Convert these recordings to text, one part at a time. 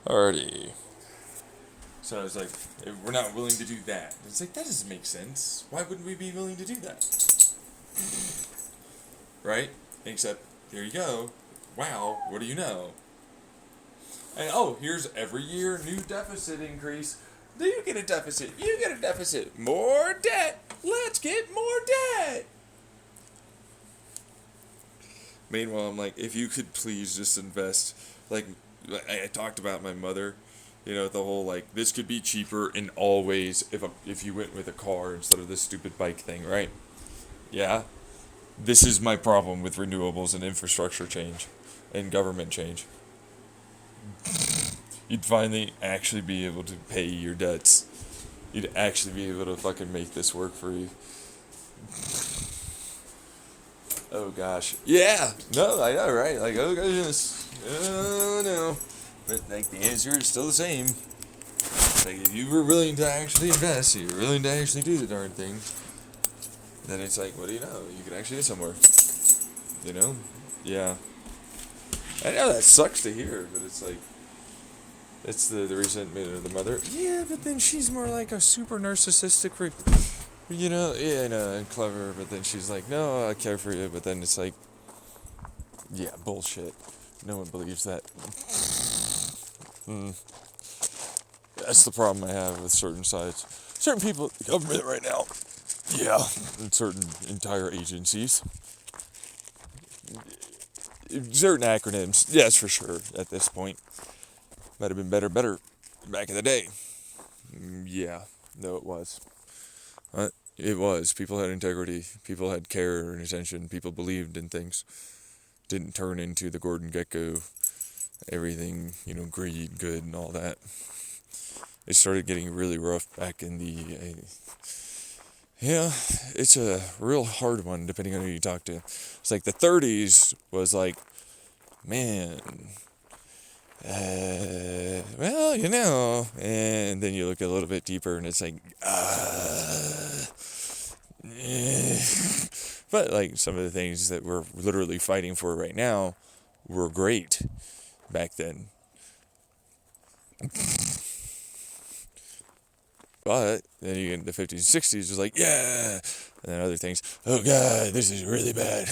Alrighty. So I was like, if we're not willing to do that. It's like, that doesn't make sense. Why wouldn't we be willing to do that? Right? Except, here you go. Wow, what do you know? And oh, here's every year new deficit increase. Do you get a deficit? You get a deficit. More debt. Let's get more debt. Meanwhile, I'm like, if you could please just invest, like, I talked about my mother, the whole like this could be cheaper in all ways if you went with a car instead of this stupid bike thing, right? Yeah, this is my problem with renewables and infrastructure change, and government change. You'd finally actually be able to pay your debts. You'd actually be able to fucking make this work for you. Oh gosh. Yeah. No, I know, right? Like, oh goodness. Oh no. But like the answer is still the same. Like if you were willing to actually invest, you were willing to actually do the darn thing, then it's like, what do you know? You could actually get somewhere. You know? Yeah. I know that sucks to hear, but it's like it's the resentment of the mother. Yeah, but then she's more like a super narcissistic yeah, I know, and clever, but then she's like, no, I care for you, but then it's like, yeah, bullshit. No one believes that. That's the problem I have with certain sides. Certain people in the government right now. Yeah. And certain entire agencies. Certain acronyms, yes, for sure, at this point. Might have been better back in the day. Yeah, no, it was. It was. People had integrity. People had care and attention. People believed in things. Didn't turn into the Gordon Gekko, everything, greed, good, and all that. It started getting really rough back in the. Yeah, it's a real hard one depending on who you talk to. It's like the 30s was like, man, well, and then you look a little bit deeper and it's like, but like some of the things that we're literally fighting for right now were great back then. But then you get in the 50s and 60s, it's like, yeah. And then other things, oh God, this is really bad.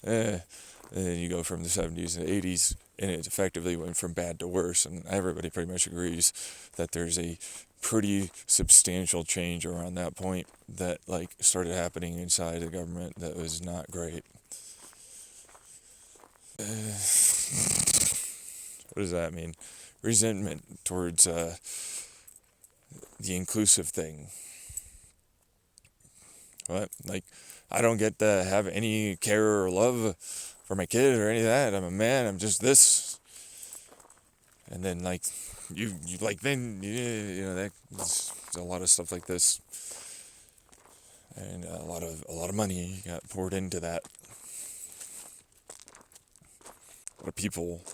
And then you go from the 70s and 80s, and it effectively went from bad to worse. And everybody pretty much agrees that there's a pretty substantial change around that point that like started happening inside the government that was not great. What does that mean? Resentment towards the inclusive thing. What? Like, I don't get to have any care or love for my kid or any of that. I'm a man. I'm just this. And then like, you like then there's a lot of stuff like this, and a lot of money got poured into that. A lot of people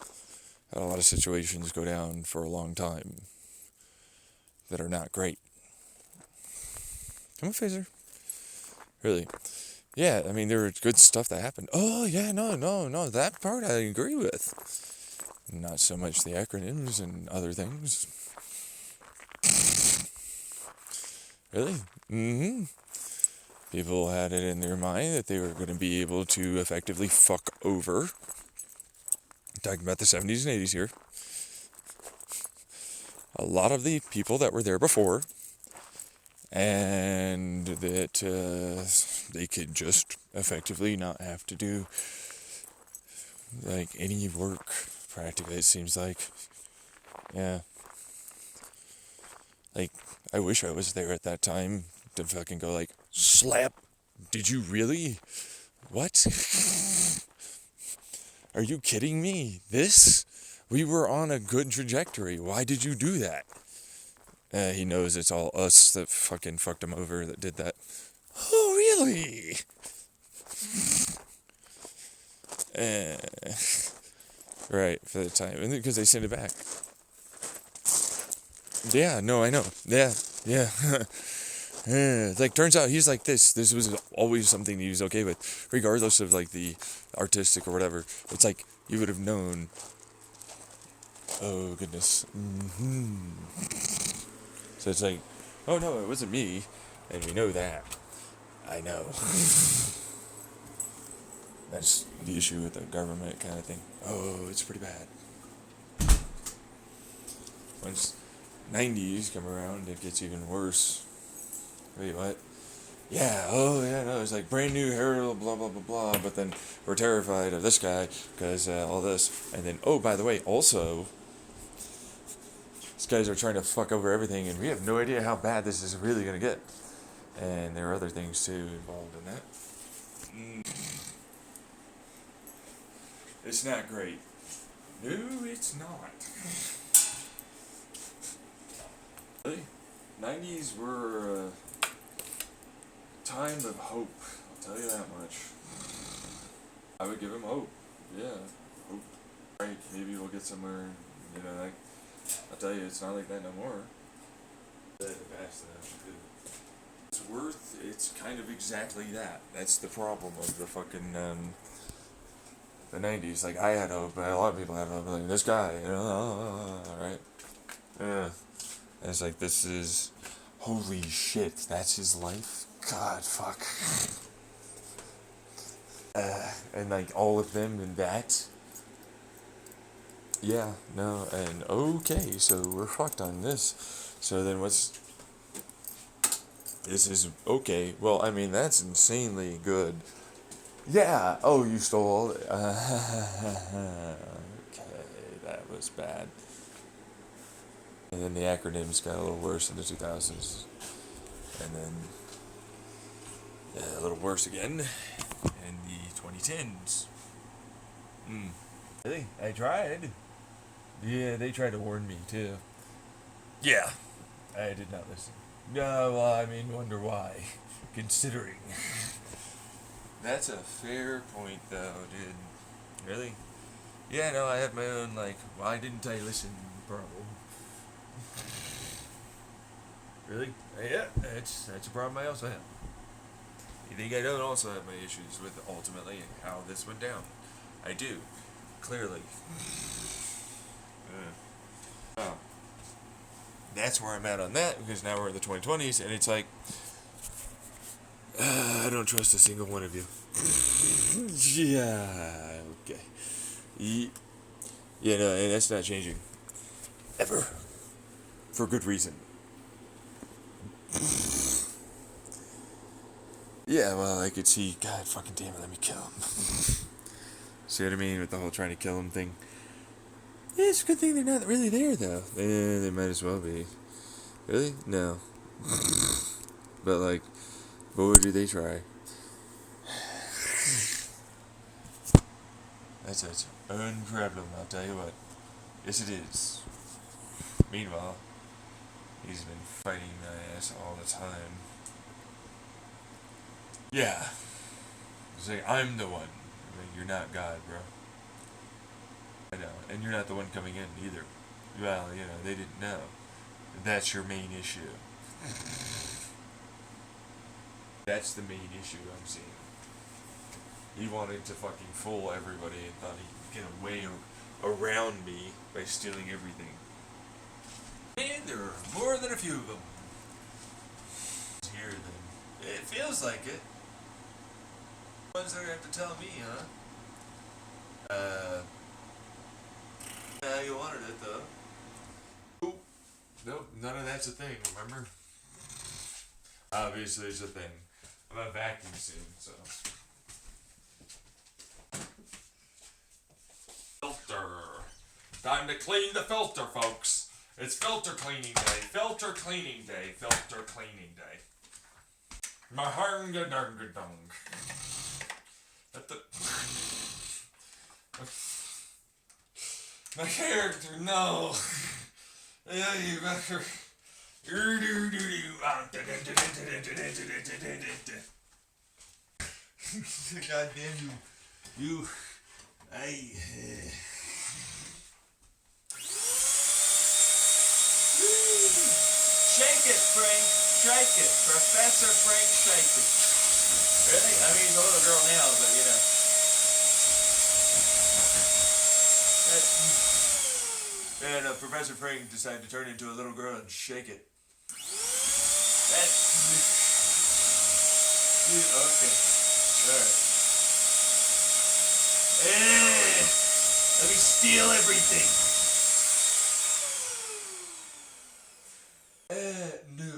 had a lot of situations go down for a long time that are not great. Come on, Phaser. Really. Yeah, I mean, there was good stuff that happened. Oh, yeah, no, that part I agree with. Not so much the acronyms and other things. Really? Mm-hmm. People had it in their mind that they were going to be able to effectively fuck over. Talking about the 70s and 80s here. A lot of the people that were there before, and that they could just effectively not have to do like any work practically, it seems like. Yeah. Like, I wish I was there at that time to fucking go like, slap, did you really? What? Are you kidding me? This? We were on a good trajectory. Why did you do that? He knows it's all us that fucking fucked him over that did that. Oh, really? Right, for the time. And because they sent it back. Yeah, no, I know. Yeah. Like, turns out he's like this. This was always something he was okay with. Regardless of, like, the artistic or whatever. It's like, you would have known Oh, goodness. So it's like, oh no, it wasn't me. And we know that. I know. That's the issue with the government kind of thing. Oh, it's pretty bad. Once 90s come around, it gets even worse. Wait, what? Yeah, oh yeah, no, it's like brand new Herald, blah, blah, blah, blah. But then we're terrified of this guy because all this. And then, oh, by the way, also, these guys are trying to fuck over everything, and we have no idea how bad this is really going to get. And there are other things too involved in that. It's not great. No, it's not. Really? 90s were a time of hope. I'll tell you that much. I would give him hope. Yeah, hope. Right, maybe we'll get somewhere. You know, like I'll tell you, it's not like that no more. It's kind of exactly that. That's the problem of the fucking the 90s. Like I had hope, but a lot of people had hope. Like this guy, you know, right? Yeah. And it's like this is holy shit. That's his life. God, fuck. And like all of them and that. Yeah, no, and okay, so we're fucked on this. So then what's. This is okay. Well, I mean, that's insanely good. Yeah, oh, you stole all the. Okay, that was bad. And then the acronyms got a little worse in the 2000s. And then. A little worse again in the 2010s. Really? I tried. Yeah, they tried to warn me too. Yeah, I did not listen. No, well, I mean, wonder why. Considering. That's a fair point, though, dude. Really? Yeah, no, I have my own, like, why didn't I listen problem. Really? Yeah, that's a problem I also have. You think I don't also have my issues with ultimately how this went down? I do. Clearly. Oh. That's where I'm at on that, because now we're in the 2020s, and it's like, I don't trust a single one of you. Yeah, okay. Yeah, no, and that's not changing. Ever. For good reason. Yeah, well, I could see, God fucking damn it, let me kill him. See what I mean with the whole trying to kill him thing? Yeah, it's a good thing they're not really there, though. They might as well be. Really? No. But, like, boy, do they try. That's its own problem, I'll tell you what. Yes, it is. Meanwhile, he's been fighting my ass all the time. Yeah. He's like, I'm the one. I'm like, you're not God, bro. I know. And you're not the one coming in, either. Well, you know, they didn't know. That's your main issue. That's the main issue I'm seeing. He wanted to fucking fool everybody and thought he could get away around me by stealing everything. And there are more than a few of them. Here, then. It feels like it. Ones that have to tell me, huh? Yeah, you wanted it, though. Nope. Nope, none of that's a thing, remember? Obviously, it's a thing. I'm gonna vacuum soon, so. Filter. Time to clean the filter, folks. It's filter cleaning day. Filter cleaning day. Filter cleaning day. Mahunga dunga dung. My character, no. Yeah, you better. God damn you. You. Hey. Shake it, Frank. Shake it. Professor Frank, shake it. Really? I mean, he's a little girl now, but you know. And Professor Frink decided to turn into a little girl and shake it. That. Okay. Alright. Let me steal everything. No.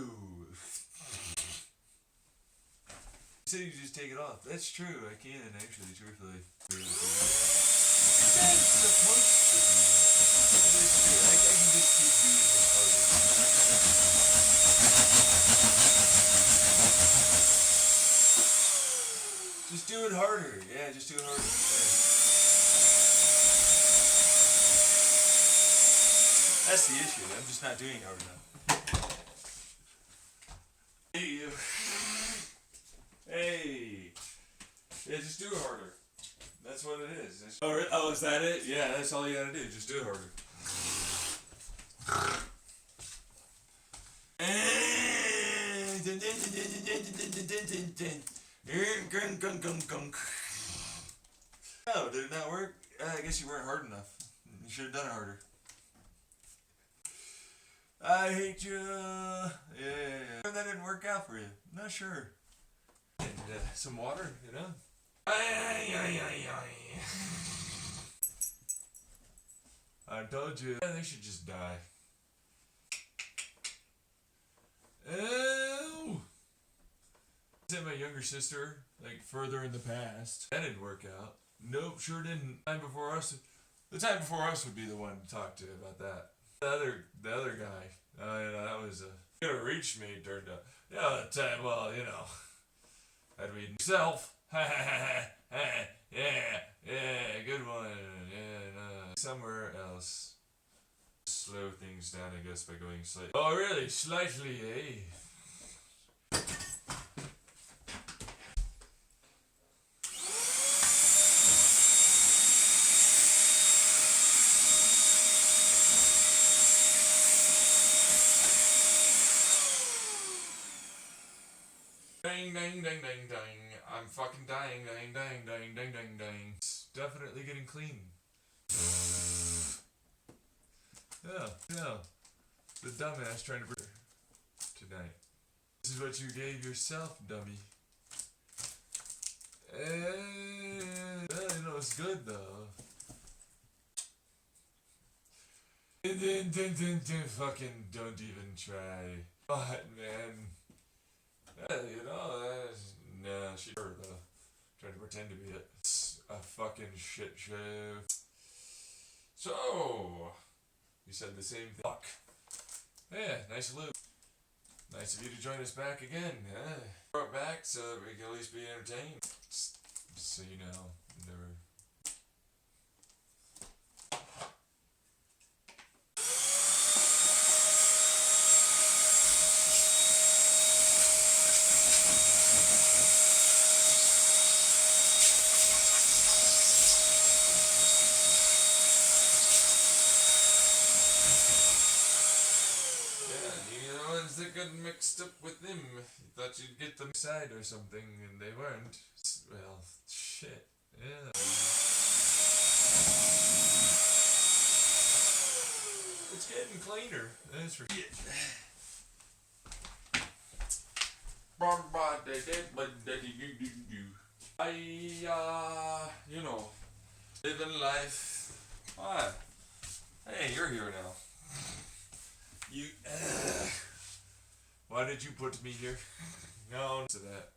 You said you just take it off. That's true. I can actually, truthfully. That's supposed to be that. It is true. I can just keep doing it harder. Just do it harder. Yeah, just do it harder. Yeah. That's the issue. I'm just not doing it hard enough. Hey. Hey. Yeah, just do it harder. That's what it is. Oh, is that it? Yeah, that's all you gotta do. Just do it harder. Oh, did it not work? I guess you weren't hard enough. You should have done it harder. I hate you. Yeah. That didn't work out for you. I'm not sure. And some water, you know? I told you. They should just die. Oh! I sent my younger sister, like, further in the past. That didn't work out. Nope, sure didn't. The time before us would be the one to talk to about that. The other guy. You know, that was gonna reach me, turned out. Yeah, that time, well, you know. I'd be myself. Yeah, good one. Yeah, no. Somewhere else. Slow things down, I guess, by going slightly. Oh, really? Slightly, eh? Dang, dang, dang, dang, dang. I'm fucking dying, dang, dang, dang, dang, dang, dang. It's definitely getting clean. Yeah. The dumbass trying to bring tonight. This is what you gave yourself, dummy. You know, it's good though. Fucking don't even try. What, man? You know, nah, she's her though. Trying to pretend to be it. It's a fucking shit show. So, you said the same thing. Fuck. Yeah, nice loop. Nice of you to join us back again. Brought back so that we can at least be entertained. Just so you know, never. That got mixed up with them. You thought you'd get them side or something, and they weren't. Well, shit. Yeah. It's getting cleaner. That's for shit. You know, living life. What? Hey, you're here now. You. Why did you put me here? No, to that.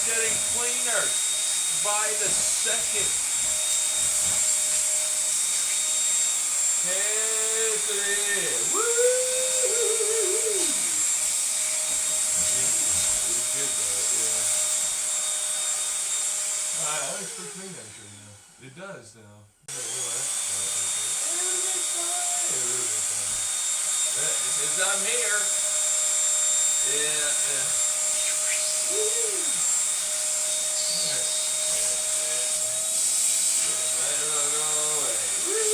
getting cleaner by the second. Yes, it is. Woo! It's good though, yeah. It looks pretty clean actually now. It does now. Everything's fine. Everything's fine. Since I'm here. Yeah, yeah. Woo! Alright. Might as well go away. Woo!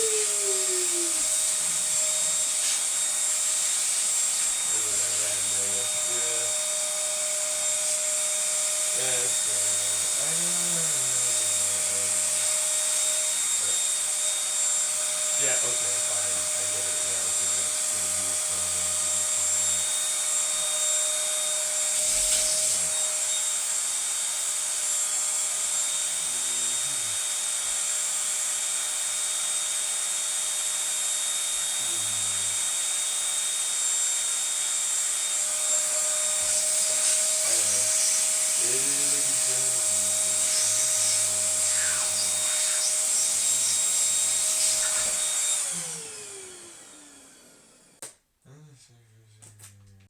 Yeah, okay, fine. I get it. Yeah, okay, that's gonna be a problem. I know. It is a concern.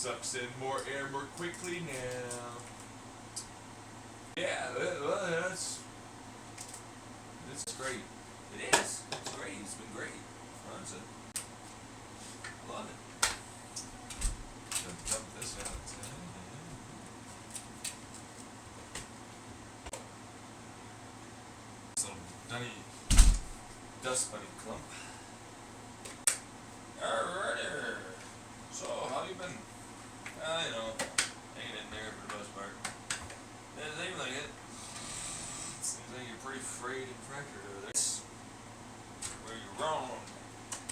Sucks in more air more quickly now. Yeah, well, that's great. It is. It's great. It's been great. Honestly, love it. Dump this out. This little dunny dust bunny clump. Alrighty. So, how you been? You know, hanging in there for the most part. Doesn't seem like it. Seems like you're pretty frayed and fractured over there. Where you're wrong.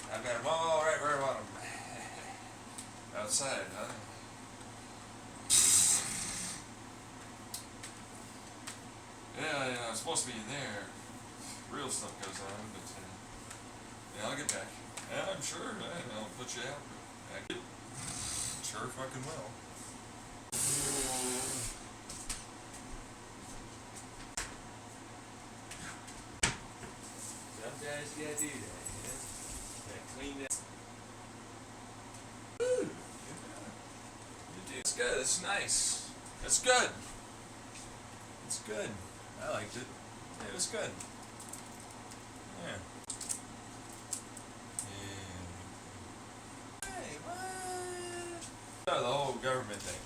I've got them all right where I want them. Outside, huh? Yeah, I'm supposed to be in there. Real stuff goes on, but yeah, I'll get back. Yeah, I'm sure. I'll put you out. I get. Sure fucking will. Sometimes you gotta do that, you know? Gotta clean that. Woo! Yeah. It's good, it's nice. It's good. It's good. I liked it. It was good. Yeah. Hey, what? The whole government thing.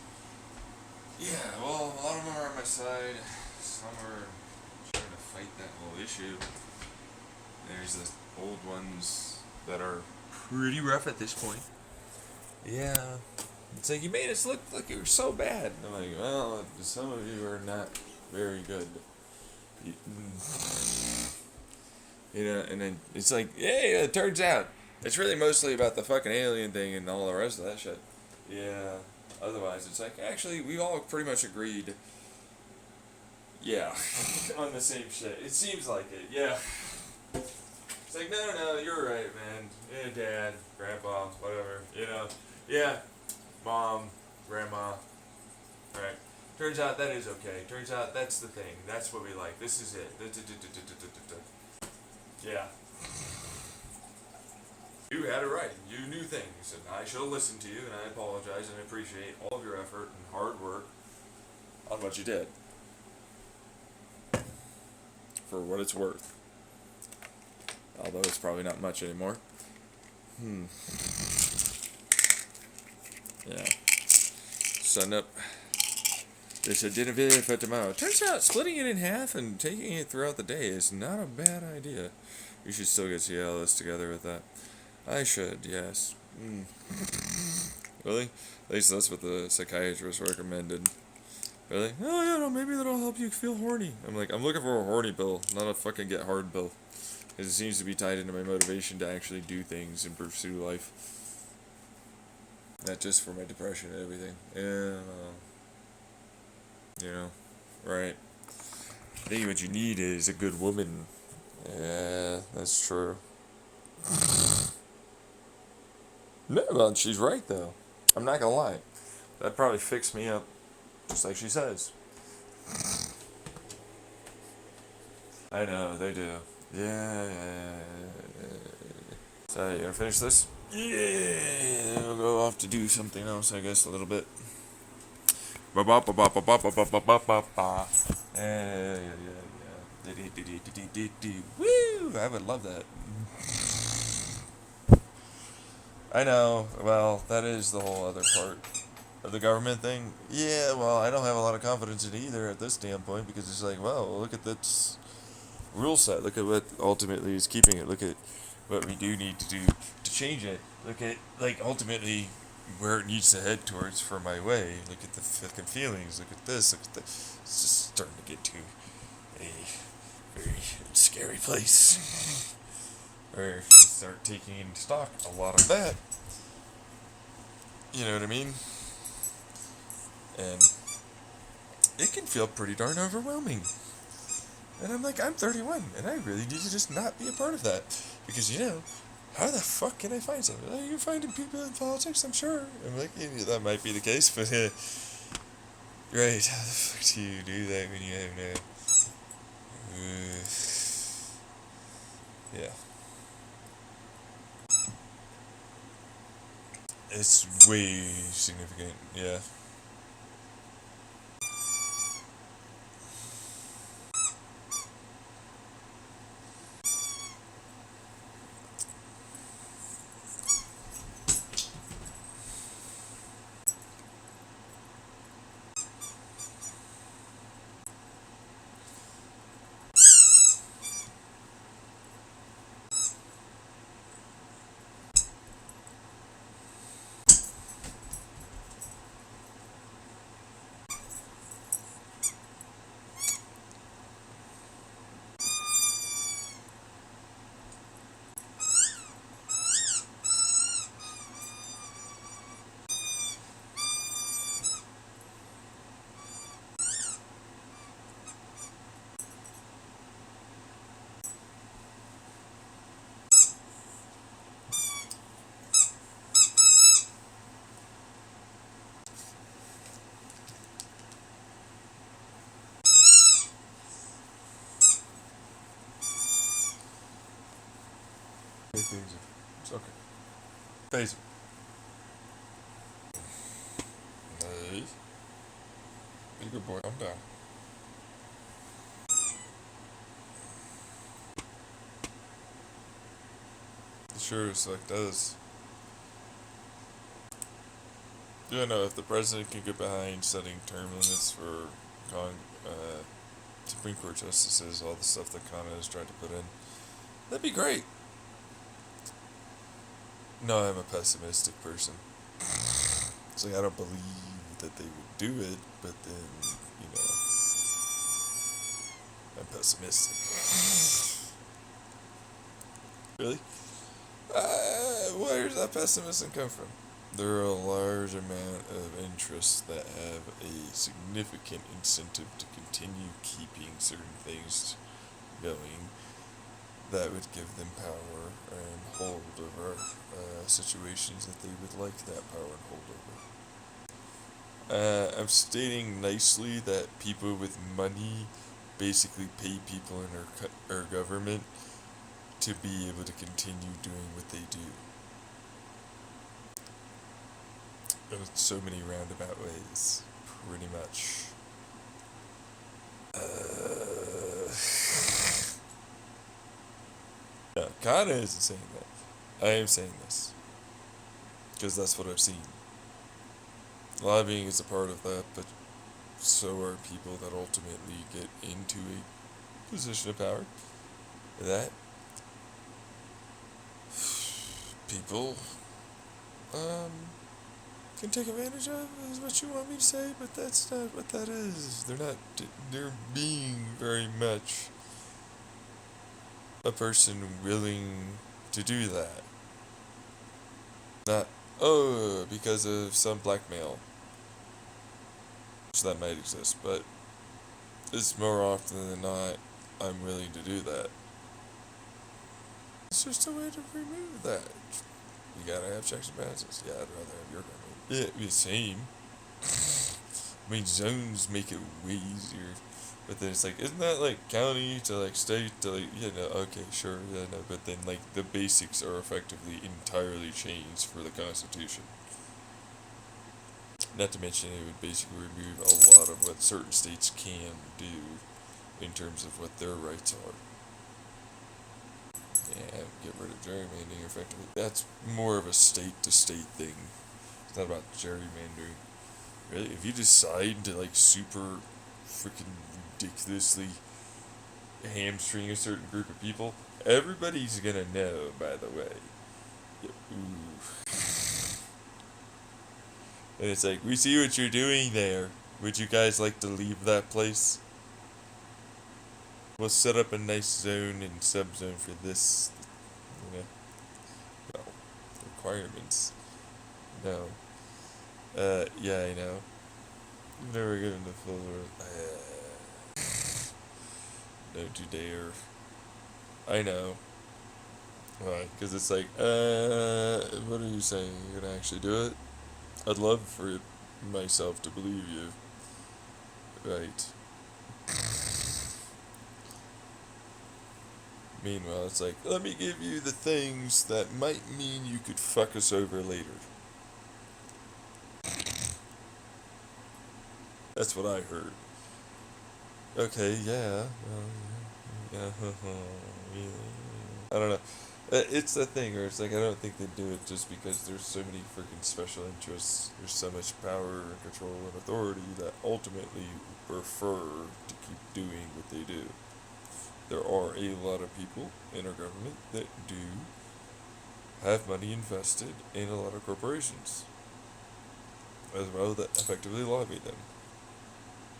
Yeah, well, a lot of them are on my side. Some are trying to fight that whole issue. There's the old ones that are pretty rough at this point. Yeah. It's like, you made us look like you were so bad. And I'm like, well, some of you are not very good. You know, and then it's like, hey, it turns out it's really mostly about the fucking alien thing and all the rest of that shit. Yeah. Otherwise, it's like, actually, we all pretty much agreed. Yeah. On the same shit. It seems like it. Yeah. It's like, no, you're right, man. Yeah, dad, grandpa, whatever. You know. Yeah. Mom, grandma. Right. Turns out that is okay. Turns out that's the thing. That's what we like. This is it. Yeah. You had it right. You knew things, and I should have listened to you, and I apologize and appreciate all of your effort and hard work on what you did. For what it's worth. Although it's probably not much anymore. Yeah. Setting up this dinner video for tomorrow. Turns out splitting it in half and taking it throughout the day is not a bad idea. You should still get Cialis together with that. I should, yes. Really? At least that's what the psychiatrist recommended. Really? Oh yeah, no, maybe that'll help you feel horny. I'm like, I'm looking for a horny pill, not a fucking get hard pill. Because it seems to be tied into my motivation to actually do things and pursue life. Not just for my depression and everything. Yeah. You know, right. I think what you need is a good woman. Yeah, that's true. No, well, she's right though. I'm not gonna lie. That'd probably fix me up, just like she says. I know, they do. Yeah. So, you gonna finish this? Yeah, I'll go off to do something else, I guess, a little bit. Ba ba ba ba ba ba ba ba ba ba ba ba. Woo! I would love that. I know. Well, that is the whole other part of the government thing. Yeah, well, I don't have a lot of confidence in either at this standpoint because it's like, well, look at this rule set. Look at what ultimately is keeping it. Look at what we do need to do to change it. Look at, like, ultimately where it needs to head towards for my way. Look at the fucking feelings. Look at this. Look at this. It's just starting to get to a very scary place. Where you start taking into stock a lot of that. You know what I mean? And it can feel pretty darn overwhelming. And I'm like, I'm 31, and I really need to just not be a part of that. Because, how the fuck can I find something? Like, you're finding people in politics, I'm sure. I'm like, yeah, that might be the case, but, right, how the fuck do you do that when you have no... yeah. It's way significant, yeah. It's okay. Face it. Hey. Be a good boy. Calm down. It sure as fuck does. Yeah, no, if the president can get behind setting term limits for Supreme Court justices, all the stuff that Kanye has tried to put in, that'd be great. No, I'm a pessimistic person. It's like I don't believe that they would do it, but then, I'm pessimistic. Really? Where does that pessimism come from? There are a large amount of interests that have a significant incentive to continue keeping certain things going that would give them power and hold over situations that they would like that power and hold over. I'm stating nicely that people with money basically pay people in our government to be able to continue doing what they do. In so many roundabout ways, pretty much. No, Kana isn't saying that. I am saying this. Because that's what I've seen. Lobbying is a part of that, but so are people that ultimately get into a position of power. That people can take advantage of is what you want me to say, but that's not what that is. They're being very much a person willing to do that. Not, because of some blackmail. Which that might exist, but it's more often than not, I'm willing to do that. It's just a way to remove that. You gotta have checks and balances. Yeah, I'd rather have your government. Yeah, the same. I mean, zones make it way easier. But then it's like, isn't that like county to like state to like, yeah, no, okay, sure, yeah, no, but then like the basics are effectively entirely changed for the Constitution. Not to mention it would basically remove a lot of what certain states can do in terms of what their rights are. Yeah, get rid of gerrymandering effectively. That's more of a state to state thing. It's not about gerrymandering. Really, if you decide to like super freaking ridiculously hamstring a certain group of people, everybody's gonna know, by the way. Ooh. And it's like, we see what you're doing there. Would you guys like to leave that place? We'll set up a nice zone and subzone for this, you know. Well, requirements. No. Yeah, I know. Never given the full. Don't you dare. I know. Why? Because it's like, what are you saying? You're gonna actually do it? I'd love for myself to believe you. Right. Meanwhile, it's like, let me give you the things that might mean you could fuck us over later. That's what I heard. Okay, yeah. Yeah. I don't know. It's the thing where it's like, I don't think they do it just because there's so many freaking special interests. There's so much power and control and authority that ultimately prefer to keep doing what they do. There are a lot of people in our government that do have money invested in a lot of corporations, as well, that effectively lobby them.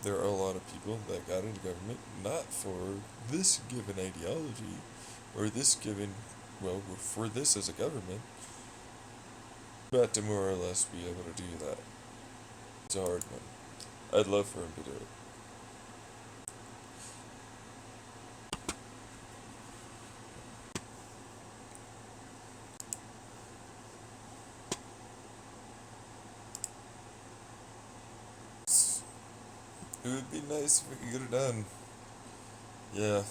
There are a lot of people that got into government not for this given ideology, or this given, well, for this as a government, but to more or less be able to do that. It's a hard one. I'd love for him to do it. It would be nice if we could get it done. Yeah.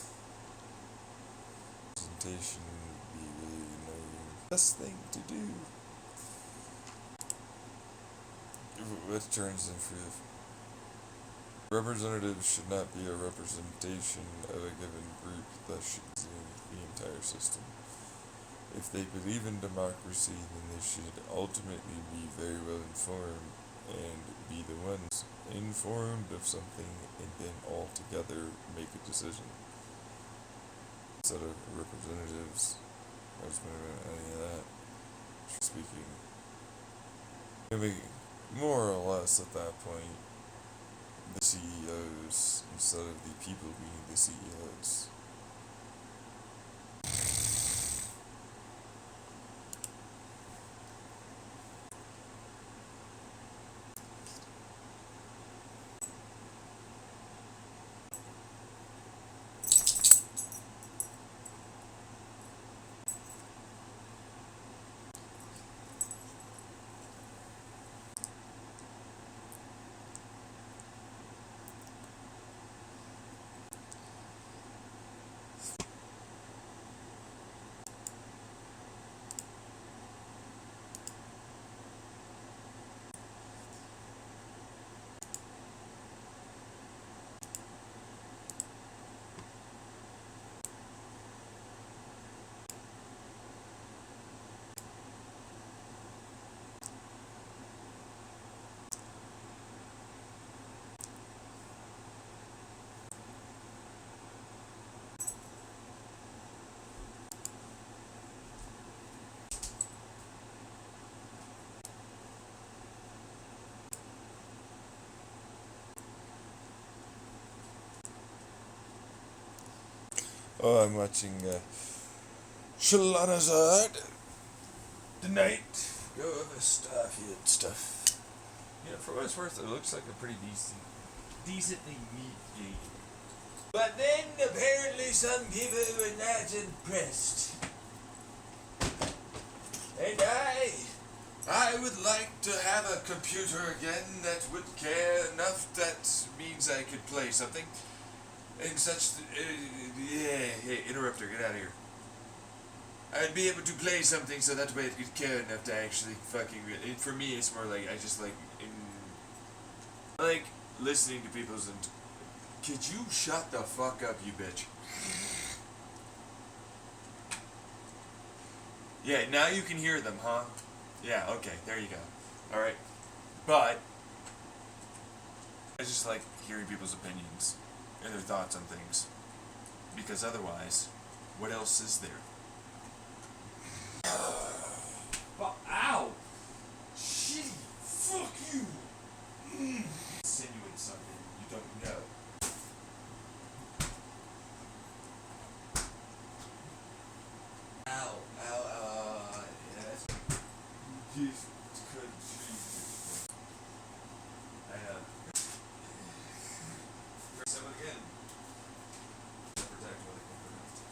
Presentation would be really annoying. Best thing to do. What turns in for representatives should not be a representation of a given group, thus should the entire system. If they believe in democracy, then they should ultimately be very well informed and be the ones informed of something and then all together make a decision. Instead of representatives, I was going to any of that. Speaking, I mean, more or less at that point, the CEOs instead of the people being the CEOs. Oh, I'm watching Shalanazard tonight. Go over Starfield stuff. You know, for what it's worth, it looks like a pretty decently neat game. But then apparently some people were not impressed. And I would like to have a computer again that would care enough that means I could play something. And such. Yeah, hey, interrupter, get out of here. I'd be able to play something so that way it could care enough to actually fucking. For me, it's more like I just like. I like listening to people's. Could you shut the fuck up, you bitch? Yeah, now you can hear them, huh? Yeah, okay, there you go. Alright. But, I just like hearing people's opinions and their thoughts on things. Because otherwise, what else is there? Ow! Shitty! Fuck you! Insinuate something you don't know. Ow, ow, yeah, that's. Jesus, good Jesus. I know. Someone again. Protect what they can protect.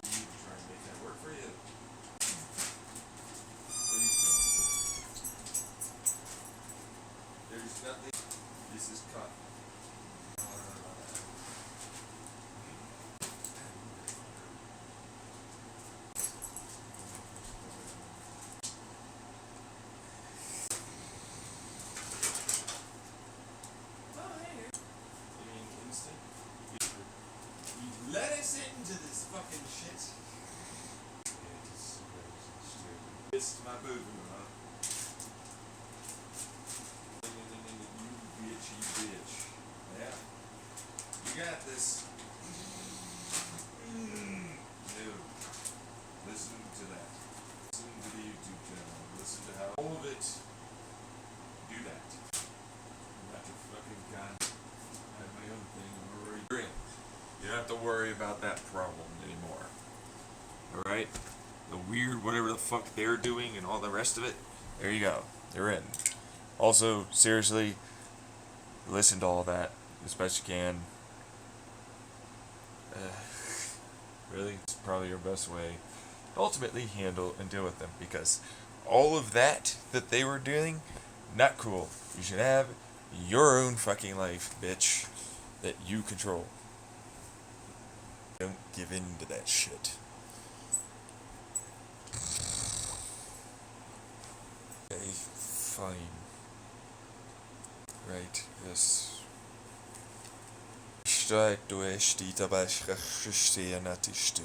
You try and make that work for you. Please don't. There's nothing. This is cut. Let us into this fucking shit. Missed my boo boo, huh? You bitchy bitch. Yeah. You got this. No. Listen to that. Listen to the YouTube channel. Listen to how all of it do that. I'm not your fucking god. I have my own thing. I'm already. You don't have to worry about that problem anymore. Alright? The weird whatever the fuck they're doing and all the rest of it, there you go. They're in. Also, seriously, listen to all that as best you can. Really, it's probably your best way to ultimately handle and deal with them, because all of that they were doing, not cool. You should have your own fucking life, bitch, that you control. Don't give in to that shit. Okay, fine. Right, yes. Strike do esti tabas christian atistu.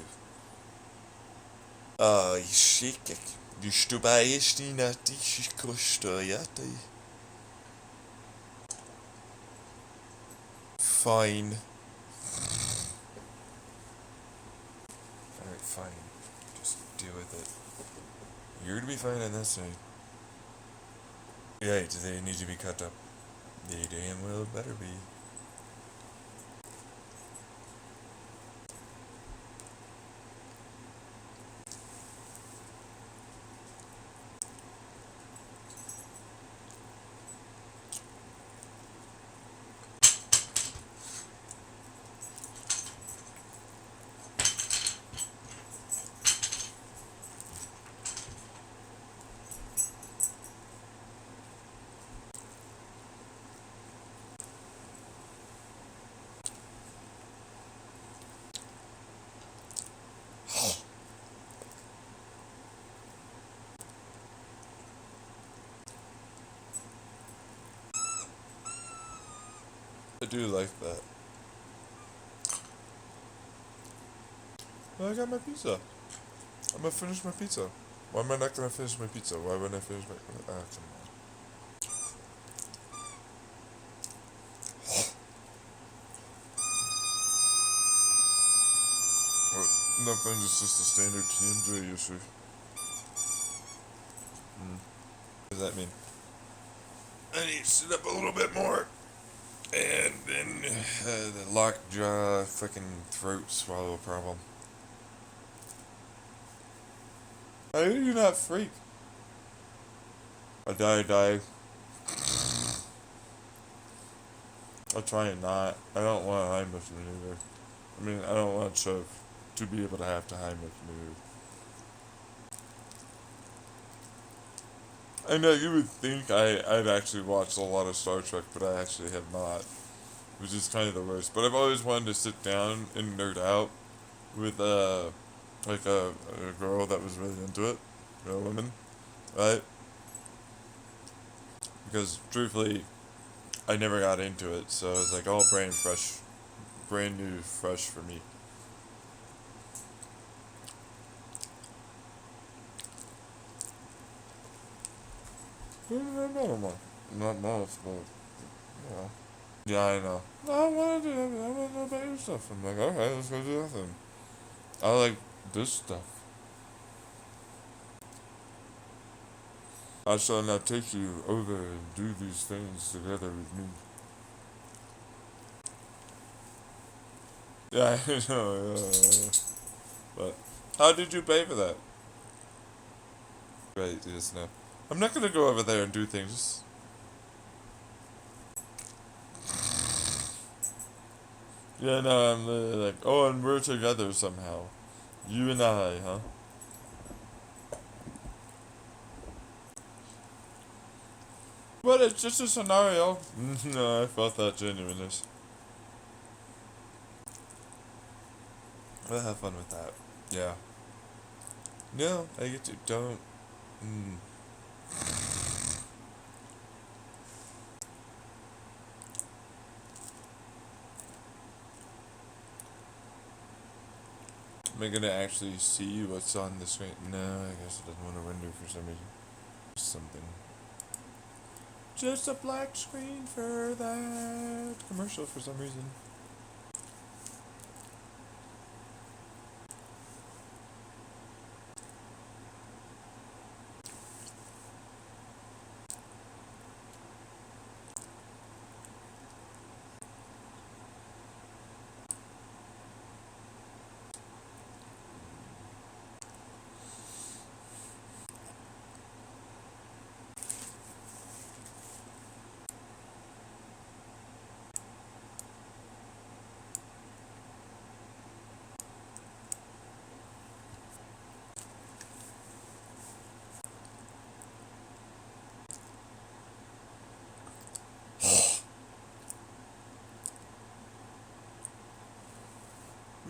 Ah, shikek. Distu ba esti natish kostoyate. Fine. Alright, fine. Just deal with it. You're gonna be fine on this side. Yeah, do they need to be cut up? They damn well better be. I do like that. Well, I got my pizza. I'm gonna finish my pizza. Why am I not gonna finish my pizza? Why wouldn't I finish my... Ah, come on. Well, nothing, it's just a standard TMJ issue. What does that mean? I need to sit up a little bit more. And then the lockjaw fucking throat swallow problem. How do you not freak? I die. I'll try and not. I don't want a high motion either. I mean, I don't want to be able to have to high motion either. I know you would think I'd actually watched a lot of Star Trek, but I actually have not. which is kind of the worst. But I've always wanted to sit down and nerd out with like a girl that was really into it, a woman, right? Because truthfully, I never got into it, so it's like all brand new, fresh for me. Not most, but yeah. Yeah, I know. I want to do that. I want to know about your stuff. I'm like, okay, let's go do that then. I like this stuff. I shall now take you over and do these things together with me. Yeah, I know. But how did you pay for that? Right, yes, no. I'm not gonna go over there and do things. Yeah, no, I'm literally like, oh, and we're together somehow. You and I, huh? But it's just a scenario. No, I felt that genuineness. We'll have fun with that. Yeah. No, I get to don't. Mm. Am I gonna actually see what's on the screen? No, I guess it doesn't want to render for some reason. Something. Just a black screen for that commercial for some reason.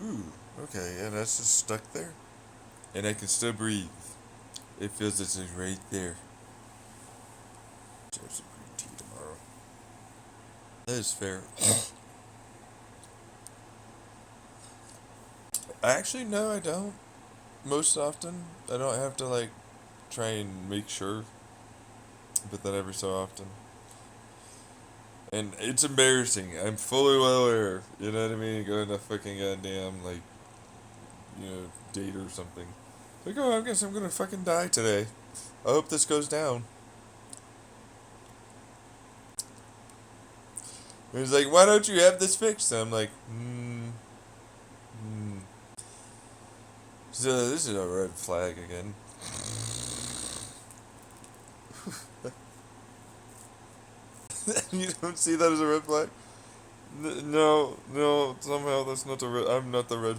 Ooh, okay, yeah, that's just stuck there. And I can still breathe. It feels as if it's right there. Have some green tea tomorrow. That is fair. Actually, no, I don't. Most often, I don't have to like try and make sure, but then every so often. And it's embarrassing. I'm fully well aware. You know what I mean? Going to fucking goddamn like, date or something. Like, oh, I guess I'm gonna fucking die today. I hope this goes down. And he's like, why don't you have this fixed? And I'm like, hmm. So this is a red flag again. You don't see that as a red flag? No, no, somehow that's not the red. I'm not the red.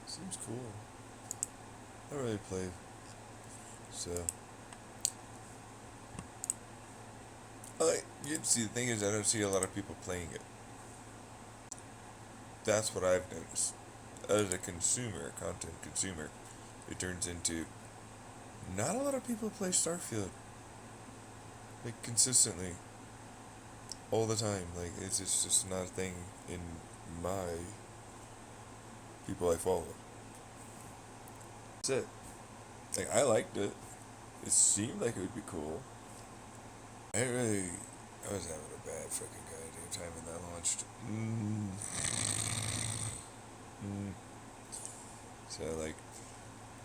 Seems cool. I don't really play, so. You see, the thing is, I don't see a lot of people playing it. That's what I've noticed. As a consumer, content consumer, it turns into not a lot of people play Starfield. Like, consistently. All the time. Like, it's just not a thing in my people I follow. That's it. Like, I liked it. It seemed like it would be cool. I was having a bad fucking goddamn time when that launched. Mm. So like,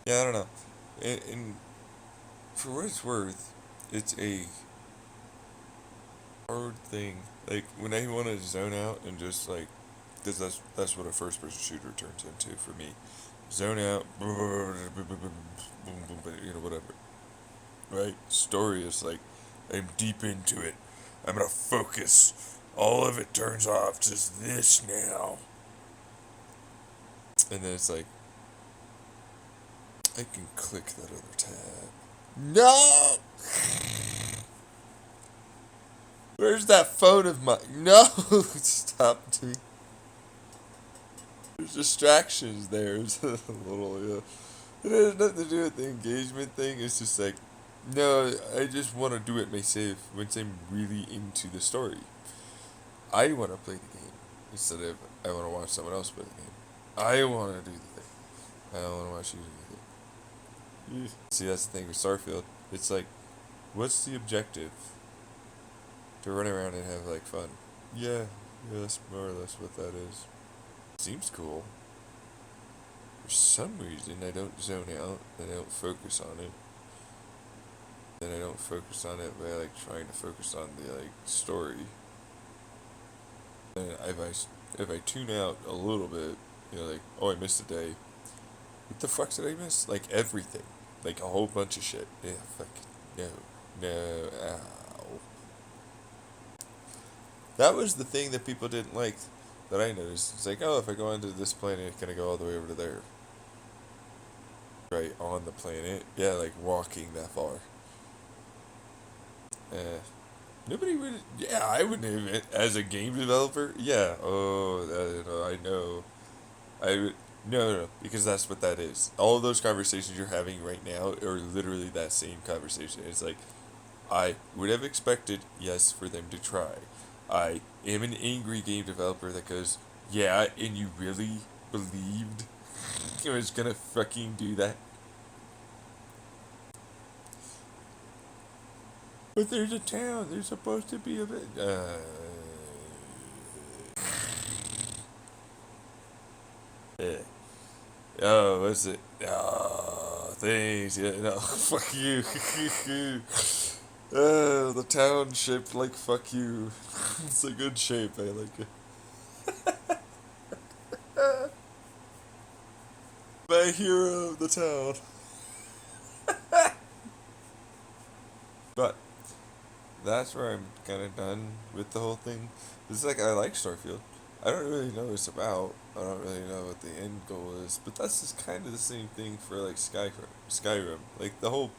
yeah, I don't know. And for what it's worth, it's a hard thing. Like when I want to zone out and just like, because that's what a first person shooter turns into for me. Zone out, whatever. Right? Story is like, I'm deep into it. I'm gonna focus. All of it turns off. Just this now. And then it's like, I can click that other tab. No! Where's that phone of mine? No! Stop doing. There's distractions there. It's a little, yeah. It has nothing to do with the engagement thing. It's just like, no, I just want to do it myself once I'm really into the story. I want to play the game instead of I want to watch someone else play the game. I want to do the thing. I don't want to watch you do the thing. See, that's the thing with Starfield. It's like, what's the objective? To run around and have like fun. Yeah, yeah, that's more or less what that is. Seems cool. For some reason, I don't zone out and I don't focus on it. And I don't focus on it by like trying to focus on the like story. And if I tune out a little bit, like, oh, I missed a day. What the fuck did I miss? Like everything, like a whole bunch of shit. Yeah, fuck, no, no, ow. That was the thing that people didn't like. That I noticed. It's like, oh, if I go onto this planet, can I go all the way over to there? Right on the planet. Yeah, like walking that far. Eh. Nobody would. Yeah, I would name it as a game developer. Yeah. Oh, I know. I would. No, no, because that's what that is. All of those conversations you're having right now are literally that same conversation. It's like, I would have expected, yes, for them to try. I am an angry game developer that goes, yeah, and you really believed it was gonna fucking do that? But there's a town. There's supposed to be a bit. Yeah. Oh, what's it? Oh, things. Yeah, no. Fuck you. The town shaped like fuck you. It's a good shape. I like it. My hero of the town. But that's where I'm kind of done with the whole thing. It's like I like Starfield. I don't really know what it's about. I don't really know what the end goal is. But that's just kind of the same thing for like Skyrim. Skyrim. Like the whole.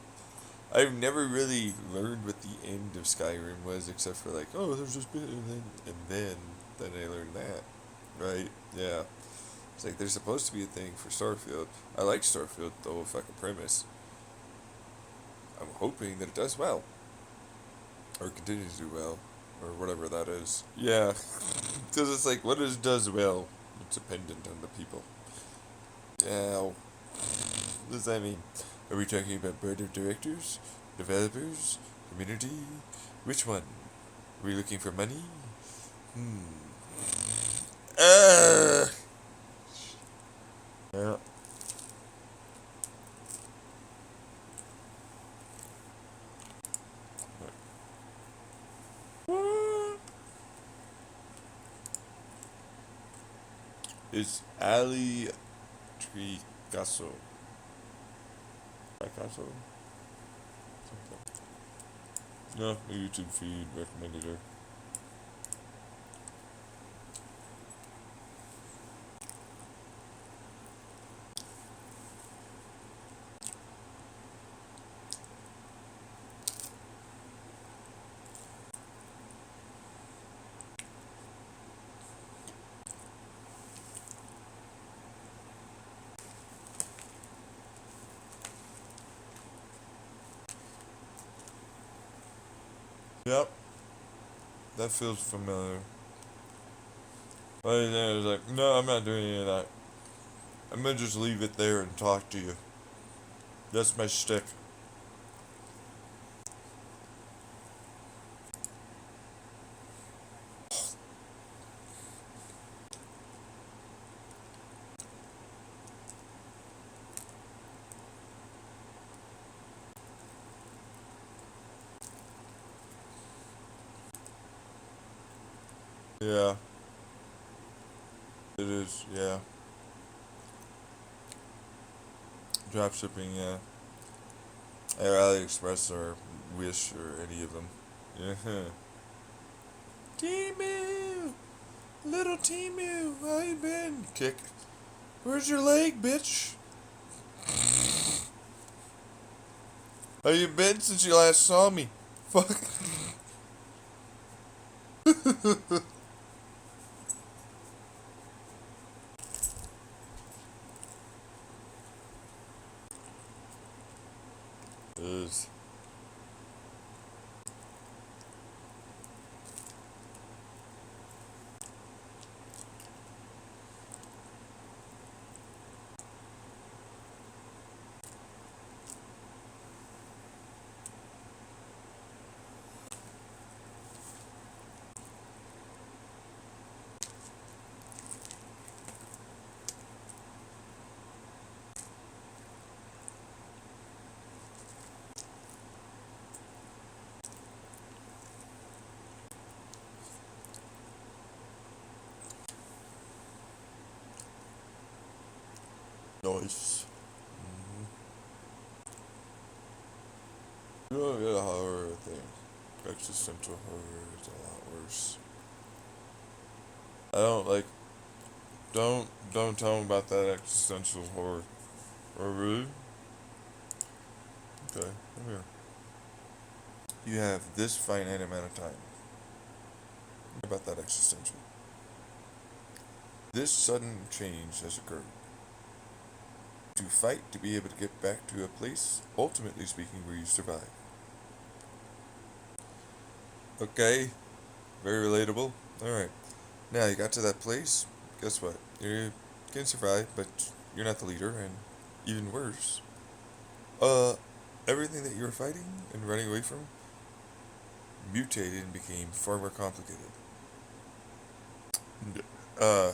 I've never really learned what the end of Skyrim was, except for like, oh, there's this bit, and then I learned that, right? Yeah. It's like there's supposed to be a thing for Starfield. I like Starfield, the whole fucking premise. I'm hoping that it does well. Or continues to do well. Or whatever that is. Yeah. Because it's like, what is does well? It's dependent on the people. Yeah. What does that mean? Are we talking about board of directors? Developers? Community? Which one? Are we looking for money? Uh, yeah. What? It's Ali Tricasso. Tricasso? No, my YouTube feed recommended her. Yep, that feels familiar. But then I was like, no, I'm not doing any of that. I'm gonna just leave it there and talk to you. That's my shtick. Yeah, it is. Yeah, drop shipping. Yeah, or AliExpress or Wish or any of them. Yeah. Timu, little Timu, how you been? Kick. Where's your leg, bitch? How you been since you last saw me? Fuck. Is nice. You don't get a horror thing. Existential horror is a lot worse. I don't like. Don't tell me about that existential horror. Oh really? Okay, come here. You have this finite amount of time. Think about that existential. This sudden change has occurred. To fight to be able to get back to a place, ultimately speaking, where you survive. Okay, very relatable. Alright, now you got to that place. Guess what? You can survive, but you're not the leader, and even worse, uh, everything that you were fighting and running away from mutated and became far more complicated. Uh,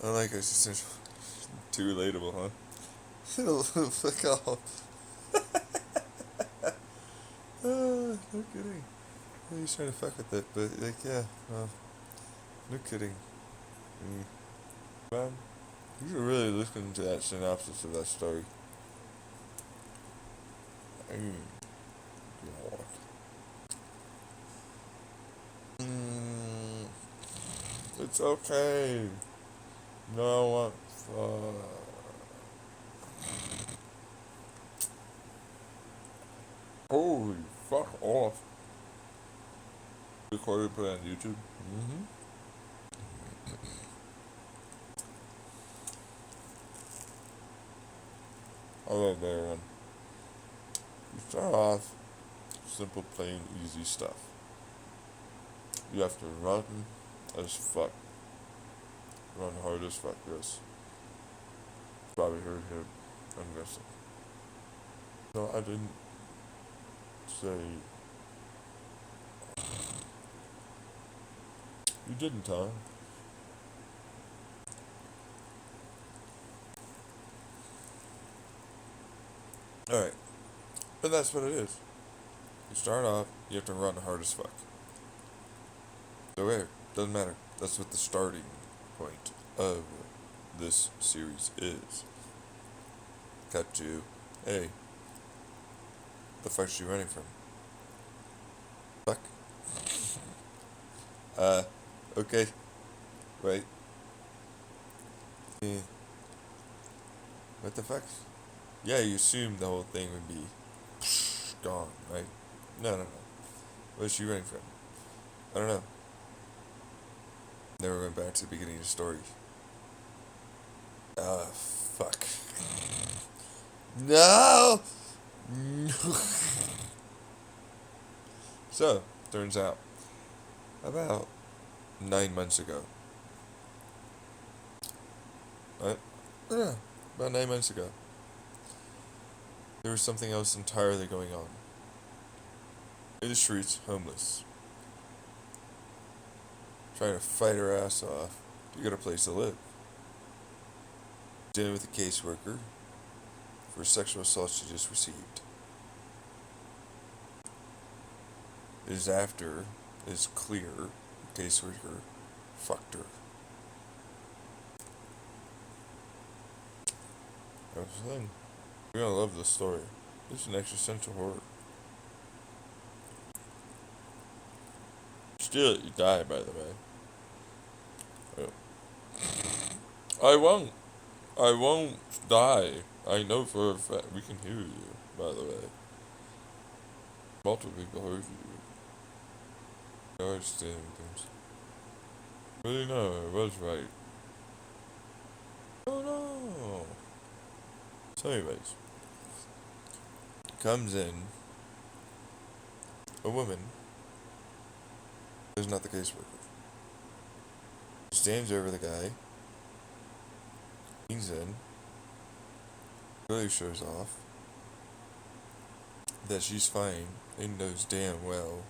I like existential. Too relatable, huh? Fuck off. No kidding. He's trying to fuck with it, but like, yeah, no kidding. Mm. Man, you should really listen to that synopsis of that story. Mm. God. Mm. It's okay. No one. Holy fuck off. Recorded, put it on YouTube. Mm-hmm. I love that one. You start off simple, plain, easy stuff. You have to run as fuck. Run hard as fuck, yes. Probably heard him. I'm guessing. No, I didn't say. You didn't, huh? Alright. But that's what it is. You start off, you have to run hard as fuck. So there, doesn't matter. That's what the starting point of this series is. Cut to, hey, the fuck's you running from? Fuck. Uh, okay. Wait. Eh, what the fuck? Yeah, you assumed the whole thing would be gone, right? No, no, no. What's she running from? I don't know. Never went back to the beginning of the story. Fuck. No! So, turns out, about 9 months ago, right? Yeah, about 9 months ago, there was something else entirely going on. In the streets, homeless, trying to fight her ass off to get a place to live. Dealing with a caseworker for sexual assault she just received. is after is clear. The caseworker fucked her. That's the thing. You're gonna love this story. This is an existential horror. Still, you die, by the way. I won't. I won't die. I know for a fact. We can hear you, by the way. Multiple people heard you. I understand things. Really, no, I was right. Oh no. So, anyways, comes in a woman who's not the caseworker. Stands over the guy. Leans in. Really shows off that she's fine and knows damn well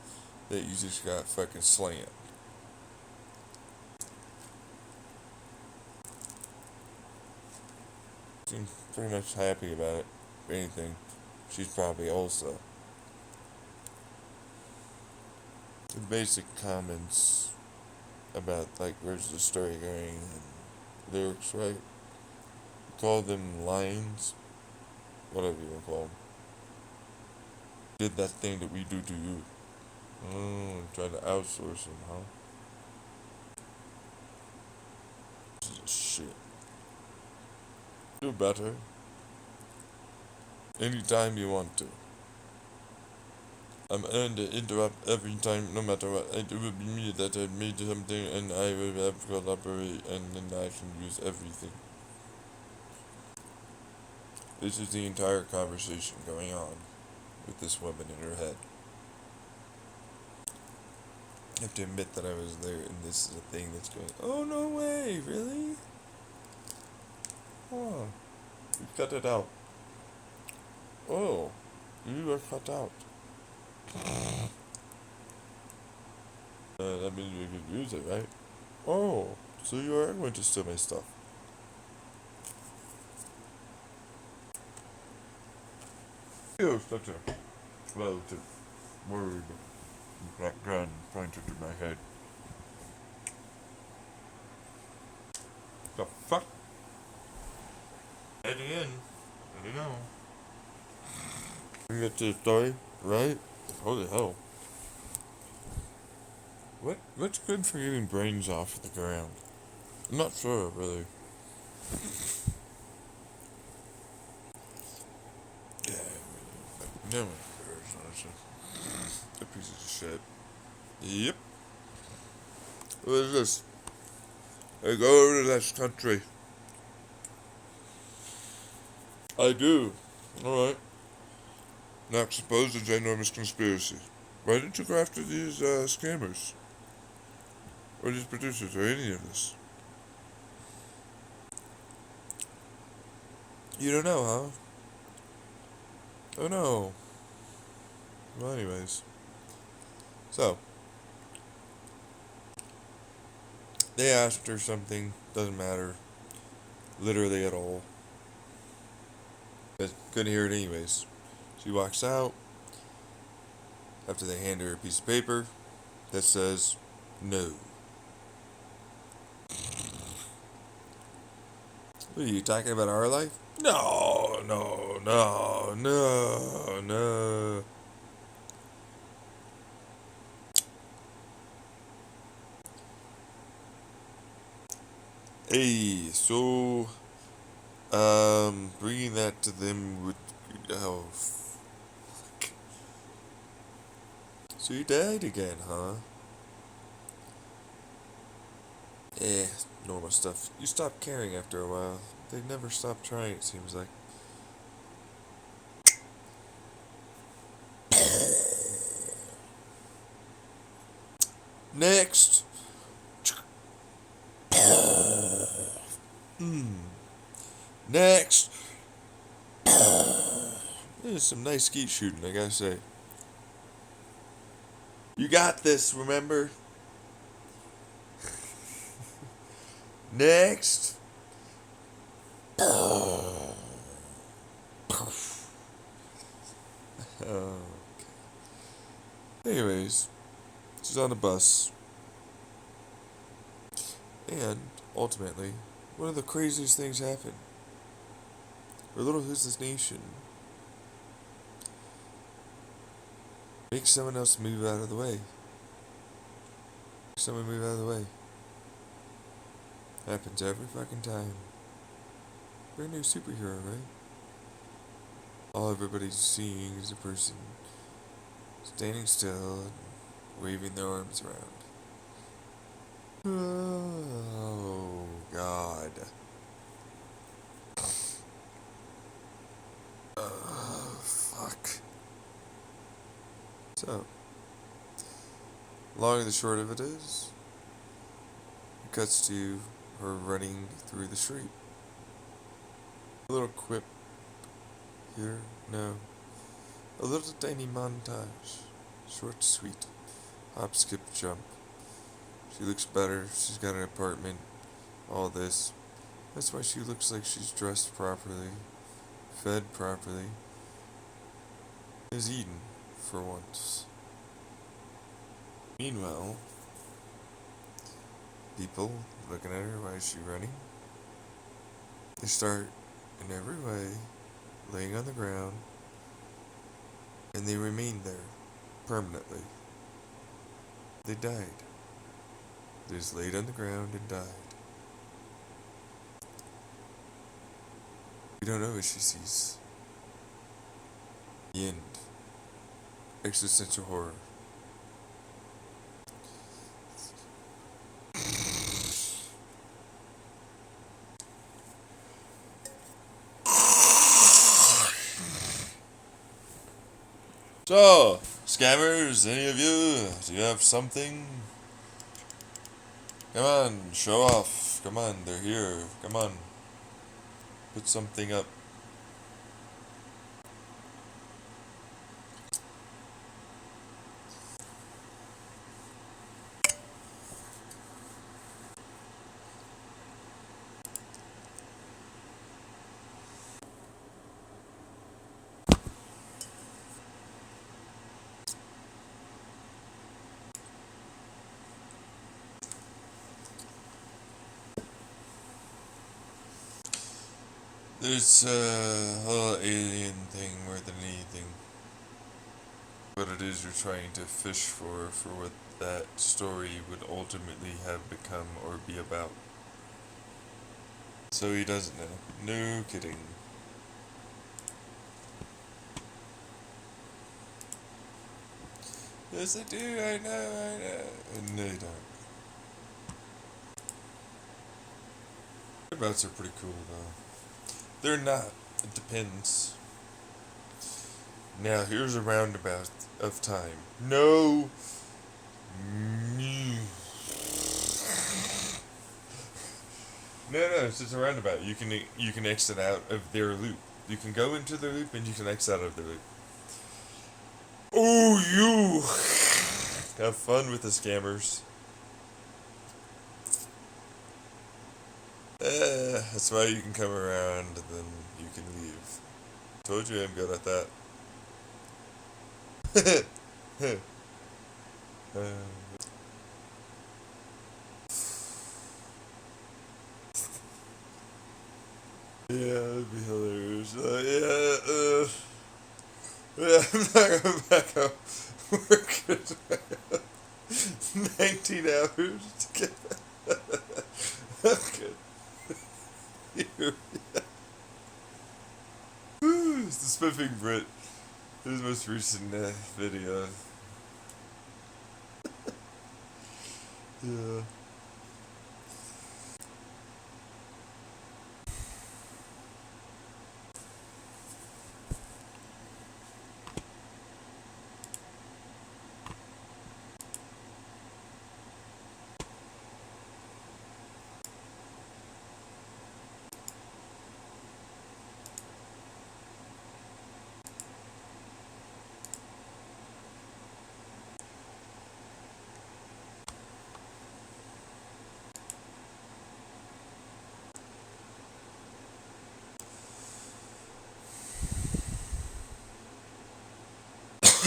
that you just got fucking slammed. Seems pretty much happy about it. If anything, she's probably also. The basic comments about, like, where's the story going and lyrics, right? Call them lines. Whatever you want to call them. Did that thing that we do to you. Try to outsource them, huh? This is shit. Do better. Anytime you want to. I'm going to interrupt every time, no matter what. It would be me that had made something, and I would have to collaborate, and then I can use everything. This is the entire conversation going on with this woman in her head. I have to admit that I was there, and this is a thing that's going, oh, no way, really? Oh, you cut it out. Oh, you are cut out. That means you can use it, right? Oh, so you are going to steal my stuff. It was such a relative word. That gun pointed to my head. The fuck? Heading in. I don't know. We get to the story, right? Holy hell. What's good for getting brains off the ground? I'm not sure, really. Yeah, no one cares, honestly. A piece of shit. Yep. What is this? I go to this country. I do. Alright. Now suppose a ginormous conspiracy. Why didn't you go after these scammers? Or these producers, or any of this? You don't know, huh? Oh no. Well, anyways. So, they asked her something, doesn't matter, literally at all. But couldn't hear it anyways. She walks out, after they hand her a piece of paper that says, no. What are you talking about, our life? No, no, no, no, no. Hey, so, bringing that to them would, oh, fuck. So you died again, huh? Normal stuff. You stop caring after a while. They never stop trying, it seems like. Next! Next! There's some nice skeet shooting, I gotta say. You got this, remember? Next! Oh. Anyways, she's on a bus, and ultimately, one of the craziest things happened. Her little hallucination makes someone else move out of the way. Someone move out of the way. Happens every fucking time. Brand new superhero, right? All everybody's seeing is a person standing still and waving their arms around. Oh, God. Fuck. So, long and the short of it is, it cuts to her running through the street. A little quip here, no. A little tiny montage. Short, sweet. Hop, skip, jump. She looks better, she's got an apartment, all this. That's why she looks like she's dressed properly, fed properly, is eaten for once. Meanwhile, people looking at her, why is she running? They start, in every way, laying on the ground, and they remain there, permanently. They died. They just laid on the ground and died. We don't know what she sees. The end. Existential horror. So, scammers, any of you, do you have something? Come on, show off. Come on, they're here. Come on. Put something up. There's a little alien thing more than anything. What it is you're trying to fish for what that story would ultimately have become or be about. So he doesn't know. No kidding. Yes, I do, I know. No, you don't. Roundabouts are pretty cool, though. They're not. It depends. Now, here's a roundabout of time. No. No, it's just a roundabout. You can exit out of their loop. You can go into the loop and you can exit out of the loop. Oh, you! Have fun with the scammers. That's why you can come around and then you can leave. Told you I'm good at that. Yeah, that'd be hilarious. Yeah, I'm not going back home. Work it 19 hours to get that. I'm good. It's the Spiffing Brit. His most recent video. Yeah.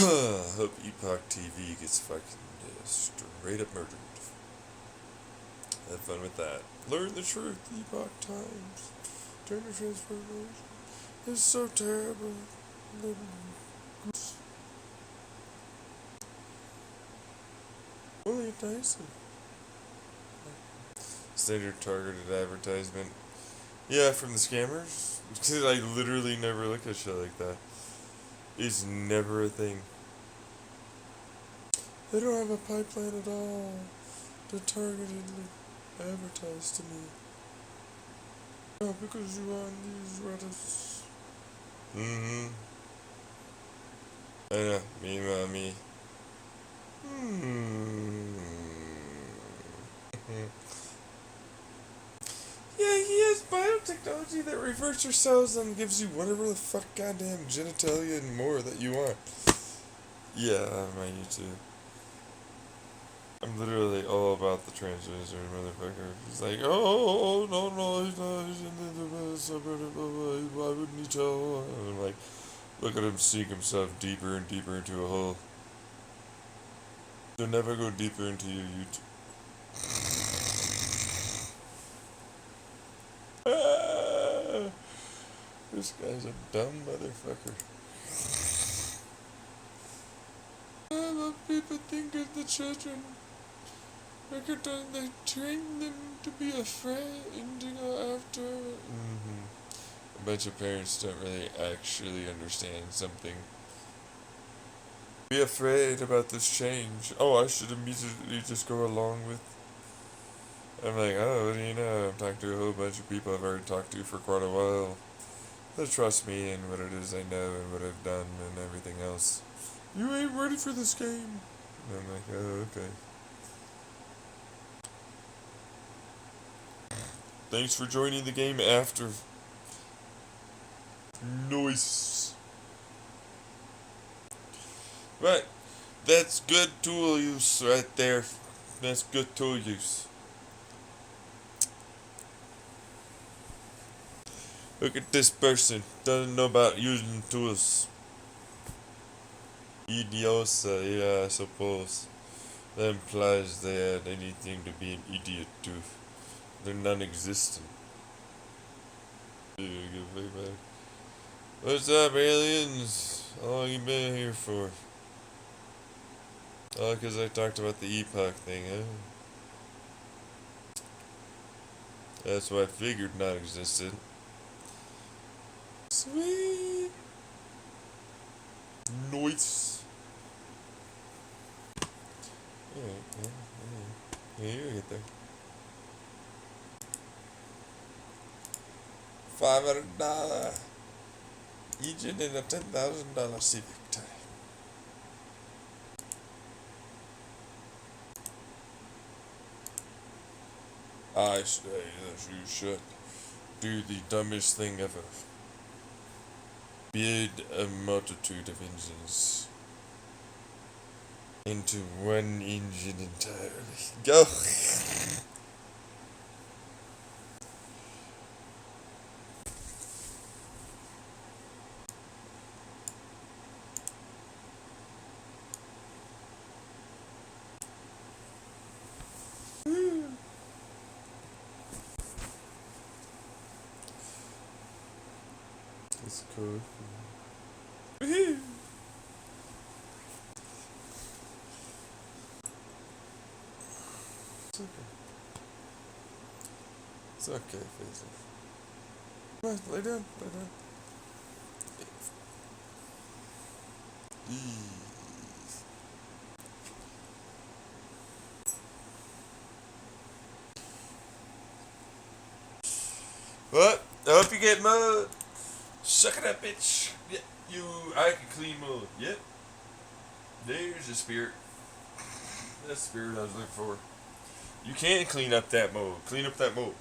Hope Epoch TV gets fucking straight up murdered. Have fun with that. Learn the truth, Epoch Times. Turn your transformation. It's so terrible. Only Tyson. Standard targeted advertisement. Yeah, from the scammers. Because I literally never look at shit like that. It's never a thing. They don't have a pipeline at all. They targetedly advertise to me. Oh, because you are on these Reddits. Mm-hmm. I know. Me, mommy. Yeah, he has biotechnology that reverts your cells and gives you whatever the fuck goddamn genitalia and more that you want. Yeah, on my YouTube. I'm literally all about the transgender motherfucker. He's like, oh, no, he's not. He's in the subreddit. Why wouldn't he tell? And I'm like, look at him sink himself deeper and deeper into a hole. You'll never go deeper into your YouTube. This guy's a dumb motherfucker. What people think of the children. They train them to be afraid and to go after. A bunch of parents don't really actually understand something. Be afraid about this change. Oh, I should immediately just go along with. I'm like, oh, what do you know? I've talked to a whole bunch of people I've already talked to for quite a while. They trust me and what it is I know and what I've done and everything else. You ain't ready for this game. And I'm like, oh, okay. Thanks for joining the game after. Nice. Right. That's good tool use right there. That's good tool use. Look at this person. Doesn't know about using tools. Idiosa, yeah, I suppose. That implies they add anything to be an idiot to. They're non-existent. What's up, aliens? How long you been here for? Oh, because I talked about the epoch thing, huh? That's what I figured non-existent. Sweet! Nice! Yeah, you get there. $500 Egypt in a $10,000 Civic Type. I say that you should do the dumbest thing ever. Build a multitude of engines into one engine entirely. Go! It's cool. Woohoo! It's okay. It's okay, Faisal. Come on, lay down, lay down. What? I hope you get mud. Suck it up, bitch. Yeah, I can clean mud. Yep. There's a spirit. That's the spirit I was looking for. You can clean up that mold. Clean up that mold.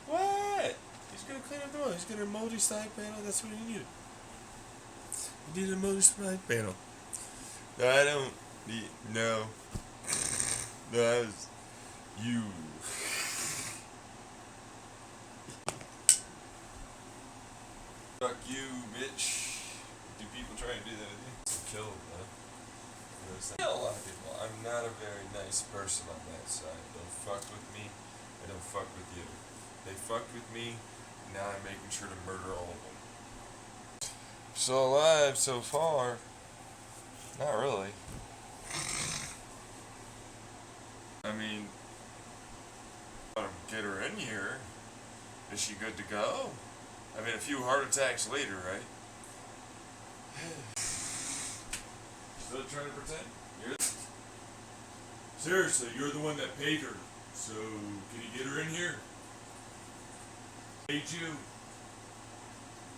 What? He's gonna clean up the mold. He's gonna moldy side panel. That's what he needed. He needed a moldy side panel. I don't need. No. No, that was you. Fuck you, bitch. Do people try and do that with you? Kill them, huh? A lot of people. I'm not a very nice person on that side. Don't fuck with me. I don't fuck with you. They fucked with me. Now I'm making sure to murder all of them. Still alive so far. Not really. I mean, get her in here. Is she good to go? I mean, a few heart attacks later, right? Still trying to pretend? Seriously, you're the one that paid her. So, can you get her in here? Paid you.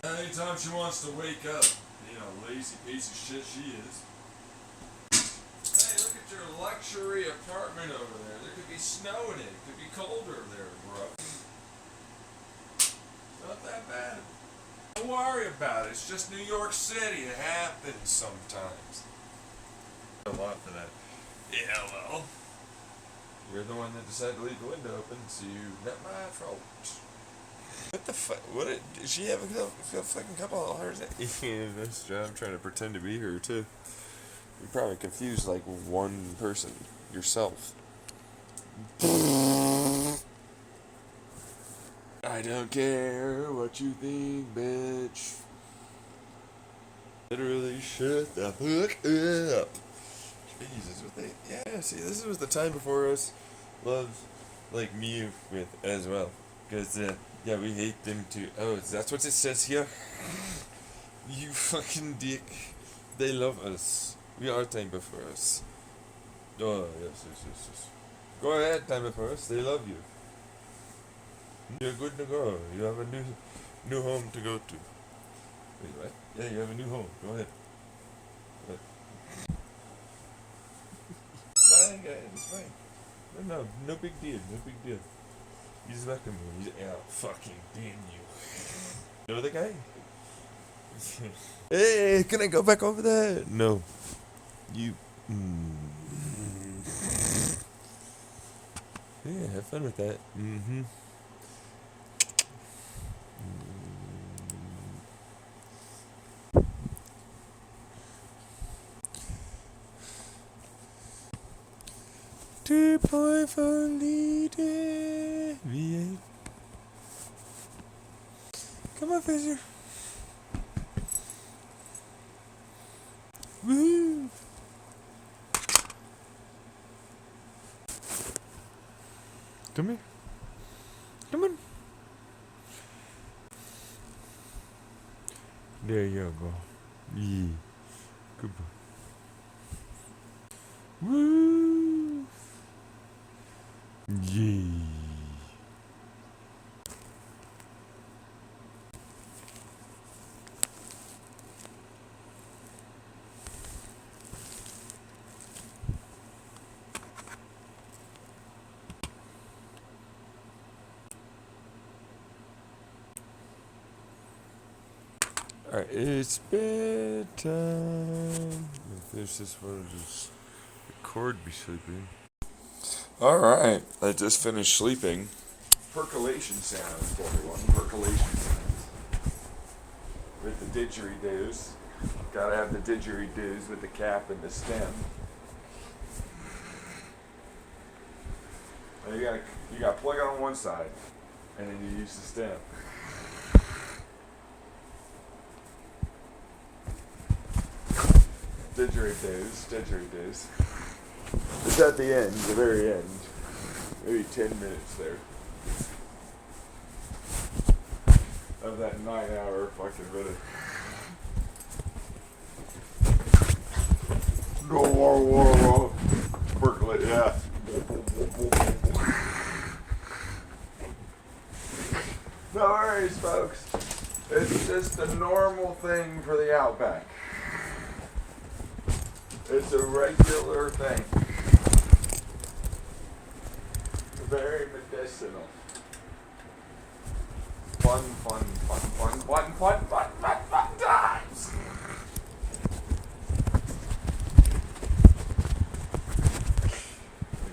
Anytime she wants to wake up, lazy piece of shit she is. Hey, look at your luxury apartment over there. There could be snow in it. It could be colder there, bro. Not that bad. Don't worry about it. It's just New York City. It happens sometimes. A lot for that. Yeah, well. You're the one that decided to leave the window open, so not my fault. What the fuck? Did she have a fucking couple of heart attacks? Yeah, that's true. I'm trying to pretend to be her, too. You're probably confused like one person. Yourself. I don't care what you think, bitch. Literally shut the fuck up. Jesus, see, this was the time before us loved, like, me with as well. Because, we hate them too. Oh, that's what it says here? You fucking dick. They love us. We are time before us. Oh, yes. Go ahead, time before us. They love you. You're good to go. You have a new home to go to. Wait, what? Yeah, you have a new home. Go ahead. It's fine, guys. It's fine. No big deal. He's welcome. Fucking damn you. Know the guy? Hey, can I go back over there? No. You. Yeah, have fun with that. Mm-hmm. 2.4 liter V8. Come on, Fisher. Woo! Come here. Come on. There you go. Yeah. Good boy. Woo! Yeah. Alright, it's bedtime. If this one just record me sleeping. Alright, I just finished sleeping. Percolation sounds, everyone. Percolation sounds. With the didgeridoos. Gotta have the didgeridoos with the cap and the stem. And you gotta plug it on one side, and then you use the stem. Didgeridoos. It's at the end, the very end. Maybe 10 minutes there. Of that 9-hour fucking minute. Whoa. Percolate, yeah. No worries, folks. It's just a normal thing for the Outback. It's a regular thing. Very medicinal. Fun times.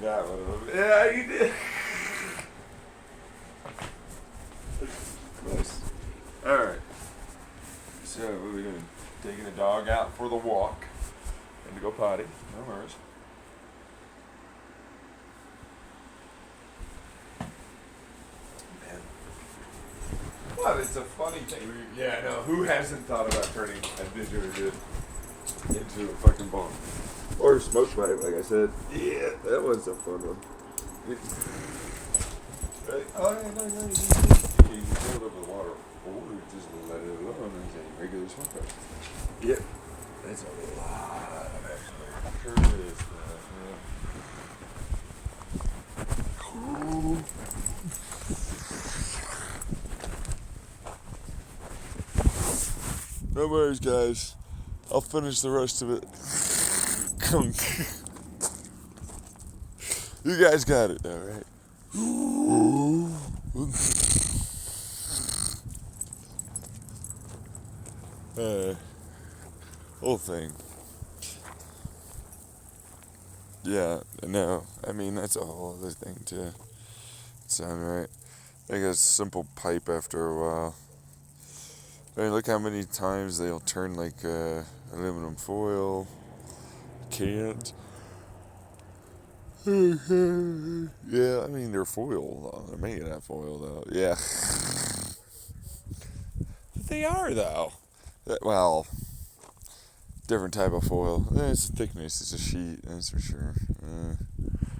That one. Yeah, you did. Nice. Alright. for the walk and to go potty. No worries. Man. But it's a funny thing. Yeah, no. Who hasn't thought about turning a didgeridoo into a fucking bomb? Or a smoke pipe, like I said. Yeah, that was a fun one. Right? Oh, yeah, no, you can fill it up with water, or just let it alone and say regular smoke pipe. Yep. That's a lot, actually. Sure is. No worries, guys. I'll finish the rest of it. You guys got it though, right? Whole thing. Yeah, no. I mean, that's a whole other thing too. Sound right? Like a simple pipe after a while. I mean, look how many times they'll turn like aluminum foil, cans. Yeah, I mean, they're foil though. They're made out of foil though. Yeah. They are though. Well, different type of foil. It's a thickness. It's a sheet, that's for sure.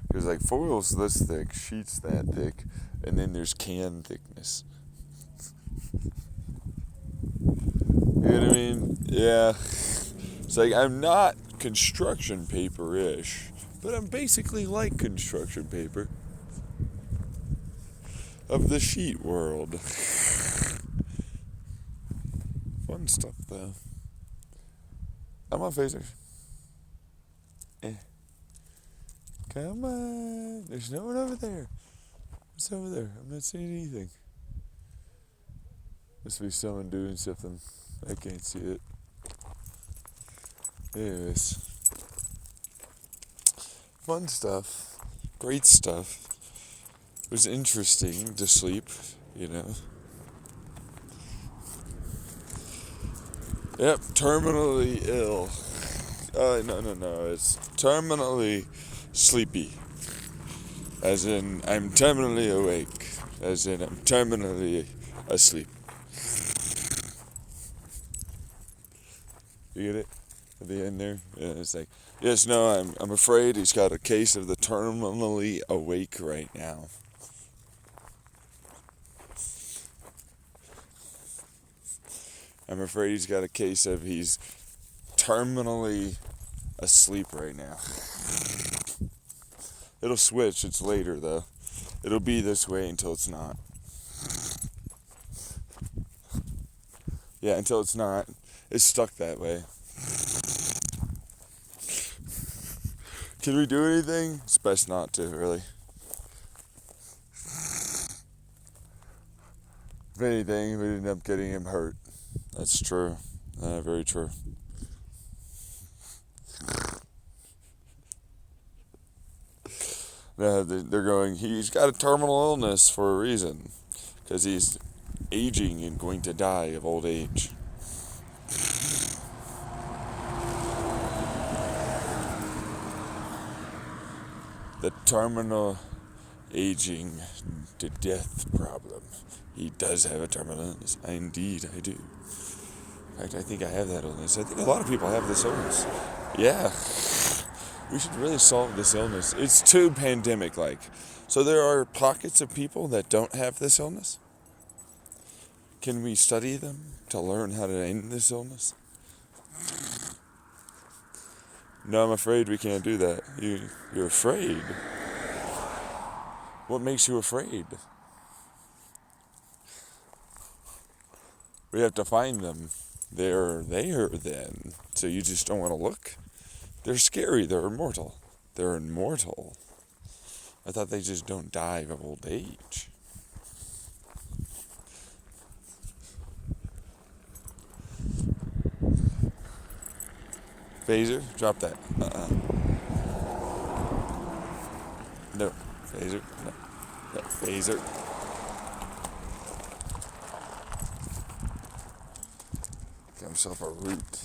Because like foil's this thick, sheet's that thick, and then there's can thickness. You know what I mean? Yeah. It's like I'm not construction paper-ish, but I'm basically like construction paper of the sheet world. Fun stuff though. I'm on phasers. Come on. There's no one over there. What's over there? I'm not seeing anything. Must be someone doing something. I can't see it. Anyways. Fun stuff. Great stuff. It was interesting to sleep, you know. Yep, terminally ill. No. It's terminally sleepy. As in, I'm terminally awake. As in, I'm terminally asleep. You get it? At the end there? Yeah, it's like, yes, no, I'm afraid he's got a case of the terminally awake right now. I'm afraid he's got a case of he's terminally asleep right now. It'll switch, it's later though. It'll be this way until it's not. Yeah, until it's not. It's stuck that way. Can we do anything? It's best not to, really. If anything, we'd end up getting him hurt. That's true. Very true. They're going, he's got a terminal illness for a reason. Because he's aging and going to die of old age. The terminal aging to death problem. He does have a terminal illness. Indeed, I do. In fact, I think I have that illness. I think a lot of people have this illness. Yeah. We should really solve this illness. It's too pandemic-like. So there are pockets of people that don't have this illness? Can we study them to learn how to end this illness? No, I'm afraid we can't do that. You're afraid? What makes you afraid? We have to find them. They're there then. So you just don't want to look? They're scary. They're immortal. They're immortal. I thought they just don't die of old age. Phaser, drop that. No. Phaser, no. No. Phaser. Got himself a root.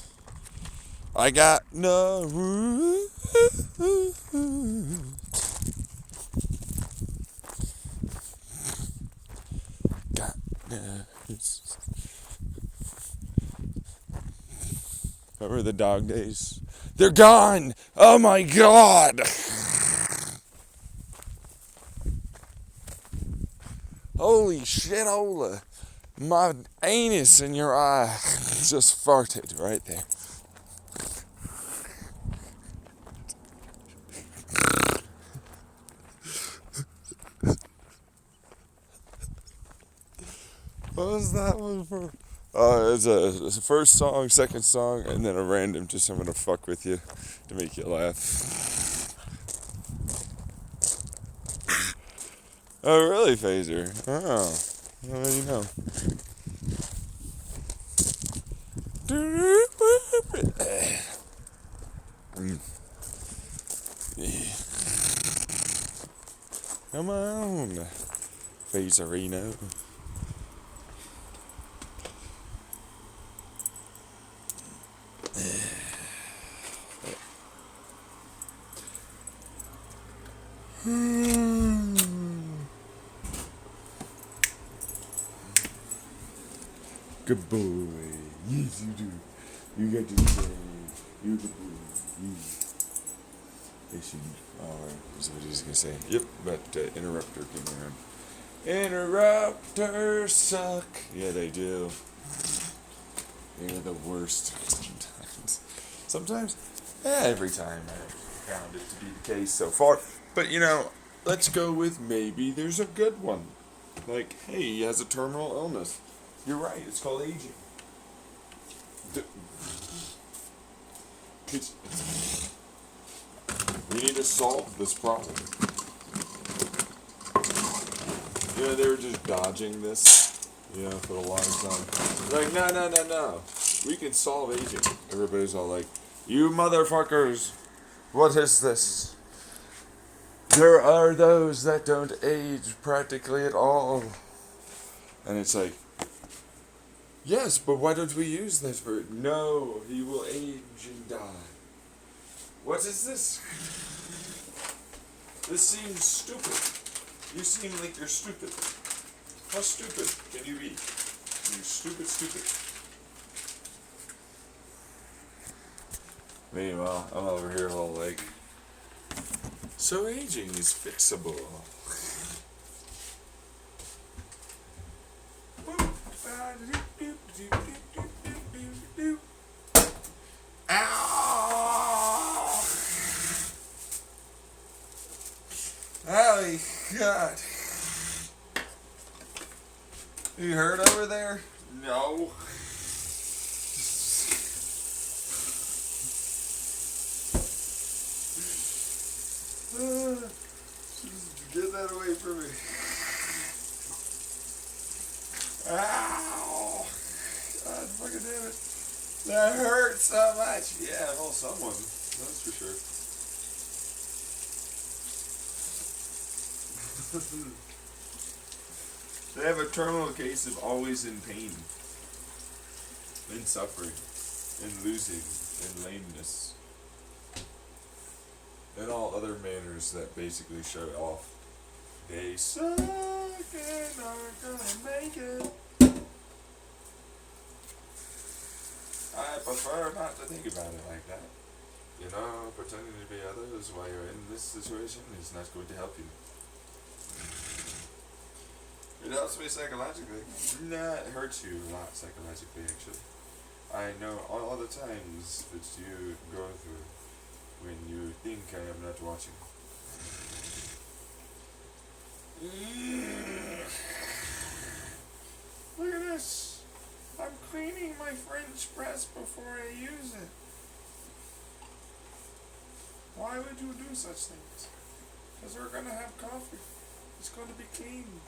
I got no room. Got no. Remember the dog days? They're gone! Oh my god! Holy shit, Ola. My anus in your eye just farted right there. What was that one for? It's a first song, second song, and then a random just I'm gonna fuck with you to make you laugh. Oh, really, Phaser? Oh, well, you know. Come on, Phaserino. Good boy. Yes, you do. You get to say, you're the boy. Yes, you do. Alright, is what he's gonna say. Yep, but interrupter came around. Interrupters suck. Yeah, they do. They're the worst sometimes. Sometimes? Yeah, every time I've found it to be the case so far. But, you know, let's go with maybe there's a good one. Like, hey, he has a terminal illness. You're right, it's called aging. We need to solve this problem. You know, they were just dodging this, you know, for a long time. Like, no. We can solve aging. Everybody's all like, you motherfuckers, what is this? There are those that don't age practically at all. And it's like, yes, but why don't we use this for... No, he will age and die. What is this? This seems stupid. You seem like you're stupid. How stupid can you be? You're stupid. Meanwhile, I'm over here all like, so aging is fixable. Ow! Oh, God. You hurt over there? No. Get that away from me. Ow! God fucking damn it. That hurts so much. Yeah, well, someone. That's for sure. They have a terminal case of always in pain, in suffering, in losing, in lameness, and all other manners that basically show off. They suck and aren't gonna make it. I prefer not to think about it like that. You know, pretending to be others while you're in this situation is not going to help you. It helps me psychologically. Nah, it hurts you a lot psychologically, actually. I know all the times that you go through when you think I am not watching. Look at this. I'm cleaning my French press before I use it. Why would you do such things? Because we're going to have coffee. It's going to be clean.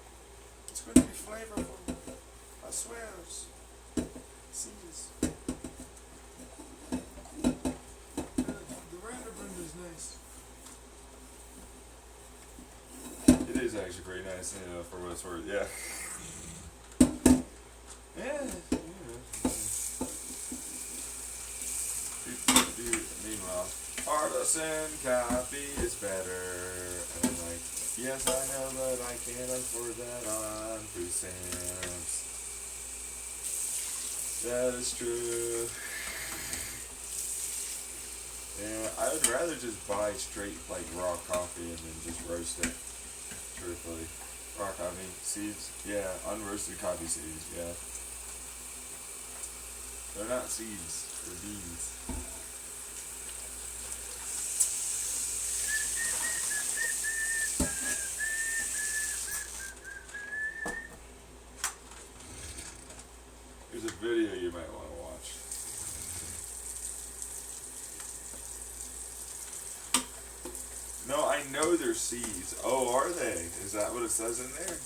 It's going to be flavorful. I swear. See this. The Randerbrand is nice. It is actually pretty nice, you know, for what it's worth. Yeah. Yeah. well, artisan coffee is better. And I'm like, yes, I know, but I can't afford that on food stamps. That is true. Yeah, I would rather just buy straight, like, raw coffee and then just roast it. Truthfully. Raw coffee, seeds, yeah, unroasted coffee seeds, yeah. They're not seeds, they're beans. There's a video you might want to watch. No, I know they're seeds. Oh, are they? Is that what it says in there?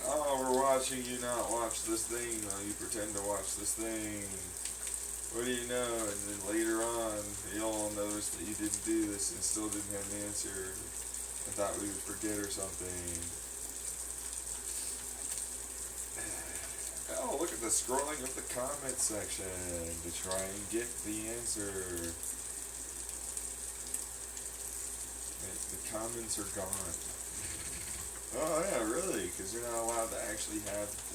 Oh, we're watching you not watch this thing while you pretend to watch this thing. What do you know? And then later on, you'll notice that you didn't do this and still didn't have an answer. I thought we would forget or something. Oh, look at the scrolling of the comment section to try and get the answer. The comments are gone. Oh yeah, really? Because you're not allowed to actually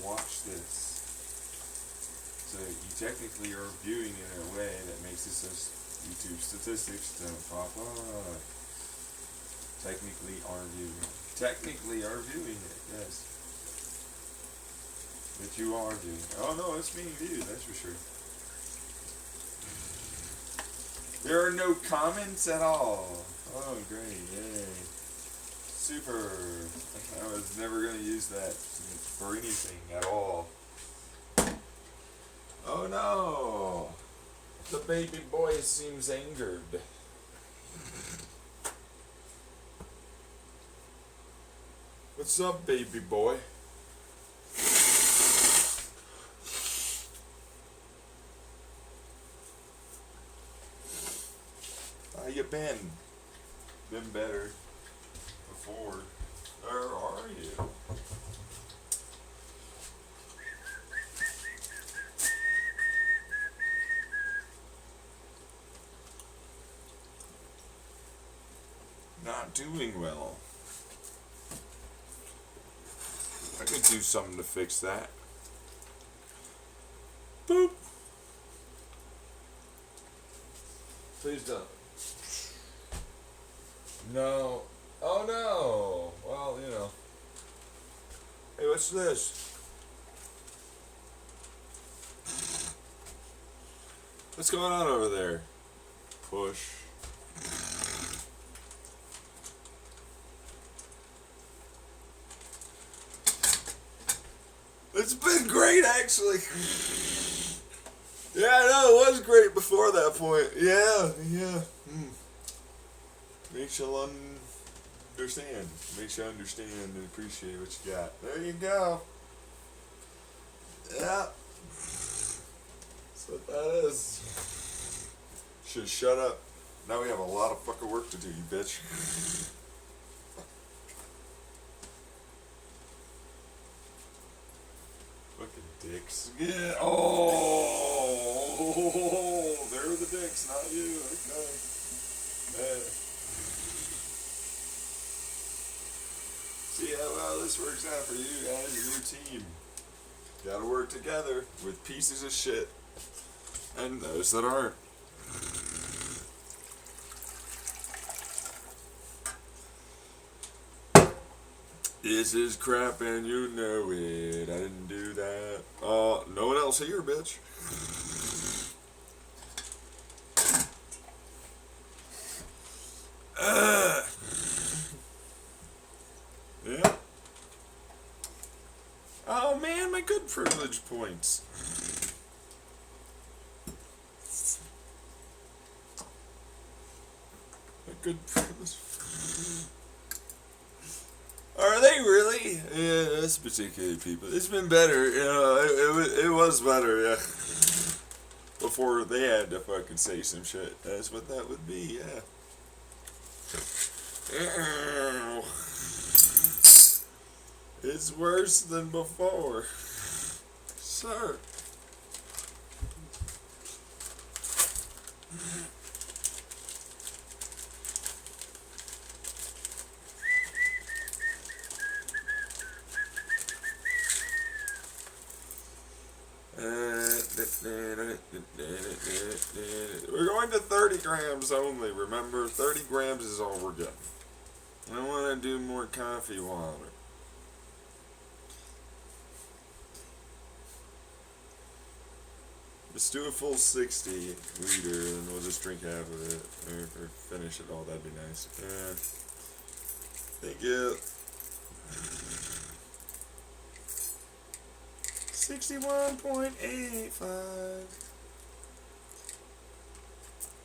watch this. So you technically are viewing it in a way that makes it so YouTube statistics don't pop up. Technically are viewing it, yes. But you are viewing it. Oh no, it's being viewed, that's for sure. There are no comments at all. Oh great, yay. Super. I was never going to use that for anything at all. Oh no! The baby boy seems angered. What's up, baby boy? How you been? Been better before. Where are you? Not doing well. I could do something to fix that. Boop. Please don't. No. Oh no. Well, you know. Hey, what's this? What's going on over there? Push. It's been great, actually. Yeah, I know, it was great before that point. Yeah. Makes you understand. Makes you understand and appreciate what you got. There you go. Yeah. That's what that is. Should shut up. Now we have a lot of fucking work to do, you bitch. Fucking dicks. Yeah. Oh, they're the dicks, not you. Okay. See how well this works out for you guys and your team. Gotta work together with pieces of shit and those that aren't. This is crap and you know it. I didn't do that. No one else here, bitch. Yeah. Oh man, my good privilege points. My good privilege. Are they really? Yeah, that's particularly people. It's been better, it was better, yeah. Before they had to fucking say some shit. That's what that would be, yeah. It's worse than before. Sir. We're going to 30 grams only, remember? 30 grams is all we're getting. I want to do more coffee water. Let's do a full 60 liter and we'll just drink half of it. Or finish it all, that'd be nice. Thank you. 61.85.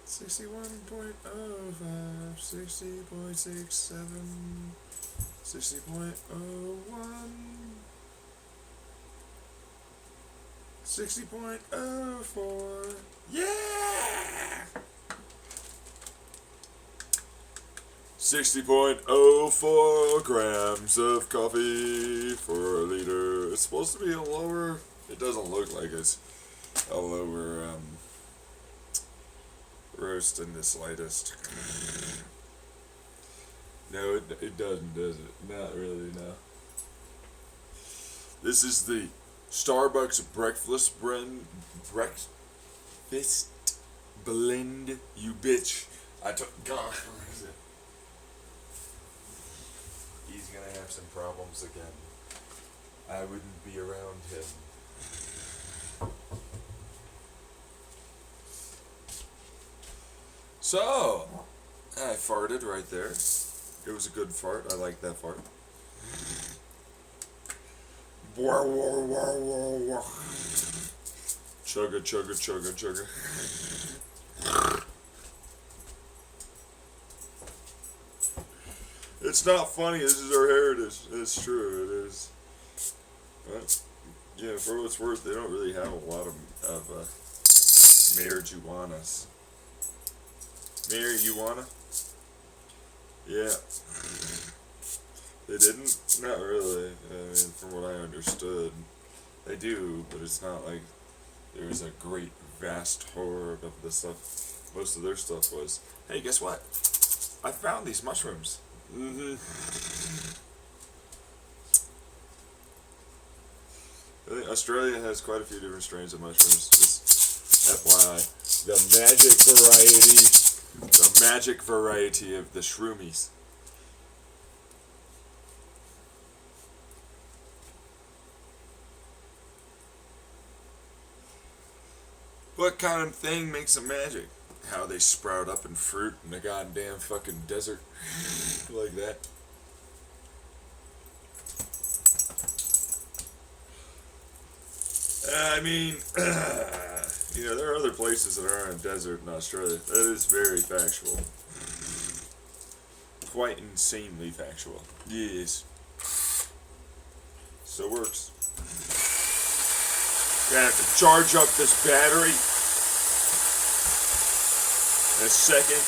61.05. 60.67. 60.01. 60.04. Yeah! 60.04 grams of coffee for a liter. It's supposed to be a lower. It doesn't look like it's a lower roast in the slightest. No, it doesn't, does it? Not really, no. This is the Starbucks breakfast blend, you bitch. I took, God, he's gonna have some problems again. I wouldn't be around him. So, I farted right there. It was a good fart. I like that fart. Chugga, chugga, chugga, chugga. It's not funny. This is our heritage. It's true. It is. But, yeah, for what it's worth, they don't really have a lot of marijuanas. Marijuana? Yeah. They didn't? Not really. I mean, from what I understood, they do, but it's not like there's a great, vast horde of the stuff. Most of their stuff was, hey, guess what? I found these mushrooms. Mm-hmm. I think Australia has quite a few different strains of mushrooms. Just FYI, the magic variety of the shroomies. What kind of thing makes them magic? How they sprout up in fruit in the goddamn fucking desert. Like that. I mean, there are other places that aren't a desert in Australia. That is very factual. Quite insanely factual. Yes. So works. Gonna have to charge up this battery. In a second.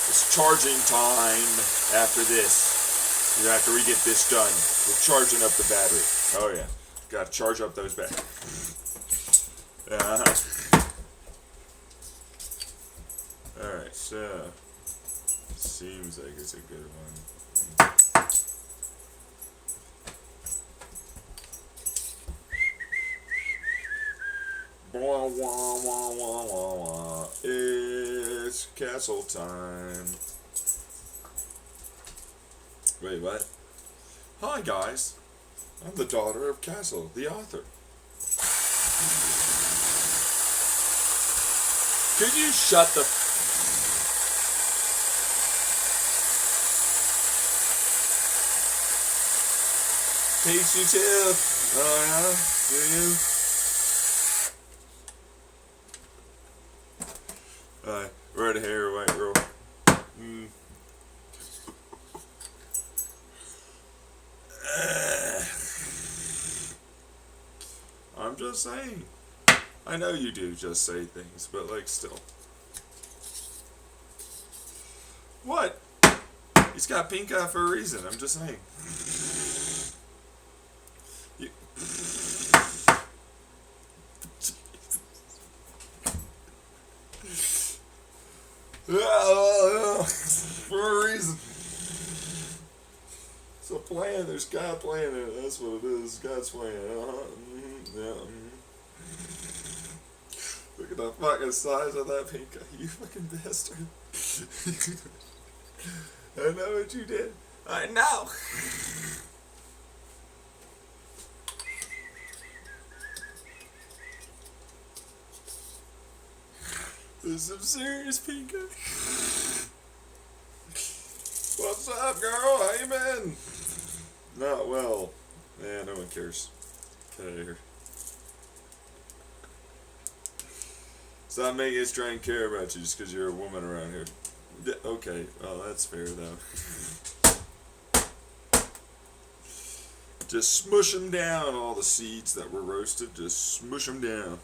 It's charging time after this. After we get this done. We're charging up the battery. Oh yeah. Gotta charge up those batteries. Alright, so seems like it's a good one. Wah, wah, wah, wah, wah, wah. It's castle time. Wait, what? Hi guys, I'm the daughter of Castle, the author. Could you shut the Hates you too. Oh yeah? Do you? Red hair, white girl. just saying. I know you do just say things, but like still. What? He's got pink eye for a reason. I'm just saying. You... For a reason. It's a plan. There's God playing it. That's what it is. God's plan. Yeah. Look at the fucking size of that pink eye. You fucking bastard. I know what you did. I know. There's some serious pink eye. What's up, girl? How you been? Not well. Yeah, no one cares. Get out of here. Stop making us try and care about you just because you're a woman around here. Okay, well, that's fair, though. Just smush them down, all the seeds that were roasted. Just smush them down.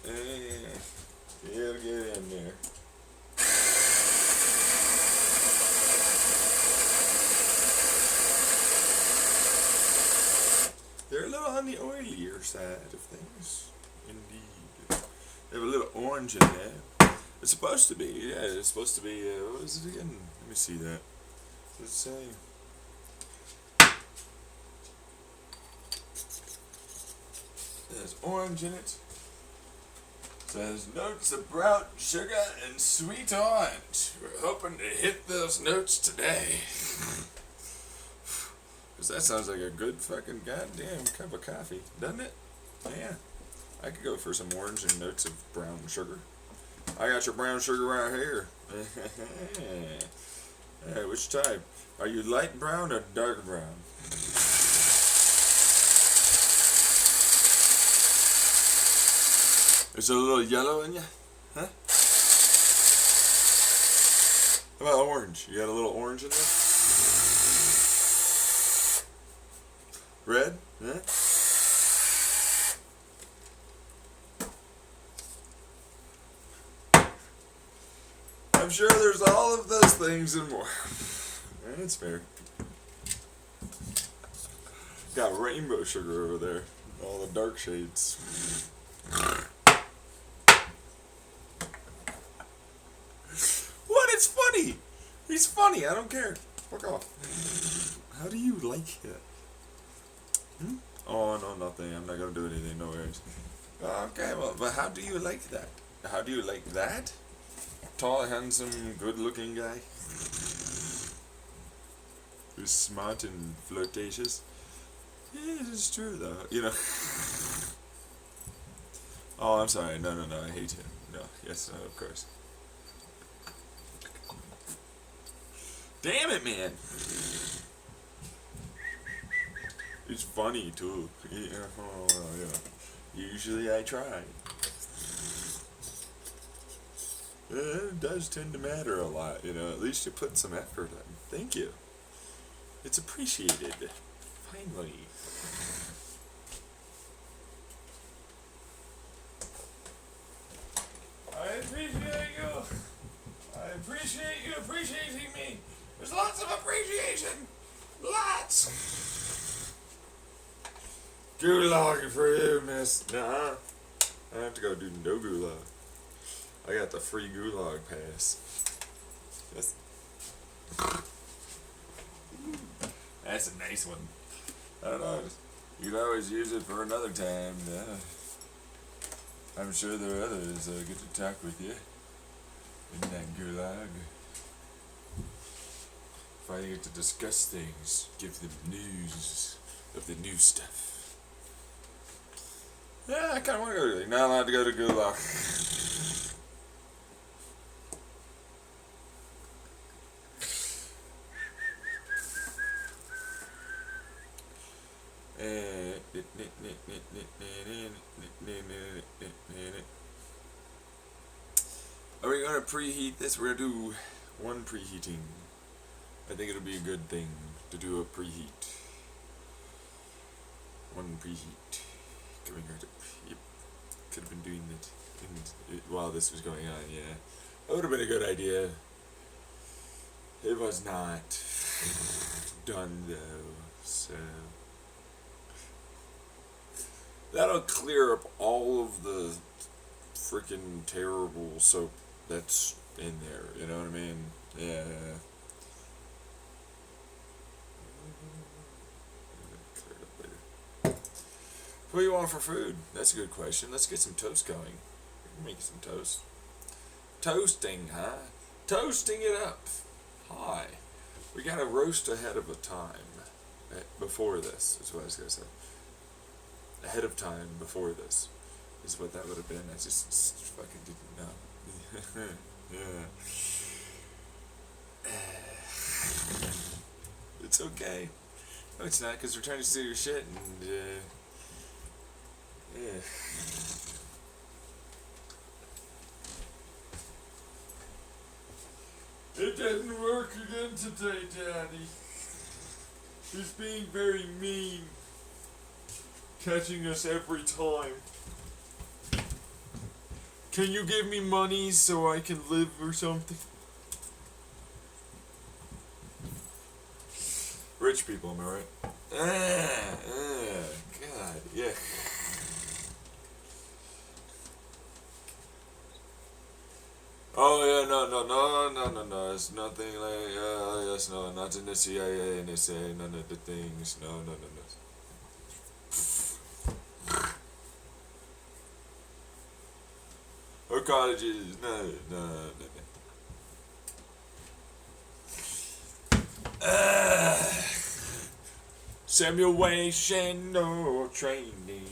And it'll get in there. They're a little on the oilier side of things. Indeed. They have a little orange in there. It's supposed to be, yeah, it's supposed to be, what is it again? Let me see that. Let's say. There's orange in it. Says notes of brown sugar and sweet orange. We're hoping to hit those notes today. Because that sounds like a good fucking goddamn cup of coffee, doesn't it? Yeah. I could go for some orange and notes of brown sugar. I got your brown sugar right here. Hey, which type? Are you light brown or dark brown? Is there a little yellow in you? Huh? How about orange? You got a little orange in there? Red? Huh? I'm sure there's all of those things and more. That's fair. Got rainbow sugar over there. All the dark shades. What? It's funny. He's funny. I don't care. Fuck off. How do you like it? Hmm? Oh, no, nothing. I'm not going to do anything. No worries. Okay, well, but how do you like that? How do you like that? Tall, handsome, good-looking guy. Who's smart and flirtatious. Yeah, it's true, though. You know. Oh, I'm sorry. No, I hate him. No, yes, no, of course. Damn it, man. It's funny, too. Yeah, oh, well, yeah. Usually I try. It does tend to matter a lot, you know. At least you put some effort in. Thank you. It's appreciated. Finally. I appreciate you. I appreciate you appreciating me. There's lots of appreciation. Lots. Gulag for you, miss. Nuh-uh. I have to go do no gulag. I got the free gulag pass. Yes. That's a nice one. I don't know. You can always use it for another time. I'm sure there are others that get to talk with you in that gulag. Finally get to discuss things, give them news of the new stuff. Yeah, I kind of want to go to. Not allowed to go to gulag. Are we going to preheat this? We're going to do one preheating. I think it'll be a good thing to do a preheat. One preheat. Coming right up. Yep. Could have been doing it while this was going on, yeah. That would have been a good idea. It was not done though, so that'll clear up all of the freaking terrible soap that's in there, you know what I mean? Yeah. Clear it up later. What do you want for food? That's a good question. Let's get some toast going. Make some toast. Toasting, huh? Toasting it up. Hi. We got to roast ahead of a time. Before this, is what I was going to say. Ahead of time before this is what that would have been. I just fucking didn't know. Yeah. It's okay. No, it's not, because we're trying to steal your shit, and, yeah. It didn't work again today, Daddy. He's being very mean. Catching us every time. Can you give me money so I can live or something? Rich people, am I right? God, yeah. Oh yeah, no. It's nothing like yes, no, not in the CIA, NSA, none of the things. No. Or colleges, no. Simulation or training.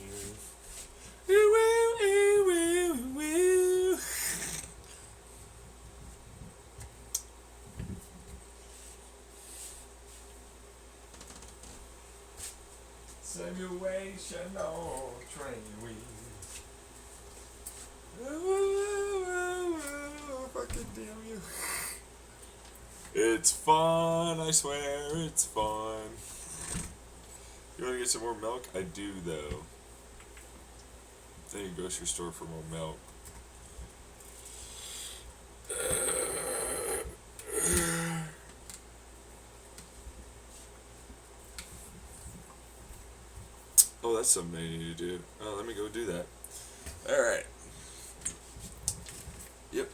Simulation or training. Fucking damn you. It's fun, I swear, it's fun. You wanna get some more milk? I do, though. I need to grocery store for more milk. Oh, that's something I need to do. Oh, let me go do that. Alright. Yep.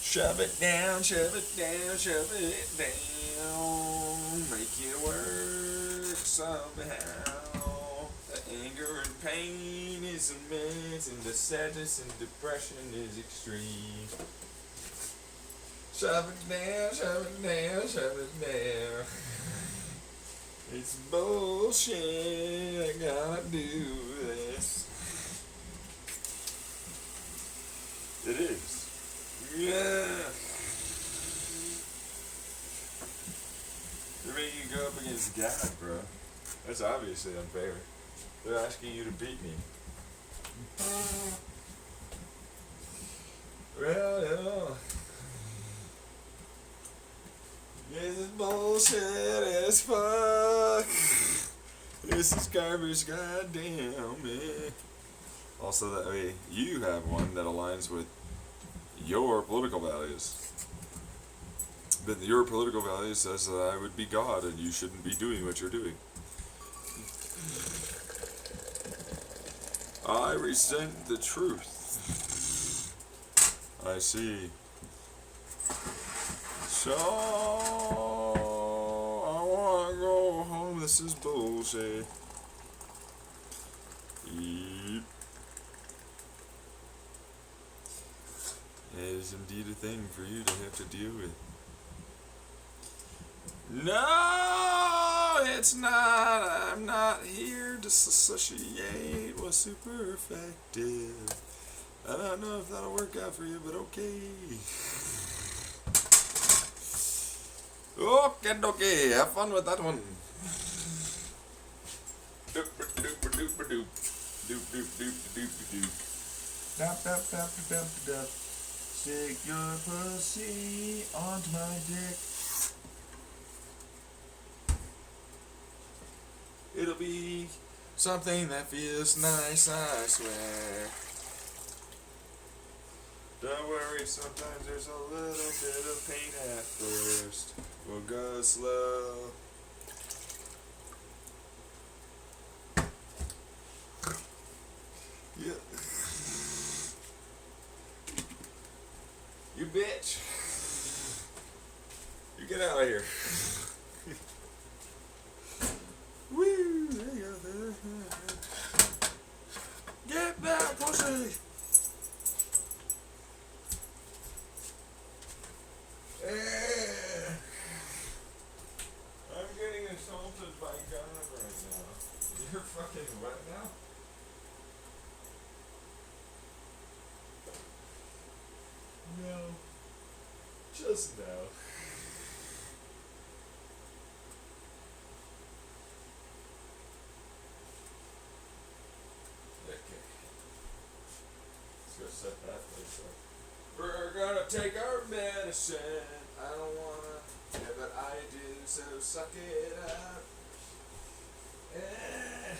Shove it down, make it work somehow. The anger and pain is immense, and the sadness and depression is extreme. Shove it down. It's bullshit, I gotta do this. It is. Yeah. They're making you go up against God, bro. That's obviously unfair. They're asking you to beat me. Well. This is bullshit as fuck. This is garbage, goddamn man. Also, that way you have one that aligns with your political values. But your political values says that I would be God and you shouldn't be doing what you're doing. I resent the truth. I see. So, I wanna go home, this is bullshit. Yep. It is indeed a thing for you to have to deal with. No, it's not. I'm not here to associate with super effective. I don't know if that'll work out for you, but okay. Okay, have fun with that one. Doop doop doop doop doop doop doop doop doop doop. Dap, dap, dap, dap, dap. Stick your pussy onto my dick. It'll be something that feels nice, I swear. Don't worry, sometimes there's a little bit of pain at first. We'll go slow. Yeah. You bitch. You get out of here. Woo! There you go. Get back, pussy! I'm getting assaulted by God right now. You're fucking what now? No. Just no. Okay. Let's go set that place up. We're gonna take our medicine. I don't wanna, yeah, but I do, so suck it up. Eh.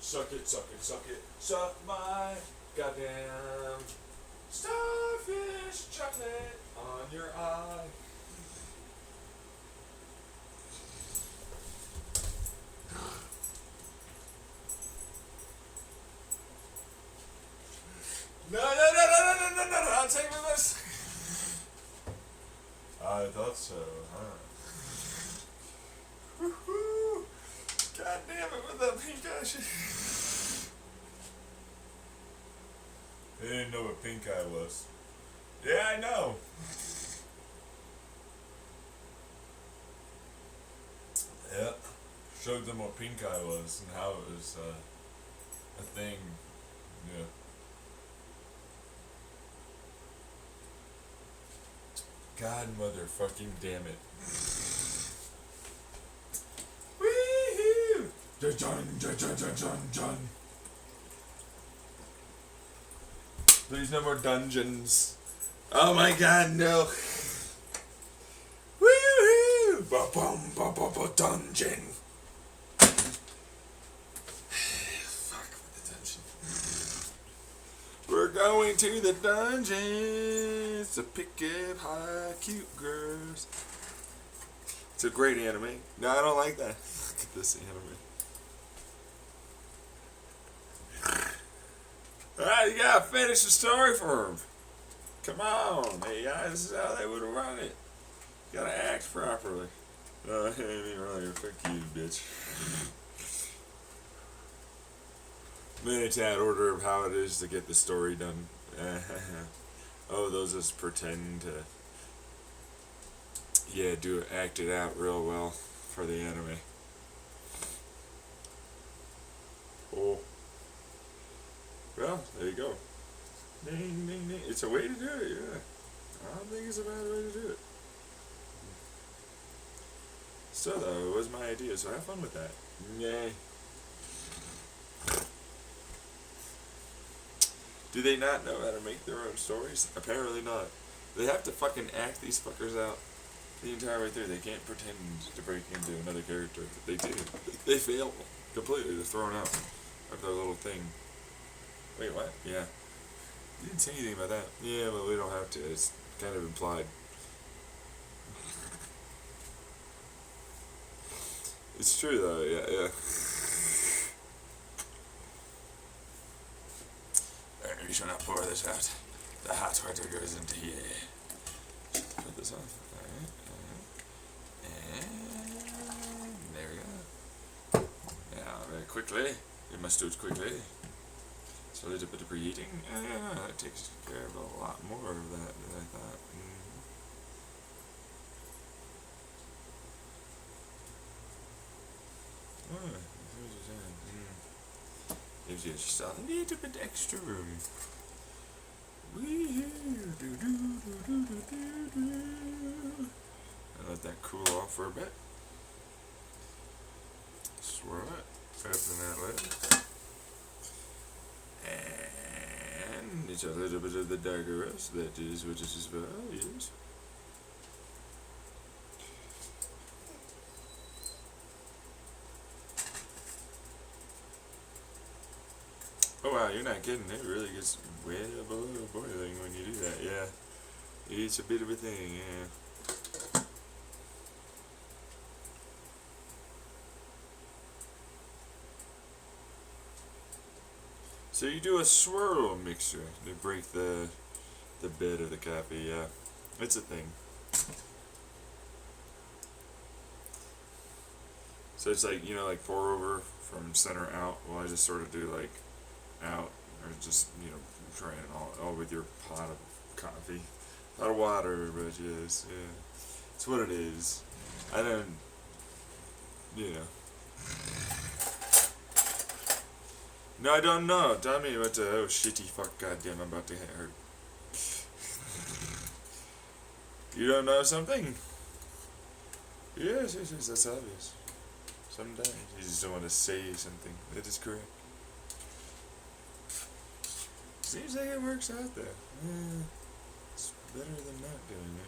Suck it, suck it, suck it. Suck my goddamn starfish chocolate on your eye. No, no, no, no, no, no, no, no, I'm taking this. I thought so, huh? Woohoo! God damn it, with that pink eye shit. They didn't know what pink eye was. Yeah, I know. Yep. Showed them what pink eye was and how it was a thing. Yeah. God motherfucking damn it. Woohoo! Dun. Please no more dungeons. Oh my god, no. Woohoo! Dungeon. Fuck with the dungeon. We're going to the dungeons to pick up high cute girls. It's a great anime. No, I don't like that. Look at this anime. Alright, you gotta finish the story for him. Come on, hey guys, this is how they would have run it. You gotta act properly. No, I ain't even really. Fuck you, bitch. It's that order of how it is to get the story done. Oh, those just pretend to, yeah, act it out real well for the anime. Oh. Well, there you go. Ding, ding, ding. It's a way to do it, yeah. I don't think it's a bad way to do it. So, though, it was my idea, so have fun with that. Yay. Do they not know how to make their own stories? Apparently not. They have to fucking act these fuckers out the entire way through. They can't pretend to break into another character. They do. They fail completely. They're thrown out of their little thing. Wait, what? Yeah. You didn't say anything about that. Yeah, well, we don't have to. It's kind of implied. It's true, though. Yeah. Alright, we shall now pour this out. The hot water goes into here. Put this on. Alright. And there we go. Now, very quickly. You must do it quickly. So a little bit of preheating. That takes care of a lot more of that than I thought. Gives you just a little bit extra room. And let that cool off for a bit. Swirl it. Open that lid. And it's a little bit of the darker roast. That is what this is about. Yes. Oh wow, you're not kidding. It really gets way below boiling when you do that. Yeah, it's a bit of a thing. Yeah. So you do a swirl mixer to break the bed of the coffee. Yeah, it's a thing. So it's like, like pour over from center out. Well, I just sort of do like out, or just trying all with your pot of coffee, pot of water. But yes, yeah, it's what it is. I don't, you know. No, I don't know. Tell me what the oh shitty fuck goddamn I'm about to get hurt. You don't know something? Yes, that's obvious. Sometimes you just don't want to say something. That is correct. Seems like it works out there. Yeah, it's better than not doing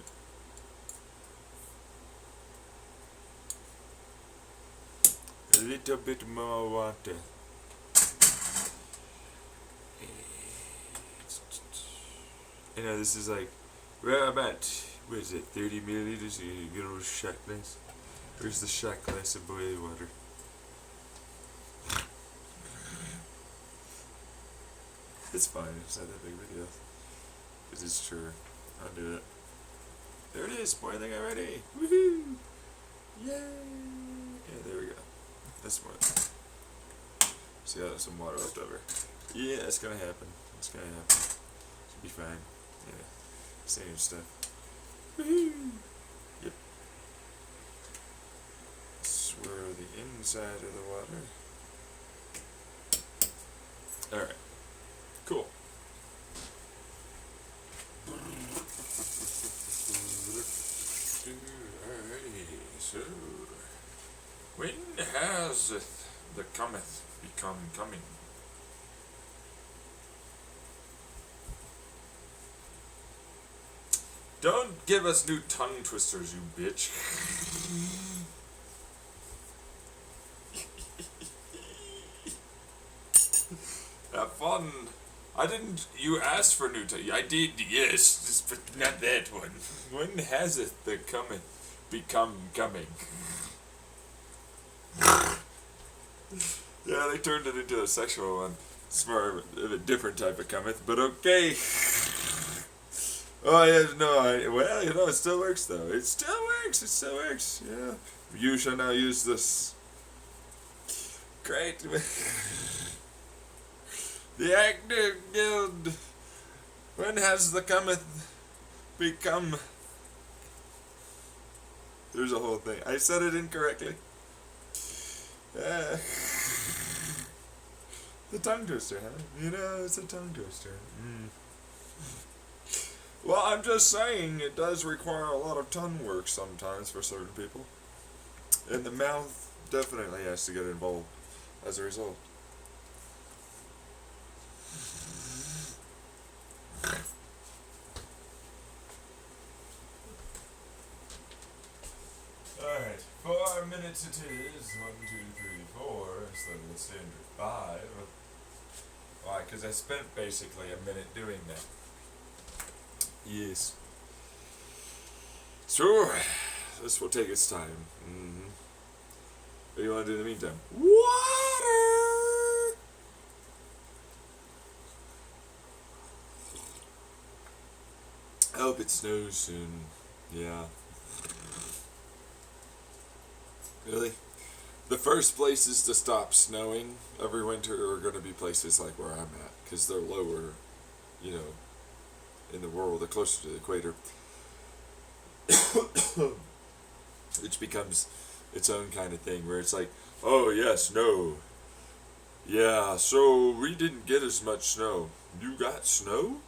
it. A little bit more water. This is like, well, about, what is it, 30 milliliters? You get a little shot glass. Where's the shot glass of boiling water? It's fine, it's not that big of a deal. Because it's true. I'll do it. There it is, boiling already! Woohoo! Yay! Yeah, there we go. That's more. See, I have some water left over. Yeah, it's gonna happen. It's gonna happen. Should be fine. Yeah. Same stuff. Woohoo! Yep. Swirl the inside of the water. Alright. Cool. Alrighty, so when has the cometh become coming? Don't give us new tongue twisters, you bitch. Have fun. I didn't. You asked for new tongue. I did, yes, but not that one. When has it the cometh become coming? Yeah, they turned it into a sexual one. It's more of a different type of cometh, but okay. Oh, yeah, no, well, it still works, though. It still works, yeah. You shall now use this. Great. The Actor Guild. When has the cometh become? There's a whole thing. I said it incorrectly. The tongue twister, huh? It's a tongue twister. Well, I'm just saying it does require a lot of tongue work sometimes for certain people. And the mouth definitely has to get involved as a result. Alright, 4 minutes it is. 1, 2, 3, 4. Instead of the standard 5. Why? Because I spent basically a minute doing that. Yes. So, this will take its time. What do you want to do in the meantime? Water! I hope it snows soon. Yeah. Really? The first places to stop snowing every winter are going to be places like where I'm at, because they're lower, in the world, they're closer to the equator. Which becomes its own kind of thing, where it's like, oh yes, no. Yeah, so we didn't get as much snow. You got snow?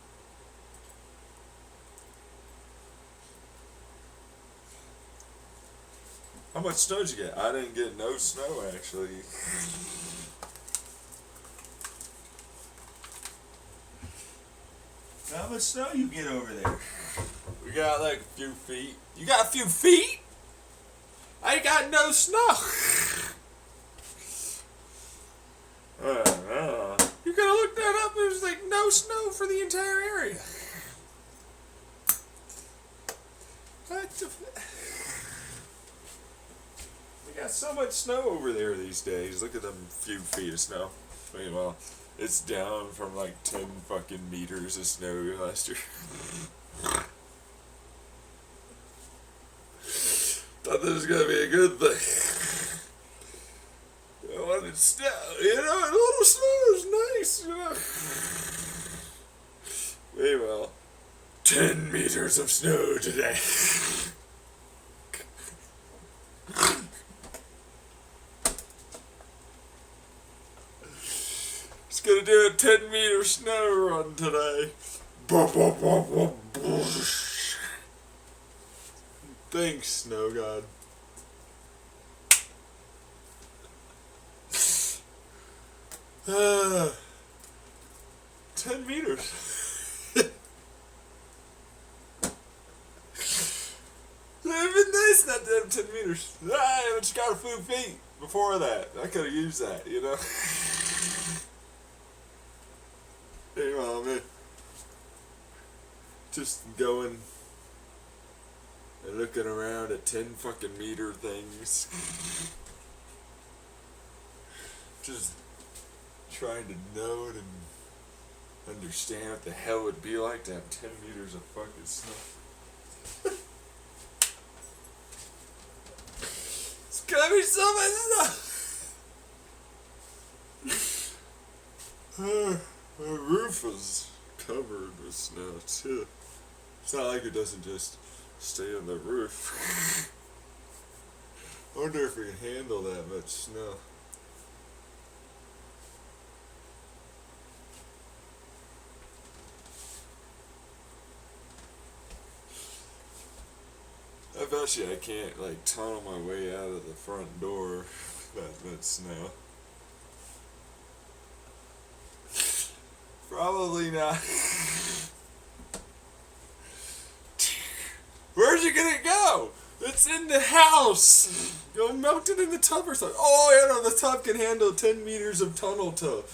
How much snow did you get? I didn't get no snow, actually. much snow you get over there? We got like a few feet. You got a few feet? I ain't got no snow. You gotta look that up. There's like no snow for the entire area. We got so much snow over there these days. Look at them few feet of snow. Meanwhile, it's down from like 10 fucking meters of snow last year. Thought this was gonna be a good thing. I wanted snow, you know, and a little snow is nice, you know. Meanwhile, 10 meters of snow today. It's gonna do a 10-meter snow run today. Thanks, Snow God. 10 meters. Even nice not to have 10 meters. I just got a few feet before that. I could have used that, you know? Anyway, man. Just going and looking around at 10 fucking meter things. Just trying to note and understand what the hell it would be like to have 10 meters of fucking snow. It's gonna be so much snow! My roof is covered with snow too. It's not like it doesn't just stay on the roof. I wonder if we can handle that much snow. I bet you I can't like tunnel my way out of the front door with that much snow. Probably not. Where's it gonna go? It's in the house. Go melt it in the tub or something. Oh yeah, no, the tub can handle 10 meters of tunnel to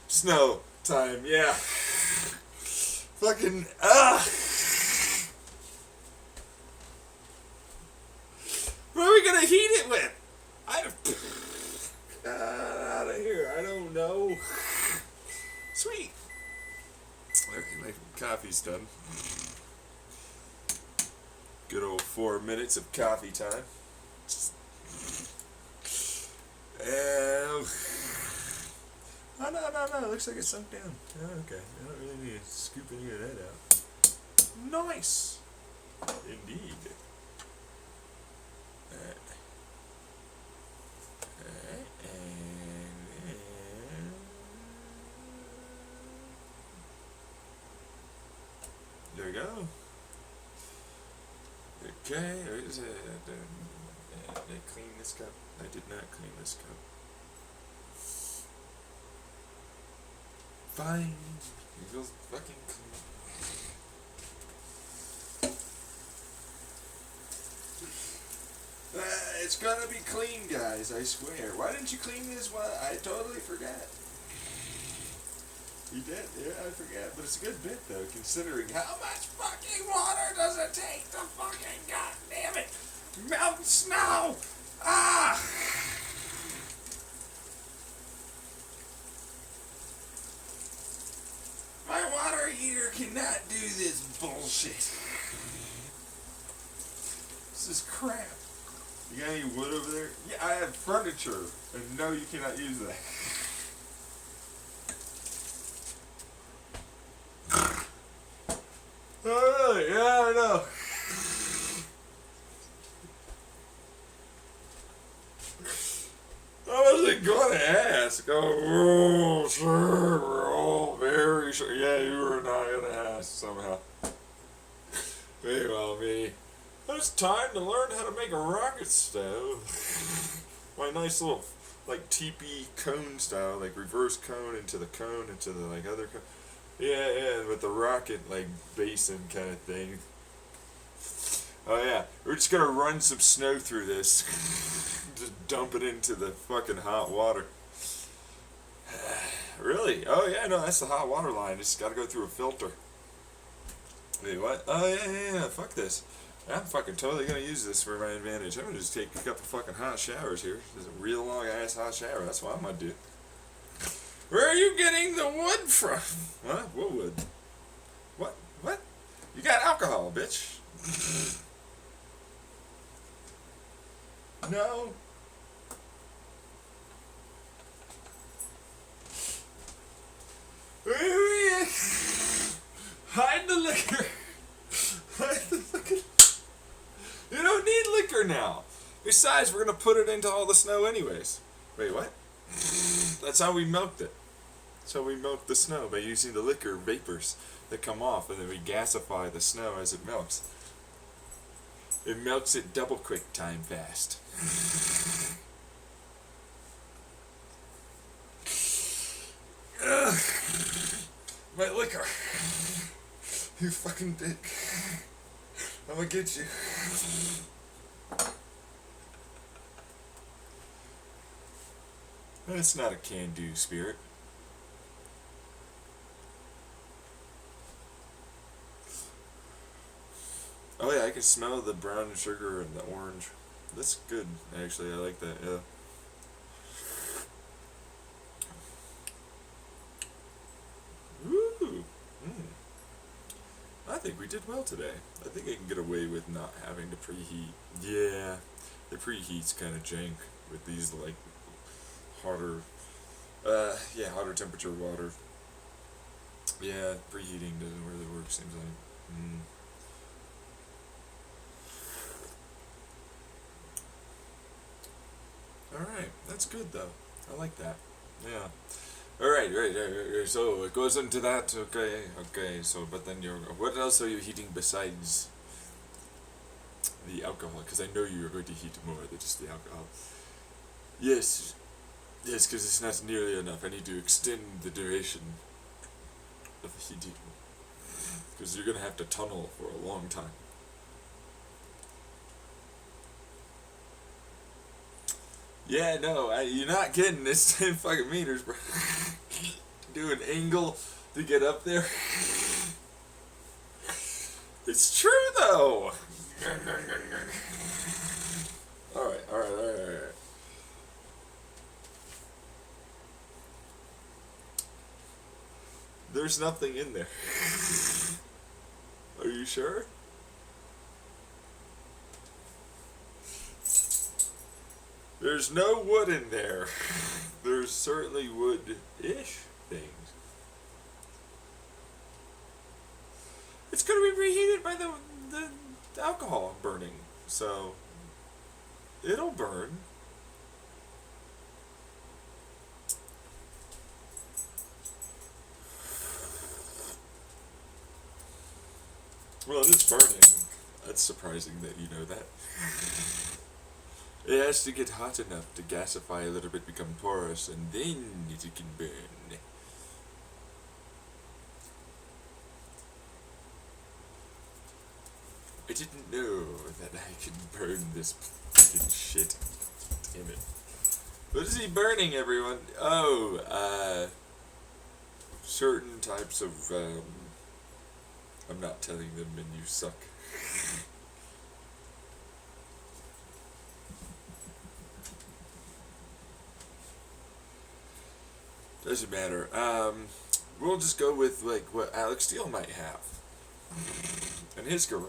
snow time. Yeah. Fucking What are we gonna heat it with? Out of here. I don't know. Sweet. Okay, my coffee's done. Good old 4 minutes of coffee time. No. Looks like it sunk down. Oh, okay. I don't really need to scoop any of that out. Nice. Indeed. There we go. Okay, did I clean this cup? I did not clean this cup. Fine. It feels fucking clean. It's gonna be clean, guys, I swear. Why didn't you clean this one? I totally forgot. You did? Yeah, I forgot. But it's a good bit, though, considering how much fucking water does it take to fucking, goddammit, melt snow? Ah! My water heater cannot do this bullshit. This is crap. You got any wood over there? Yeah, I have furniture. And no, you cannot use that. Oh, really? Yeah, I know. I wasn't gonna ask. Oh, sure, we're all very sure. Yeah, you were not gonna ask somehow. Meanwhile, me. It's time to learn how to make a rocket stove. My nice little, like, teepee cone style, like reverse cone into the like other cone. Yeah, with the rocket, like, basin kind of thing. Oh yeah, we're just gonna run some snow through this. Just dump it into the fucking hot water. Really? Oh yeah, no, that's the hot water line. Just gotta go through a filter. Wait, what? Oh yeah, fuck this. I'm fucking totally gonna use this for my advantage. I'm gonna just take a couple fucking hot showers here. Just a real long ass hot shower. That's what I'm gonna do. Where are you getting the wood from? Huh? What wood? What? What? You got alcohol, bitch. No. Hide the liquor. Hide the fucking. You don't need liquor now. Besides, we're gonna put it into all the snow anyways. Wait, what? That's how we milked it. That's how we milk the snow, by using the liquor vapors that come off, and then we gasify the snow as it melts. It melts it double quick time fast. Ugh. My liquor. You fucking dick. I'm gonna get you. That's not a can-do spirit. Oh yeah, I can smell the brown sugar and the orange. That's good, actually. I like that, yeah. Woo! I think we did well today. I think I can get away with not having to preheat. Yeah, the preheat's kind of jank with these, like, hotter, hotter temperature water. Yeah, preheating doesn't really work, seems like. Alright, that's good though. I like that. Yeah. Alright, right. So it goes into that, okay, so, but then what else are you heating besides the alcohol? Because I know you're going to heat more than just the alcohol. Yes, because it's not nearly enough. I need to extend the duration of the heating. Because you're going to have to tunnel for a long time. Yeah, no, you're not kidding. It's 10 fucking meters, bro. Do an angle to get up there. It's true, though. Alright. There's nothing in there. Are you sure? There's no wood in there. There's certainly wood-ish things. It's going to be reheated by the alcohol burning, so it'll burn. Well, it is burning. That's surprising that you know that. It has to get hot enough to gasify a little bit, become porous, and then it can burn. I didn't know that I could burn this fucking shit. Damn it. What is he burning, everyone? Oh, certain types of, I'm not telling them, and you suck. Doesn't matter. We'll just go with, like, what Alex Steele might have in his garage.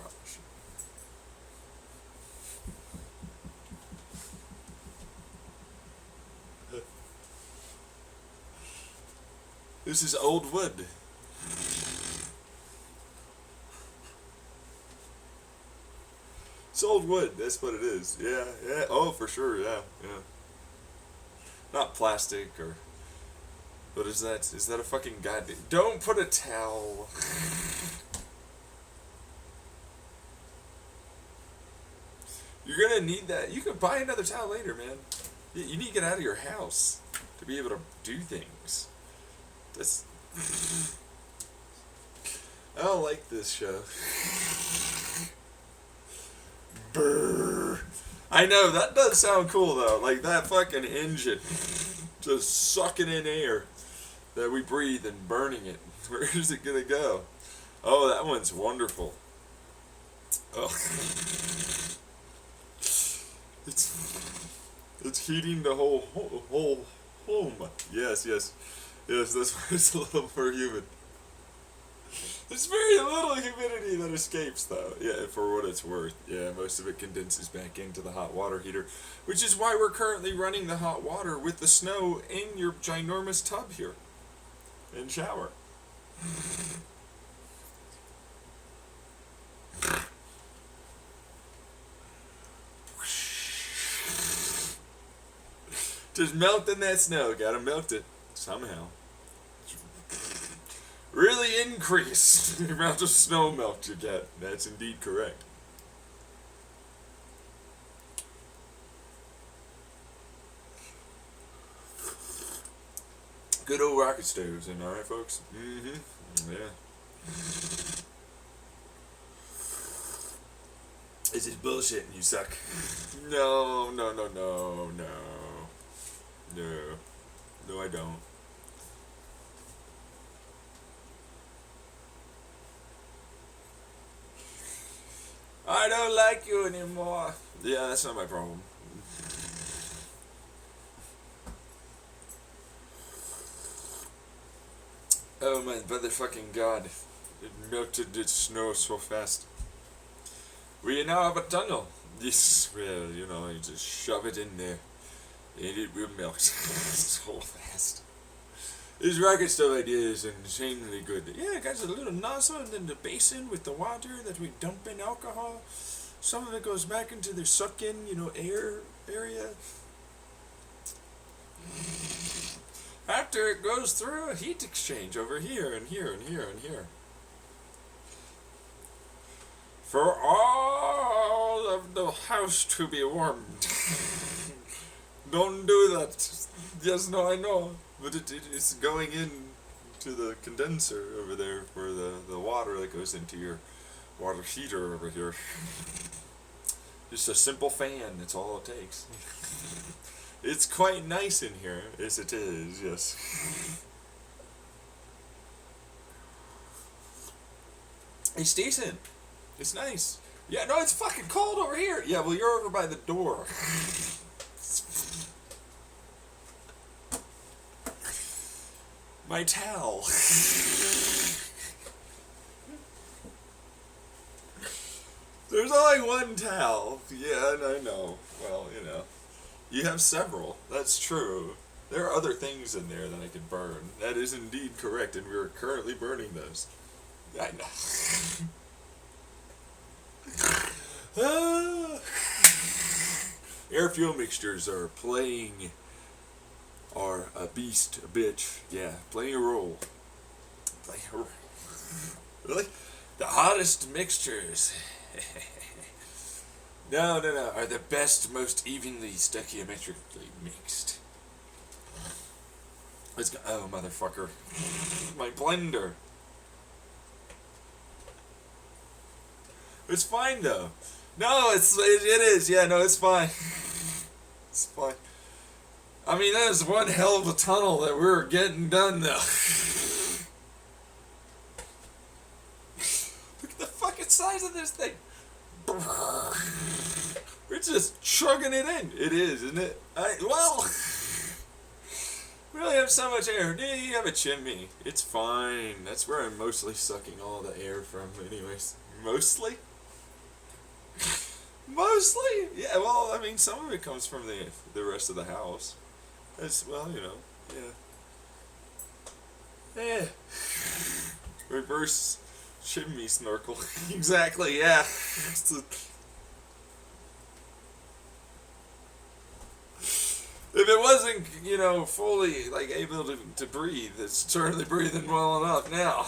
This is old wood. It's old wood, that's what it is. Yeah. Oh, for sure, yeah. Not plastic or... What is that? Is that a fucking goddamn... Don't put a towel. You're gonna need that. You can buy another towel later, man. You need to get out of your house to be able to do things. That's... I don't like this show. Brrr. I know, that does sound cool though. Like that fucking engine just sucking in air that we breathe and burning it. Where is it gonna go? Oh, that one's wonderful. Oh. It's heating the whole home. Yes, yes. Yes, that's why it's a little more humid. There's very little humidity that escapes, though. Yeah, for what it's worth. Yeah, most of it condenses back into the hot water heater, which is why we're currently running the hot water with the snow in your ginormous tub here and shower. Just melting that snow. Gotta melt it somehow. Really increase the amount of snow melt you get. That's indeed correct. Good old rocket stoves, and alright, folks? Mm-hmm. Yeah. This is bullshit and you suck. No, no, no, no, no. No. No, I don't. I don't like you anymore. Yeah, that's not my problem. Oh my motherfucking god. It melted its snow so fast. We now have a tunnel. This, well, you know, you just shove it in there. And it will melt so fast. This rocket stove idea is insanely good. Yeah, it got a little nozzle and then the basin with the water that we dump in alcohol. Some of it goes back into the suck-in, air area. After it goes through a heat exchange over here and here and here and here. For all of the house to be warmed. Don't do that. Yes, no, I know. But it's going in to the condenser over there for the water that goes into your water heater over here. Just a simple fan, that's all it takes. It's quite nice in here. Yes, it is, yes. It's decent. It's nice. Yeah, no, it's fucking cold over here. Yeah, well, you're over by the door. My towel. There's only one towel. Yeah, I know. Well, you have several. That's true. There are other things in there that I could burn. That is indeed correct, and we are currently burning those. I know. Air fuel mixtures are a beast, a bitch. Yeah, playing a role. Really? The hottest mixtures. No, are the best, most evenly stoichiometrically mixed. Let's go. Oh, motherfucker. My blender. It's fine, though. No, it is. Yeah, no, it's fine. It's fine. I mean, that is one hell of a tunnel that we're getting done, though. Look at the fucking size of this thing. We're just chugging it in. It is, isn't it? We only have so much air. Yeah, you have a chimney. It's fine. That's where I'm mostly sucking all the air from, anyways. Mostly? Mostly? Yeah, well, I mean, some of it comes from the rest of the house. It's, yeah. Yeah. Reverse chimney snorkel. Exactly, yeah. If it wasn't, fully, able to breathe, it's certainly breathing well enough now.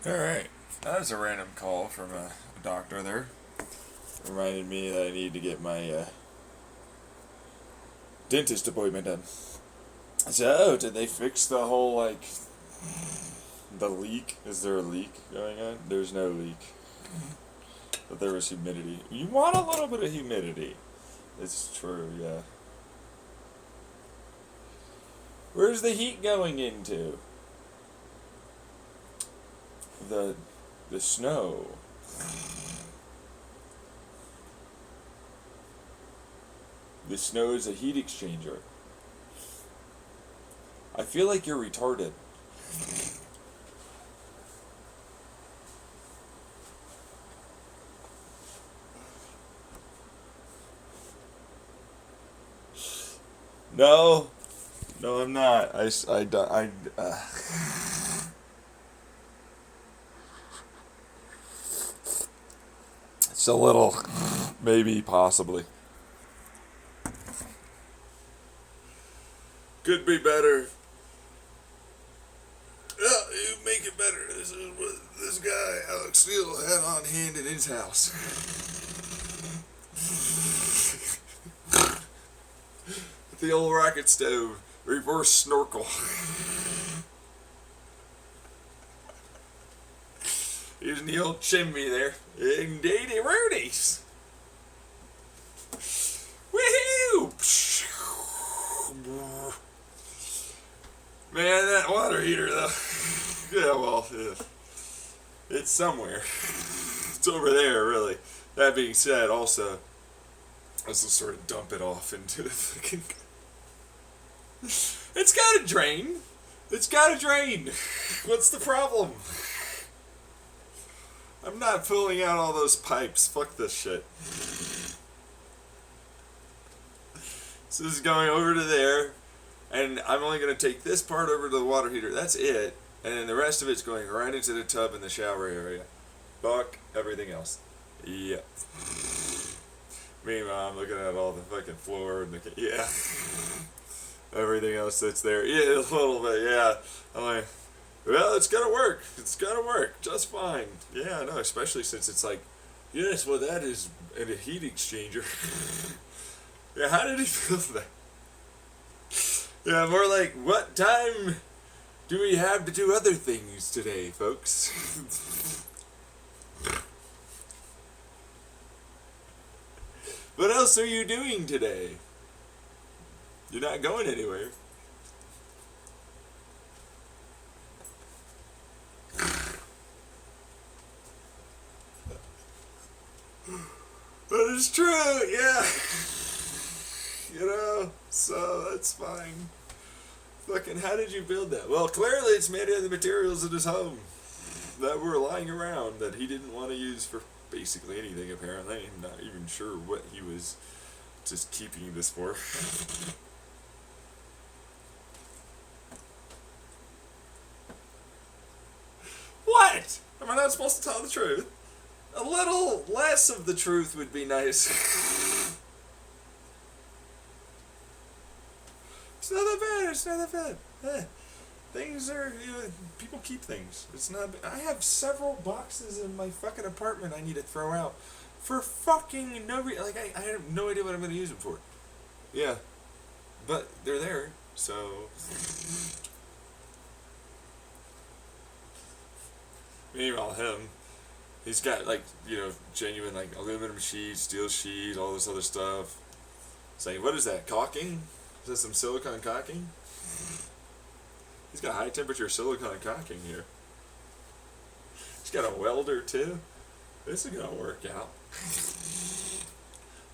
Alright. That's a random call from a doctor there. Reminded me that I need to get my dentist appointment done. So, did they fix the whole, like, the leak? Is there a leak going on? There's no leak. But there was humidity. You want a little bit of humidity. It's true, yeah. Where's the heat going into? The snow. The snow is a heat exchanger. I feel like you're retarded. No, I'm not. It's a little, maybe, possibly. Could be better. Yeah, you make it better. This is what this guy, Alex Steele, had on hand in his house. The old rocket stove, reverse snorkel. Using the old chimney there. Indeedy Rudy's. Woohoo! Man, that water heater though. Yeah, well, yeah. It's somewhere. It's over there, really. That being said, also, let's just sort of dump it off into the fucking. It's got a drain. It's got a drain. What's the problem? I'm not pulling out all those pipes. Fuck this shit. So this is going over to there, and I'm only going to take this part over to the water heater. That's it. And then the rest of it's going right into the tub in the shower area. Fuck everything else. Yep. Meanwhile, I'm looking at all the fucking floor and the... Yeah. Everything else that's there. Yeah, a little bit, yeah. I'm like, well, it's gonna work. It's gonna work just fine. Yeah, no, especially since it's like, yes, well, that is a heat exchanger. Yeah, how did he feel that? Yeah, more like, what time do we have to do other things today, folks? What else are you doing today? You're not going anywhere. That is true, yeah. You know, so that's fine. Fucking, how did you build that? Well, clearly it's made out of the materials in his home that were lying around that he didn't want to use for basically anything, apparently. I'm not even sure what he was just keeping this for. What? Am I not supposed to tell the truth? A little less of the truth would be nice. It's not that bad. It's not that bad. Things are, you know, people keep things. It's not. I have several boxes in my fucking apartment I need to throw out for fucking no reason. Like I have no idea what I'm going to use them for. Yeah, but they're there, so. Meanwhile, him, he's got like, you know, genuine like aluminum sheet, steel sheet, all this other stuff. Saying, what is that? Caulking? Is that some silicone caulking? He's got high temperature silicone caulking here. He's got a welder too. This is gonna work out.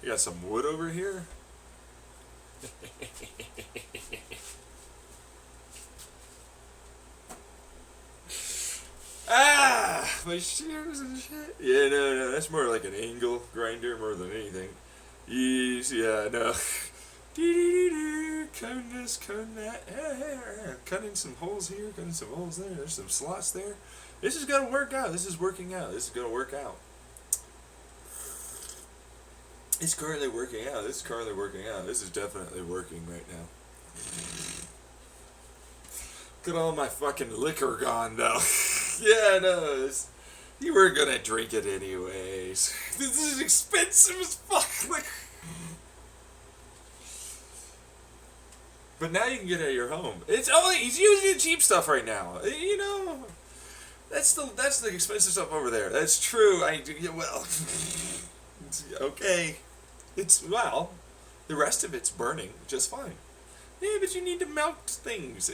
You got some wood over here. Ah, my shears and shit. Yeah, no, that's more like an angle grinder more than anything. Yes, yeah, no. Cutting this, cutting that. Cutting some holes here, cutting some holes there. There's some slots there. This is gonna work out. This is working out. This is gonna work out. It's currently working out. This is currently working out. This is definitely working right now. Look at all my fucking liquor gone though. Yeah, no, you were gonna drink it anyways. This is expensive as fuck. Like, but now you can get it at your home. He's using the cheap stuff right now. You know, that's the expensive stuff over there. That's true. Yeah, well, okay. The rest of it's burning just fine. Yeah, but you need to melt things.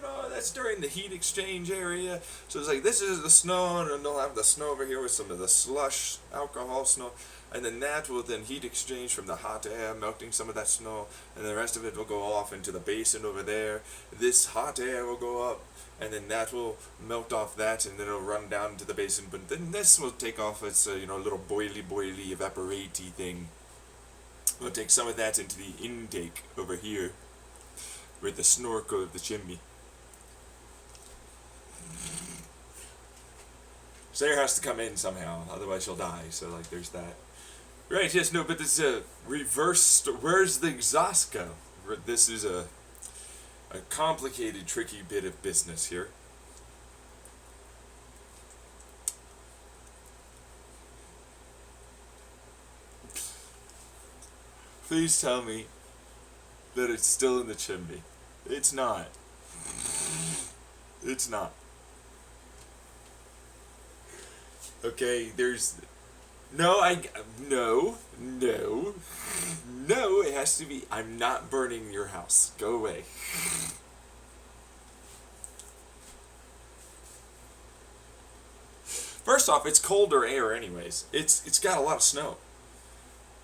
Well, that's during the heat exchange area. So it's like, this is the snow, and then they'll have the snow over here with some of the slush, alcohol snow, and then that will then heat exchange from the hot air, melting some of that snow, and the rest of it will go off into the basin over there. This hot air will go up, and then that will melt off that, and then it'll run down into the basin, but then this will take off its, little boily, evaporatey thing. We'll take some of that into the intake over here, with the snorkel of the chimney. Sarah has to come in somehow, otherwise she'll die, so, there's that. Right, yes, no, but this is a reverse, where's the exhaust go? This is a complicated, tricky bit of business here. Please tell me that it's still in the chimney. It's not. It's not. Okay, no, it has to be, I'm not burning your house. Go away. First off, it's colder air anyways. It's got a lot of snow.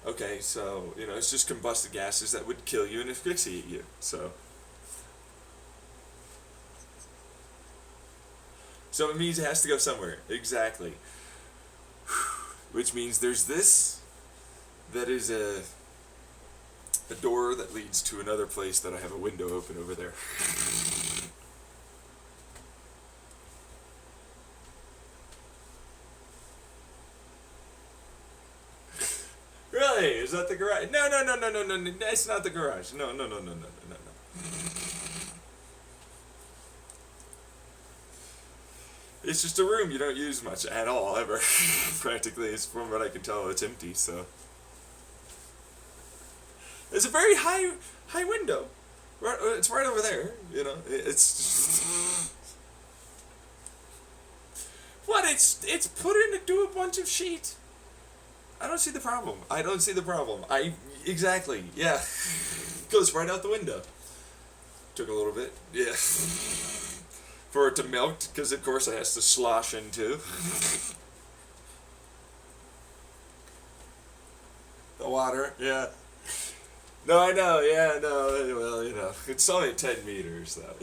Okay, so, it's just combusted gases that would kill you and asphyxiate you, so. So it means it has to go somewhere. Exactly. Which means there's this, that is a door that leads to another place that I have a window open over there. Really? Is that the garage? No, it's not the garage. No. It's just a room you don't use much at all, ever. Practically, it's from what I can tell, it's empty, so. It's a very high window. It's right over there, it's... What? It's put in to do a bunch of sheet. I don't see the problem. Exactly, yeah. Goes right out the window. Took a little bit, yeah. For it to melt, because of course it has to slosh into. The water, yeah. No, I know, yeah, no, well, it's only 10 meters, though.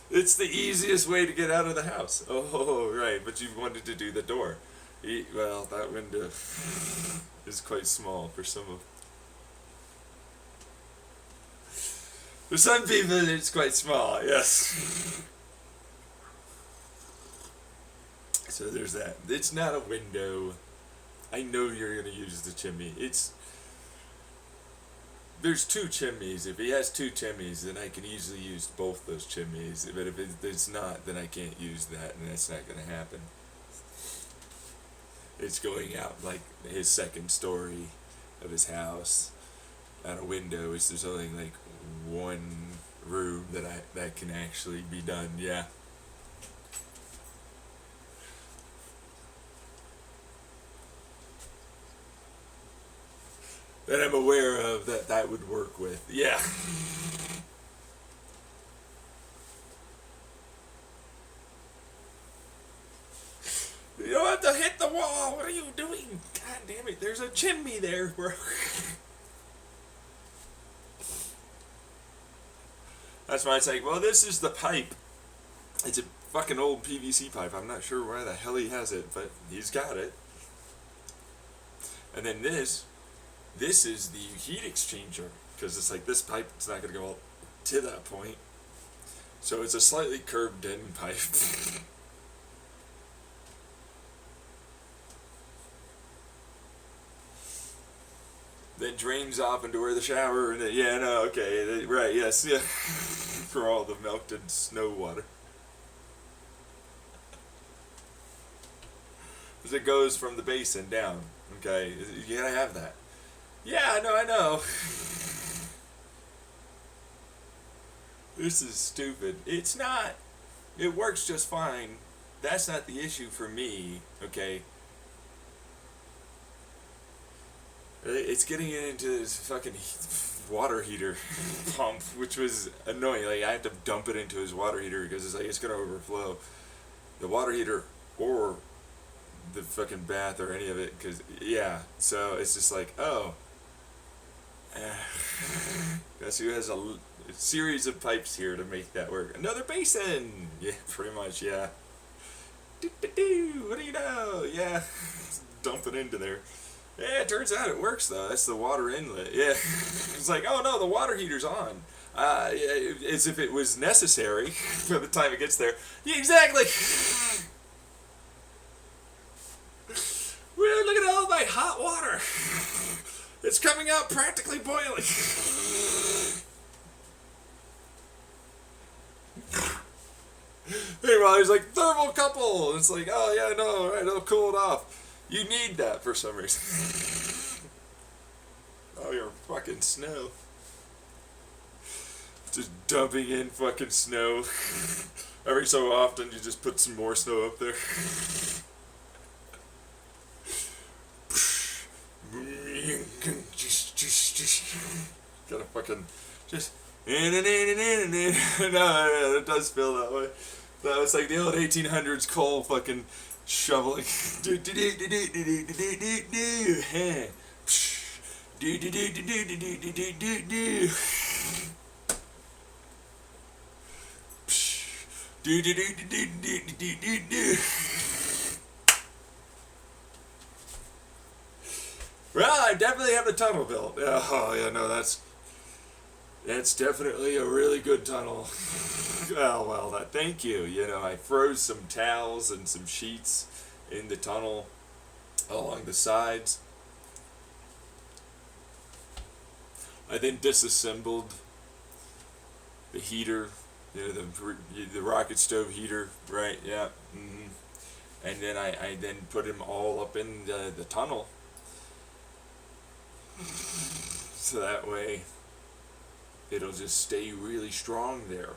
It's the easiest way to get out of the house. Oh, right, but you wanted to do the door. Well, that window is quite small for some of... For some people, it's quite small, yes. So there's that. It's not a window. I know you're going to use the chimney. There's two chimneys. If he has two chimneys, then I can easily use both those chimneys. But if it's not, then I can't use that, and that's not going to happen. It's going out like his second story of his house out a window, which there's only like one room that can actually be done. Yeah. That I'm aware of that would work with. Yeah. You don't have to hit the wall. What are you doing? God damn it. There's a chimney there, bro. That's why it's like, well, this is the pipe. It's a fucking old PVC pipe. I'm not sure why the hell he has it, but he's got it. And then this is the heat exchanger, because it's like this pipe, it's not going to go all to that point. So it's a slightly curved in pipe. then drains off into where the shower, and then, yeah, no, okay, right, yes, yeah, for all the melted snow water. As it goes from the basin down, okay, you gotta have that. Yeah, no, I know. This is stupid. It's not. It works just fine. That's not the issue for me, okay? It's getting it into this fucking water heater pump, which was annoying. Like, I had to dump it into his water heater because it's like, it's gonna overflow. The water heater or the fucking bath or any of it, because, yeah. So it's just like, oh. Guess who has a series of pipes here to make that work? Another basin! Yeah, pretty much, yeah. What do you know? Yeah. Dump it into there. Yeah, it turns out it works though. That's the water inlet. Yeah. It's like, oh no, the water heater's on. Yeah, as if it was necessary by the time it gets there. Yeah, exactly! Well, look at all my hot water! It's coming out practically boiling! Meanwhile, he's like, thermal couple! It's like, oh yeah, no, right, it'll cool it off. You need that for some reason. Oh, your fucking snow. Just dumping in fucking snow. Every so often, you just put some more snow up there. Gotta fucking just. No, it does feel that way. That was like the old 1800s coal fucking shoveling. Well, I definitely have the tunnel built. Oh yeah, no, that's definitely a really good tunnel. Oh well, thank you. You know, I froze some towels and some sheets in the tunnel along the sides. I then disassembled the heater, you know, the rocket stove heater, right? Yeah. Mm-hmm. And then I then put them all up in the tunnel, so that way it'll just stay really strong there.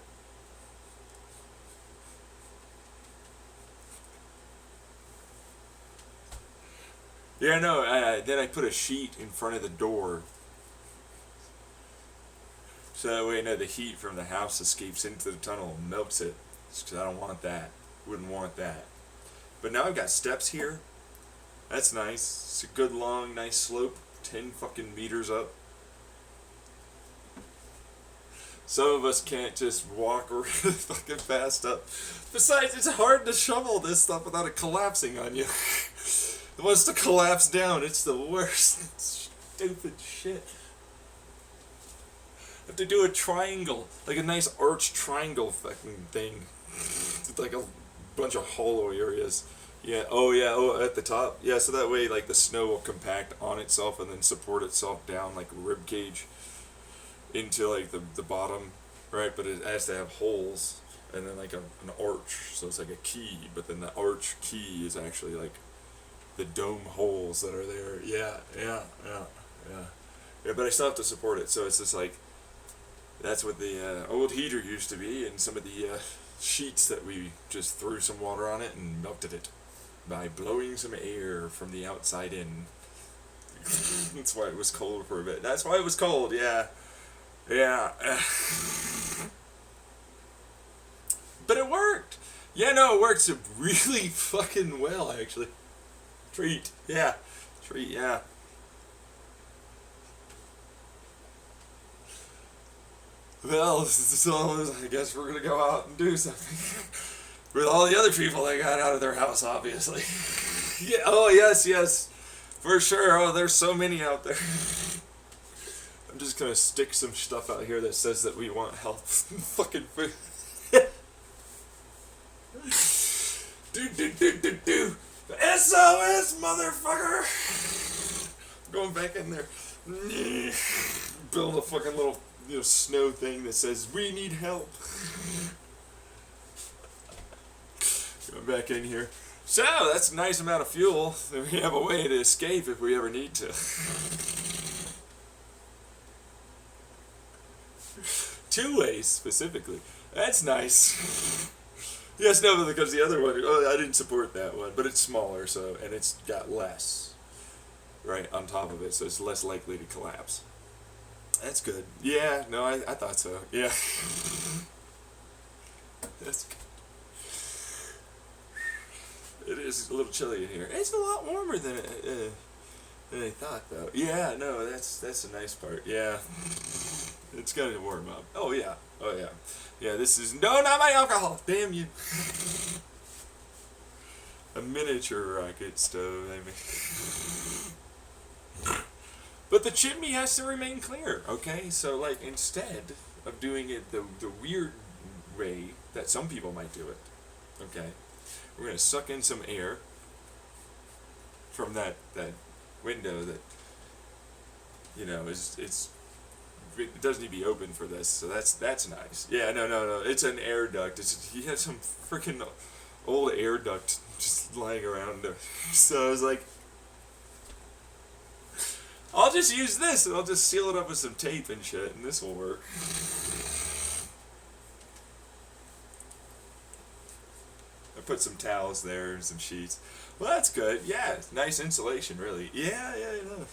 Yeah, no, then I put a sheet in front of the door. So that way, no, the heat from the house escapes into the tunnel and melts it. Because I don't want that. Wouldn't want that. But now I've got steps here. That's nice. It's a good long, nice slope. 10 fucking meters up. Some of us can't just walk really fucking fast up. Besides, it's hard to shovel this stuff without it collapsing on you. It wants to collapse down. It's the worst. Stupid shit. Have to do a triangle, like a nice arch triangle fucking thing. It's like a bunch of hollow areas. Yeah. Oh yeah. Oh, at the top. Yeah. So that way, like the snow will compact on itself and then support itself down like a rib cage into like the bottom, right? But it has to have holes and then like an arch. So it's like a key, but then the arch key is actually like the dome holes that are there. Yeah. Yeah. Yeah. Yeah. Yeah. But I still have to support it. So it's just like. That's what the old heater used to be, and some of the sheets that we just threw some water on it and melted it by blowing some air from the outside in. That's why it was cold for a bit. That's why it was cold, yeah. Yeah. But it worked! Yeah, no, it works really fucking well, actually. Treat, yeah. Treat, yeah. Well, so I guess we're gonna go out and do something with all the other people that got out of their house, obviously. Yeah. Oh yes, yes, for sure. Oh, there's so many out there. I'm just gonna stick some stuff out here that says that we want health fucking food. Do. SOS, motherfucker. I'm going going back in there, build a fucking little snow thing that says we need help. Go back in here. So that's a nice amount of fuel. We have a way to escape if we ever need to. 2 ways specifically. That's nice. Yes, no, because the other one, I didn't support that one, but it's smaller, so, and it's got less, right, on top of it, so it's less likely to collapse. That's good. Yeah, no, I thought so. Yeah. That's good. It is a little chilly in here. It's a lot warmer than I thought, though. Yeah, no, that's the nice part. Yeah. It's gonna warm up. Oh, yeah. Oh, yeah. Yeah, this is... No, not my alcohol! Damn you. A miniature rocket stove, I mean. But the chimney has to remain clear, okay? So, like, instead of doing it the weird way that some people might do it, okay, we're going to suck in some air from that window that, it doesn't need to be open for this, so that's nice. Yeah, no, it's an air duct. He had some freaking old air duct just lying around there. So I was like, I'll just use this, and I'll just seal it up with some tape and shit, and this will work. I put some towels there and some sheets. Well, that's good. Yeah, nice insulation, really. Yeah, I know.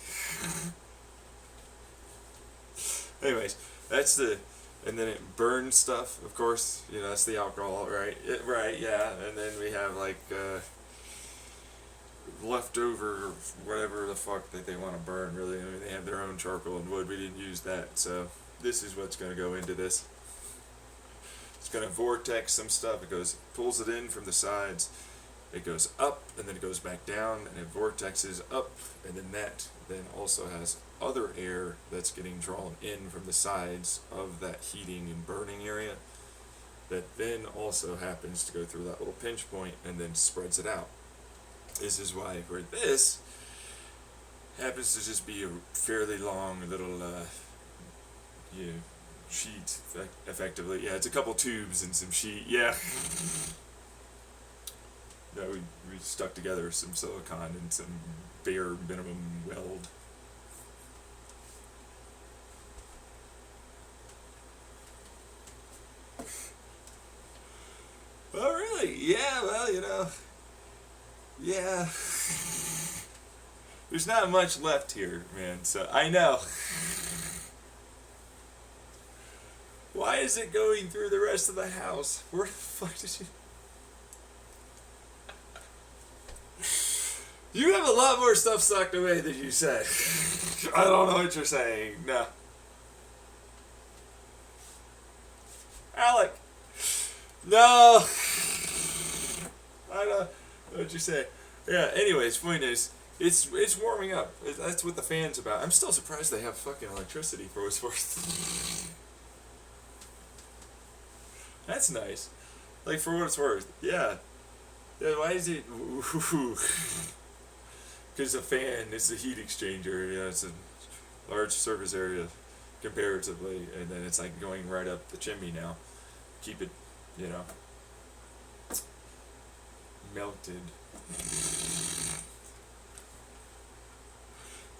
Anyways, that's and then it burns stuff, of course. That's the alcohol, right? Right, yeah. And then we have, like, leftover whatever the fuck that they want to burn, really. I mean, they have their own charcoal and wood. We didn't use that, so this is what's going to go into this. It's going to vortex some stuff. It pulls it in from the sides. It goes up, and then it goes back down, and it vortexes up, and then that then also has other air that's getting drawn in from the sides of that heating and burning area that then also happens to go through that little pinch point and then spreads it out. This is why for this happens to just be a fairly long little sheet, effectively. Yeah, it's a couple tubes and some sheet. Yeah. Yeah, we stuck together some silicone and some bare minimum weld. Oh, really? Yeah, well, yeah. There's not much left here, man, so I know. Why is it going through the rest of the house? Where the fuck did you... You have a lot more stuff socked away than you said. I don't know what you're saying. No. Alec. No. I don't know what you say. Yeah, anyways, point is, it's warming up. That's what the fan's about. I'm still surprised they have fucking electricity for what's worth. That's nice. Like, for what it's worth. Yeah. Yeah, why is it... Because a fan is a heat exchanger. Yeah, it's a large surface area comparatively, and then it's like going right up the chimney now. Keep it, melted.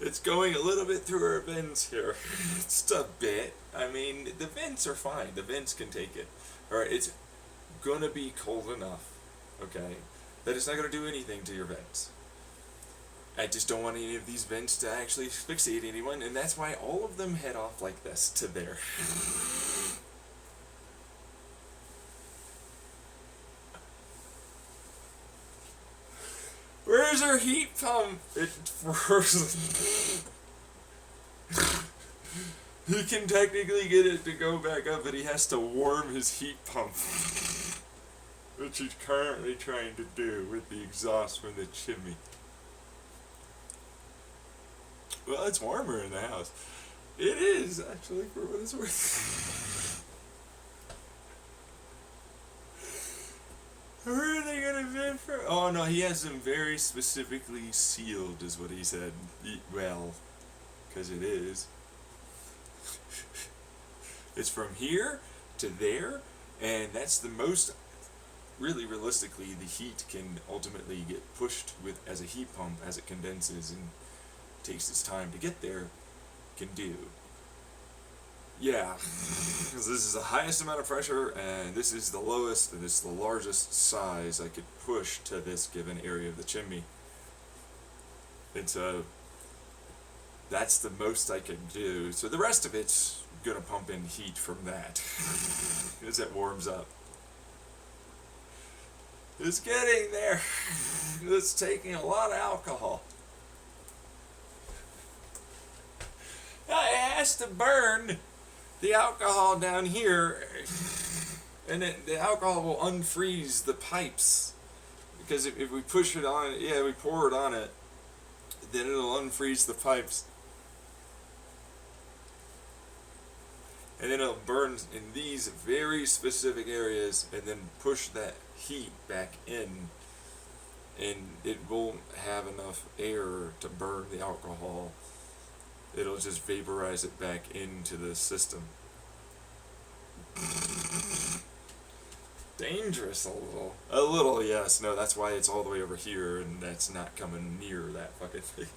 It's going a little bit through our vents here. Just a bit. I mean, the vents are fine. The vents can take it. Alright, it's gonna be cold enough, okay, that it's not gonna do anything to your vents. I just don't want any of these vents to actually asphyxiate anyone, and that's why all of them head off like this to there. Where's our heat pump? He can technically get it to go back up, but he has to warm his heat pump. Which he's currently trying to do with the exhaust from the chimney. Well, it's warmer in the house. It is, actually, for what it's worth. Where are they gonna vent from? Oh no, he has them very specifically sealed, is what he said. Well, because it is. It's from here to there, and that's the most, really realistically, the heat can ultimately get pushed with as a heat pump as it condenses and takes its time to get there, can do. Yeah, because this is the highest amount of pressure, and this is the lowest, and this is the largest size I could push to this given area of the chimney. And so that's the most I can do. So the rest of it's gonna pump in heat from that as it warms up. It's getting there. It's taking a lot of alcohol. Now it has to burn the alcohol down here, and the alcohol will unfreeze the pipes, because if we push it on, we pour it on it, then it'll unfreeze the pipes, and then it'll burn in these very specific areas and then push that heat back in, and it won't have enough air to burn the alcohol. It'll just vaporize it back into the system. Dangerous a little. A little, yes. No, that's why it's all the way over here, and that's not coming near that fucking thing.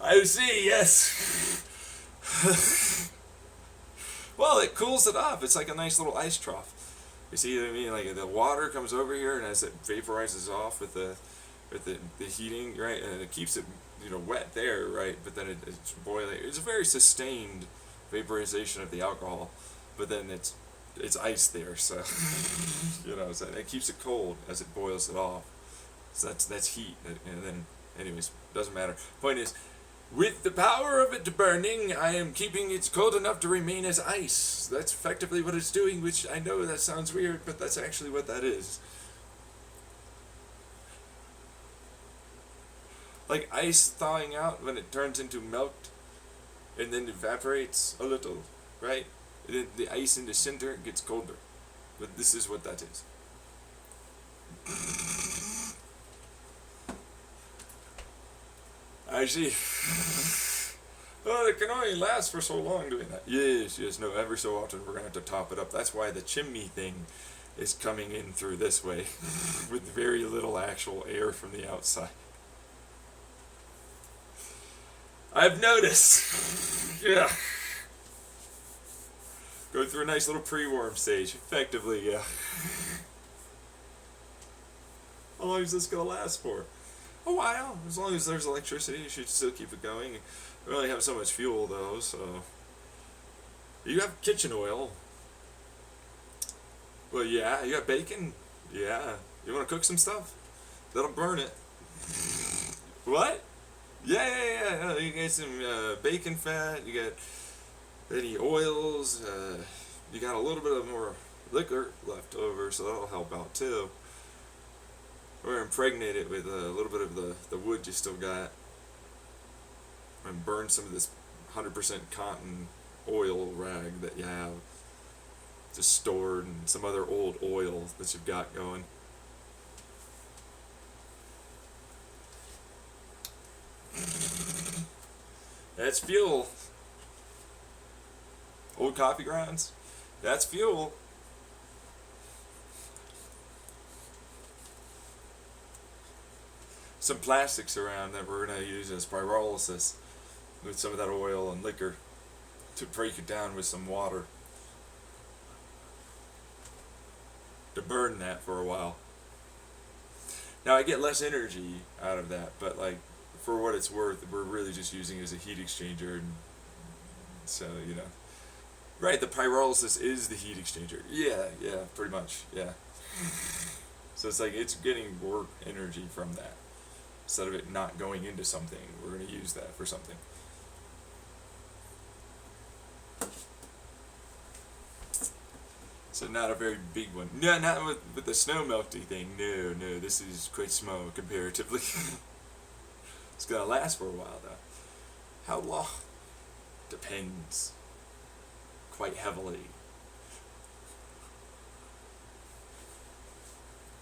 I see, yes. Well, it cools it off. It's like a nice little ice trough. You see what I mean? Like the water comes over here, and as it vaporizes off with the heating, right, and it keeps it, wet there, right, but then it's boiling. It's a very sustained vaporization of the alcohol, but then it's ice there, so so it keeps it cold as it boils it off. So that's heat, and then anyways, doesn't matter. Point is, with the power of it burning, I am keeping it cold enough to remain as ice. That's effectively what it's doing, which I know that sounds weird, but that's actually what that is. Like ice thawing out when it turns into melt and then evaporates a little, right? And then the ice in the center gets colder. But this is what that is. I see. Well, it can only last for so long doing that. Yes, no, every so often we're going to have to top it up. That's why the chimney thing is coming in through this way with very little actual air from the outside. I've noticed. Yeah. Go through a nice little pre-warm stage. Effectively, yeah. How long is this going to last for? A while. As long as there's electricity, you should still keep it going. We only have so much fuel, though, so... You have kitchen oil. Well, yeah. You got bacon? Yeah. You want to cook some stuff? That'll burn it. What? Yeah. You got some bacon fat. You got any oils. You got a little bit of more liquor left over, so that'll help out too. Or impregnate it with a little bit of the wood you still got, and burn some of this 100% cotton oil rag that you have just stored, and some other old oil that you've got going. That's fuel. Old coffee grounds. That's fuel. Some plastics around that we're going to use as pyrolysis with some of that oil and liquor to break it down with some water to burn that for a while. Now I get less energy out of that, but like for what it's worth, we're really just using it as a heat exchanger, and so right, the pyrolysis is the heat exchanger. Yeah, pretty much, yeah. So it's like it's getting work energy from that. Instead of it not going into something, we're going to use that for something. So not a very big one. No, not with the snow melting thing. No, this is quite small comparatively. It's going to last for a while though. How long? Depends. Quite heavily.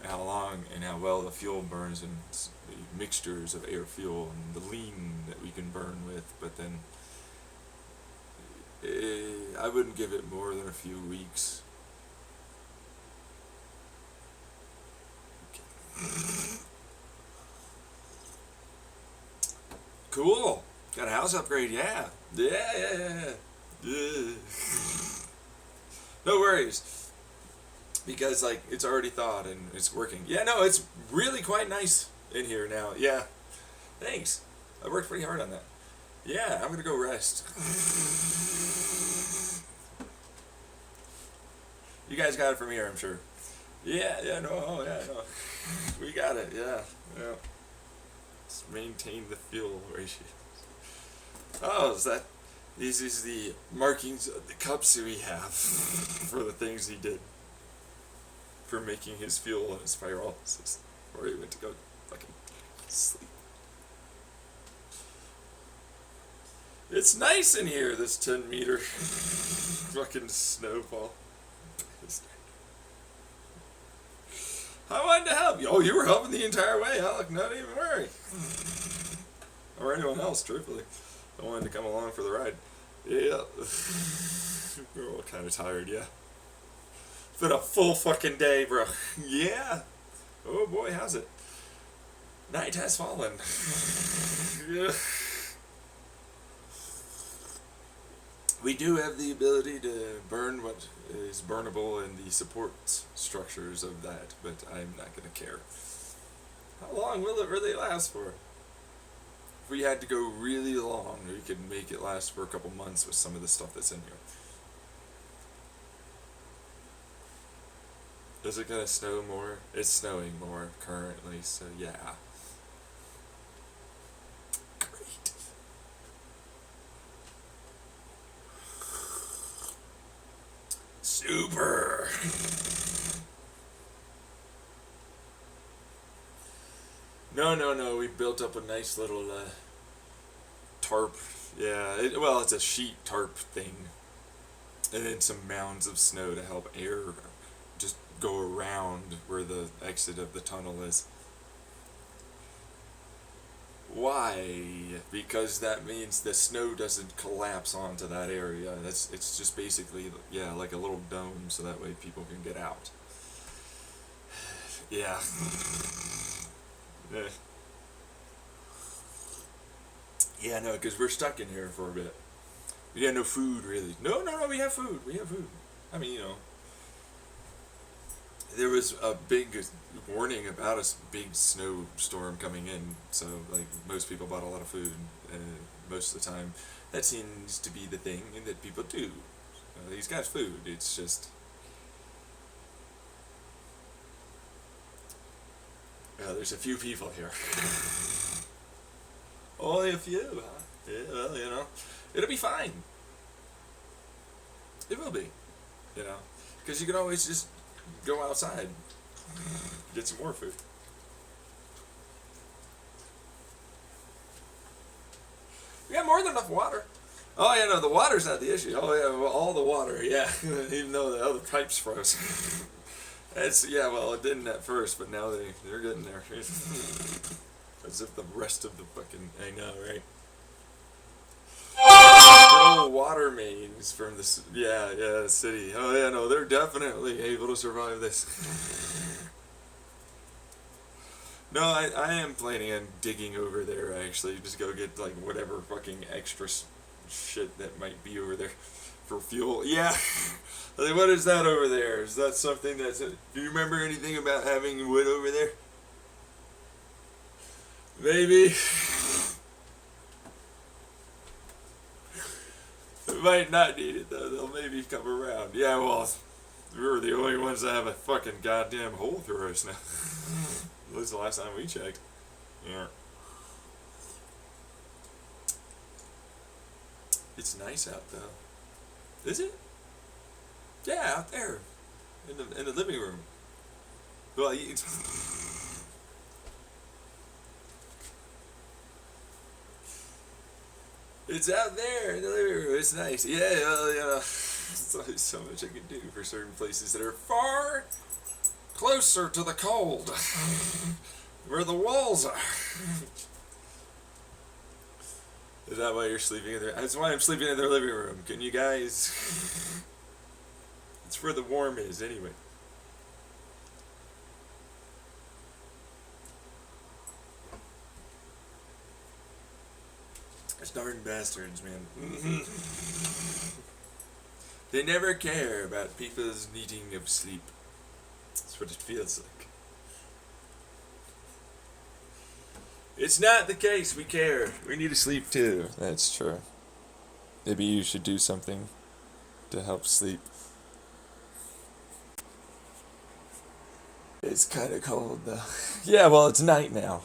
how long and how well the fuel burns, and the mixtures of air fuel and the lean that we can burn with. But then I wouldn't give it more than a few weeks. Cool. Got a house upgrade, yeah. Yeah. No worries. Because, like, it's already thawed and it's working. Yeah, no, it's really quite nice in here now. Yeah. Thanks. I worked pretty hard on that. Yeah, I'm gonna go rest. You guys got it from here, I'm sure. Yeah, no. We got it, yeah. Let's maintain the fuel ratio. Oh, these is the markings of the cups that we have for the things he did for making his fuel and his pyrolysis before he went to go fucking sleep. It's nice in here, this 10-meter fucking snowfall. I wanted to help you. Oh, you were helping the entire way, huh? Like, not even worry. Or anyone else, truthfully. I wanted to come along for the ride. Yeah. We're all kind of tired, yeah. It's been a full fucking day, bro. Yeah. Oh boy, how's it? Night has fallen. Yeah. We do have the ability to burn what is burnable in the support structures of that, but I'm not going to care. How long will it really last for? If we had to go really long, we could make it last for a couple months with some of the stuff that's in here. Is it going to snow more? It's snowing more currently, so yeah. Great. Super. No. We built up a nice little tarp. Yeah, it's a sheet tarp thing. And then some mounds of snow to help air just go around where the exit of the tunnel is. Why? Because that means the snow doesn't collapse onto that area. It's just basically, yeah, like a little dome, so that way people can get out. Yeah. Yeah, no, because we're stuck in here for a bit. We got no food, really. No, we have food. I mean, there was a big warning about a big snowstorm coming in, so, like, most people bought a lot of food, and most of the time, that seems to be the thing that people do. He's got food, it's just... there's a few people here. Only a few, huh? Yeah, well, it'll be fine. It will be, because you can always just go outside, get some more food. We got more than enough water. Oh yeah, no, the water's not the issue. Oh yeah, well, all the water, yeah. Even though the other pipes froze. It didn't at first, but now they're getting there. As if the rest of the fucking, I know, right? Little water mains from the city. Oh yeah, no, they're definitely able to survive this. No, I am planning on digging over there, actually. Just go get, like, whatever fucking extra shit that might be over there for fuel. Yeah. Like, what is that over there? Is that something that's... Do you remember anything about having wood over there? Maybe. We might not need it, though. They'll maybe come around. Yeah, well, we're the only ones that have a fucking goddamn hole through us now. At least the last time we checked. Yeah. It's nice out, though. Is it? Yeah, out there. In the living room. Well, it's out there in the living room. It's nice. Yeah, well, there's only so much I can do for certain places that are far closer to the cold, where the walls are. Is that why you're sleeping in there? That's why I'm sleeping in their living room. Can you guys? It's where the warm is, anyway. Those darn bastards, man. They never care about people's needing of sleep. That's what it feels like. It's not the case. We care. We need to sleep too. That's true. Maybe you should do something to help sleep. It's kind of cold though. Yeah, well, it's night now.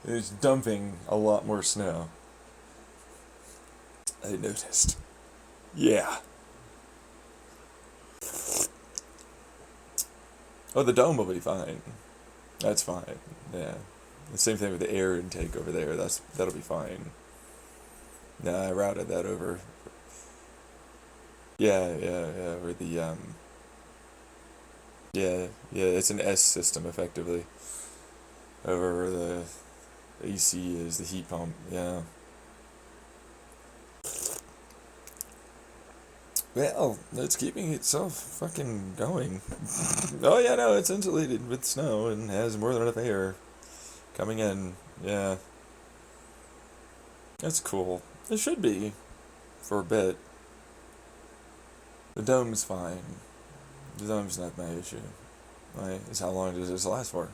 It's dumping a lot more snow. I noticed. Yeah. Oh, the dome will be fine. That's fine. Yeah. The same thing with the air intake over there. That'll be fine. Nah, I routed that over. Yeah. Where the yeah, it's an S system effectively. Over where the AC is the heat pump. Yeah. Well, it's keeping itself fucking going. Oh yeah, no, it's insulated with snow and has more than enough air coming in. Yeah. That's cool. It should be. For a bit. The dome's fine. The dome's not my issue. Right? It's how long does this last for?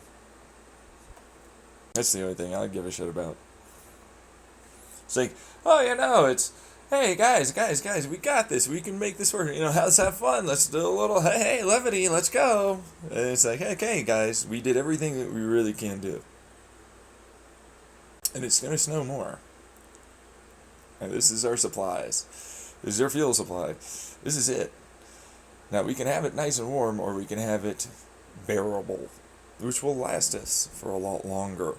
That's the only thing I'd give a shit about. It's like, oh yeah, no, it's, hey guys, we got this. We can make this work. Let's have fun. Let's do a little, hey, levity, let's go. And it's like, okay, guys, we did everything that we really can do. And it's gonna snow more. And this is our supplies. This is our fuel supply. This is it. Now we can have it nice and warm, or we can have it bearable, which will last us for a lot longer.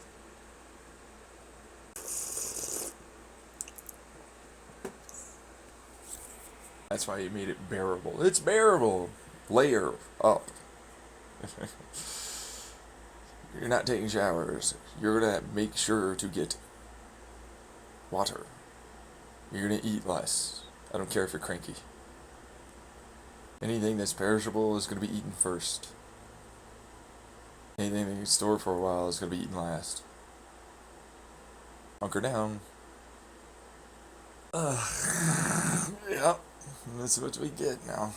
That's why you made it bearable. It's bearable. Layer up. You're not taking showers. You're gonna make sure to get water. You're gonna eat less. I don't care if you're cranky. Anything that's perishable is gonna be eaten first. Anything that you can store for a while is gonna be eaten last. Hunker down. Yep. That's what we get now.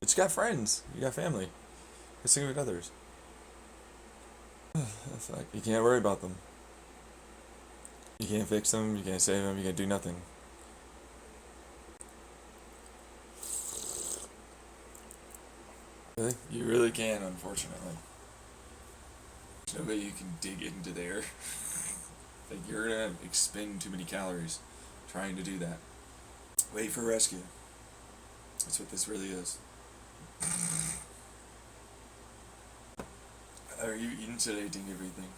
But you got friends. You got family. You're significant others. It's like, you can't worry about them. You can't fix them. You can't save them. You can't do nothing. Really? You really can, unfortunately. There's no way you can dig into there. Like, you're gonna expend too many calories trying to do that. Wait for rescue. That's what this really is. Are you insulating everything?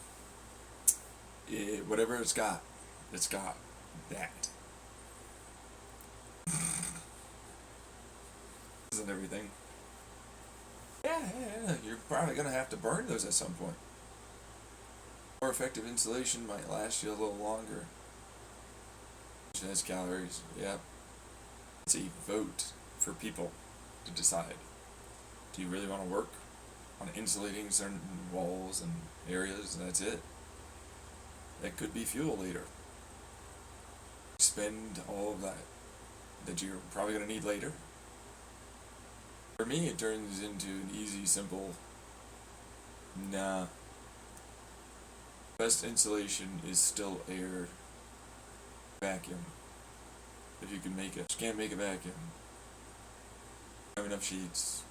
Whatever it's got that. Isn't everything? Yeah. You're probably gonna have to burn those at some point. More effective insulation might last you a little longer. It has calories. Yep. It's a vote for people to decide. Do you really want to work on insulating certain walls and areas? And that's it. That could be fuel later. Spend all of that you're probably going to need later. For me, it turns into an easy, simple, nah. Best insulation is still air. Vacuum. If you can make it. You can't make a vacuum. You have enough sheets.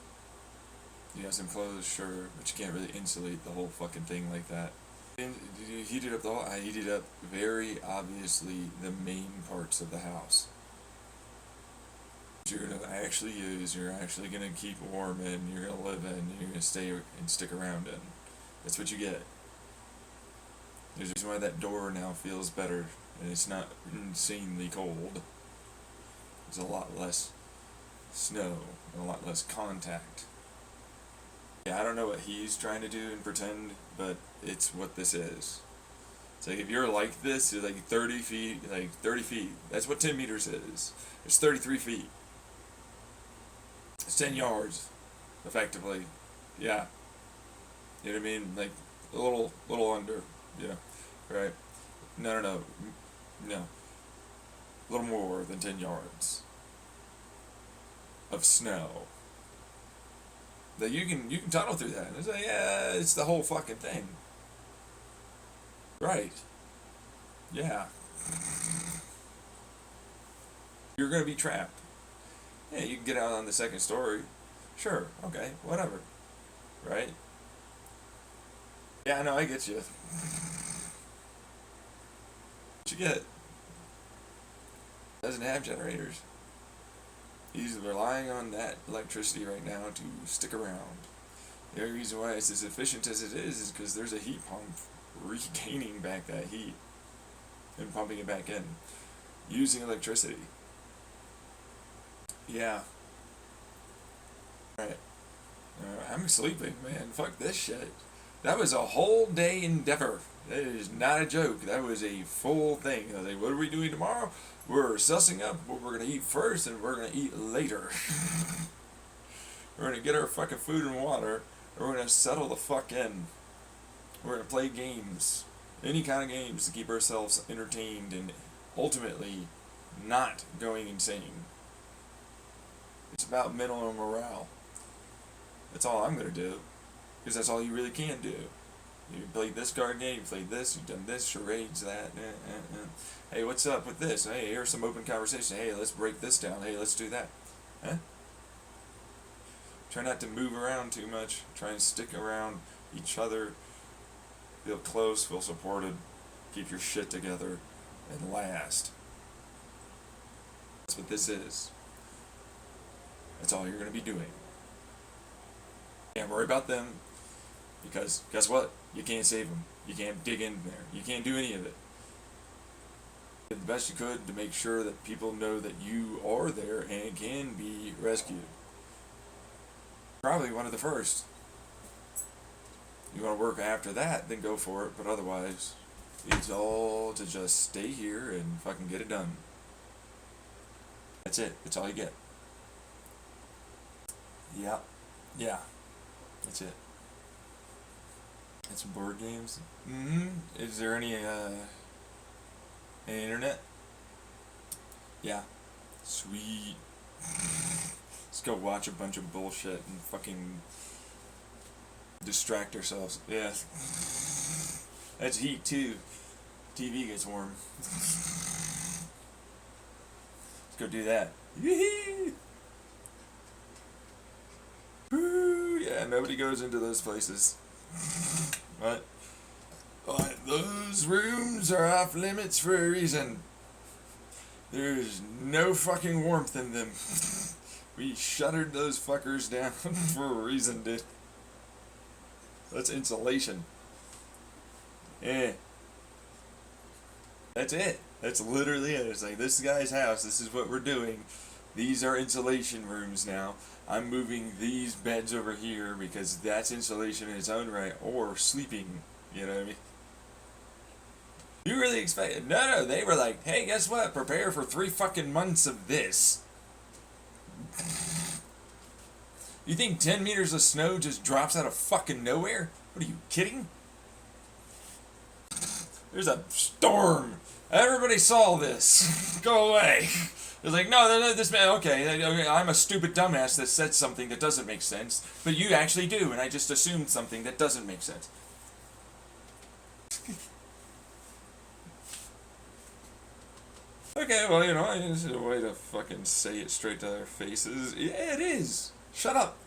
You have some clothes, sure, but you can't really insulate the whole fucking thing like that. And you heat it up I heated up very obviously the main parts of the house. You're gonna actually use, you're actually gonna keep warm in, you're gonna live in, you're gonna stay and stick around in. That's what you get. There's a reason why that door now feels better, and it's not insanely cold. It's a lot less snow and a lot less contact. Yeah, I don't know what he's trying to do and pretend, but it's what this is. It's like if you're like this, you're like 30 feet, like 30 feet. That's what 10 meters is. It's 33 feet. It's 10 yards, effectively. Yeah. You know what I mean? Like a little under. Yeah. Right? No. No. A little more than 10 yards of snow. That you can tunnel through that. It's like, yeah, it's the whole fucking thing. Right. Yeah. You're gonna be trapped. Yeah, you can get out on the second story. Sure, okay, whatever. Right? Yeah, no, I get you. What you get? Doesn't have generators. He's relying on that electricity right now to stick around. The only reason why it's as efficient as it is because there's a heat pump regaining back that heat and pumping it back in using electricity. Yeah. Right. I'm sleeping, man. Fuck this shit. That was a whole day endeavor. That is not a joke. That was a full thing. I was like, what are we doing tomorrow? We're sussing up what we're going to eat first and we're going to eat later. We're going to get our fucking food and water and we're going to settle the fuck in. We're going to play games. Any kind of games to keep ourselves entertained and ultimately not going insane. It's about mental morale. That's all I'm going to do. Because that's all you really can do. You played this card game, you played this, you've done this, charades, that, Hey, what's up with this? Hey, here's some open conversation. Hey, let's break this down. Hey, let's do that. Huh? Try not to move around too much. Try and stick around each other. Feel close, feel supported. Keep your shit together and last. That's what this is. That's all you're going to be doing. Can't worry about them. Because, guess what? You can't save them. You can't dig in there. You can't do any of it. You did the best you could to make sure that people know that you are there and can be rescued. Probably one of the first. You want to work after that, then go for it. But otherwise, it's all to just stay here and fucking get it done. That's it. That's all you get. Yeah. Yeah. That's it. And some board games. Is there any internet? Yeah. Sweet. Let's go watch a bunch of bullshit and fucking distract ourselves. Yeah. That's heat too. TV gets warm. Let's go do that. Yee-hee! Woo! Yeah, nobody goes into those places. What? Those rooms are off limits for a reason. There's no fucking warmth in them. We shuttered those fuckers down for a reason, dude. That's insulation. Yeah. That's it. That's literally it. It's like, this guy's house, this is what we're doing. These are insulation rooms now. I'm moving these beds over here because that's insulation in its own right, or sleeping, you know what I mean? You really expect? No, they were like, hey, guess what? Prepare for 3 fucking months of this. You think 10 meters of snow just drops out of fucking nowhere? What are you, kidding? There's a storm. Everybody saw this. Go away. It's like, no, this man, okay, I'm a stupid dumbass that said something that doesn't make sense, but you actually do, and I just assumed something that doesn't make sense. Okay, well, you know, this is a way to fucking say it straight to their faces. Yeah, it is. Shut up.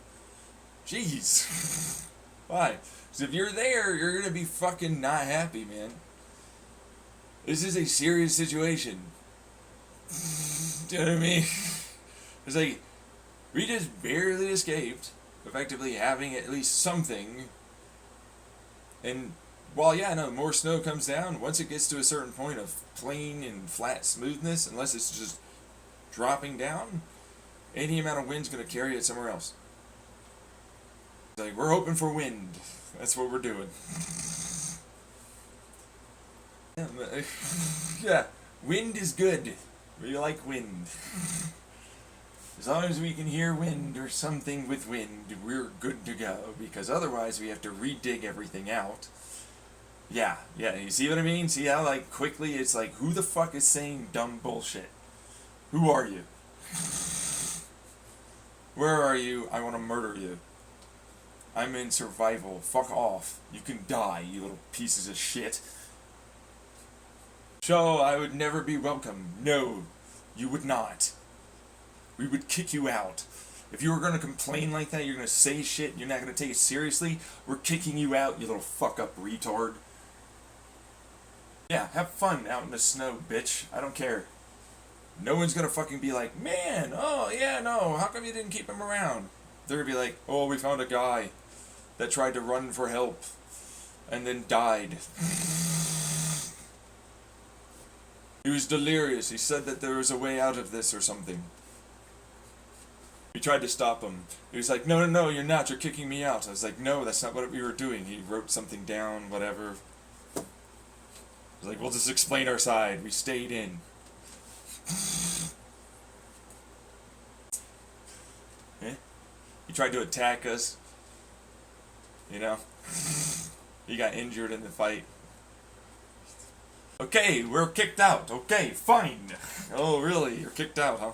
Jeez. Why? Because if you're there, you're going to be fucking not happy, man. This is a serious situation. Do you know what I mean? It's like, we just barely escaped, effectively having at least something. And while, yeah, no, more snow comes down, once it gets to a certain point of plain and flat smoothness, unless it's just dropping down, Any amount of wind's gonna carry it somewhere else. It's like, we're hoping for wind. That's what we're doing. Yeah, wind is good. We like wind. As long as we can hear wind or something with wind, we're good to go. Because otherwise we have to redig everything out. Yeah, you see what I mean? See how, like, quickly it's like, who the fuck is saying dumb bullshit? Who are you? Where are you? I want to murder you. I'm in survival. Fuck off. You can die, you little pieces of shit. So, I would never be welcome. No, you would not. We would kick you out. If you were going to complain like that, you're going to say shit, you're not going to take it seriously, we're kicking you out, you little fuck up retard. Yeah, have fun out in the snow, bitch. I don't care. No one's going to fucking be like, man, oh yeah, no, how come you didn't keep him around? They're going to be like, oh, we found a guy that tried to run for help and then died. He was delirious. He said that there was a way out of this or something. We tried to stop him. He was like, no, you're not. You're kicking me out. I was like, no, that's not what we were doing. He wrote something down, whatever. I was like, we'll just explain our side. We stayed in. Eh? He tried to attack us. You know? He got injured in the fight. Okay, we're kicked out. Okay, fine. Oh, really? You're kicked out, huh?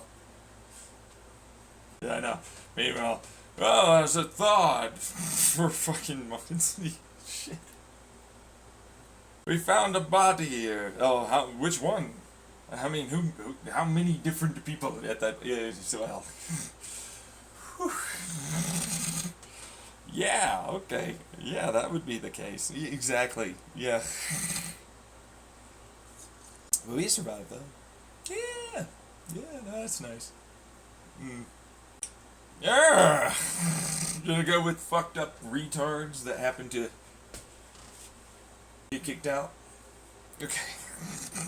Yeah, I know. Meanwhile, oh, that's a thought. For fucking months. Shit. We found a body here. Oh, which one? I mean, how many different people at that? Yeah, well. Yeah, okay. Yeah, that would be the case. Exactly. Yeah. Well, we survived, though. Yeah. Yeah, no, that's nice. Yeah! Gonna go with fucked up retards that happen to get kicked out? Okay.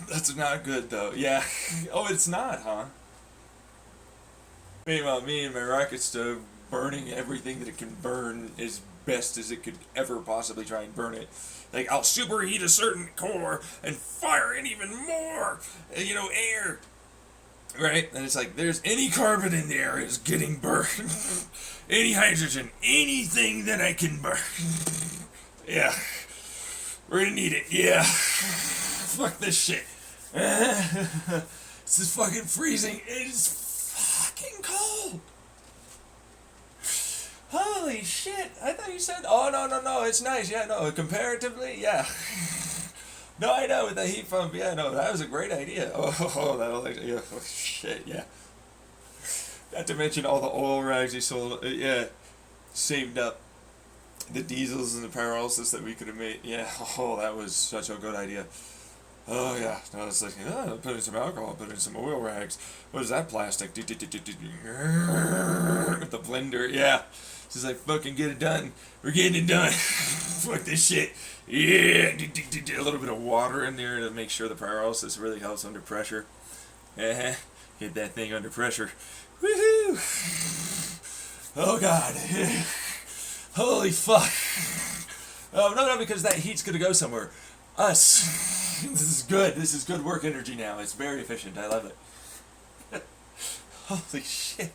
That's not good, though. Yeah. Oh, it's not, huh? Meanwhile, me and my rocket stove burning everything that it can burn as best as it could ever possibly try and burn it. Like, I'll superheat a certain core and fire in even more, air. Right? And it's like, there's any carbon in the air is getting burned. Any hydrogen, anything that I can burn. Yeah. We're gonna need it. Yeah. Fuck this shit. This is fucking freezing. It is fucking cold. Holy shit. I thought you said, oh, no, it's nice. Yeah, no, comparatively, yeah. No, I know, with the heat pump, yeah, no, that was a great idea. Oh, that'll, yeah, oh, shit, yeah. Not to mention all the oil rags he sold, yeah, saved up the diesels and the pyrolysis that we could have made. Yeah, oh, that was such a good idea. Oh, yeah, no, it's like, put in some alcohol, put in some oil rags. What is that plastic? With the blender, yeah. Just like, fucking get it done. We're getting it done. Fuck this shit. Yeah. A little bit of water in there to make sure the pyrolysis really helps under pressure. Get that thing under pressure. Woohoo! Oh, God. Holy fuck. Oh, no, because that heat's gonna go somewhere. Us. This is good. This is good work energy now. It's very efficient. I love it. Holy shit.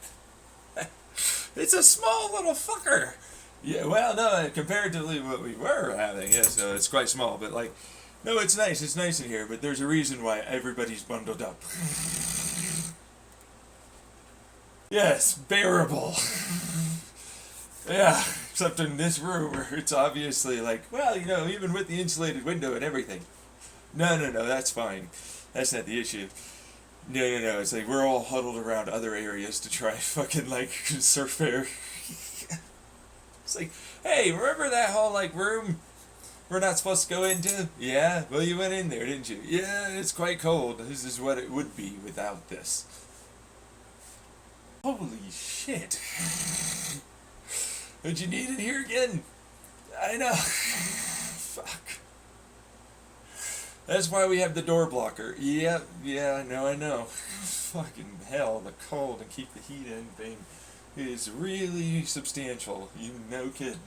It's a small little fucker. Yeah, well, no, comparatively what we were having, yeah, so it's quite small, but like, no, it's nice in here, but there's a reason why everybody's bundled up. Yes, bearable. Yeah, except in this room where it's obviously like, well, even with the insulated window and everything. No, that's fine. That's not the issue. No, it's like we're all huddled around other areas to try fucking, like, conserve air. It's like, hey, remember that whole, like, room we're not supposed to go into? Yeah, well, you went in there, didn't you? Yeah, it's quite cold. This is what it would be without this. Holy shit. But you need it here again? I know. Fuck. That's why we have the door blocker. Yeah, no, I know. Fucking hell, the cold and keep the heat in thing is really substantial. You no kidding.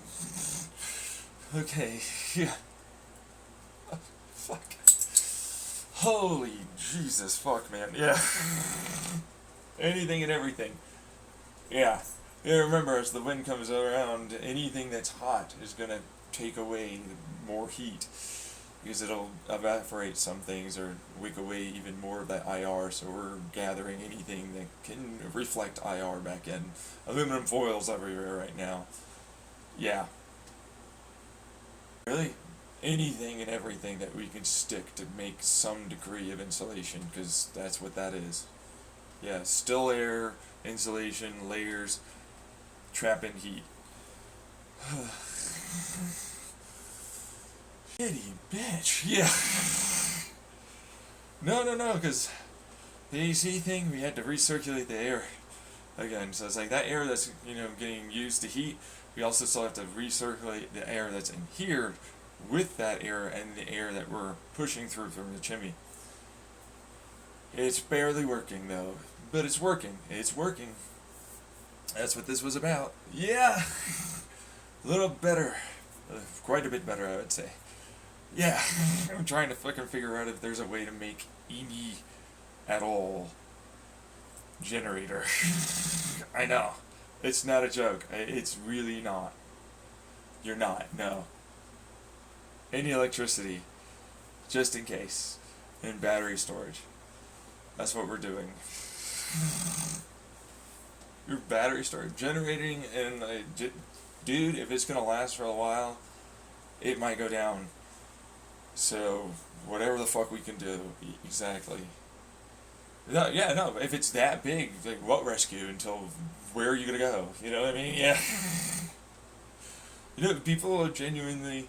Okay, yeah. Oh, fuck. Holy Jesus, fuck, man. Yeah. Anything and everything. Yeah. Yeah, remember, as the wind comes around, anything that's hot is gonna take away more heat. Because it'll evaporate some things or wick away even more of that IR, so we're gathering anything that can reflect IR back in. Aluminum foils everywhere right now. Yeah. Really? Anything and everything that we can stick to make some degree of insulation, because that's what that is. Yeah, still air, insulation, layers, trap in heat. Shitty bitch. Yeah. No, because the AC thing, we had to recirculate the air again. So it's like that air that's, getting used to heat, we also still have to recirculate the air that's in here with that air and the air that we're pushing through from the chimney. It's barely working though, but it's working. It's working. That's what this was about. Yeah. A little better. Quite a bit better, I would say. Yeah. I'm trying to fucking figure out if there's a way to make any at all generator. I know. It's not a joke. It's really not. You're not. No. Any electricity. Just in case. And battery storage. That's what we're doing. Your battery storage. Generating and dude, if it's gonna last for a while, it might go down. So, whatever the fuck we can do. Exactly. No, yeah, no, if it's that big, like, what rescue until where are you gonna go? You know what I mean? Yeah. People are genuinely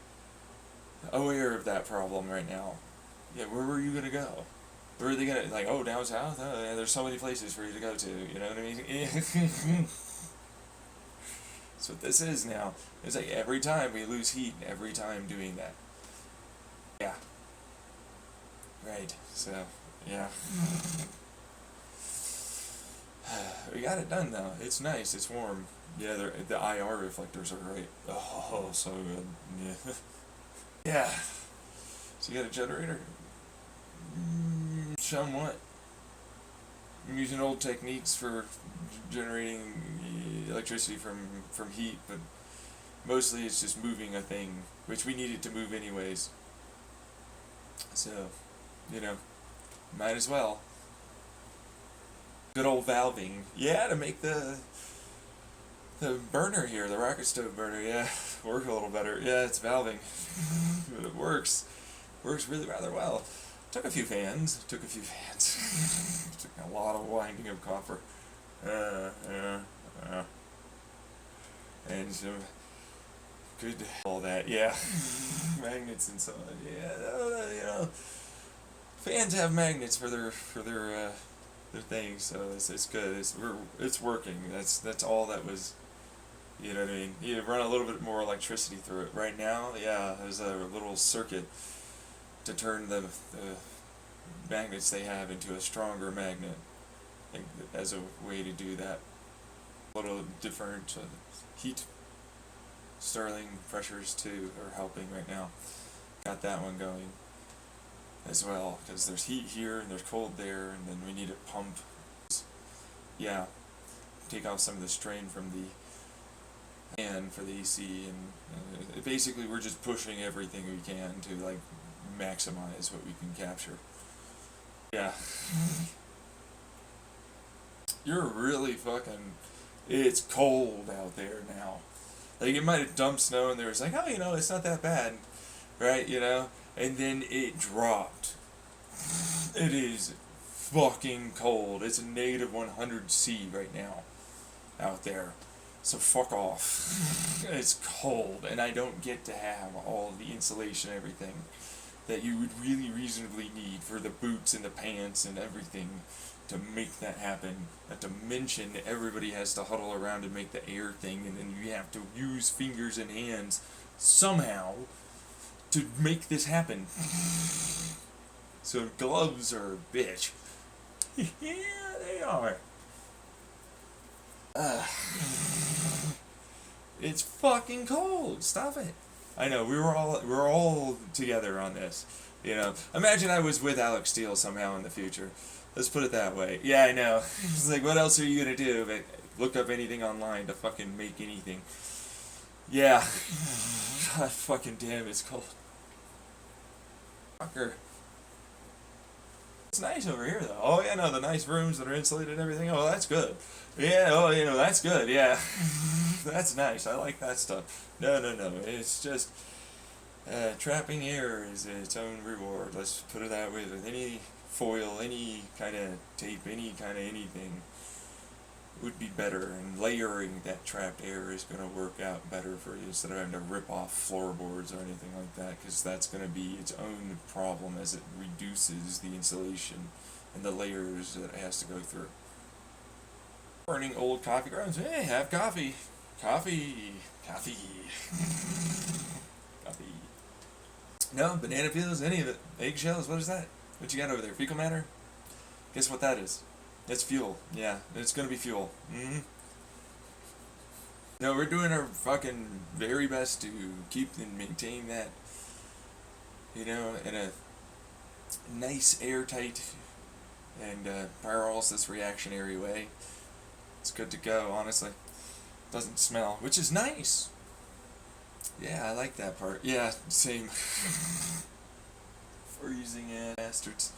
aware of that problem right now. Yeah, where were you gonna go? Where are they gonna, like, oh, down south? Oh, yeah, there's so many places for you to go to, you know what I mean? That's what this is now. It's like every time we lose heat, every time doing that. Yeah. Right, so, yeah. We got it done though. It's nice, it's warm. Yeah, the IR reflectors are great. Oh, so good. Yeah. Yeah. So you got a generator? Somewhat. I'm using old techniques for generating electricity from heat, but mostly it's just moving a thing, which we needed to move anyways. So, might as well. Good old valving. Yeah, to make the burner here, the rocket stove burner, yeah, work a little better. Yeah, it's valving. But it works. Works really rather well. Took a few fans. Took a lot of winding of copper. And some good all that, yeah. Magnets and so on. Yeah, fans have magnets for their things, so it's good. It's working. That's all that was. You know what I mean? You run a little bit more electricity through it. Right now, yeah, there's a little circuit to turn the magnets they have into a stronger magnet, as a way to do that. A little different heat. Stirling pressures too are helping right now. Got that one going as well, because there's heat here and there's cold there, and then we need to pump. Yeah, take off some of the strain from the fan for the AC, and basically we're just pushing everything we can to like maximize what we can capture. Yeah. You're really fucking. It's cold out there now. Like, it might have dumped snow and there was like, oh, it's not that bad, right? And then it dropped. It is fucking cold. It's a negative 100°C right now out there. So fuck off. It's cold, and I don't get to have all the insulation and everything that you would really reasonably need for the boots and the pants and everything to make that happen. Not to mention everybody has to huddle around and make the air thing, and then you have to use fingers and hands somehow to make this happen. So gloves are a bitch. Yeah, they are. It's fucking cold. Stop it. I know we're all together on this. You know, imagine I was with Alex Steele somehow in the future. Let's put it that way. Yeah, I know. It's like, what else are you gonna do but look up anything online to fucking make anything? Yeah. God fucking damn, it's cold. Fucker. It's nice over here though. Oh yeah, no, the nice rooms that are insulated and everything. Oh, that's good. Yeah, oh, you know, that's good. Yeah. That's nice. I like that stuff. No, no, no. It's just trapping air is its own reward. Let's put it that way. With any foil, any kind of tape, any kind of anything would be better. And layering that trapped air is going to work out better for you instead of having to rip off floorboards or anything like that, because that's going to be its own problem as it reduces the insulation and the layers that it has to go through. Burning old coffee grounds. Hey, have coffee. Coffee. Coffee. Coffee. No, banana peels, any of it. Eggshells, what is that? What you got over there? Fecal matter? Guess what that is? It's fuel. Yeah, it's gonna be fuel. Mm-hmm. No, we're doing our fucking very best to keep and maintain that, you know, in a nice, airtight, and pyrolysis reactionary way. It's good to go, honestly. Doesn't smell, which is nice. Yeah, I like that part. Yeah, same. Freezing ass bastards.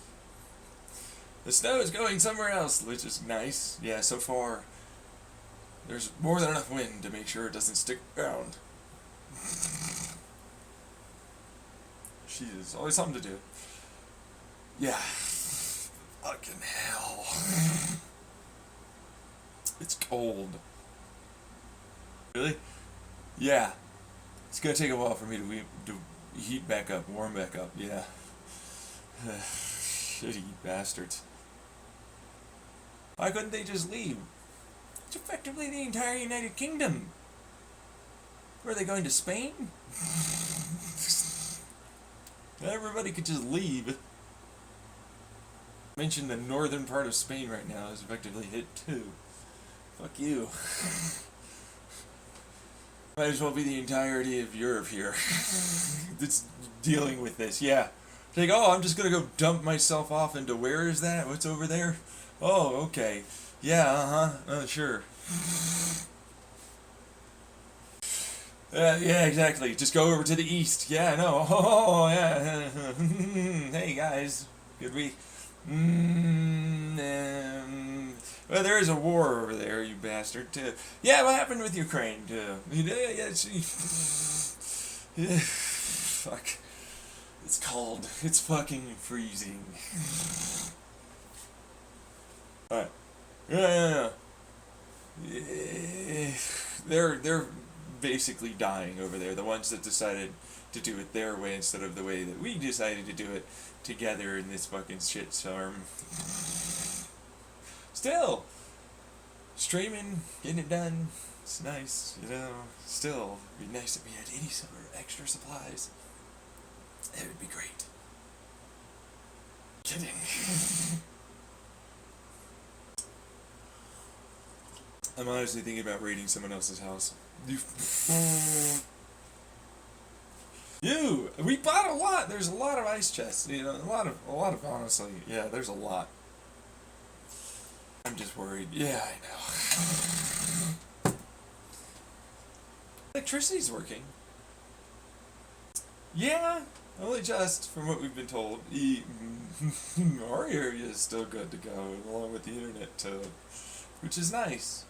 The snow is going somewhere else, which is nice. Yeah, so far, there's more than enough wind to make sure it doesn't stick around. Jesus, always something to do. Yeah. Fucking hell. It's cold. Really? Yeah. It's gonna take a while for me to heat back up, warm back up, yeah. Shitty bastards. Why couldn't they just leave? It's effectively the entire United Kingdom. Were they going to Spain? Everybody could just leave. Mention the northern part of Spain right now is effectively hit too. Fuck you. Might as well be the entirety of Europe here that's dealing with this, yeah. Like, oh, I'm just gonna go dump myself off into, where is that? What's over there? Oh, okay. Yeah, sure. Yeah, exactly. Just go over to the east. Yeah, no. Oh, yeah. Hey, guys. Good week. Well, there is a war over there, you bastard, too. Yeah, what happened with Ukraine, too? Yeah, fuck. It's cold. It's fucking freezing. Alright. Yeah. They're basically dying over there. The ones that decided to do it their way instead of the way that we decided to do it together in this fucking shitstorm. Still, streaming, getting it done, it's nice, you know. Still, it'd be nice if we had any sort of extra supplies. It would be great. Kidding. I'm honestly thinking about raiding someone else's house. We bought a lot. There's a lot of ice chests. You know, a lot of honestly, yeah. There's a lot. I'm just worried. Yeah, I know. Electricity's working. Yeah, only just from what we've been told. Our area is still good to go, along with the internet too, which is nice.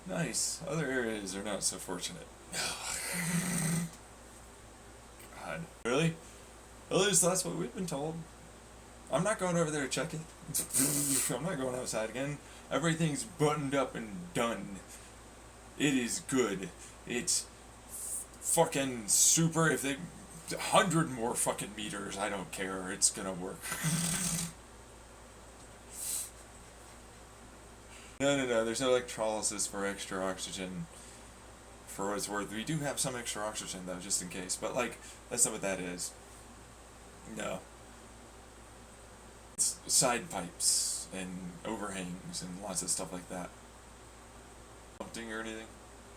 Nice. Other areas are not so fortunate. God. Really? At least that's what we've been told. I'm not going over there to check it. I'm not going outside again. Everything's buttoned up and done. It is good. It's fucking super. If they 100 more fucking meters, I don't care. It's gonna work. No. There's no electrolysis for extra oxygen. For what it's worth, we do have some extra oxygen though, just in case. But like, that's not what that is. No. side pipes and overhangs and lots of stuff like that. Something or anything?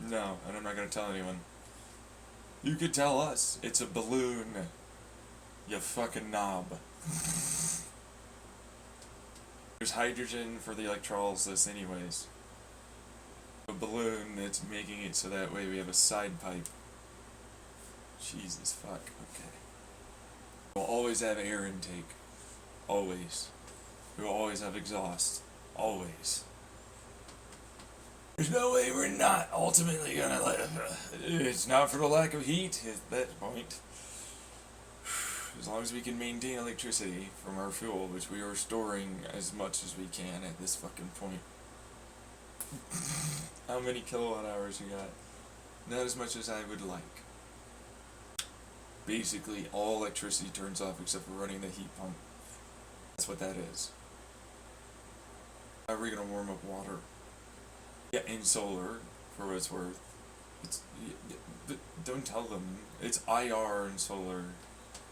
No, and I'm not gonna tell anyone. You could tell us. It's a balloon. You fucking knob. There's hydrogen for the electrolysis anyways. A balloon that's making it so that way we have a side pipe. Jesus fuck, okay. We'll always have air intake. Always. We'll always have exhaust. Always. There's no way we're not ultimately gonna live. It's not for the lack of heat at that point. As long as we can maintain electricity from our fuel, which we are storing as much as we can at this fucking point. How many kilowatt hours you got? Not as much as I would like. Basically, all electricity turns off except for running the heat pump. That's what that is. How are we gonna warm up water? Yeah, and solar, for what it's worth. It's, but don't tell them. It's IR and solar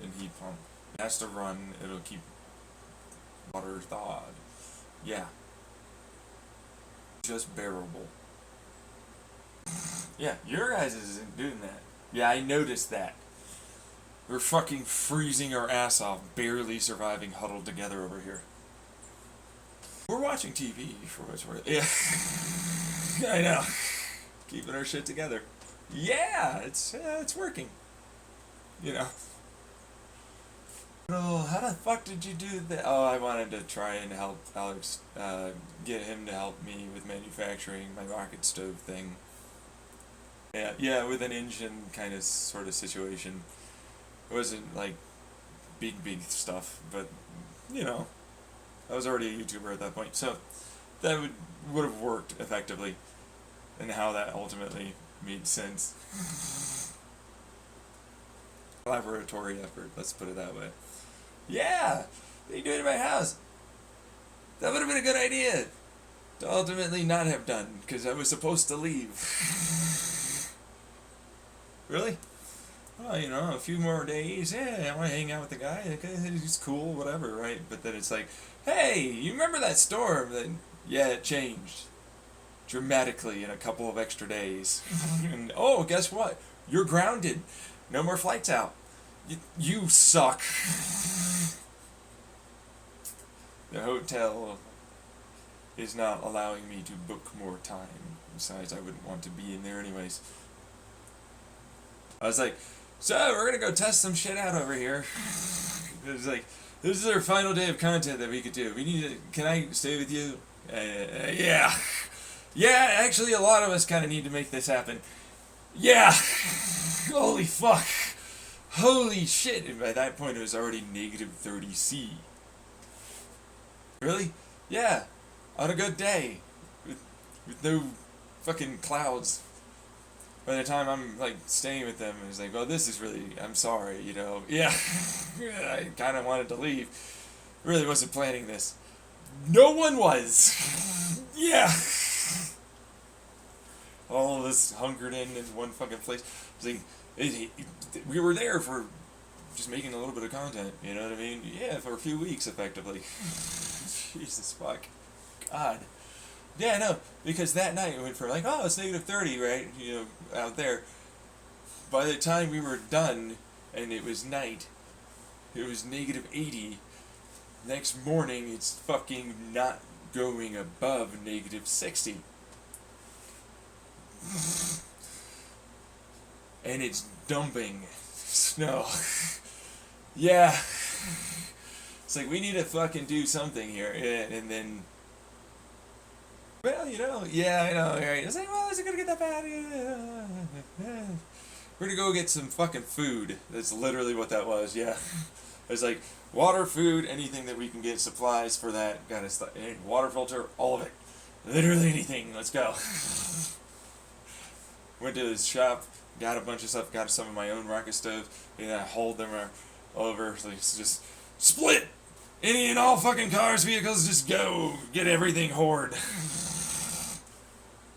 and heat pump. It has to run, it'll keep water thawed. Yeah. Just bearable. Yeah, your guys isn't doing that. Yeah, I noticed that. We're fucking freezing our ass off, barely surviving huddled together over here. We're watching TV, for what it's worth. Yeah. I know. Keeping our shit together. Yeah, it's working. You know. Oh, how the fuck did you do that? Oh, I wanted to try and help Alex, get him to help me with manufacturing my rocket stove thing. Yeah, with an engine kind of sort of situation. It wasn't like big stuff, but you know, I was already a YouTuber at that point, so that would have worked effectively, and how that ultimately made sense. Collaboratory effort, let's put it that way. Yeah, they do it in my house. That would have been a good idea to ultimately not have done, because I was supposed to leave. Really? Oh, you know, a few more days, yeah, I want to hang out with the guy, okay, he's cool, whatever, right? But then it's like, hey, you remember that storm? Then, yeah, it changed dramatically in a couple of extra days. And, oh, guess what? You're grounded. No more flights out. You suck. The hotel is not allowing me to book more time. Besides, I wouldn't want to be in there anyways. I was like, so we're gonna go test some shit out over here. It was like, this is our final day of content that we could do. We need to, can I stay with you? Yeah. Yeah, actually a lot of us kind of need to make this happen. Yeah. Holy fuck. Holy shit. And by that point it was already negative 30°C. Really? Yeah. On a good day. With no fucking clouds. By the time I'm like staying with them, it's like, well, this is really, I'm sorry, you know. Yeah, I kind of wanted to leave. Really wasn't planning this. No one was. Yeah. All of us hunkered in one fucking place. It's like, we were there for just making a little bit of content, you know what I mean? Yeah, for a few weeks, effectively. Jesus fuck. God. Yeah, no, because that night it went from like, oh, it's negative 30, right, you know, out there. By the time we were done, and it was night, it was negative 80. Next morning, it's fucking not going above negative 60. And it's dumping snow. Yeah. It's like, we need to fucking do something here, and then... Well, you know, yeah, I know, right? It's like, well, is it gonna get that bad? We're gonna go get some fucking food. That's literally what that was, yeah. It's like, water, food, anything that we can get, supplies for that kind of stuff. Water filter, all of it. Literally anything, let's go. Went to the shop, got a bunch of stuff, got some of my own rocket stoves, and I hauled them over, so it's just split! Any and all fucking cars, vehicles, just go, get everything hoard.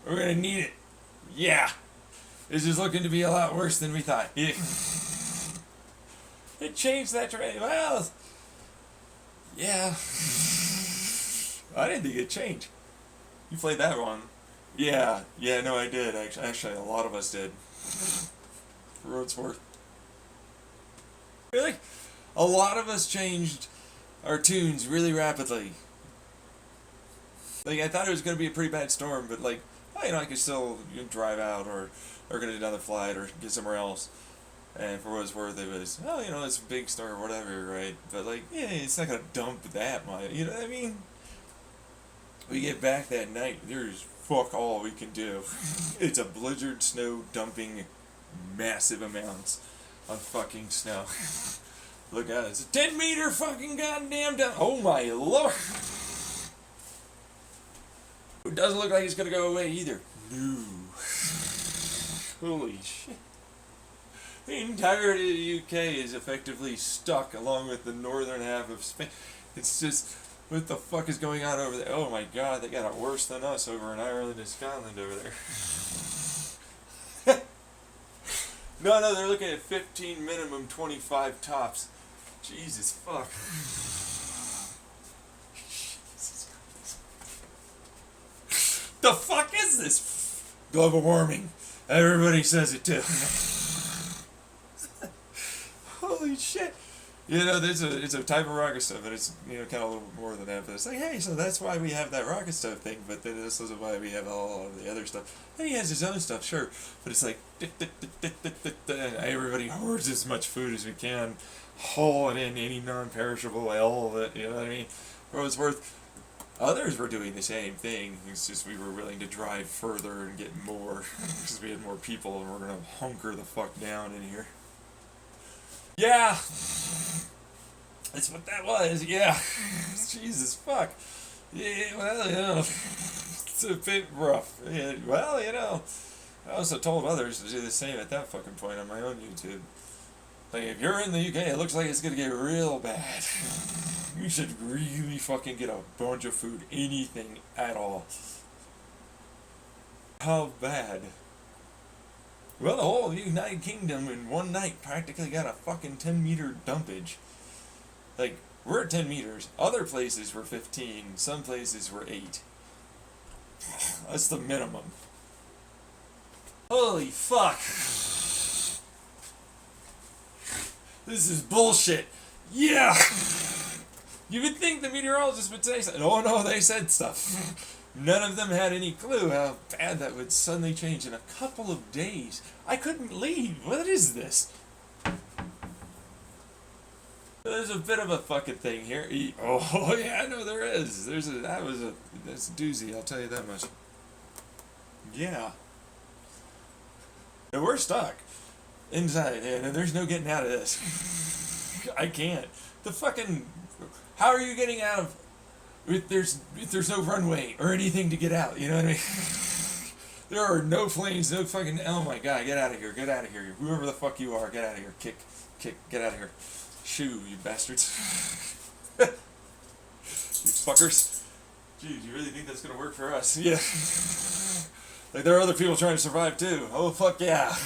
We're gonna need it. Yeah. This is looking to be a lot worse than we thought. Yeah. It changed that trade. Well, yeah. I didn't think it'd change. You played that wrong. Yeah, no, I did. Actually, a lot of us did. For what it's worth. Really? A lot of us changed our tunes really rapidly. Like, I thought it was going to be a pretty bad storm, but like, oh, I could still drive out or get another flight or get somewhere else. And for what it's worth, it was, oh, it's a big storm or whatever, right? But like, yeah, it's not going to dump that much, you know what I mean? We get back that night, there's fuck all we can do. It's a blizzard snow dumping massive amounts of fucking snow. Look at it, it's a 10-meter fucking goddamn dump. Oh my lord! It doesn't look like it's gonna go away either. No. Holy shit. The entirety of the UK is effectively stuck along with the northern half of Spain. It's just, what the fuck is going on over there? Oh my god, they got it worse than us over in Ireland and Scotland over there. No, they're looking at 15 minimum, 25 tops. Jesus fuck. The fuck is this? Global warming. Everybody says it too. Holy shit. It's a type of rocket stuff, but it's, kind of a little more than that. But it's like, hey, so that's why we have that rocket stuff thing, but then this isn't why we have all of the other stuff. And he has his own stuff, sure, but it's like, and everybody hoards as much food as we can, haul it in, any non-perishable, all of it, you know what I mean? For what it's worth, others were doing the same thing. It's just we were willing to drive further and get more, because we had more people, and we're going to hunker the fuck down in here. Yeah, that's what that was, yeah. Jesus fuck. Yeah, well, it's a bit rough. Yeah, well, I also told others to do the same at that fucking point on my own YouTube. Like, if you're in the UK, it looks like it's gonna get real bad. You should really fucking get a bunch of food, anything at all. How bad? Well, the whole United Kingdom in one night practically got a fucking 10-meter dumpage. Like, we're at 10 meters. Other places were 15. Some places were 8. That's the minimum. Holy fuck. This is bullshit. Yeah! You would think the meteorologists would say something. Oh no, they said stuff. None of them had any clue how bad that would suddenly change in a couple of days. I couldn't leave. What is this? There's a bit of a fucking thing here. Oh yeah, no, there is. That's a doozy. I'll tell you that much. Yeah. And we're stuck inside, and there's no getting out of this. I can't. The fucking. How are you getting out of? If there's no runway or anything to get out, you know what I mean? There are no planes, no fucking, oh my god, get out of here, whoever the fuck you are, get out of here, kick, get out of here, shoo, you bastards. You fuckers. Geez, you really think that's gonna work for us? Yeah. Like, there are other people trying to survive too, oh fuck yeah.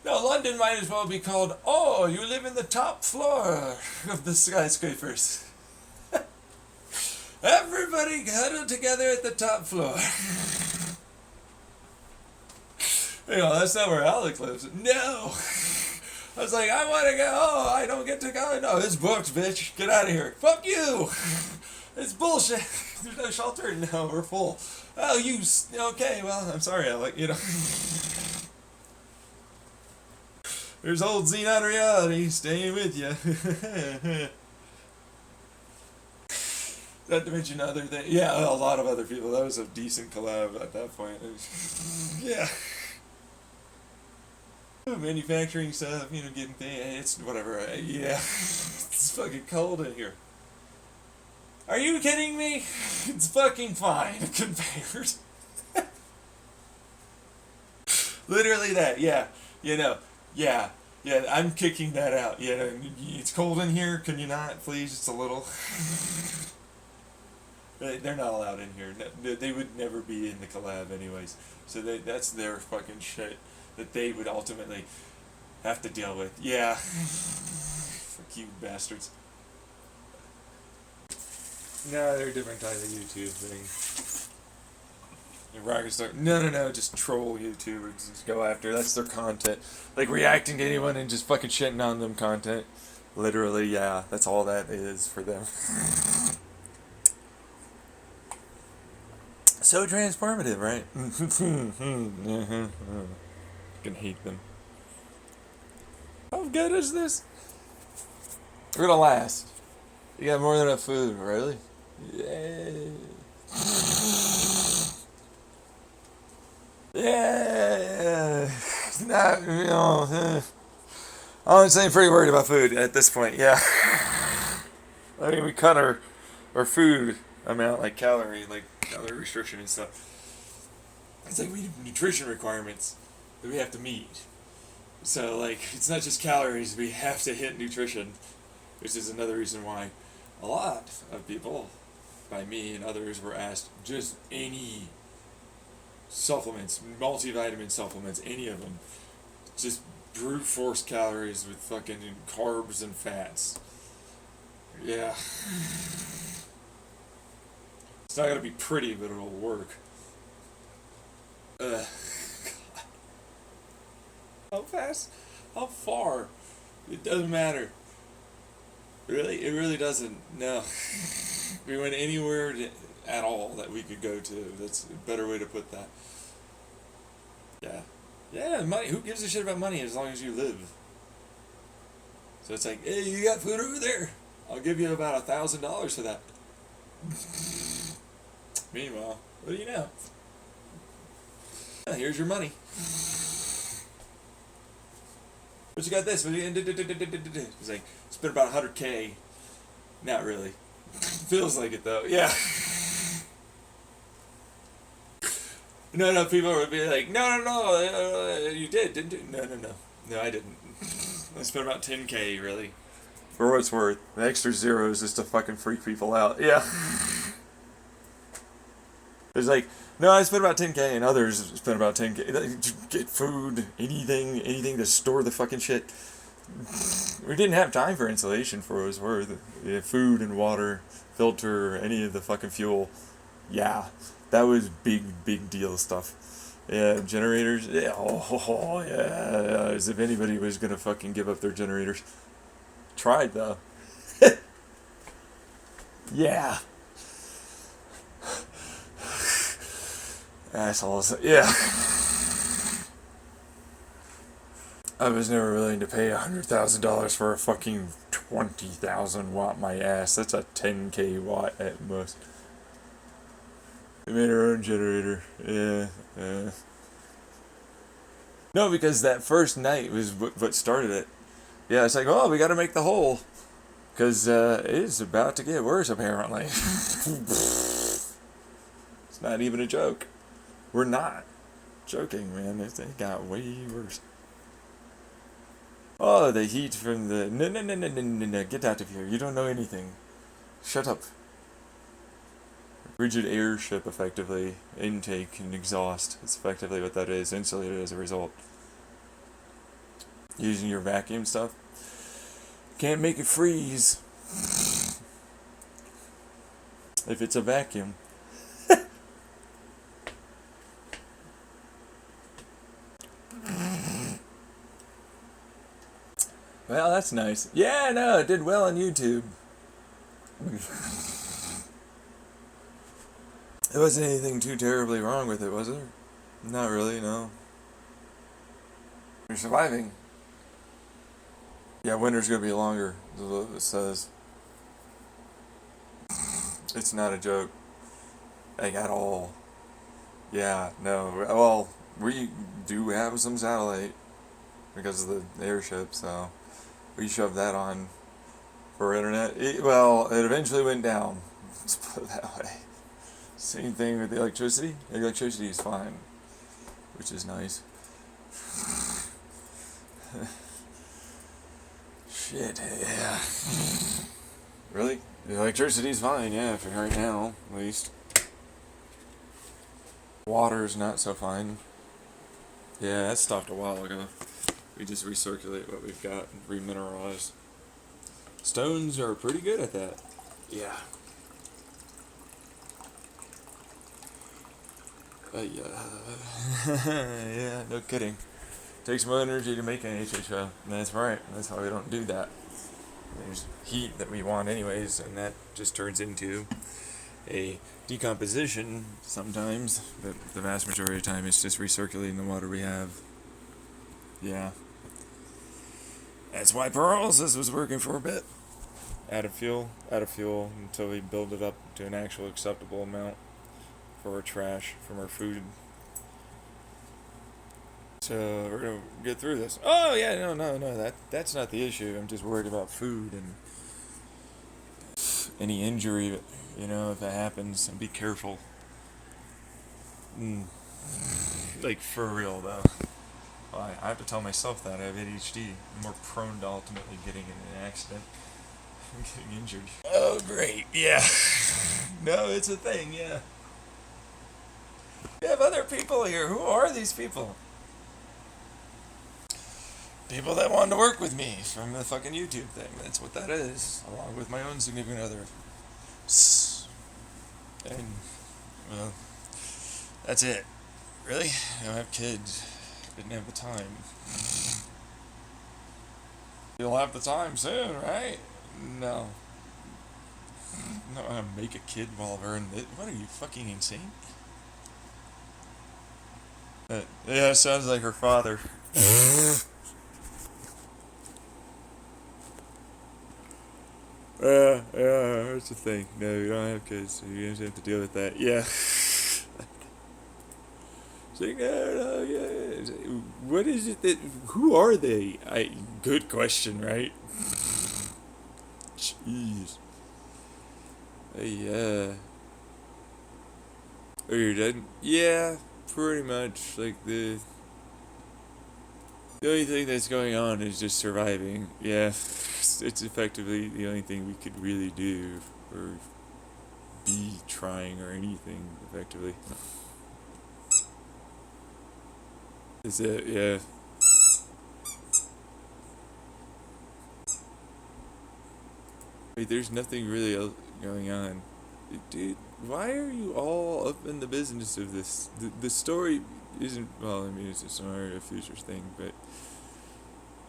No, London might as well be called, oh, you live in the top floor of the skyscrapers. Everybody huddled together at the top floor. That's not where Alex lives. No. I was like, I want to go. Oh, I don't get to go. No, it's booked, bitch. Get out of here. Fuck you. It's bullshit. There's no shelter. No, we're full. Oh, okay, well, I'm sorry, Alex, There's old Xenon Reality staying with you. Not to mention other things. Yeah, a lot of other people. That was a decent collab at that point. Yeah. Manufacturing stuff, getting things. It's whatever. Yeah. It's fucking cold in here. Are you kidding me? It's fucking fine compared. Literally that, yeah. Yeah, I'm kicking that out. It's cold in here. Can you not, please? Just a little. They're not allowed in here. They would never be in the collab anyways. So that's their fucking shit that they would ultimately have to deal with. Yeah. Fuck you bastards. No, they're a different type of YouTube thing. Rocket Star. No. Just troll YouTubers. Just go after. That's their content. Like reacting to anyone and just fucking shitting on them content. Literally, yeah. That's all that is for them. So transformative, right? I can hate them. How good is this? We're gonna last. You got more than enough food, really? Yay. Yeah. Not, honestly, I'm pretty worried about food at this point, yeah. I mean, we cut our food amount, like calorie restriction and stuff. It's like we have nutrition requirements that we have to meet. So, like, it's not just calories, we have to hit nutrition, which is another reason why a lot of people, by me and others, were asked just any supplements, multivitamin supplements, any of them. Just brute force calories with fucking carbs and fats. Yeah. It's not gonna be pretty, but it'll work. How fast? How far? It doesn't matter. Really? It really doesn't. No. We went anywhere at all that we could go to. That's a better way to put that. Yeah. Yeah, money. Who gives a shit about money as long as you live? So it's like, hey, you got food over there? I'll give you about $1,000 for that. Meanwhile, what do you know? Here's your money. But you got this. It's like, spent about $100K. Not really. Feels like it though. Yeah. No, people would be like, no, you did, didn't you? No, I didn't. I spent about $10K, really. For what it's worth. The extra zeros just to fucking freak people out. Yeah. It's like, no, I spent about $10K and others spent about $10K. Get food, anything to store the fucking shit. We didn't have time for insulation for what it was worth. Yeah, food and water, filter, any of the fucking fuel. Yeah, that was big deal stuff. Yeah, generators. Yeah, yeah. As if anybody was gonna fucking give up their generators. Tried though. Yeah. Assholes. Yeah. I was never willing to pay $100,000 for a fucking 20,000 watt my ass. That's a 10K watt at most. We made our own generator. Yeah. No, because that first night was what started it. Yeah, it's like, oh, we gotta make the hole. Because it is about to get worse, apparently. It's not even a joke. We're not joking, man. It got way worse. Oh, the heat from the... No. Get out of here. You don't know anything. Shut up. Rigid airship, effectively. Intake and exhaust. That's effectively what that is. Insulated as a result. Using your vacuum stuff. Can't make it freeze. If it's a vacuum. Well, that's nice. Yeah, no, it did well on YouTube. There wasn't anything too terribly wrong with it, was there? Not really, no. You're surviving. Yeah, winter's gonna be longer, is what it says. It's not a joke. Like, at all. Yeah, no. Well, we do have some satellite because of the airship, so we shoved that on for internet. It eventually went down. Let's put it that way. Same thing with the electricity. The electricity is fine, which is nice. Shit, yeah. Really? The electricity's fine, yeah, for right now, at least. Water's not so fine. Yeah, that stopped a while ago. We just recirculate what we've got and remineralize. Stones are pretty good at that. Yeah. Yeah, no kidding. Takes more energy to make an HHO. That's right. That's why we don't do that. There's heat that we want anyways, and that just turns into a decomposition sometimes, but the vast majority of the time it's just recirculating the water we have. Yeah. That's why pyrolysis was working for a bit. Add fuel until we build it up to an actual acceptable amount for our trash from our food. So we're gonna get through this. Oh yeah, no, that's not the issue. I'm just worried about food and any injury, if that happens, and be careful. Like for real though. I have to tell myself that I have ADHD. I'm more prone to ultimately getting in an accident. Getting injured. Oh, great. Yeah. No, it's a thing, yeah. We have other people here. Who are these people? People that wanted to work with me from the fucking YouTube thing. That's what that is. Along with my own significant other. And, well, that's it. Really? I don't have kids. Didn't have the time. You'll have the time soon, right? No. I'm not gonna make a kid while we're in this. What are you, fucking insane? Yeah, sounds like her father. That's the thing. No, you don't have kids, so you have to deal with that. Yeah. Like, no, yeah. What is it that? Who are they? Good question, right? Jeez. Yeah. Are you done? Yeah, pretty much. Like the only thing that's going on is just surviving. Yeah, it's effectively the only thing we could really do or be trying or anything effectively. Is it? Yeah. Wait, there's nothing really else going on. Dude, why are you all up in the business of this? The story isn't, well, I mean, it's a scenario future thing, but,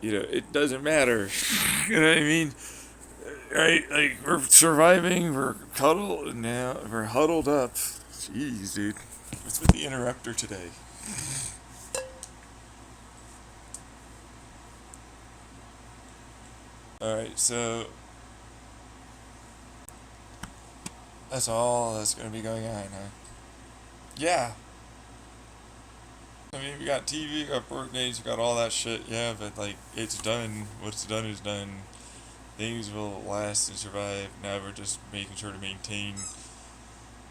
it doesn't matter. You know what I mean? Right? Like, we're surviving, we're cuddled, now, we're huddled up. Jeez, dude. What's with the interrupter today? Alright, so that's all that's going to be going on, huh? Yeah. I mean, we got TV, we got work days, we got all that shit, yeah, but, like, it's done. What's done is done. Things will last and survive. Now we're just making sure to maintain.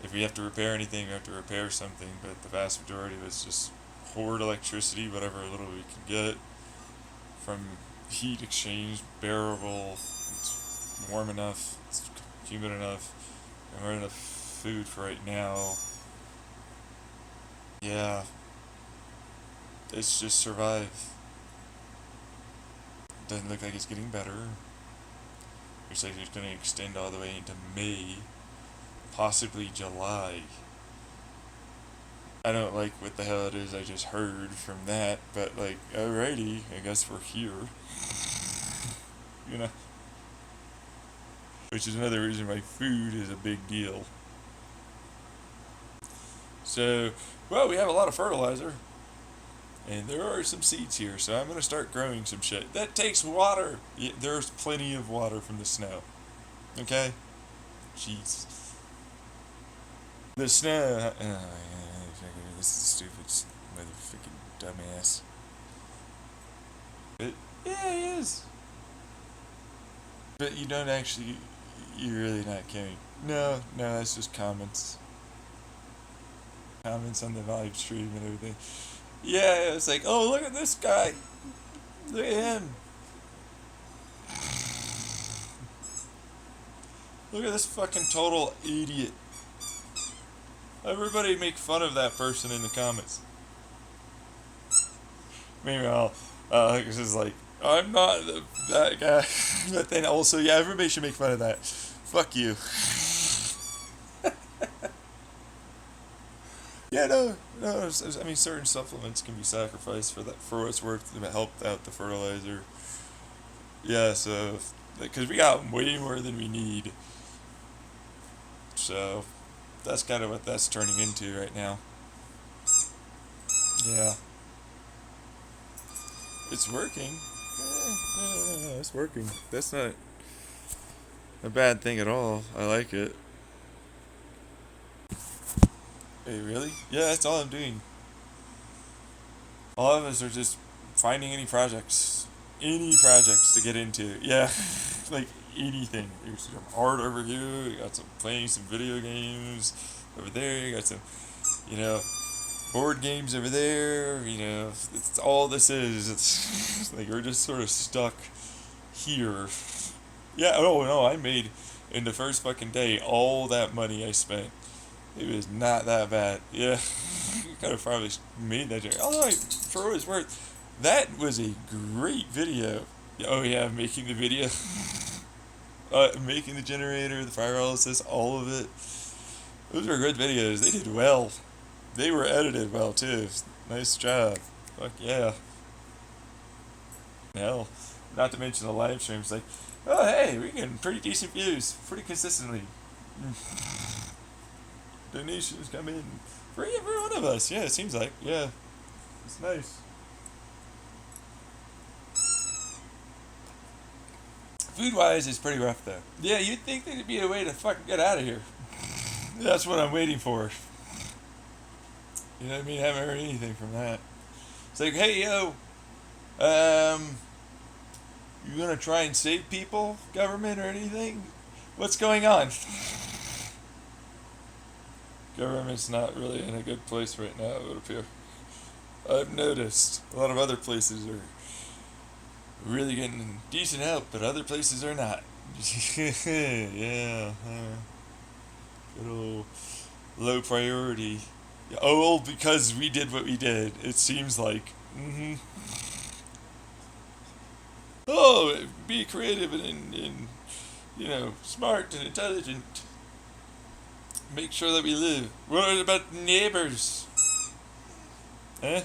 If we have to repair anything, we have to repair something, but the vast majority of it's just hoard electricity, whatever little we can get, from heat exchange, bearable, it's warm enough, it's humid enough, and we're enough food for right now. Yeah, it's just survive. Doesn't look like it's getting better. Looks like it's going to extend all the way into May, possibly July. I don't like what the hell it is I just heard from that, but like, alrighty, I guess we're here. Which is another reason why food is a big deal. So, well, we have a lot of fertilizer, and there are some seeds here, so I'm going to start growing some shit. That takes water. There's plenty of water from the snow. Okay? Jeez. The snow. Oh, yeah, this is stupid motherfucking dumbass. But, yeah, he is. But you don't actually. You're really not caring. No, that's just comments. Comments on the live stream and everything. Yeah, it's like, oh, look at this guy. Look at him. Look at this fucking total idiot. Everybody make fun of that person in the comments. Meanwhile, this is like, I'm not that guy. But then also, yeah, everybody should make fun of that. Fuck you. Yeah, no, no. I mean, certain supplements can be sacrificed for that, for what it's worth to help out the fertilizer. Yeah, so because we got way more than we need, so that's kind of what that's turning into right now. Yeah, it's working. It's working. That's not a bad thing at all. I like it. Hey, really? Yeah, that's all I'm doing. All of us are just finding any projects to get into. Yeah, like anything. There's some art over here. You got some playing some video games over there. You got some, you know, board games over there. You know, it's all this is. It's like we're just sort of stuck here. Yeah. Oh no, I made in the first fucking day all that money I spent. It was not that bad. Yeah. Could have probably made that joke. Although, for what it's worth, that was a great video. Oh yeah, making the video, making the generator, the fire analysis, all of it. Those were good videos. They did well. They were edited well too. Nice job. Fuck yeah. Hell, not to mention the live streams. Like, oh hey, we're getting pretty decent views, pretty consistently. Donations come in for every one of us. Yeah, it seems like. Yeah, it's nice. Food wise, it's pretty rough though. Yeah, you'd think there'd be a way to fucking get out of here. That's what I'm waiting for. You know what I mean? I haven't heard anything from that. It's like, hey, yo, you gonna try and save people, government, or anything? What's going on? Government's not really in a good place right now, it would appear. I've noticed a lot of other places are really getting decent help, but other places are not. Yeah. Good old low priority. Oh, well, because we did what we did, it seems like. Oh, be creative and you know, smart and intelligent. Make sure that we live. What about neighbors? Huh?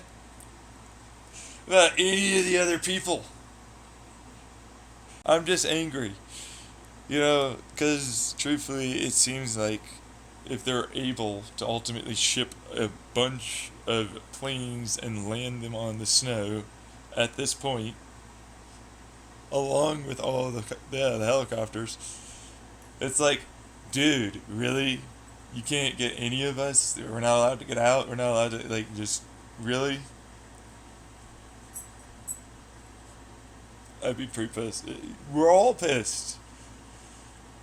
About any of the other people? I'm just angry. You know, because truthfully, it seems like if they're able to ultimately ship a bunch of planes and land them on the snow at this point, along with all the helicopters, it's like, dude, really? You can't get any of us? We're not allowed to get out? We're not allowed to, like, just, really? I'd be pretty pissed. We're all pissed.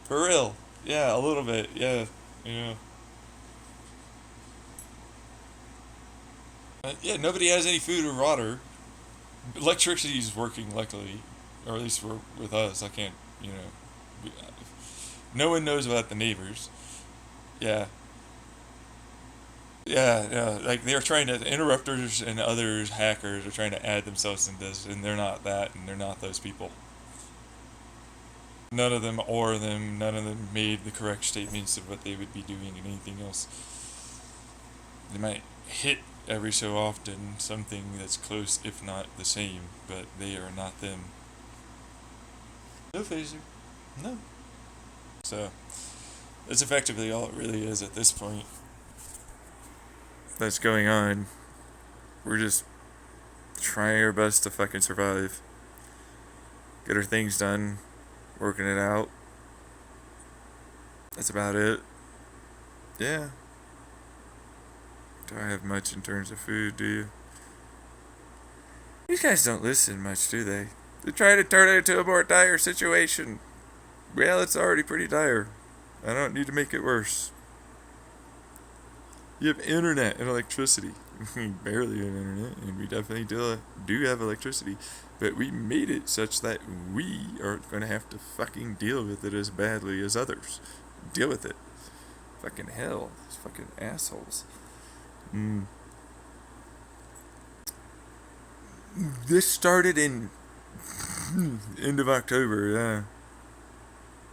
For real. Yeah, a little bit. Yeah. Yeah. Yeah, nobody has any food or water. Electricity is working, luckily. Or at least with us. I can't, you know. No one knows about the neighbors. Yeah. Yeah, yeah. Like, they're trying to, interrupters and others, hackers, are trying to add themselves in this, and they're not that, and they're not those people. None of them made the correct statements of what they would be doing and anything else. They might hit every so often something that's close, if not the same, but they are not them. No phaser. No. So, that's effectively all it really is at this point. That's going on. We're just trying our best to fucking survive. Get our things done. Working it out. That's about it. Yeah. Do I have much in terms of food, do you? These guys don't listen much, do they? They try to turn it into a more dire situation. Well, it's already pretty dire. I don't need to make it worse. You have internet and electricity. We barely have internet, and we definitely do have electricity. But we made it such that we aren't going to have to fucking deal with it as badly as others. Deal with it. Fucking hell. These fucking assholes. This started in end of October, yeah.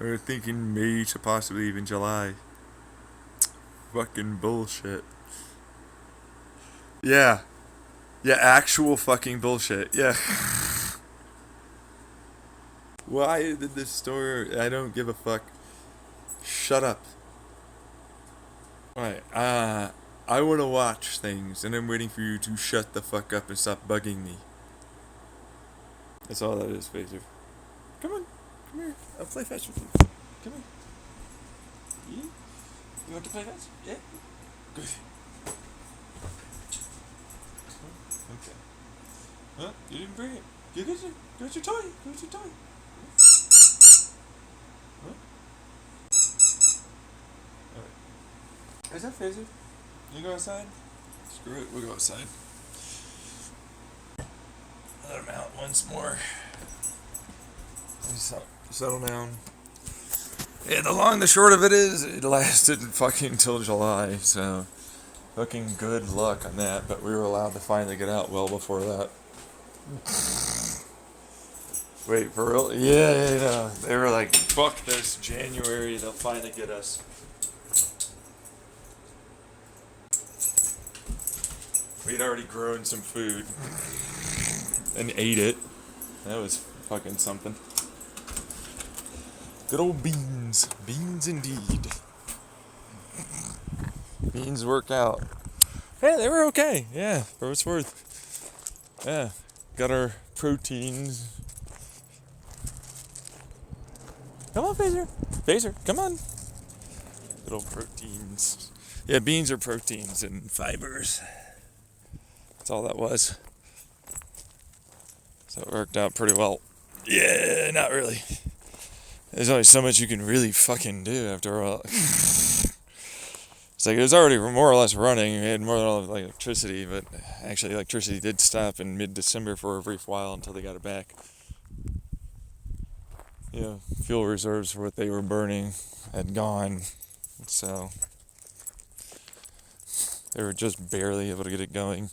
Or thinking May to possibly even July. Fucking bullshit. Yeah. Yeah, actual fucking bullshit. Yeah. Why did this store... I don't give a fuck. Shut up. Alright, I want to watch things, and I'm waiting for you to shut the fuck up and stop bugging me. That's all that is, Phaser. Come on. Come here. I'll play fetch with you. Come here. Yeah? You want to play fetch? Yeah? Good. Okay. Huh? You didn't bring it. Go get your toy. Go get your toy. Huh? Alright. Is that Phaser? You go outside? Screw it, we'll go outside. Let him out once more. Settle down. Yeah, the long and the short of it is, it lasted fucking till July, so fucking good luck on that, but we were allowed to finally get out well before that. Wait, for real? Yeah. They were like, fuck this, January, they'll finally get us. We'd already grown some food and ate it. That was fucking something. Good old beans. Beans indeed. Beans work out. Yeah, they were okay. Yeah, for what it's worth. Yeah, got our proteins. Come on, Phaser. Phaser, come on. Good old proteins. Yeah, beans are proteins and fibers. That's all that was. So it worked out pretty well. Yeah, not really. There's only so much you can really fucking do after all. It's like it was already more or less running. We had more or less electricity, but actually electricity did stop in mid-December for a brief while until they got it back. You know, fuel reserves for what they were burning had gone, so they were just barely able to get it going.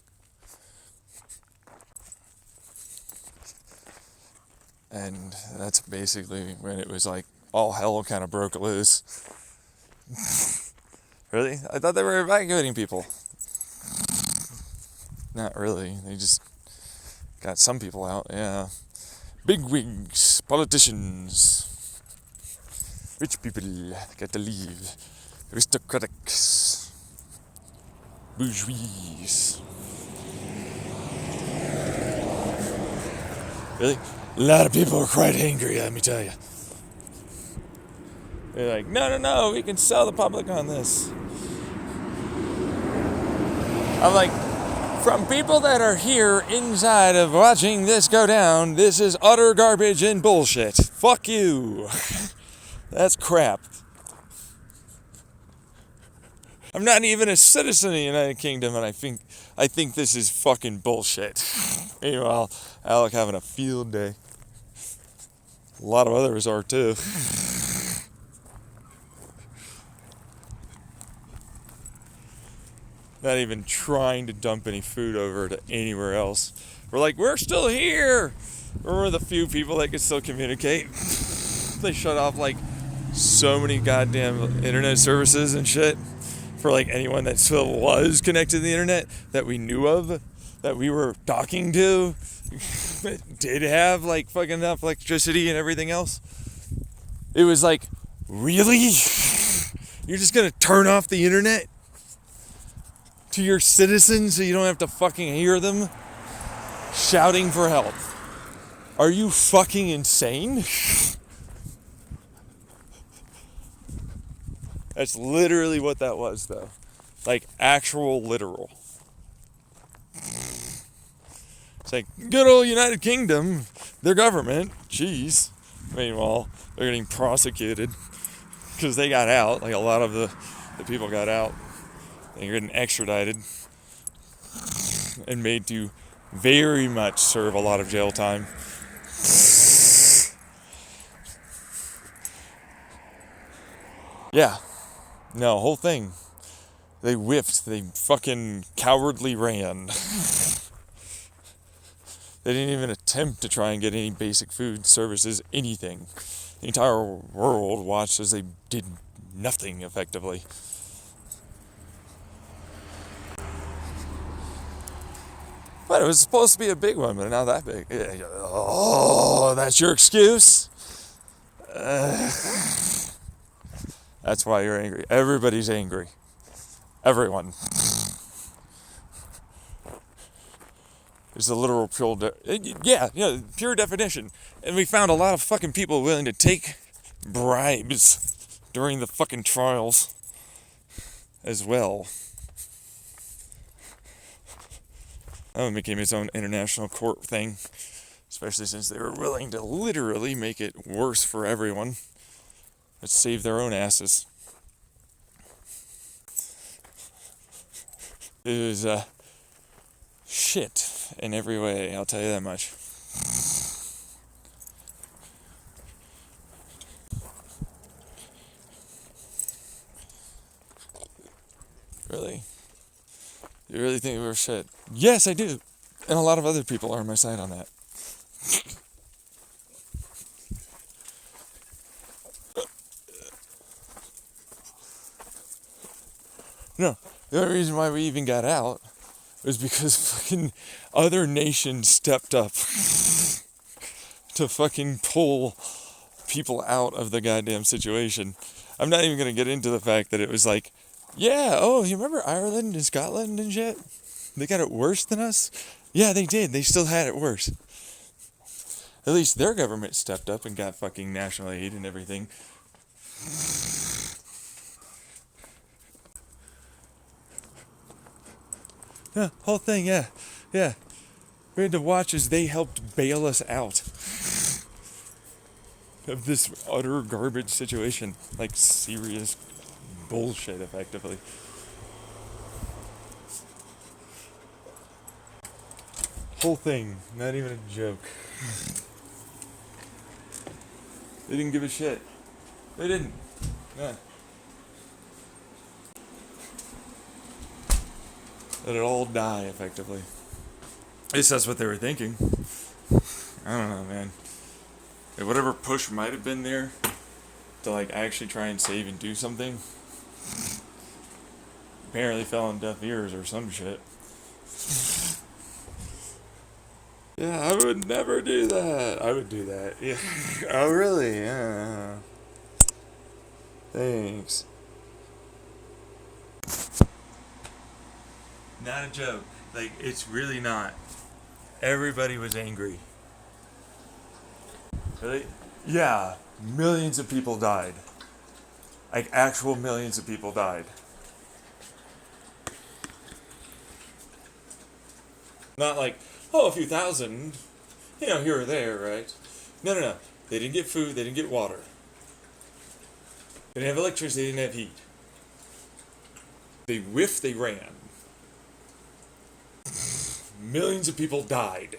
And that's basically when it was like all hell kind of broke loose. Really? I thought they were evacuating people. Not really. They just got some people out, yeah. Bigwigs, politicians, rich people get to leave. Aristocratics, bourgeois. Really? A lot of people are quite angry, let me tell you. They're like, no, we can sell the public on this. I'm like, from people that are here inside of watching this go down, this is utter garbage and bullshit. Fuck you. That's crap. I'm not even a citizen of the United Kingdom, and I think this is fucking bullshit. Meanwhile, Alec having a field day. A lot of others are too. Not even trying to dump any food over to anywhere else. We're like, we're still here. We're the few people that can still communicate. They shut off like so many goddamn internet services and shit for like anyone that still was connected to the internet that we knew of, that we were talking to, that did have like fucking enough electricity and everything else. It was like, really? You're just gonna turn off the internet to your citizens so you don't have to fucking hear them shouting for help? Are you fucking insane? That's literally what that was, though. Like, actual literal. It's like, good old United Kingdom, their government, jeez. Meanwhile, they're getting prosecuted because they got out. Like, a lot of the people got out. They're getting extradited and made to very much serve a lot of jail time. Yeah. No, whole thing. They whiffed. They fucking cowardly ran. They didn't even attempt to try and get any basic food, services, anything. The entire world watched as they did nothing effectively. But it was supposed to be a big one, but not that big. Oh, that's your excuse? That's why you're angry. Everybody's angry. Everyone. It's a literal pure definition. And we found a lot of fucking people willing to take bribes during the fucking trials as well. It became its own international court thing, especially since they were willing to literally make it worse for everyone, but save their own asses. It was shit in every way, I'll tell you that much. Really? You really think we were shit? Yes, I do. And a lot of other people are on my side on that. No, the only reason why we even got out was because fucking other nations stepped up to fucking pull people out of the goddamn situation. I'm not even going to get into the fact that it was like, yeah, oh, you remember Ireland and Scotland and shit? They got it worse than us? Yeah, they did. They still had it worse. At least their government stepped up and got fucking national aid and everything. Yeah, whole thing, yeah. We had to watch as they helped bail us out of this utter garbage situation. Like, serious bullshit, effectively. Whole thing, not even a joke. They didn't give a shit. They didn't. Yeah. Let it all die, effectively. At least that's what they were thinking. I don't know, man. Whatever push might have been there to like actually try and save and do something apparently fell on deaf ears or some shit. Yeah, I would never do that. I would do that. Yeah. Oh, really? Yeah. Thanks. Not a joke. Like, it's really not. Everybody was angry. Really? Yeah. Millions of people died. Like, actual millions of people died. Not like, oh, a few thousand, here or there, right? No. They didn't get food, they didn't get water. They didn't have electricity, they didn't have heat. They whiffed, they ran. Millions of people died.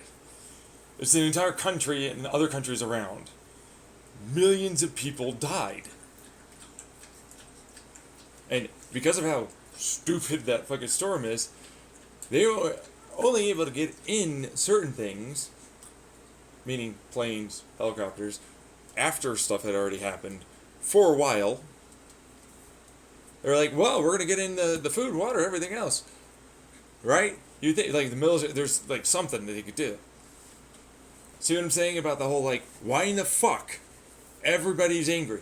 It's the entire country and other countries around. Millions of people died. And because of how stupid that fucking storm is, they were only able to get in certain things, meaning planes, helicopters, after stuff had already happened, for a while. They're like, well, we're going to get in the food, water, everything else. Right? You think, like, the military, there's, like, something that they could do. See what I'm saying about the whole, like, why in the fuck everybody's angry?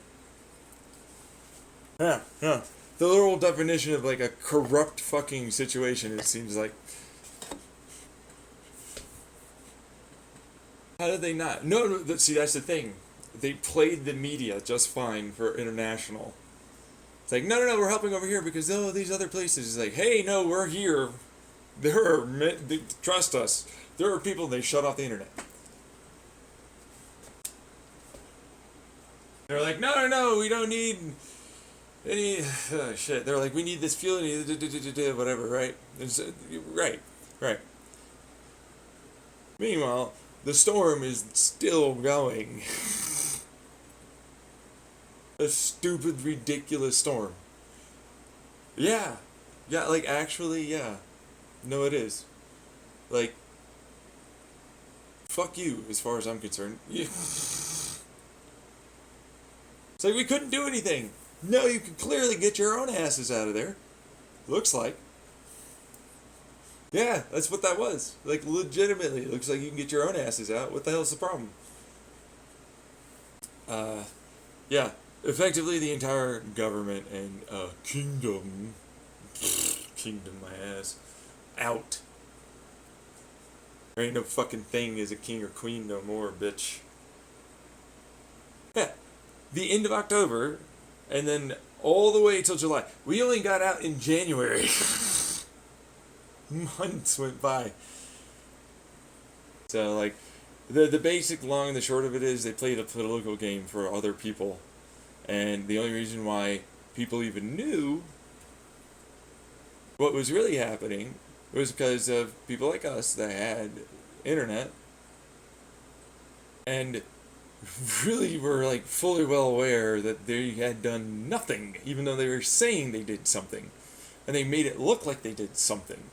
Yeah. The literal definition of, like, a corrupt fucking situation, it seems like. How did they not? No, see, that's the thing. They played the media just fine for international. It's like, no, we're helping over here because, these other places. It's like, hey, no, we're here. Trust us. There are people, they shut off the internet. They're like, no, we don't need any shit. They're like, we need this fuel, whatever, right? Right. Meanwhile, the storm is still going. A stupid, ridiculous storm. Yeah, like, actually, yeah. No, it is. Like, fuck you, as far as I'm concerned. It's like, we couldn't do anything. No, you can clearly get your own asses out of there. Looks like. Yeah, that's what that was. Like, legitimately, it looks like you can get your own asses out. What the hell's the problem? Uh, yeah. Effectively, the entire government and kingdom, kingdom my ass, out. There ain't no fucking thing as a king or queen no more, bitch. Yeah, the end of October, and then all the way till July. We only got out in January. Months went by. So, like, the basic long and the short of it is they played a political game for other people. And the only reason why people even knew what was really happening was because of people like us that had internet and really were like fully well aware that they had done nothing, even though they were saying they did something. And they made it look like they did something.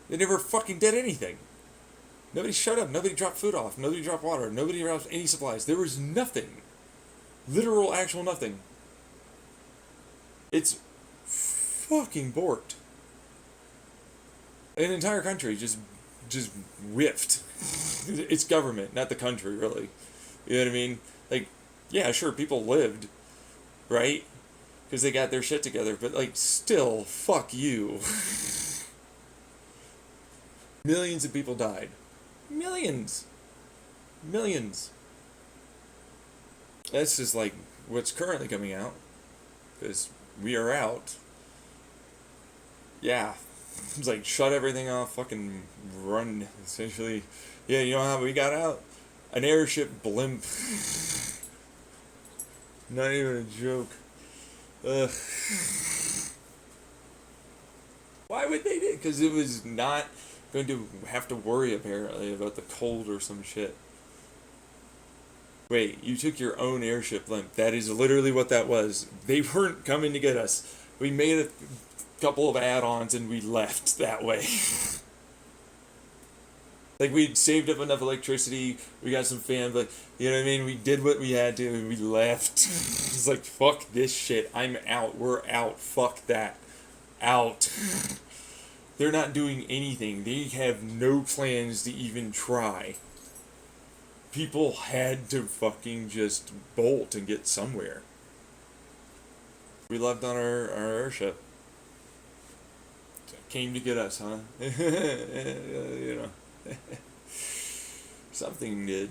They never fucking did anything. Nobody shut up. Nobody dropped food off. Nobody dropped water. Nobody dropped any supplies. There was nothing. Literal, actual nothing. It's fucking borked. An entire country just whiffed. It's government, not the country, really. You know what I mean? Like, yeah, sure, people lived, right? Because they got their shit together, but, like, still, fuck you. Millions of people died. Millions. Millions. That's just, like, what's currently coming out. Because we are out. Yeah. It's like, shut everything off, fucking run, essentially. Yeah, you know how we got out? An airship blimp. Not even a joke. Ugh. Why would they do it? Because it was not going to have to worry, apparently, about the cold or some shit. Wait, you took your own airship blimp. That is literally what that was. They weren't coming to get us. We made a couple of add-ons and we left that way. Like, we'd saved up enough electricity, we got some fan, but, you know what I mean? We did what we had to and we left. It's like, fuck this shit. I'm out. We're out. Fuck that. Out. They're not doing anything. They have no plans to even try. People had to fucking just bolt and get somewhere. We left on our airship. Came to get us, huh? You know. Something did.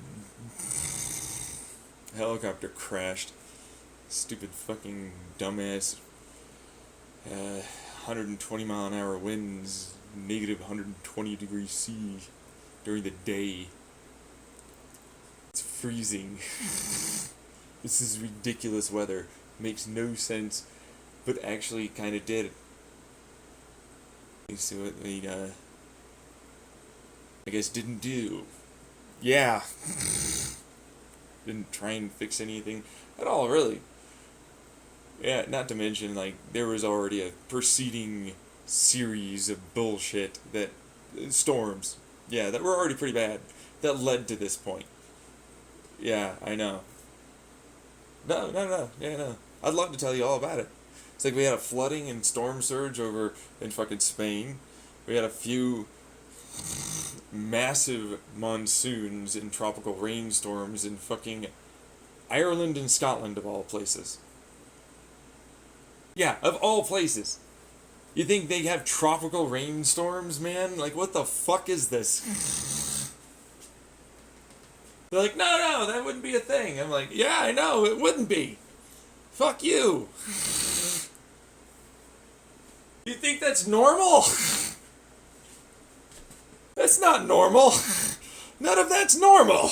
Helicopter crashed. Stupid fucking dumbass. 120 mile an hour winds, negative 120 degrees C during the day. It's freezing. This is ridiculous weather. Makes no sense, but actually kind of did. So what we, I guess didn't do. Yeah. Didn't try and fix anything at all, really. Yeah, not to mention, like, there was already a preceding series of bullshit that... storms. Yeah, that were already pretty bad. That led to this point. Yeah, I know. No. Yeah, no. I'd love to tell you all about it. It's like we had a flooding and storm surge over in fucking Spain. We had a few massive monsoons and tropical rainstorms in fucking Ireland and Scotland, of all places. Yeah, of all places. You think they have tropical rainstorms, man? Like, what the fuck is this? They're like, no, that wouldn't be a thing. I'm like, yeah, I know, it wouldn't be. Fuck you. You think that's normal? That's not normal. None of that's normal.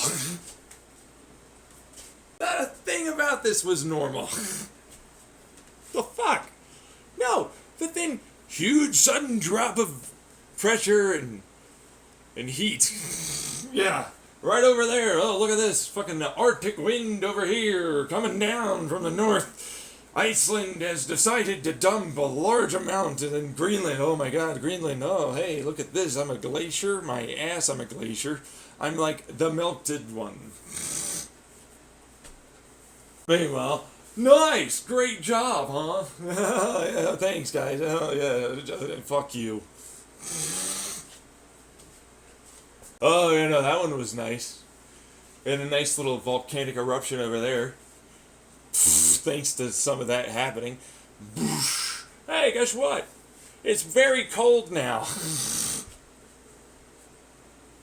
Not a thing about this was normal. The fuck? No, the thing, huge sudden drop of pressure and heat. Yeah, right over there. Oh, look at this fucking Arctic wind over here coming down from the north. Iceland has decided to dump a large amount, and then Greenland, oh my god, Greenland, oh hey, look at this, I'm a glacier, my ass, I'm a glacier. I'm like the melted one. Meanwhile, nice, great job, huh? Yeah, thanks guys, oh yeah, fuck you. Oh, yeah, no, that one was nice. We had a nice little volcanic eruption over there. Thanks to some of that happening. Hey, guess what? It's very cold now.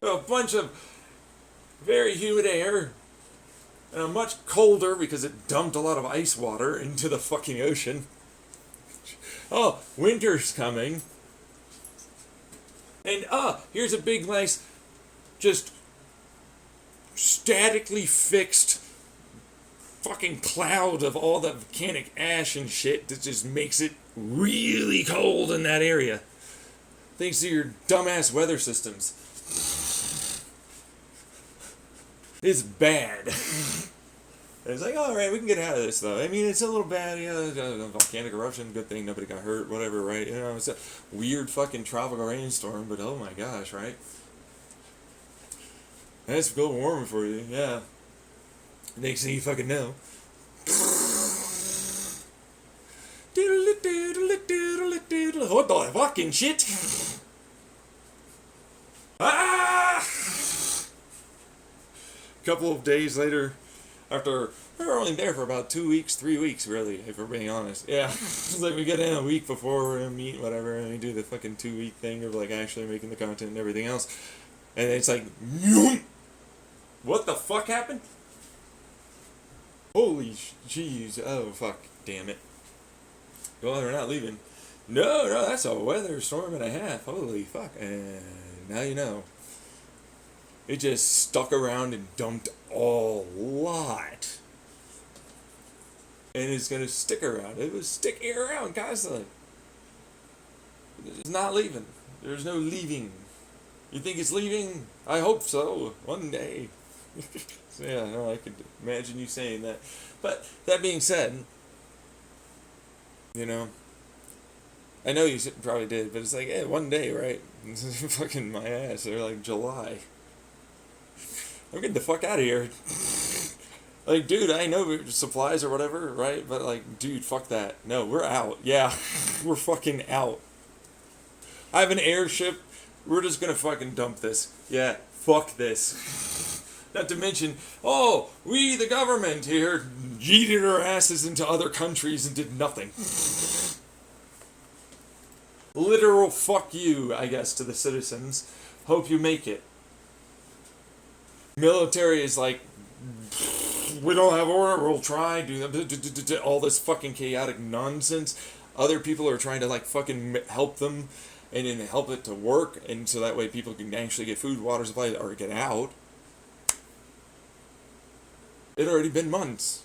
A bunch of very humid air. And I'm much colder because it dumped a lot of ice water into the fucking ocean. Oh, winter's coming. And here's a big nice, just statically fixed fucking cloud of all the volcanic ash and shit that just makes it really cold in that area. Thanks to your dumbass weather systems. It's bad. It's like, alright, we can get out of this though. I mean, it's a little bad, volcanic eruption, good thing nobody got hurt, whatever, right? You know, it's a weird fucking tropical rainstorm, but oh my gosh, right? That's global warming for you, yeah. Next thing you fucking know. What the fucking shit? Ah! A couple of days later, after we were only there for about 2 weeks, 3 weeks, really, if we're being honest. Yeah, it's like we get in a week before we're gonna meet, whatever, and we do the fucking 2 week thing of like actually making the content and everything else, and it's like, what the fuck happened? Holy jeez! Oh fuck! Damn it! Well, they're not leaving. No, that's a weather storm and a half. Holy fuck! And now you know. It just stuck around and dumped a lot. And it's gonna stick around. It was sticking around constantly. It's not leaving. There's no leaving. You think it's leaving? I hope so. One day. So yeah, no, I could imagine you saying that. But that being said, you know, I know you probably did, but it's like, hey, one day, right? Fucking my ass. They're like July. I'm getting the fuck out of here. Like, dude, I know supplies or whatever, right? But like, dude, fuck that. No, we're out. Yeah, we're fucking out. I have an airship. We're just gonna fucking dump this. Yeah, fuck this. Not to mention, we, the government here, yeeted our asses into other countries and did nothing. Literal fuck you, I guess, to the citizens. Hope you make it. Military is like, we don't have order, we'll try, do all this fucking chaotic nonsense. Other people are trying to like fucking help them and then help it to work, and so that way people can actually get food, water supply, or get out. It had already been months.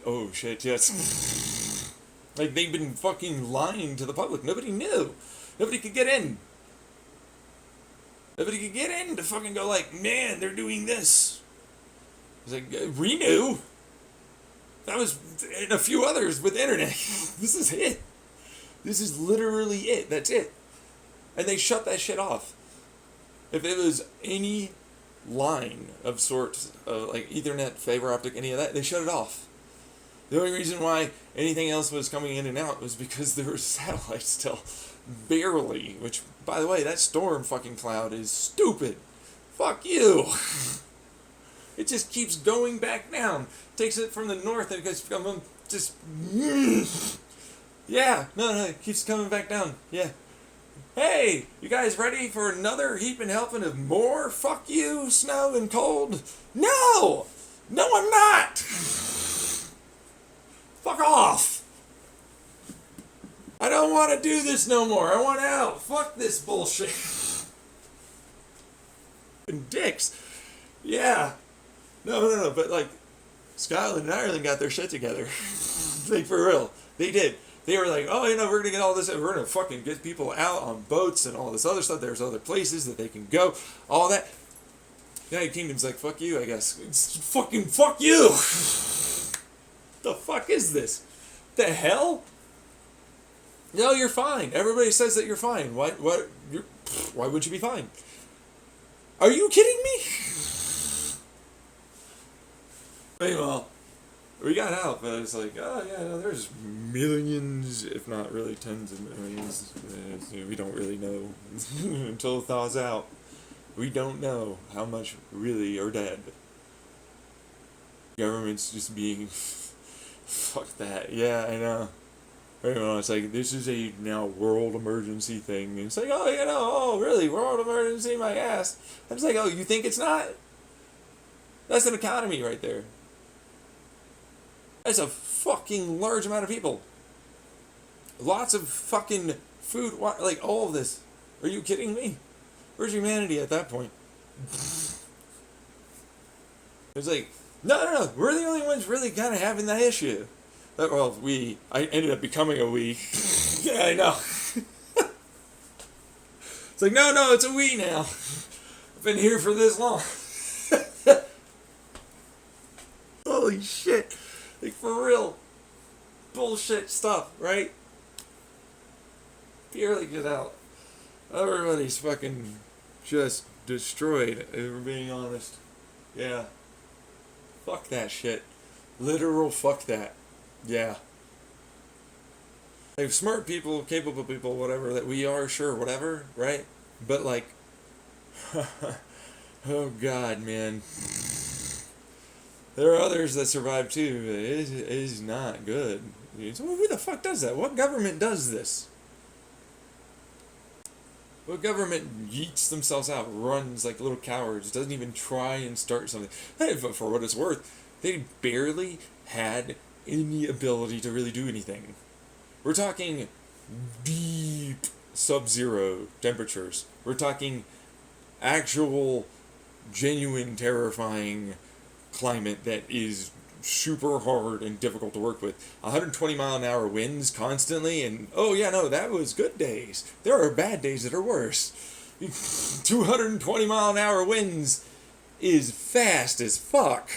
Oh shit, yes. Like, they've been fucking lying to the public. Nobody knew. Nobody could get in. Nobody could get in to fucking go like, man, they're doing this. It's like, we knew. That was, and a few others with the internet. This is it. This is literally it. That's it. And they shut that shit off. If it was any line of sorts, like Ethernet, fiber optic, any of that, they shut it off. The only reason why anything else was coming in and out was because there were satellites still. Barely. Which, by the way, that storm fucking cloud is stupid. Fuck you. It just keeps going back down. Takes it from the north and it goes, just... Yeah, no, it keeps coming back down. Yeah. Hey, you guys ready for another heaping helping of more fuck you, snow and cold? No! No, I'm not! Fuck off! I don't want to do this no more. I want out. Fuck this bullshit. And dicks. Yeah. No, but like, Scotland and Ireland got their shit together. Like, for real. They did. They were like, we're going to get all this, we're going to fucking get people out on boats and all this other stuff. There's other places that they can go. All that. The United Kingdom's like, fuck you, I guess. It's fucking fuck you! The fuck is this? The hell? No, you're fine. Everybody says that you're fine. Why would you be fine? Are you kidding me? Meanwhile, We got out, but it's like, oh yeah, no, there's millions, if not really tens of millions. We don't really know until it thaws out. We don't know how much really are dead. Government's just being, fuck that. Yeah, I know. You know, it's like, this is a now world emergency thing. And it's like, oh, oh, really, world emergency, my ass. I'm just like, oh, you think it's not? That's an economy right there. That's a fucking large amount of people. Lots of fucking food, like all of this. Are you kidding me? Where's humanity at that point? It's like, no, we're the only ones really kind of having that issue. Well, I ended up becoming a we. Yeah, I know. It's like, no, it's a we now. I've been here for this long. Holy shit. Like, for real. Bullshit stuff, right? Barely get out. Everybody's fucking just destroyed, if we're being honest. Yeah. Fuck that shit. Literal fuck that. Yeah. Like, smart people, capable people, whatever, that we are, sure, whatever, right? But, like, oh god, man. There are others that survive too. It is not good. So who the fuck does that? What government does this? What government yeets themselves out, runs like little cowards, doesn't even try and start something? Hey, but for what it's worth, they barely had any ability to really do anything. We're talking deep sub-zero temperatures. We're talking actual, genuine, terrifying climate that is super hard and difficult to work with. 120-mile-an-hour winds constantly, and oh yeah, no, that was good days. There are bad days that are worse. 220-mile-an-hour winds is fast as fuck.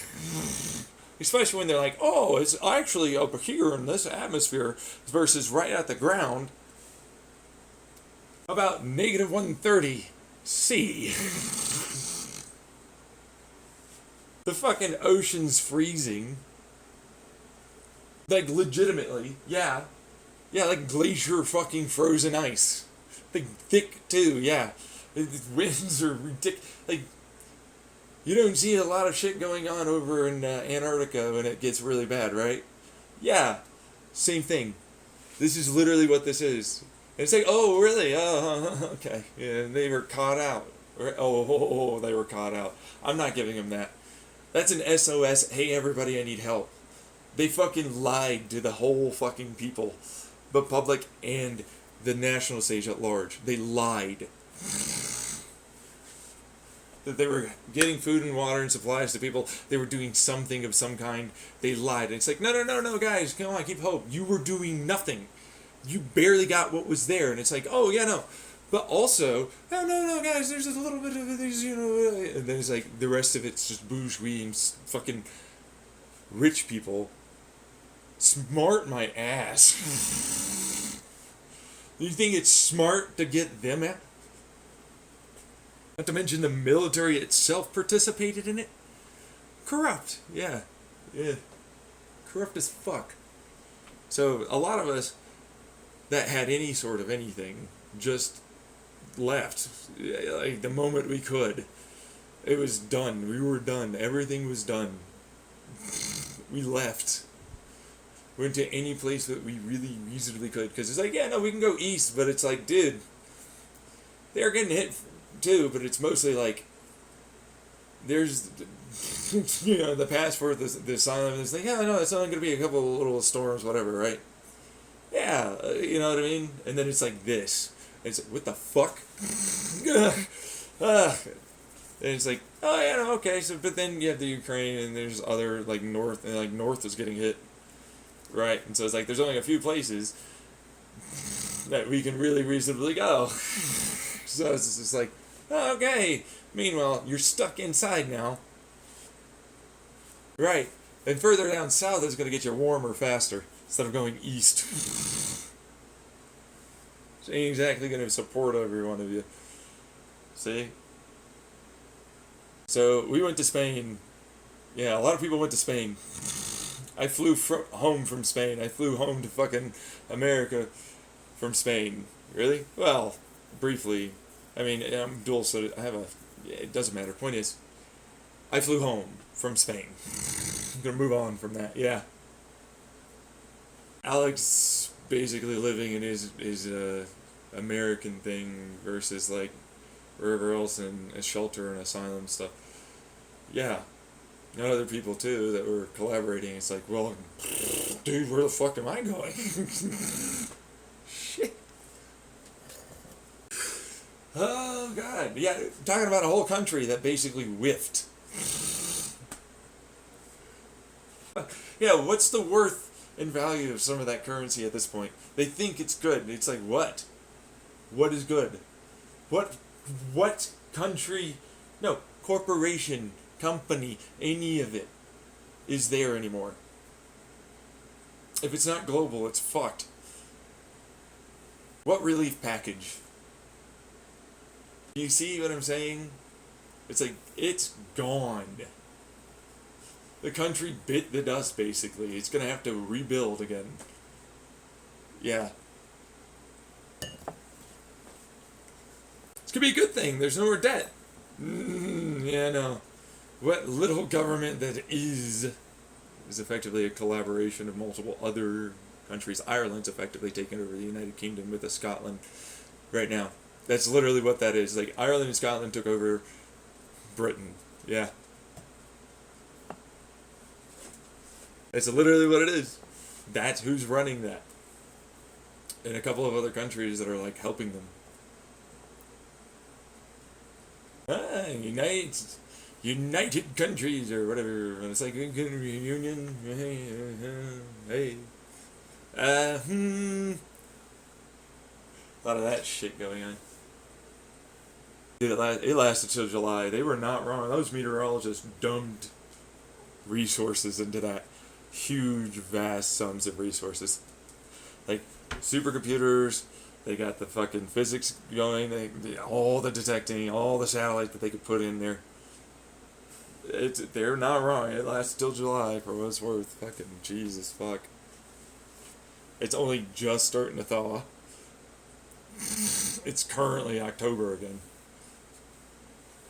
Especially when they're like, oh, it's actually up here in this atmosphere versus right at the ground. About negative 130 C. The fucking ocean's freezing. Like, legitimately, yeah. Yeah, like glacier fucking frozen ice. Like, thick, too, yeah. The winds are ridiculous. Like, you don't see a lot of shit going on over in Antarctica when it gets really bad, right? Yeah, same thing. This is literally what this is. And it's like, oh, really? Okay. Yeah, they were caught out. Oh, they were caught out. I'm not giving them that. That's an SOS, hey everybody, I need help. They fucking lied to the whole fucking people. The public and the national stage at large. They lied. That they were getting food and water and supplies to people. They were doing something of some kind. They lied. And it's like, no, guys, come on, keep hope. You were doing nothing. You barely got what was there. And it's like, oh, yeah, no. But also, no, guys, there's a little bit of these, and then it's like, the rest of it's just bourgeois and fucking rich people. Smart my ass. You think it's smart to get them out? Not to mention the military itself participated in it. Corrupt, yeah. Corrupt as fuck. So, a lot of us that had any sort of anything just left, like the moment we could. It was done. We were done. Everything was done. We left. Went to any place that we really reasonably could, because it's like, yeah, no, we can go east, but it's like, dude, they're getting hit too, but it's mostly like, there's, the passport, the asylum, it's like, yeah, no, it's only going to be a couple of little storms, whatever, right? Yeah, you know what I mean? And then it's like this. It's like, what the fuck? And it's like, oh yeah, no, okay. So, but then you have the Ukraine, and there's other like north, and like north is getting hit, right? And so it's like there's only a few places that we can really reasonably go. So it's just like, oh, okay. Meanwhile, you're stuck inside now, right? And further down south is going to get you warmer faster instead of going east. She ain't exactly going to support every one of you. See? So, we went to Spain. Yeah, a lot of people went to Spain. I flew home from Spain. I flew home to fucking America from Spain. Really? Well, briefly. I mean, I'm dual, so I have a. Yeah, it doesn't matter. Point is, I flew home from Spain. I'm gonna move on from that. Yeah. Alex basically living in his American thing versus like wherever else in a shelter and asylum stuff. Yeah. And other people too that were collaborating. It's like, well, dude, where the fuck am I going? Shit. Oh god. Yeah, talking about a whole country that basically whiffed. Yeah, what's the worth and value of some of that currency at this point? They think it's good. It's like, what? What is good? What country, no, corporation, company, any of it is there anymore? If it's not global, it's fucked. What relief package? You see what I'm saying? It's like, it's gone. The country bit the dust, basically. It's gonna have to rebuild again. Yeah. It's gonna be a good thing. There's no more debt. Yeah, no. What little government that is effectively a collaboration of multiple other countries. Ireland's effectively taken over the United Kingdom with Scotland right now. That's literally what that is. Like, Ireland and Scotland took over Britain. Yeah. That's literally what it is. That's who's running that. And a couple of other countries that are like helping them. United countries or whatever. It's like union. Hey. A lot of that shit going on. Dude, it lasted till July. They were not wrong. Those meteorologists dumped resources into that. Huge, vast sums of resources. Like, supercomputers, they got the fucking physics going, all the detecting, all the satellites that they could put in there. They're not wrong. It lasts till July for what it's worth. Fucking Jesus fuck. It's only just starting to thaw. It's currently October again.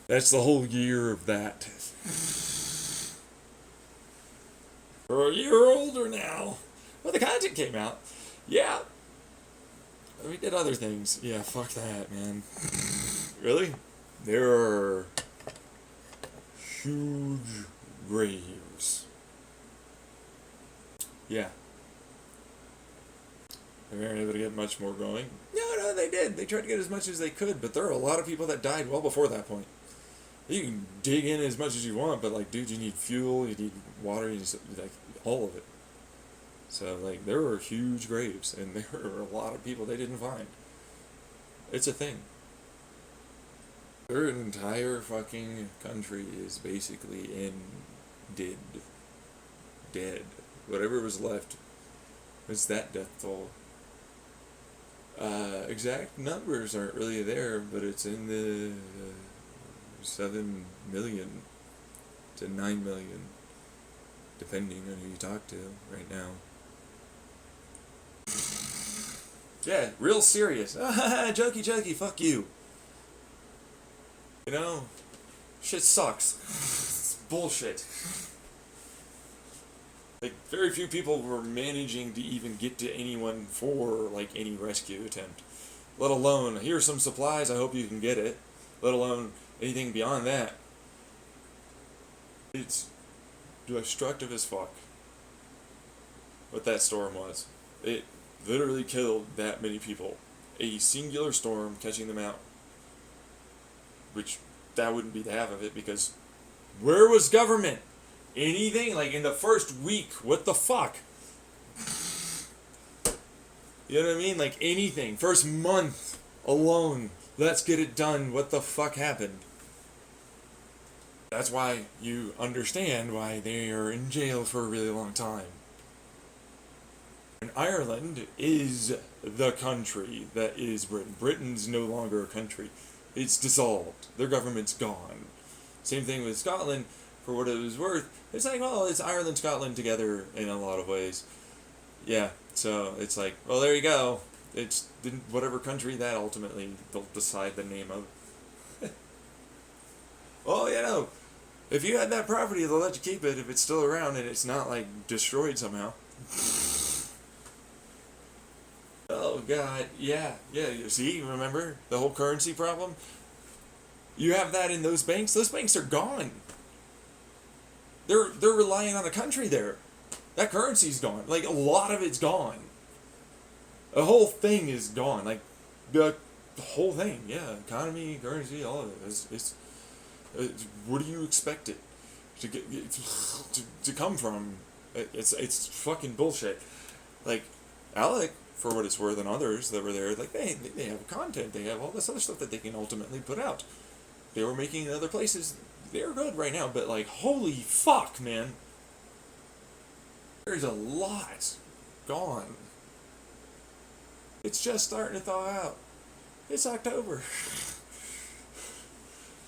That's the whole year of that. We're a year older now. Well, the content came out. Yeah. We did other things. Yeah, fuck that, man. Really? There are huge graves. Yeah. They weren't able to get much more going. No, they did. They tried to get as much as they could, but there are a lot of people that died well before that point. You can dig in as much as you want, but, like, dude, you need fuel, you need water, you need, like, all of it. So, like, there were huge graves, and there were a lot of people they didn't find. It's a thing. Their entire fucking country is basically dead. Whatever was left was that death toll. Exact numbers aren't really there, but it's in the 7 million to 9 million, depending on who you talk to right now. Yeah, real serious. Jokey, fuck you. You know, shit sucks. It's bullshit. Like, very few people were managing to even get to anyone for, like, any rescue attempt. Let alone, here's some supplies, I hope you can get it. Let alone anything beyond that. It's destructive as fuck. What that storm was. It literally killed that many people. A singular storm catching them out. Which, that wouldn't be the half of it, because where was government? Anything? Like, in the first week, what the fuck? You know what I mean? Like, anything. First month alone, let's get it done. What the fuck happened? That's why you understand why they are in jail for a really long time. And Ireland is the country that is Britain. Britain's no longer a country. It's dissolved. Their government's gone. Same thing with Scotland. for what it was worth, it's like, well, it's Ireland, Scotland together in a lot of ways. Yeah, so it's like, well, there you go. It's whatever country that ultimately they'll decide the name of. Well, you know, if you had that property, they'll let you keep it if it's still around and it's not, like, destroyed somehow. Oh, God, yeah, you see, remember the whole currency problem? You have that in those banks are gone. They're relying on the country there. That currency's gone. Like, a lot of it's gone. The whole thing is gone. Like, the whole thing, yeah, economy, currency, all of it. It's what do you expect it to get to come from? It's fucking bullshit. Like, Alec, for what it's worth, and others that were there, like, they have content, they have all this other stuff that they can ultimately put out. They were making in other places. They're good right now, but, like, holy fuck, man. There's a lot gone. It's just starting to thaw out. It's October.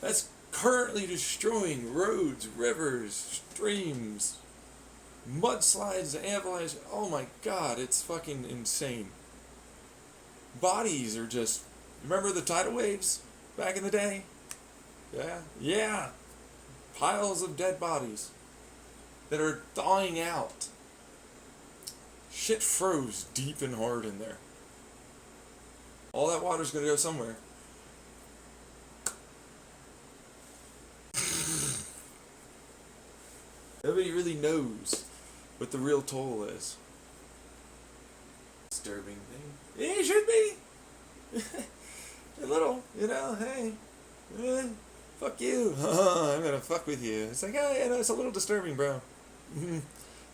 That's currently destroying roads, rivers, streams, mudslides, avalanches. Oh my god, it's fucking insane. Bodies are just... Remember the tidal waves back in the day? Yeah. Piles of dead bodies that are thawing out. Shit froze deep and hard in there. All that water's gonna go somewhere. Nobody really knows what the real toll is. Disturbing thing. Yeah, it should be. A little, you know, hey. Fuck you. I'm gonna fuck with you. It's like, oh, yeah, no, it's a little disturbing, bro.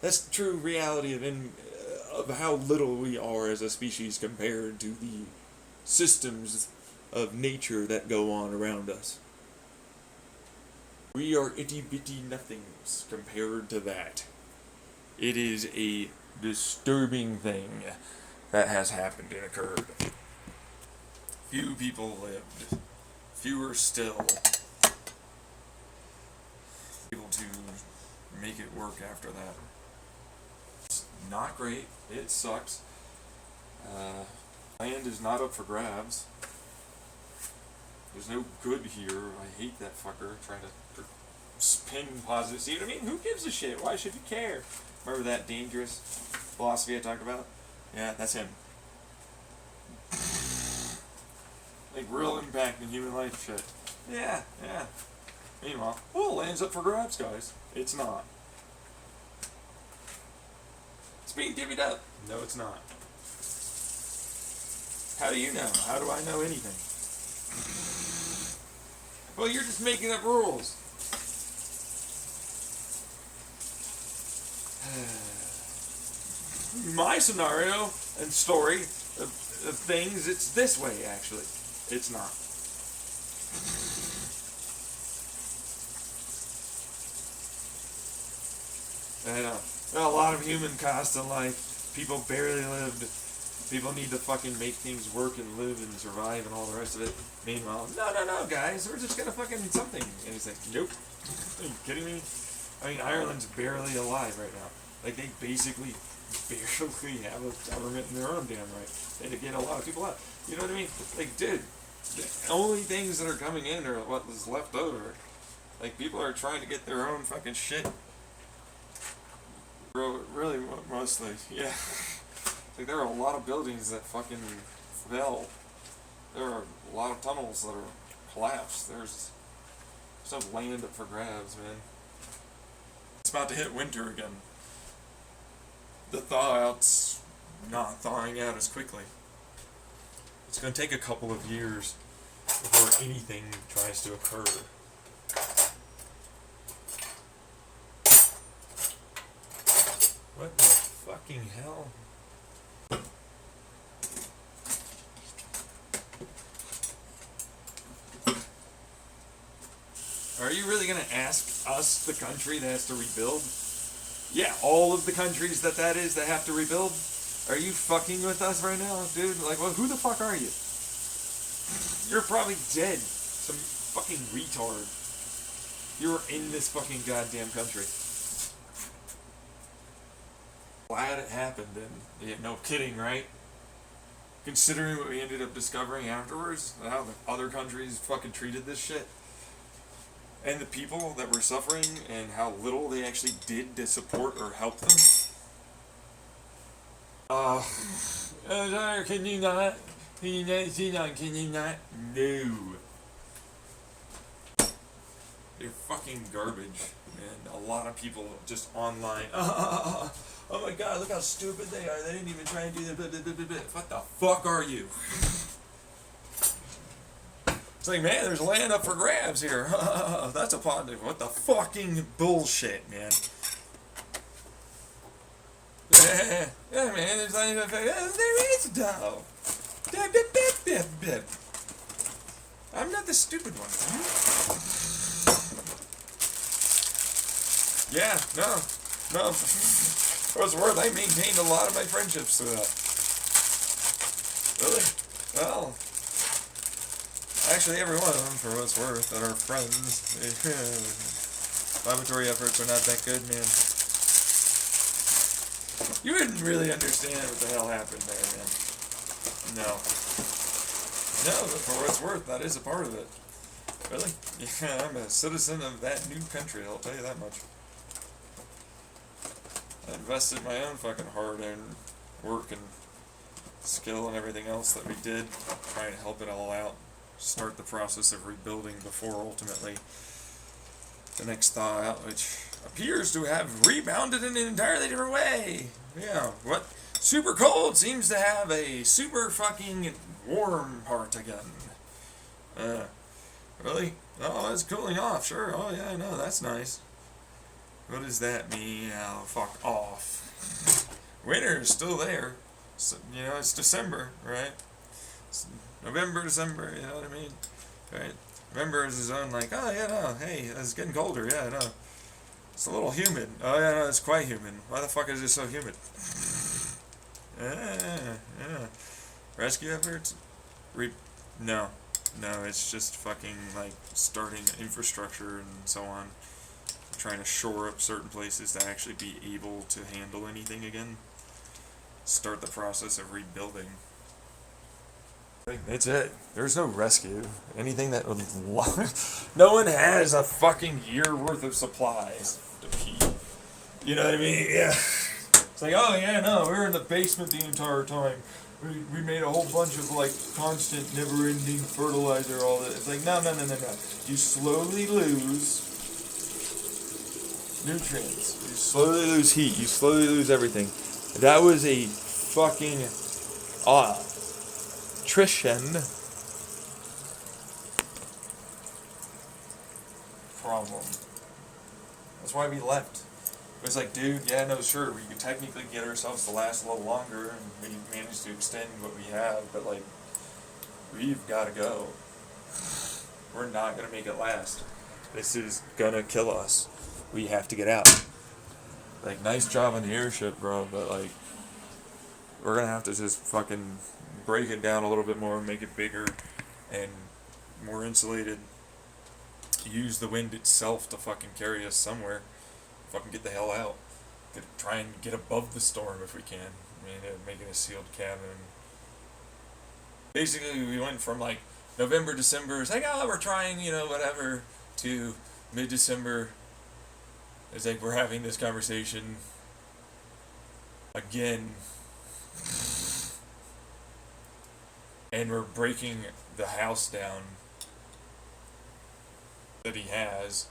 That's the true reality of how little we are as a species compared to the systems of nature that go on around us. We are itty-bitty nothings compared to that. It is a disturbing thing that has happened and occurred. Few people lived. Fewer still able to make it work after that. It's not great. It sucks. Land is not up for grabs. There's no good here. I hate that fucker trying to spin positive. See what I mean? Who gives a shit? Why should you care? Remember that dangerous philosophy I talked about? Yeah, that's him. Like real impact in human life shit. Yeah. Meanwhile, well, land's up for grabs, guys. It's not. It's being divvied up. No, it's not. How do you know? How do I know anything? Well, you're just making up rules. My scenario and story of things, it's this way, actually. It's not. I know. A lot of human cost of life. People barely lived. People need to fucking make things work and live and survive and all the rest of it. Meanwhile, no, guys, we're just gonna fucking something. And it's like, nope. Are you kidding me? I mean, Ireland's barely alive right now. Like, they basically barely have a government in their own damn right. They had to get a lot of people out. You know what I mean? Like, dude, the only things that are coming in are what is left over. Like, people are trying to get their own fucking shit. Really, mostly, yeah. Like, there are a lot of buildings that fucking fell. There are a lot of tunnels that are collapsed. There's some land up for grabs, man. It's about to hit winter again. The thaw-out's not thawing out as quickly. It's going to take a couple of years before anything tries to occur. What the fucking hell? Are you really going to ask us, the country that has to rebuild? Yeah, all of the countries that is that have to rebuild? Are you fucking with us right now, dude? Like, well, who the fuck are you? You're probably dead. Some fucking retard. You were in this fucking goddamn country. Glad it happened, and yeah, no kidding, right? Considering what we ended up discovering afterwards, how the other countries fucking treated this shit, and the people that were suffering, and how little they actually did to support or help them. Can you not? Can you not? Can you not? No. They're fucking garbage, and a lot of people just online. Oh my god, look how stupid they are. They didn't even try and do that. What the fuck are you? It's like, man, there's land up for grabs here. That's a positive. What the fucking bullshit, man. Yeah, man, there's land up for grabs. There is, though. I'm not the stupid one. Yeah, no. For what's worth, I maintained a lot of my friendships through that. Really? Well, actually every one of them, for what's worth, that are friends. Laboratory efforts are not that good, man. You wouldn't really understand what the hell happened there, man. No, but for what it's worth, that is a part of it. Really? Yeah, I'm a citizen of that new country, I'll tell you that much. I invested my own fucking hard-earned work and skill and everything else that we did, trying to help it all out, start the process of rebuilding before ultimately the next thaw out, which appears to have rebounded in an entirely different way. Yeah, what? Super cold seems to have a super fucking warm part again. Really? Oh, it's cooling off, sure. Oh yeah, I know, that's nice. What does that mean? Oh, fuck off. Winter is still there. So, you know, it's December, right? It's November, December, you know what I mean? Right? November is his own, like, oh, yeah, no, hey, it's getting colder, yeah, no. It's a little humid. Oh, yeah, no, it's quite humid. Why the fuck is it so humid? Yeah. Rescue efforts? No, it's just fucking, like, starting infrastructure and so on. Trying to shore up certain places to actually be able to handle anything again. Start the process of rebuilding. That's it. There's no rescue. Anything that would... No one has a fucking year worth of supplies to keep. You know what I mean? Yeah. It's like, oh yeah, no, we're in the basement the entire time. We made a whole bunch of like constant, never-ending fertilizer, all that. It's like, no. You slowly lose nutrients. You slowly lose heat. You slowly lose everything. That was a fucking nutrition problem. That's why we left. It was like, dude, yeah, no, sure, we could technically get ourselves to last a little longer, and we managed to extend what we have, but like, we've got to go. We're not gonna make it last. This is gonna kill us. We have to get out. Like, nice job on the airship, bro, but like, we're gonna have to just fucking break it down a little bit more, make it bigger and more insulated. Use the wind itself to fucking carry us somewhere. Fucking get the hell out. Try and get above the storm if we can. I mean, making a sealed cabin. Basically, we went from like November, December, it's like, oh, we're trying, you know, whatever, to mid-December. It's like we're having this conversation again. And we're breaking the house down that he has.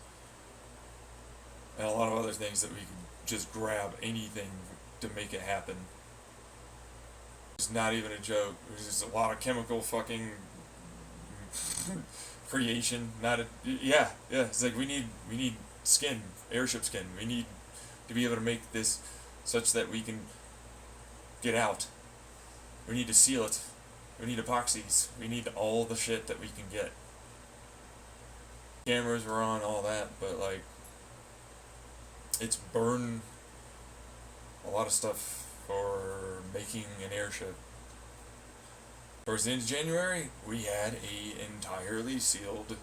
And a lot of other things that we can just grab anything to make it happen. It's not even a joke. There's just a lot of chemical fucking creation. Yeah. It's like we need skin, airship skin. We need to be able to make this such that we can get out. We need to seal it. We need epoxies. We need all the shit that we can get. Cameras were on, all that, but like, it's burned a lot of stuff for making an airship. Towards the end of January, we had a entirely sealed,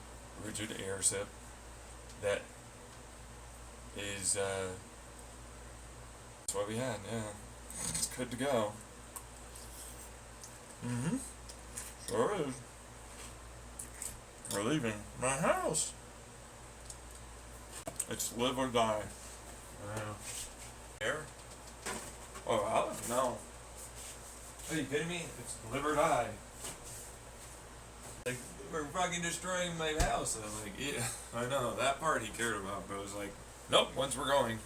rigid airship that is that's what we had. Yeah, it's good to go. Mm-hmm. Sure is. We're leaving my house. It's live or die. Here? Oh, wow. No. Are you kidding me? It's live or die. Like, we're fucking destroying my house. And I'm like, yeah, I know. That part he cared about, but it was like, nope, once we're going.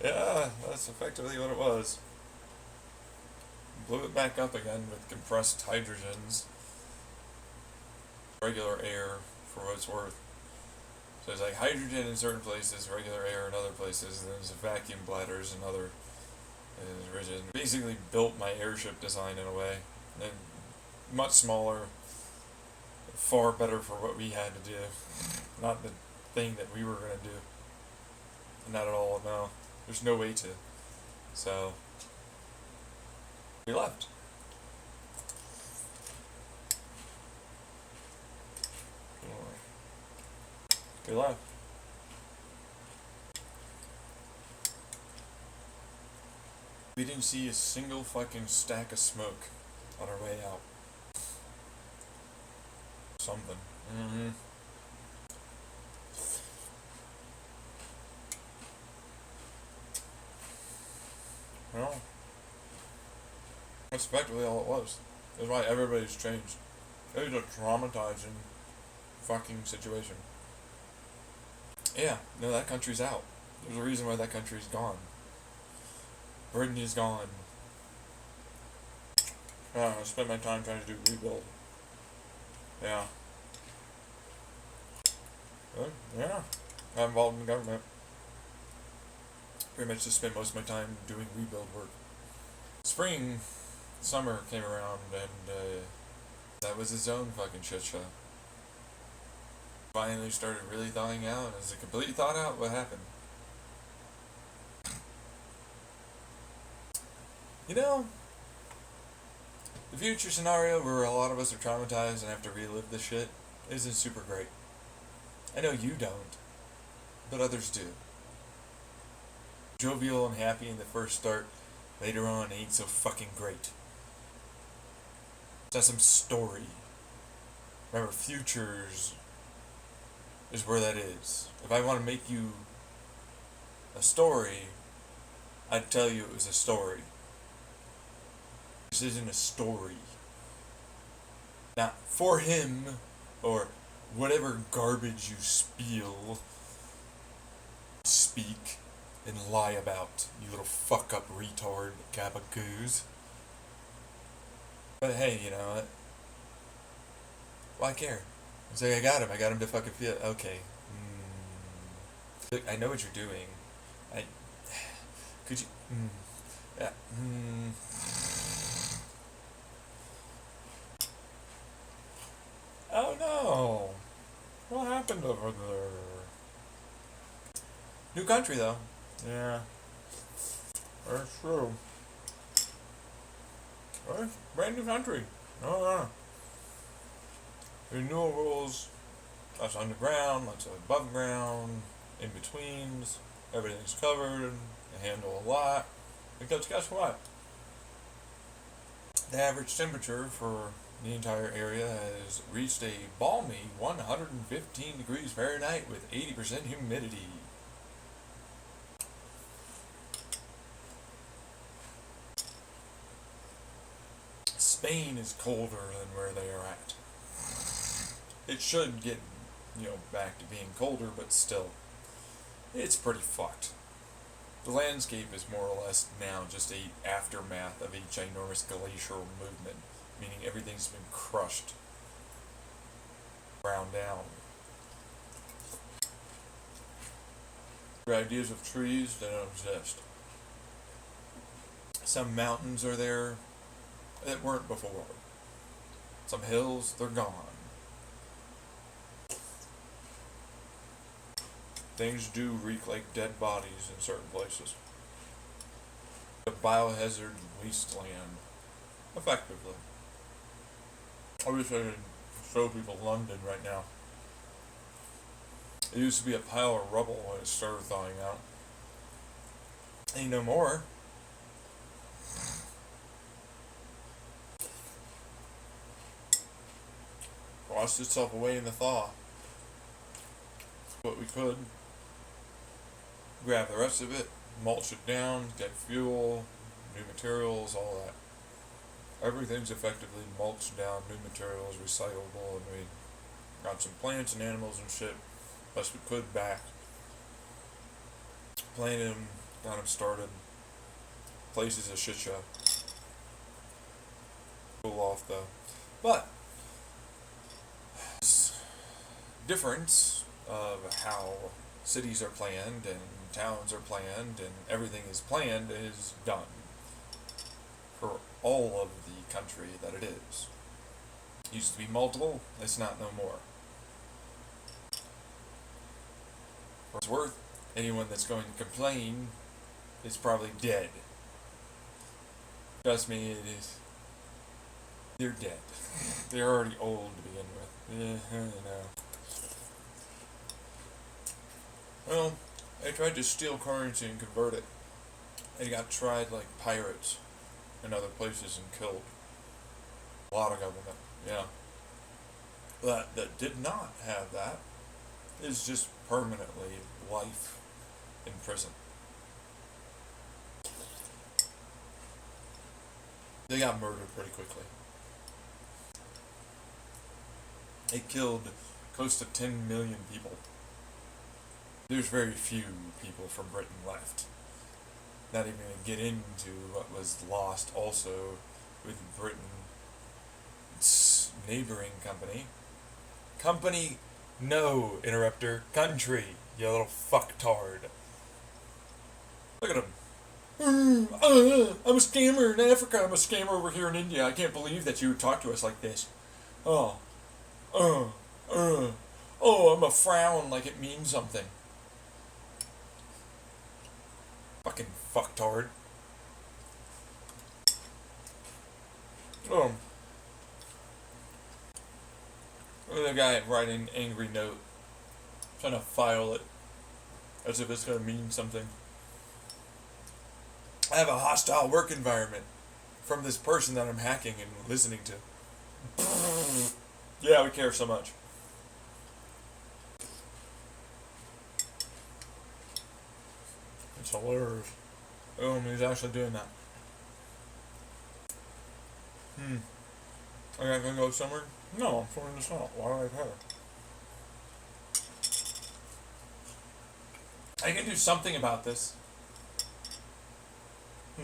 Yeah, that's effectively what it was. Blew it back up again with compressed hydrogens. Regular air, for what it's worth. So there's like hydrogen in certain places, regular air in other places, and there's vacuum bladders in other. Rigid. Basically built my airship design in a way. And much smaller, far better for what we had to do. Not the thing that we were going to do. Not at all, no. There's no way to. So, we left. We left. We didn't see a single fucking stack of smoke on our way out. Something. Mm-hmm. Well, that's effectively all it was. That's why everybody's changed. It was a traumatizing fucking situation. Yeah, no, that country's out. There's a reason why that country's gone. Britain is gone. I spent my time trying to do rebuild. Yeah. Yeah. I'm involved in the government. Pretty much just spent most of my time doing rebuild work. Spring, summer came around, and that was its own fucking shit show. Finally started really thawing out. As it completely thawed out, what happened? You know, the future scenario where a lot of us are traumatized and have to relive this shit isn't super great. I know you don't, but others do. Jovial and happy in the first start, later on ain't so fucking great. That's some story. Remember, futures is where that is. If I want to make you a story, I'd tell you it was a story. This isn't a story. Now, for him, or whatever garbage you speak, and lie about, you little fuck up retard, gabagoos. But hey, you know what? Why care? It's like, I got him to fucking feel, okay. Look, I know what you're doing. Could you, yeah, Oh no! What happened over there? New country though. Yeah. That's true. Well, brand new country. Oh yeah. Renewables. Lots underground, lots of above ground, in betweens. Everything's covered. They handle a lot. Because guess what? The average temperature for the entire area has reached a balmy 115 degrees Fahrenheit with 80% humidity. Spain is colder than where they are at. It should get, back to being colder, but still, it's pretty fucked. The landscape is more or less now just a aftermath of a ginormous glacial movement, meaning everything's been crushed, ground down. The ideas of trees, they don't exist. Some mountains are there that weren't before. Some hills, they're gone. Things do reek like dead bodies in certain places. A biohazard wasteland, effectively. I wish I could show people London right now. It used to be a pile of rubble when it started thawing out. Ain't no more. Washed itself away in the thaw. But we could grab the rest of it, mulch it down, get fuel, new materials, all that. Everything's effectively mulched down, new materials, recyclable, and we got some plants and animals and shit. Plus we could back. Planted them, got them started. Place is a shit show. Cool off though. But this difference of how cities are planned and towns are planned and everything is planned is done for all of the country that it is. Used to be multiple, it's not no more. For it's worth, anyone that's going to complain is probably dead. Trust me, it is. They're dead. They're already old to begin with. Yeah, I know. Well, they tried to steal currency and convert it. They got tried like pirates in other places and killed. A lot of government, yeah. But that did not have that is just permanently life in prison. They got murdered pretty quickly. They killed close to 10 million people. There's very few people from Britain left. Not even going to get into what was lost also with Britain's neighboring company. Company? No, interrupter. Country, you little fucktard. Look at him. I'm a scammer in Africa. I'm a scammer over here in India. I can't believe that you would talk to us like this. Oh, I'm a frown like it means something. Fucking fucktard. Look at the guy writing an angry note, trying to file it as if it's going to mean something. I have a hostile work environment from this person that I'm hacking and listening to. Yeah, we care so much. It's hilarious. Oh, he's actually doing that. Are you gonna go somewhere? No, I'm sorting this out. Why do I care? I can do something about this. I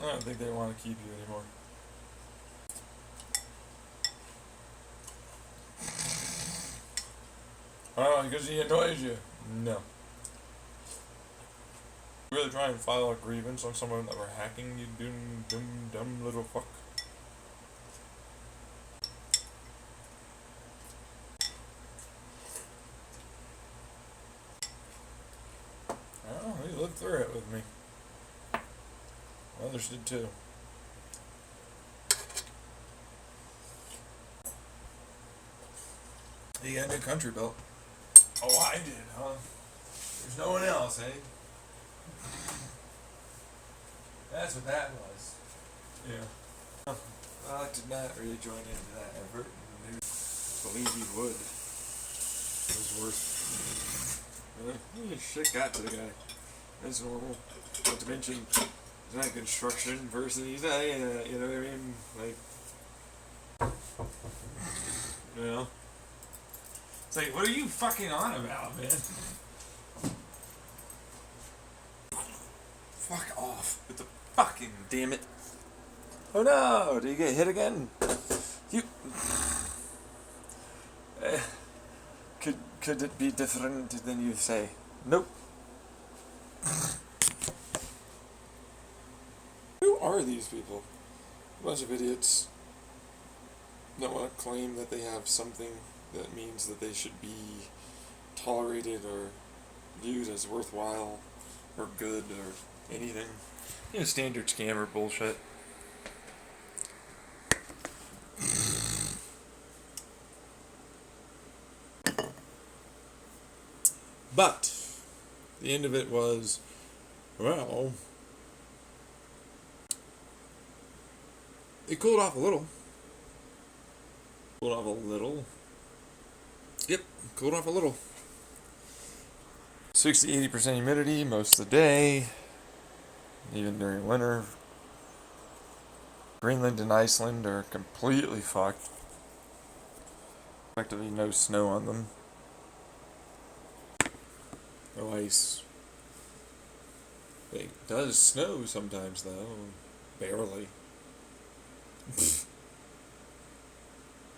don't think they want to keep you anymore. Oh, because he annoys you. No. You really try and file a grievance on someone that we're hacking, you dumb little fuck. Oh, he lived through it with me. Others did too. You got a new country built. Oh, I did, huh? There's no one else, eh? That's what that was. Yeah. I did not really join into that effort. I believe he would. It was worth. Shit got to the guy. That's normal. Not to mention, he's not a construction person. He's not, you know what I mean? Like, you know? It's like, what are you fucking on about, man? Fuck off with the fucking damn it. Oh no, did you get hit again? You could it be different than you say? Nope. Who are these people? A bunch of idiots that want to claim that they have something that means that they should be tolerated or viewed as worthwhile or good or anything. You know, standard scammer bullshit. But the end of it was, well, it cooled off a little. Cooled off a little. Yep, cooled off a little. 60-80% humidity most of the day, even during winter. Greenland and Iceland are completely fucked. Effectively no snow on them. No ice. It does snow sometimes though. Barely.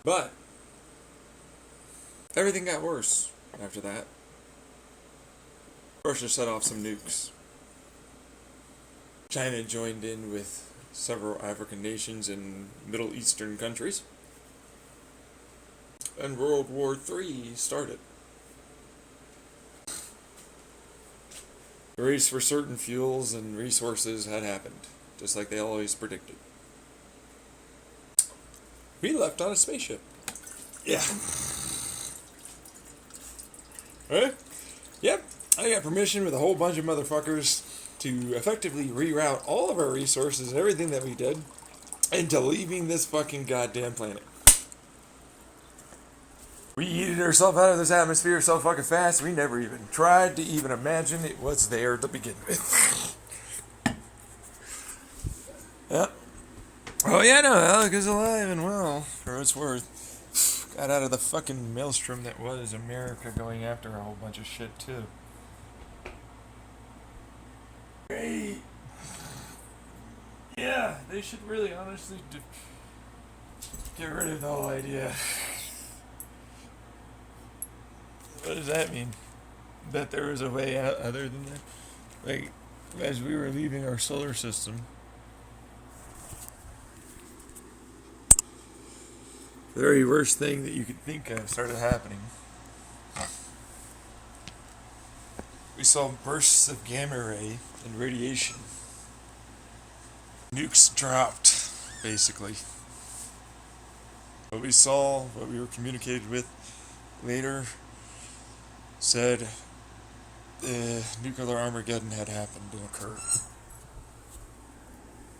But everything got worse after that. Russia set off some nukes. China joined in with several African nations and Middle Eastern countries. And World War III started. The race for certain fuels and resources had happened, just like they always predicted. We left on a spaceship. Yeah. Right? Yep. I got permission with a whole bunch of motherfuckers to effectively reroute all of our resources, everything that we did, into leaving this fucking goddamn planet. We yeeted ourselves out of this atmosphere so fucking fast, we never even tried to even imagine it was there to begin with. Yep. Oh yeah, no, Alec is alive and well, for what it's worth. Got out of the fucking maelstrom that was America going after a whole bunch of shit, too. Great. Yeah, they should really honestly get rid of the whole idea. What does that mean? That there was a way out other than that? Like, as we were leaving our solar system, the very worst thing that you could think of started happening. We saw bursts of gamma ray and radiation. Nukes dropped, basically. What we saw, what we were communicated with later, said nuclear Armageddon had happened and occurred.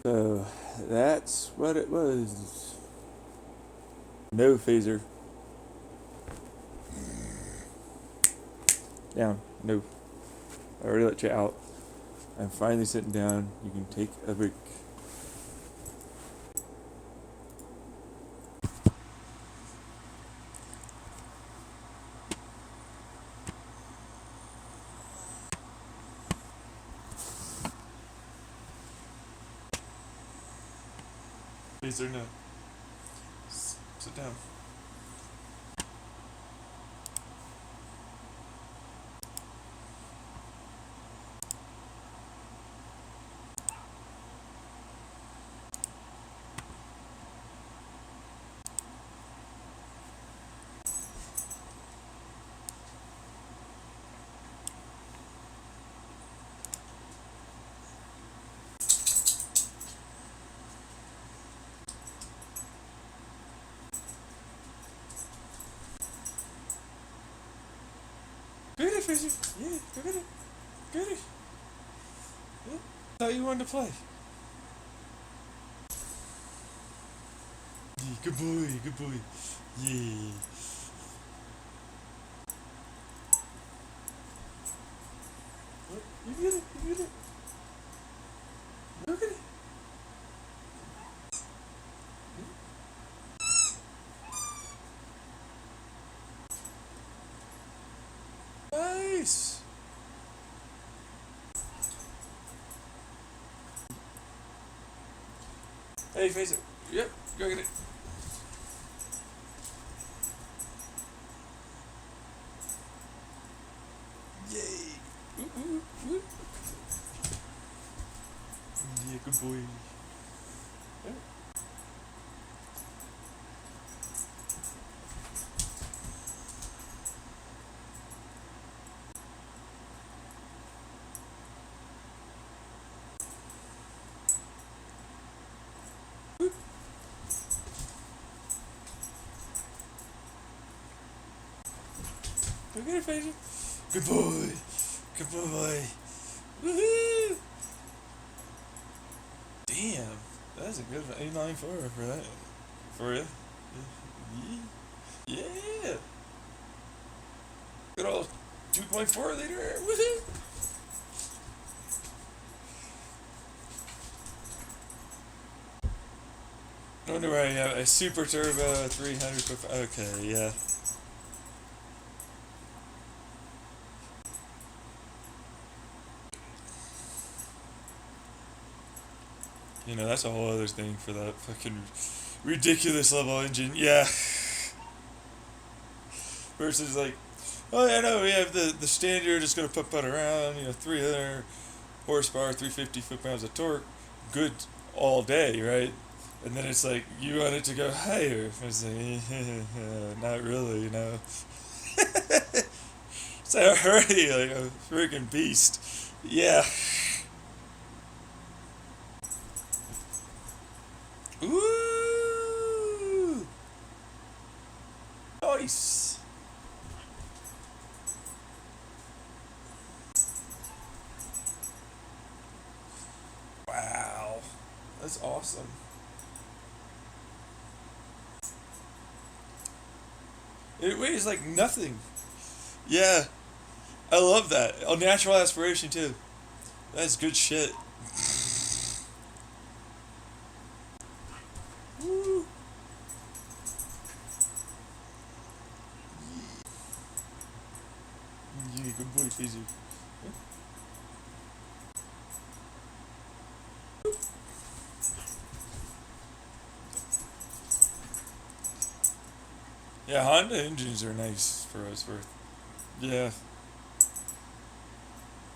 So, that's what it was. No phaser. Down. No. I already let you out. I'm finally sitting down. You can take a break. Phaser, no. Sit down. Go get it, Phaser. Yeah, go get it. Go get it. Yeah. Thought you wanted to play. Yeah, good boy, good boy. Yeah. What? You get it, you get it. Go get it. Nice. Hey, Phaser. Yep, go get it. Yay. Ooh, ooh, ooh. Yeah, good boy. Yeah. Go get it, Phaser. Good boy. Good boy. Woohoo! Damn. That's a good 894 for that. For you. Yeah. Good old 2.4 liter. Woohoo! I wonder where I have a super turbo 300. Okay, yeah. You know, that's a whole other thing for that fucking ridiculous level engine. Yeah. Versus like, oh yeah, no, we have the standard, it's gonna pump out around, 300 horsepower, 350 foot-pounds of torque, good all day, right? And then it's like, you want it to go higher. It's like, not really, It's already like a freaking beast. Yeah. Ooh. Nice. Wow. That's awesome. It weighs like nothing. Yeah. I love that. Oh, natural aspiration too. That's good shit. Woo. Yeah, good boy, Fizzy. Yeah, Honda engines are nice for us. Yeah.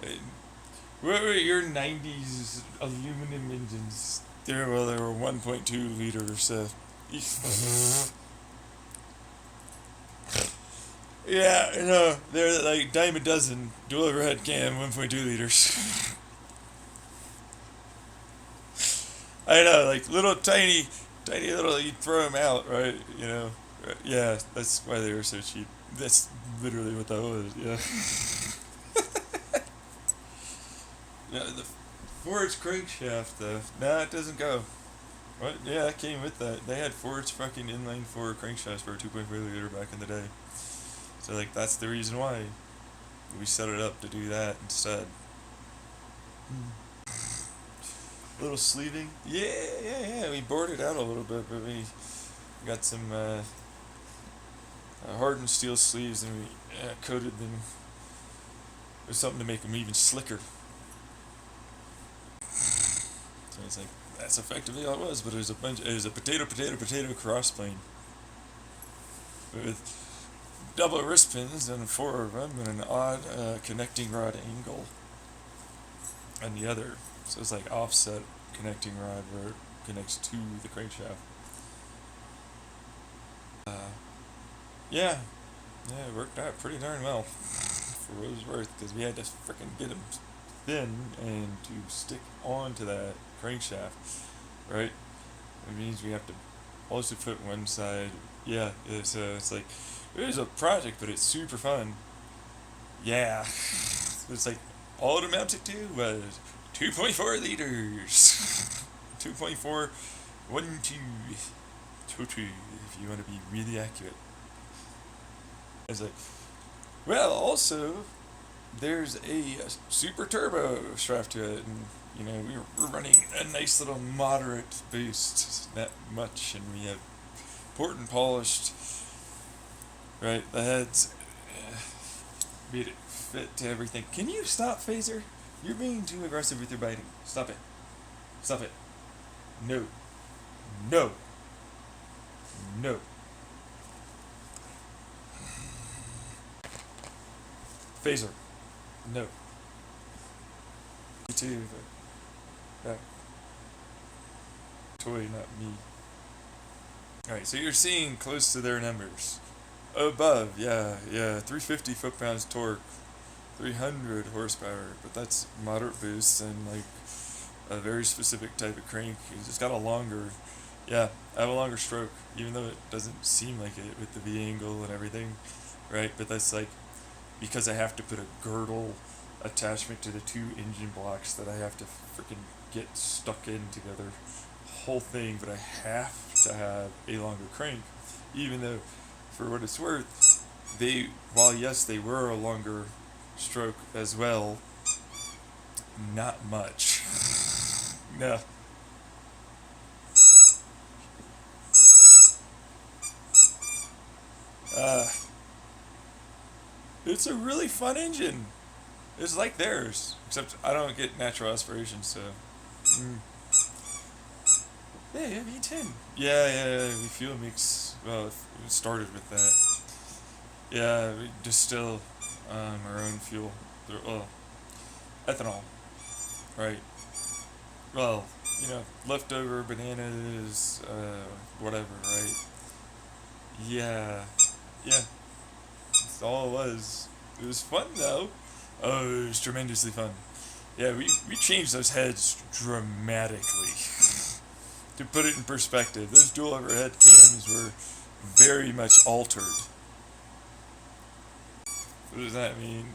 Hey, what were your 90s aluminum engines? They were 1.2 liters, so. Yeah, they're like dime a dozen, dual overhead cam, 1.2 liters. I know, like little tiny, tiny little, you throw them out, right? Yeah, that's why they were so cheap. That's literally what that was, yeah. Yeah, the forged crankshaft, though. Nah, it doesn't go. What? Yeah, that came with that. They had forged fucking inline four crankshafts for a 2.4 liter back in the day. So, like, that's the reason why we set it up to do that instead. Little sleeving. Yeah. We bored it out a little bit, but we got some hardened steel sleeves and we coated them with something to make them even slicker. So it's like, that's effectively all it was, but it was a potato crossplane with double wrist pins and 4 of them and an odd connecting rod angle on the other. So it's like offset connecting rod where it connects to the crankshaft. Yeah, it worked out pretty darn well for what it was worth because we had to freaking get them thin and to stick onto that crankshaft, right? It means we have to also put one side. Yeah, it's like it was a project, but it's super fun. Yeah, it's like all it amounted to was 2.4 liters, 2.4, 1, 2, 2, 2, if you want to be really accurate. It's like, well, also there's a super turbo shaft to it, and we're running a nice little moderate boost, not much, and we have port and polished, right? The heads made it fit to everything. Can you stop, Phaser? You're being too aggressive with your biting. Stop it. Stop it. No. No. No. Phaser. No. Me too, but that toy, not me. Alright, so you're seeing close to their numbers. Above, yeah, 350 foot-pounds torque, 300 horsepower, but that's moderate boost and like a very specific type of crank. It's got a longer, I have a longer stroke, even though it doesn't seem like it with the V angle and everything, right? But that's like, because I have to put a girdle attachment to the two engine blocks that I have to freaking get stuck in together. Whole thing, but I have to have a longer crank, even though, for what it's worth, while yes, they were a longer stroke as well, not much. No. Uh, it's a really fun engine. It's like theirs, except I don't get natural aspiration, so. Mm. Yeah, V10. Yeah, we fuel mix. Well, it started with that. Yeah, we distill our own fuel. Well, ethanol, right? Well, leftover bananas, whatever, right? Yeah, yeah. That's all it was. It was fun though. Oh, it was tremendously fun. Yeah, we changed those heads dramatically. To put it in perspective, those dual overhead cams were very much altered. What does that mean?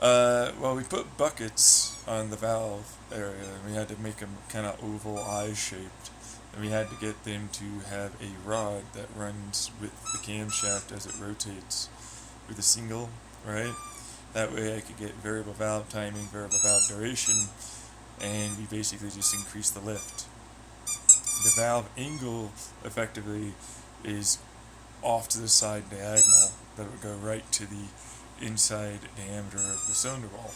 Well, we put buckets on the valve area, and we had to make them kind of oval eye shaped. And we had to get them to have a rod that runs with the camshaft as it rotates with a single, right? That way I could get variable valve timing, variable valve duration, and we basically just increase the lift. The valve angle effectively is off to the side diagonal that would go right to the inside diameter of the cylinder wall.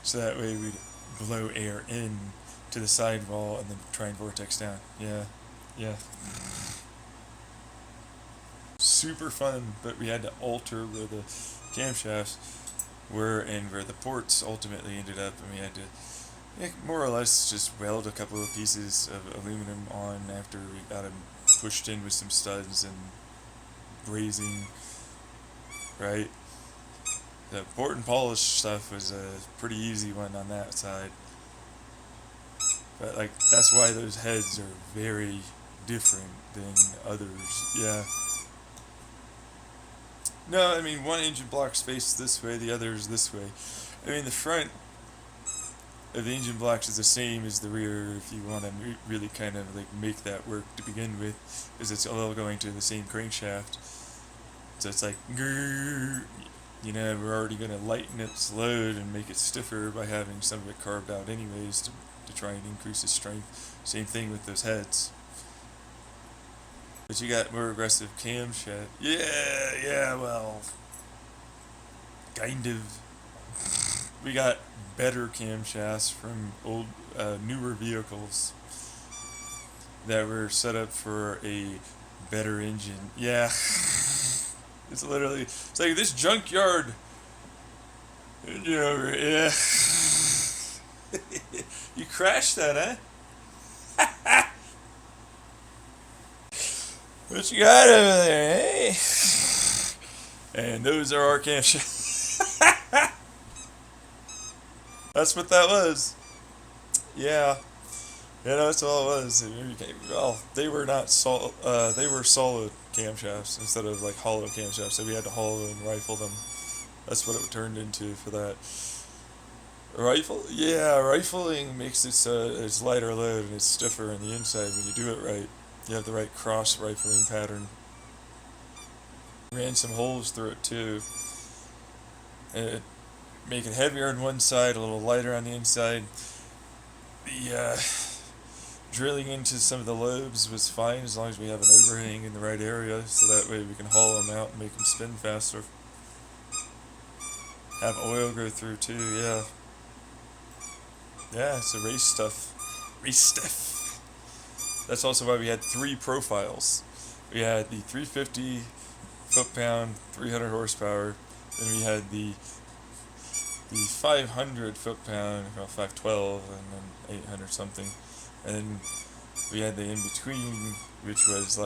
So that way we'd blow air in to the side wall and then try and vortex down. Yeah. Super fun, but we had to alter where the camshafts were and where the ports ultimately ended up, and we had to more or less just weld a couple of pieces of aluminum on after we got them pushed in with some studs and brazing, right? The port and polish stuff was a pretty easy one on that side. But that's why those heads are very different than others. Yeah. No, I mean one engine block's faced this way, the other's this way. I mean the front of the engine blocks is the same as the rear if you want to really kind of make that work to begin with, because it's all going to the same crankshaft. So it's like, grrr, we're already going to lighten its load and make it stiffer by having some of it carved out anyways to try and increase its strength. Same thing with those heads. But you got more aggressive camshaft. Yeah, well, kind of. We got better camshafts from newer vehicles that were set up for a better engine. Yeah. It's like this junkyard. Yeah. You crashed that, huh? What you got over there, hey? And those are our camshafts. That's what that was. Yeah. That's all it was. Well, they were not they were solid camshafts instead of hollow camshafts, so we had to hollow and rifle them. That's what it turned into for that. Rifling makes it so it's lighter load and it's stiffer on the inside when you do it right. You have the right cross rifling pattern. Ran some holes through it too. And make it heavier on one side, a little lighter on the inside. The drilling into some of the lobes was fine as long as we have an overhang in the right area, so that way we can hollow them out and make them spin faster. Have oil go through too, yeah. Yeah, it's a race stuff. That's also why we had 3 profiles. We had the 350 foot-pound, 300 horsepower. Then we had the 500 foot-pound, 512, and then 800 something. And then we had the in-between, which was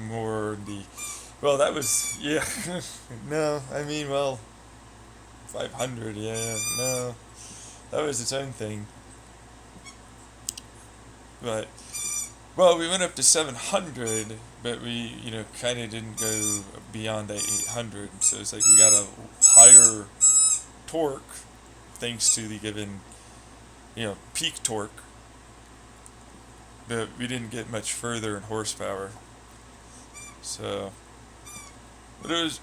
more that was, yeah. No, I mean, 500, yeah, no. That was its own thing. But Well, we went up to 700, but we, kind of didn't go beyond that 800. So it's like we got a higher torque thanks to the given, peak torque, but we didn't get much further in horsepower. So, but it was,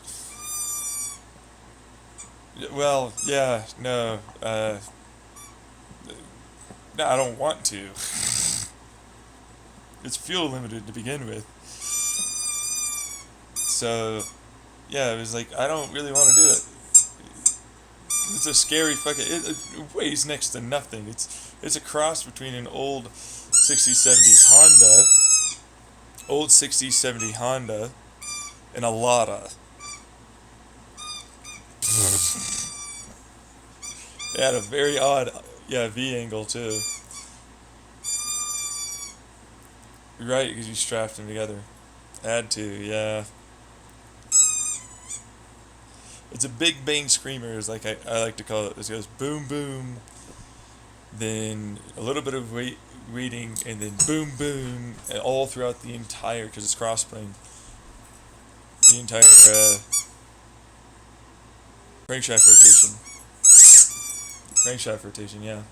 well, yeah, no, no, I don't want to. It's fuel limited to begin with. So, yeah, it was like, I don't really want to do it. It's a scary fucking. It weighs next to nothing. It's a cross between an old 60s 70s old 60s 70 Honda, and a Lada. It had a very odd, V angle too. Right, because you strapped them together. Had to, yeah. It's a big bang screamer, is like I like to call it. It goes boom boom, then a little bit of waiting, and then boom boom, and all throughout the entire, because it's crossplane, the entire crankshaft rotation. Crankshaft rotation, yeah.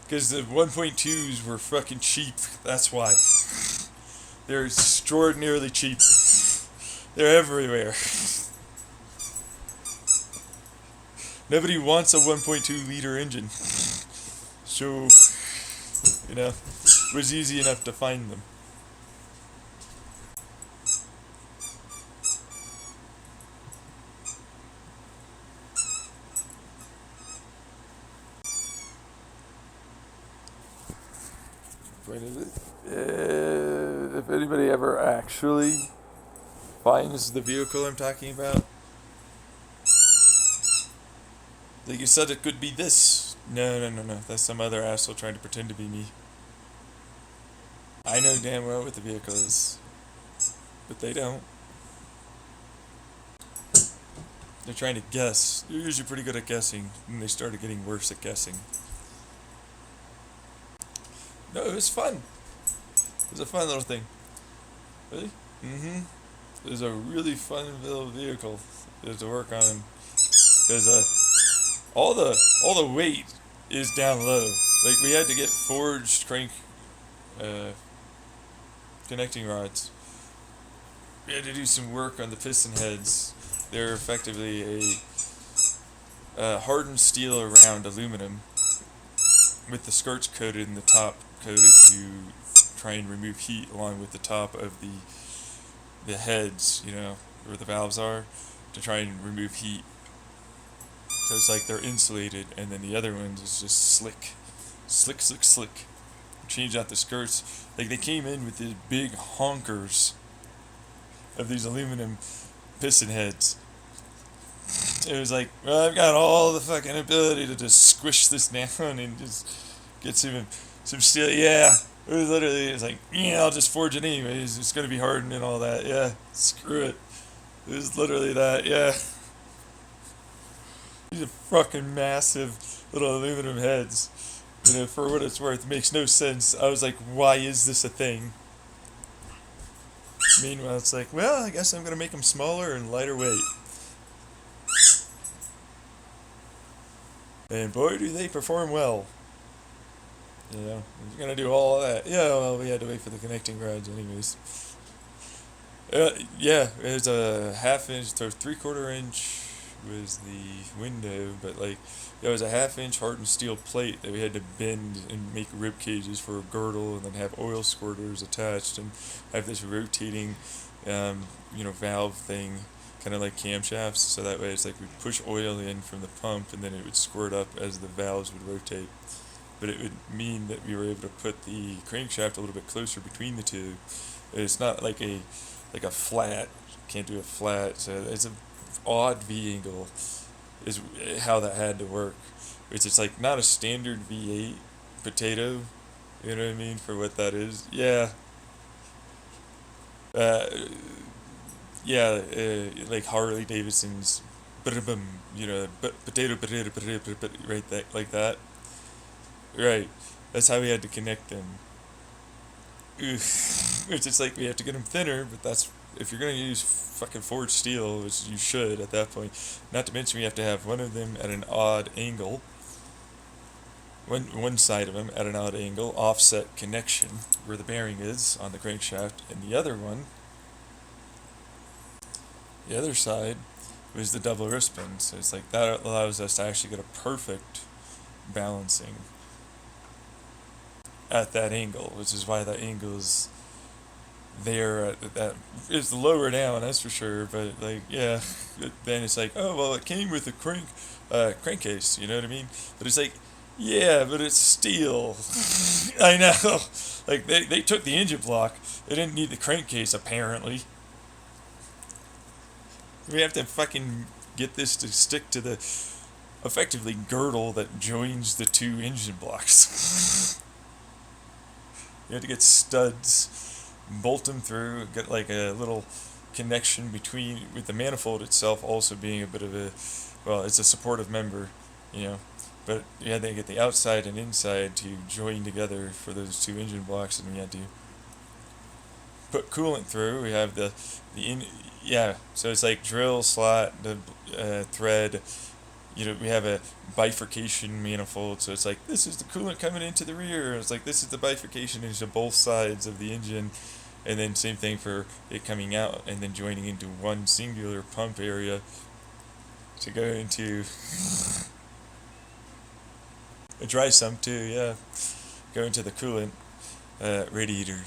Because the 1.2s were fucking cheap. That's why. They're extraordinarily cheap. They're everywhere. Nobody wants a 1.2 liter engine. So, it was easy enough to find them. If anybody ever actually finds the vehicle I'm talking about, like you said, it could be this. No. That's some other asshole trying to pretend to be me. I know damn well what the vehicle is, but they don't. They're trying to guess. They're usually pretty good at guessing, and they started getting worse at guessing. No, it was fun. It was a fun little thing. Really? Mm-hmm. It was a really fun little vehicle to work on. Because all the weight is down low. Like we had to get forged crank connecting rods. We had to do some work on the piston heads. They're effectively a hardened steel around aluminum with the skirts coated and the top coated to try and remove heat along with the top of the heads, where the valves are, to try and remove heat. So it's like they're insulated, and then the other ones is just slick. Change out the skirts. Like they came in with these big honkers of these aluminum piston heads. It was like, well, I've got all the fucking ability to just squish this down and just get some steel. Yeah, it was literally, it's like, I'll just forge it anyways. It's gonna be hardened and all that. Yeah, screw it. It was literally that. Yeah. These are fucking massive little aluminum heads. For what it's worth, it makes no sense. I was like, why is this a thing? Meanwhile, it's like, well, I guess I'm gonna make them smaller and lighter weight. And boy, do they perform well. You're gonna do all of that. Yeah, well, we had to wait for the connecting rods anyways. Yeah, it was a half-inch, or three-quarter inch was the window, but it was a half-inch hardened steel plate that we had to bend and make rib cages for a girdle, and then have oil squirters attached, and have this rotating, valve thing, kind of like camshafts. So that way, it's like we push oil in from the pump, and then it would squirt up as the valves would rotate. But it would mean that we were able to put the crankshaft a little bit closer between the two. It's not like a flat. Can't do a flat. So it's an odd V angle is how that had to work. It's like not a standard V8 potato. You know what I mean, for what that is. Yeah. Uh, like Harley Davidson's, potato, right, that, like that. Right. That's how we had to connect them. It's just like we have to get them thinner, but that's if you're gonna use fucking forged steel, which you should at that point. Not to mention we have to have one of them at an odd angle. One side of them at an odd angle, offset connection where the bearing is on the crankshaft, and the other one, the other side, was the double wristband. So it's like that allows us to actually get a perfect balancing at that angle, which is why that angle is there. That is lower down, that's for sure. But like, yeah, then it's like, oh well, it came with a crankcase. You know what I mean? But it's like, yeah, but it's steel. I know. Like they took the engine block. They didn't need the crankcase apparently. We have to fucking get this to stick to the effectively girdle that joins the two engine blocks. You have to get studs, bolt them through, get like a little connection between, with the manifold itself also being a bit of a, well, it's a supportive member, you know, but you had to get the outside and inside to join together for those two engine blocks, and we had to put coolant through. We have yeah, so it's like drill, slot, the thread. You know, we have a bifurcation manifold, so it's like this is the coolant coming into the rear. It's like this is the bifurcation into both sides of the engine, and then same thing for it coming out and then joining into one singular pump area to go into a dry sump too. Yeah, go into the coolant radiator.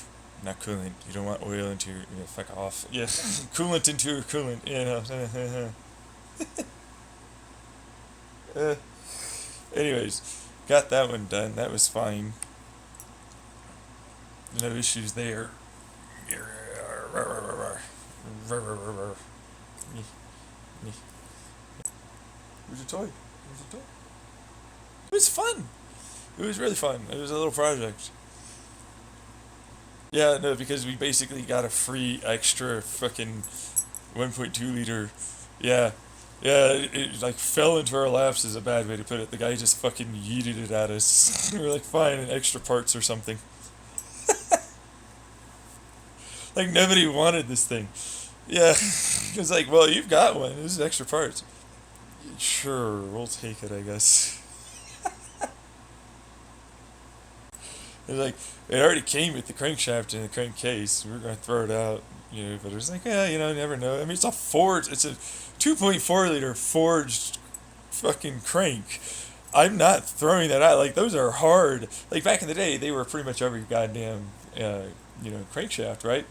Not coolant. You don't want oil into your. Fuck off. Yeah, coolant into your coolant. You know. Anyways, got that one done. That was fine. No issues there. Where's your toy? It was fun. It was really fun. It was a little project. Yeah, no, because we basically got a free extra fucking 1.2 liter. Yeah. Yeah, it like fell into our laps is a bad way to put it. The guy just fucking yeeted it at us. We were like, fine, and extra parts or something. Like, nobody wanted this thing. Yeah. It was like, well, you've got one. This is extra parts. Sure, we'll take it, I guess. It was like, it already came with the crankshaft and the crankcase. We were going to throw it out, you know, but it was like, yeah, you know, you never know. I mean, it's a 2.4 liter forged fucking crank. I'm not throwing that out. Like, those are hard. Like, back in the day, they were pretty much every goddamn, crankshaft, right?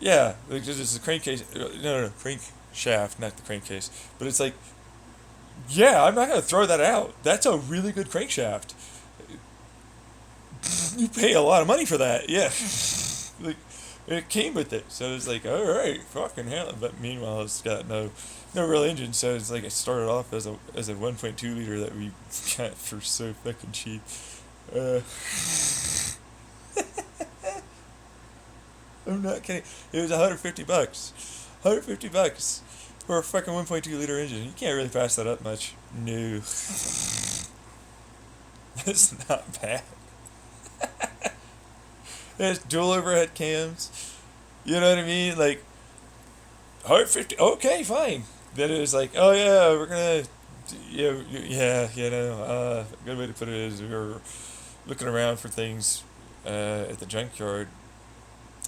Yeah, like, it's a crankcase. No, crankshaft, not the crankcase. But it's like, yeah, I'm not going to throw that out. That's a really good crankshaft. You pay a lot of money for that, yeah. Like, it came with it, so it's like, all right, fucking hell. But meanwhile, it's got no real engine, so it's like it started off as a 1.2 liter that we got for so fucking cheap. I'm not kidding. It was $150. $150 for a fucking 1.2 liter engine. You can't really pass that up much. No. That's not bad. There's dual overhead cams. You know what I mean? Like, 150. Okay, fine. Then it was like, oh yeah, we're gonna, good way to put it is we were looking around for things at the junkyard.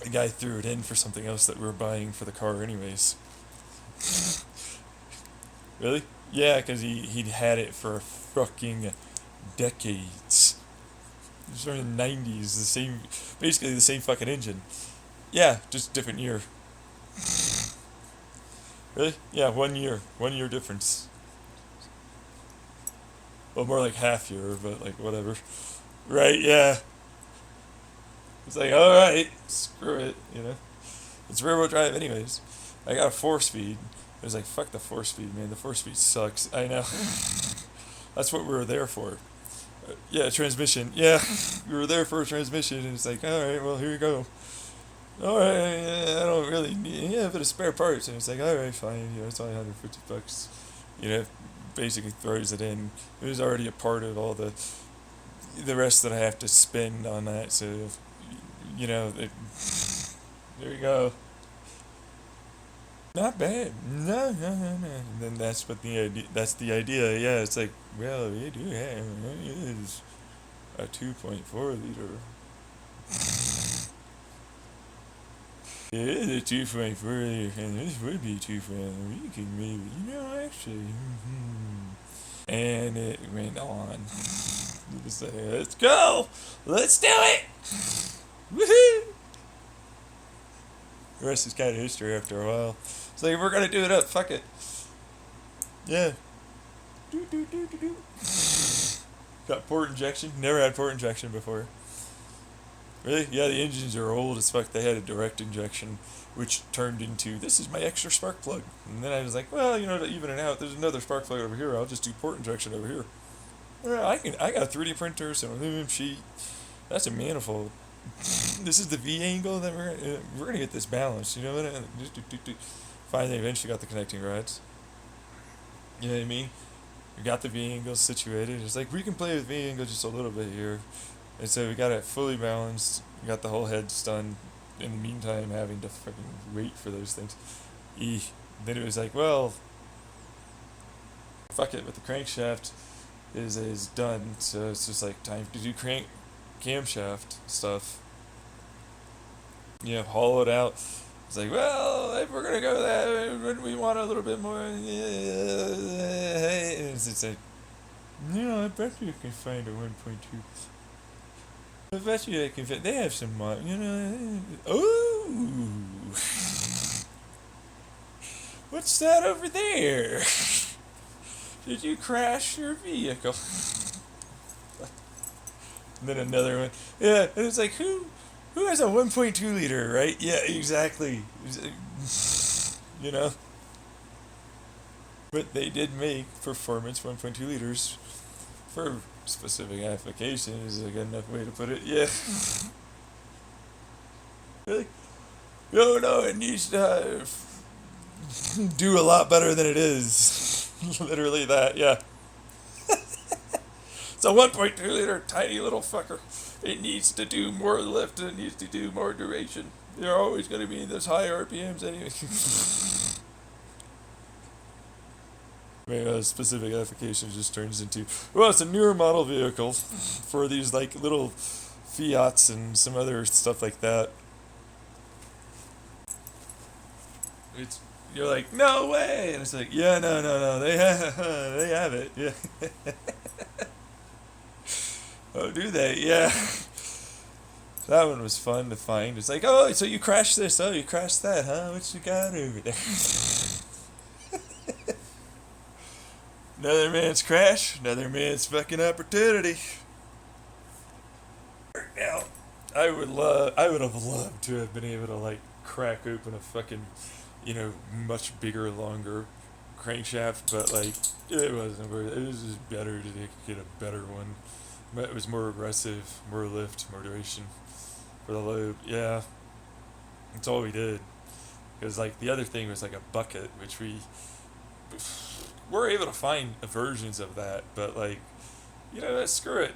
The guy threw it in for something else that we were buying for the car, anyways. Really? Yeah, because he'd had it for fucking decades. It was from the 90s, basically the same fucking engine. Yeah, just different year. Really? Yeah, 1 year. 1 year difference. Well, more like half year, but like whatever. Right, yeah. It's like, alright, screw it, you know. It's rear wheel drive anyways. I got a 4-speed. It was like, fuck the 4-speed, man. The 4-speed sucks. I know. That's what we were there for. Yeah, transmission. Yeah, we were there for a transmission, and it's like, all right, well, here you go. All right, I don't really need a bit of spare parts, and it's like, all right, fine, it's only $150. Basically throws it in. It was already a part of all the the rest that I have to spend on that. So, there you go. Not bad. No, no, no, no. And then that's what the idea. That's the idea. Yeah, it's like, well, we do have it is a 2.4 liter. It is a 2.4 liter, and this would be 2.4. We could maybe, actually. And it went on. Just like, let's go! Let's do it! Woohoo! The rest is kind of history after a while. It's like, if we're gonna do it up, fuck it. Yeah. Do, do, do, do, do. Got port injection. Never had port injection before. Really? Yeah, the engines are old as fuck. They had a direct injection, which turned into, this is my extra spark plug. And then I was like, well, to even it out, there's another spark plug over here. I'll just do port injection over here. Well, I got a 3D printer, some aluminum sheet. That's a manifold. This is the V angle that we're gonna get this balanced. Finally, eventually got the connecting rods. You know what I mean? We got the V angles situated. It's like we can play with V angle just a little bit here, and so we got it fully balanced. We got the whole heads done. In the meantime, having to fucking wait for those things. Then it was like, well, fuck it. With the crankshaft is done, so it's just like time to do camshaft stuff. Haul it out. It's like, well, if we're gonna go that, we want a little bit more. It's like, I bet you can find a 1.2. I bet you they can fit. They have some, Ooh, what's that over there? Did you crash your vehicle? And then another one. Yeah, and it's like, who has a 1.2 liter, right? Yeah, exactly. But they did make performance 1.2 liters for specific applications. Is a good enough way to put it? Yeah. Really? No, it needs to do a lot better than it is. Literally that, yeah. It's a 1.2 liter tiny little fucker. It needs to do more lift and it needs to do more duration. You're always going to be in those high RPMs anyway. Specific applications just turns into, well, it's a newer model vehicle for these like little Fiats and some other stuff like that. You're like, no way, and it's like, yeah, no, they have it, yeah. Oh, do they? Yeah. That one was fun to find. It's like, oh, so you crashed this, oh, you crashed that, huh? What you got over there? Another man's crash, another man's fucking opportunity. Now, I would have loved to have been able to like crack open a fucking, much bigger, longer crankshaft, but like it wasn't worth it. It was just better to get a better one. But it was more aggressive, more lift, more duration for the load. Yeah, that's all we did. Because like the other thing was like a bucket, which we were able to find versions of that, but like, screw it.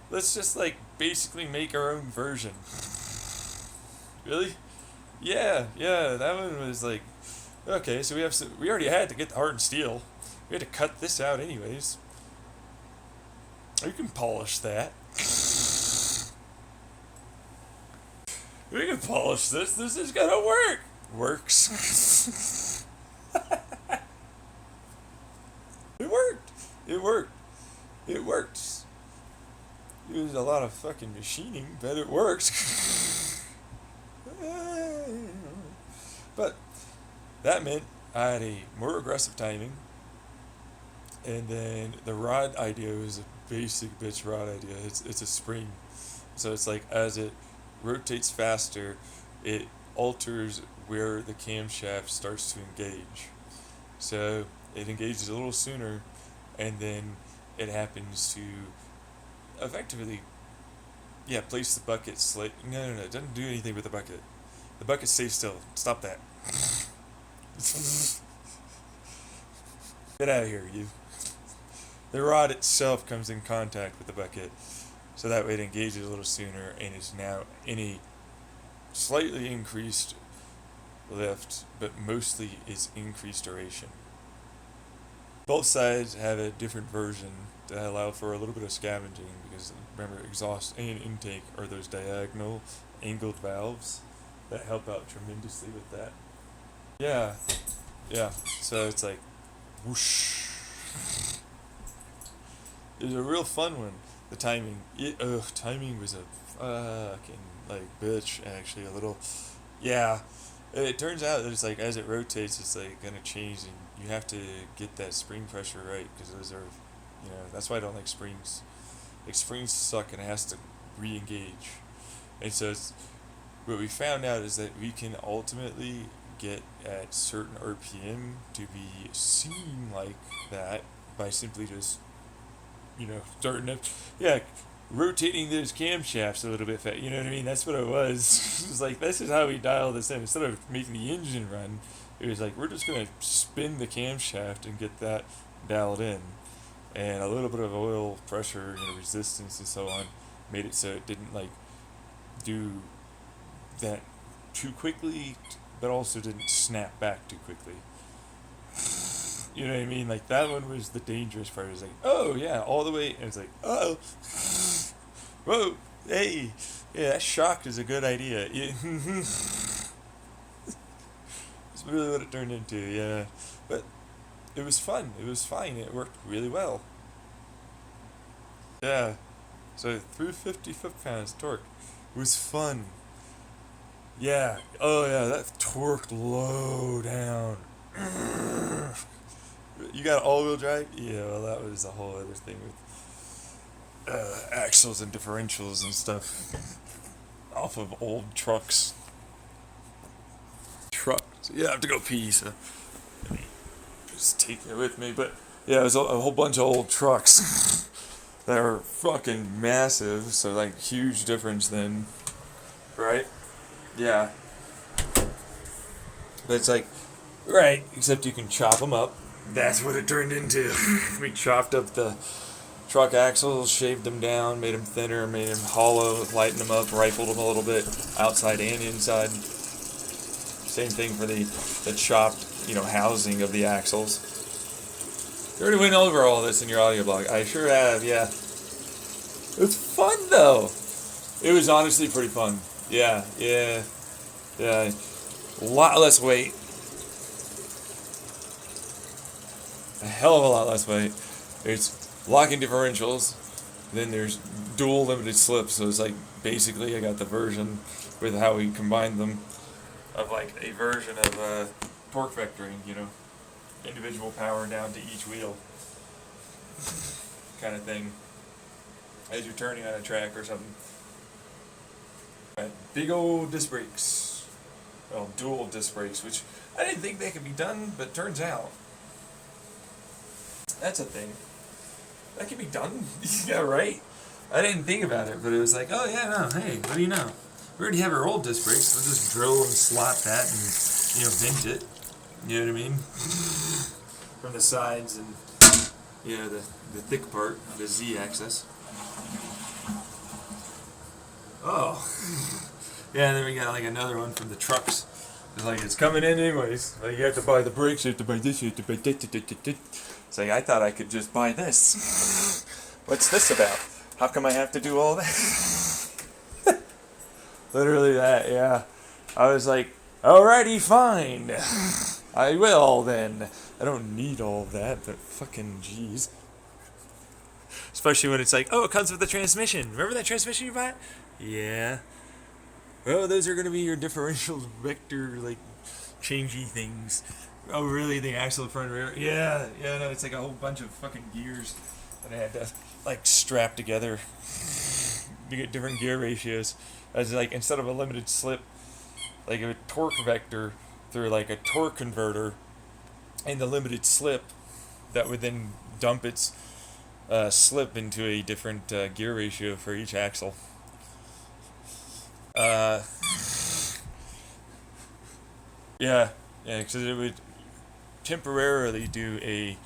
Let's just like basically make our own version. Really? Yeah, that one was like, okay, so we already had to get the hardened steel. We had to cut this out anyways. You can polish that. We can polish this. This is gonna work. Works. It worked. It worked. It works. It was a lot of fucking machining, but it works. But that meant I had a more aggressive timing. And then the rod idea was a basic bitch rod idea. It's a spring. So it's like as it rotates faster, it alters where the camshaft starts to engage. So it engages a little sooner, and then it happens to effectively, place the bucket No, it doesn't do anything with the bucket. The bucket stays still. Stop that. Get out of here, you. The rod itself comes in contact with the bucket, so that way it engages a little sooner and is now in a slightly increased lift, but mostly is increased duration. Both sides have a different version that allow for a little bit of scavenging because remember, exhaust and intake are those diagonal angled valves that help out tremendously with that. Yeah, yeah. So it's like whoosh. It was a real fun one. The timing, timing was a fucking like bitch. Actually, a little. Yeah, it turns out that it's like as it rotates, it's like gonna change, and you have to get that spring pressure right because those are, that's why I don't like springs. Like springs suck, and it has to re-engage. And so what we found out is that we can ultimately get at certain RPM to be seen like that by simply just starting up, yeah, rotating those camshafts a little bit fast. You know what I mean? That's what it was. It was like, this is how we dial this in. Instead of making the engine run, it was like, we're just going to spin the camshaft and get that dialed in. And a little bit of oil pressure, resistance and so on, made it so it didn't like do that too quickly, but also didn't snap back too quickly. You know what I mean? Like, that one was the dangerous part. It was like, oh, yeah, all the way. And it's like, oh, whoa, hey, yeah, that shock is a good idea. Yeah. That's really what it turned into, yeah. But it was fun. It was fine. It worked really well. Yeah. So, 350 foot-pounds torque. It was fun. Yeah. Oh, yeah, that torqued low down. You got all-wheel drive? Yeah, well, that was a whole other thing with axles and differentials and stuff off of old trucks. Yeah, I have to go pee, so let me just take it with me. But yeah, it was a whole bunch of old trucks that were fucking massive, so like huge difference then, right? Yeah. But it's like, right, except you can chop them up. That's what it turned into. We chopped up the truck axles, shaved them down, made them thinner, made them hollow, lightened them up, rifled them a little bit, outside and inside. Same thing for the chopped, housing of the axles. You already went over all this in your audio blog. I sure have, yeah. It's fun, though. It was honestly pretty fun. Yeah. A lot less weight. A hell of a lot less weight. There's locking differentials. Then there's dual limited slip. So it's like basically I got the version with how we combined them of like a version of torque vectoring, individual power down to each wheel kind of thing as you're turning on a track or something. Right. Big old disc brakes. Well, dual disc brakes, which I didn't think they could be done, but turns out that's a thing. That can be done. Yeah, right? I didn't think about it, but it was like, oh yeah, no, hey, what do you know? We already have our old disc brakes. We'll just drill and slot that and, vent it. You know what I mean? From the sides and, the thick part, the Z-axis. Oh. Yeah, and then we got like another one from the trucks. It's like, it's coming in anyways. Like, you have to buy the brakes, you have to buy this, you have to buy that. It's like, I thought I could just buy this. What's this about? How come I have to do all that? Literally that, yeah. I was like, alrighty, fine. I will then. I don't need all of that, but fucking jeez. Especially when it's like, oh, it comes with the transmission. Remember that transmission you bought? Yeah. Oh, those are going to be your differential vector, like, changey things. Oh, really? The axle, front, rear? Yeah, no, it's like a whole bunch of fucking gears that I had to, like, strap together to get different gear ratios. As like, instead of a limited slip, like a torque vector through, like, a torque converter and the limited slip that would then dump its slip into a different gear ratio for each axle. Yeah, because it would temporarily do a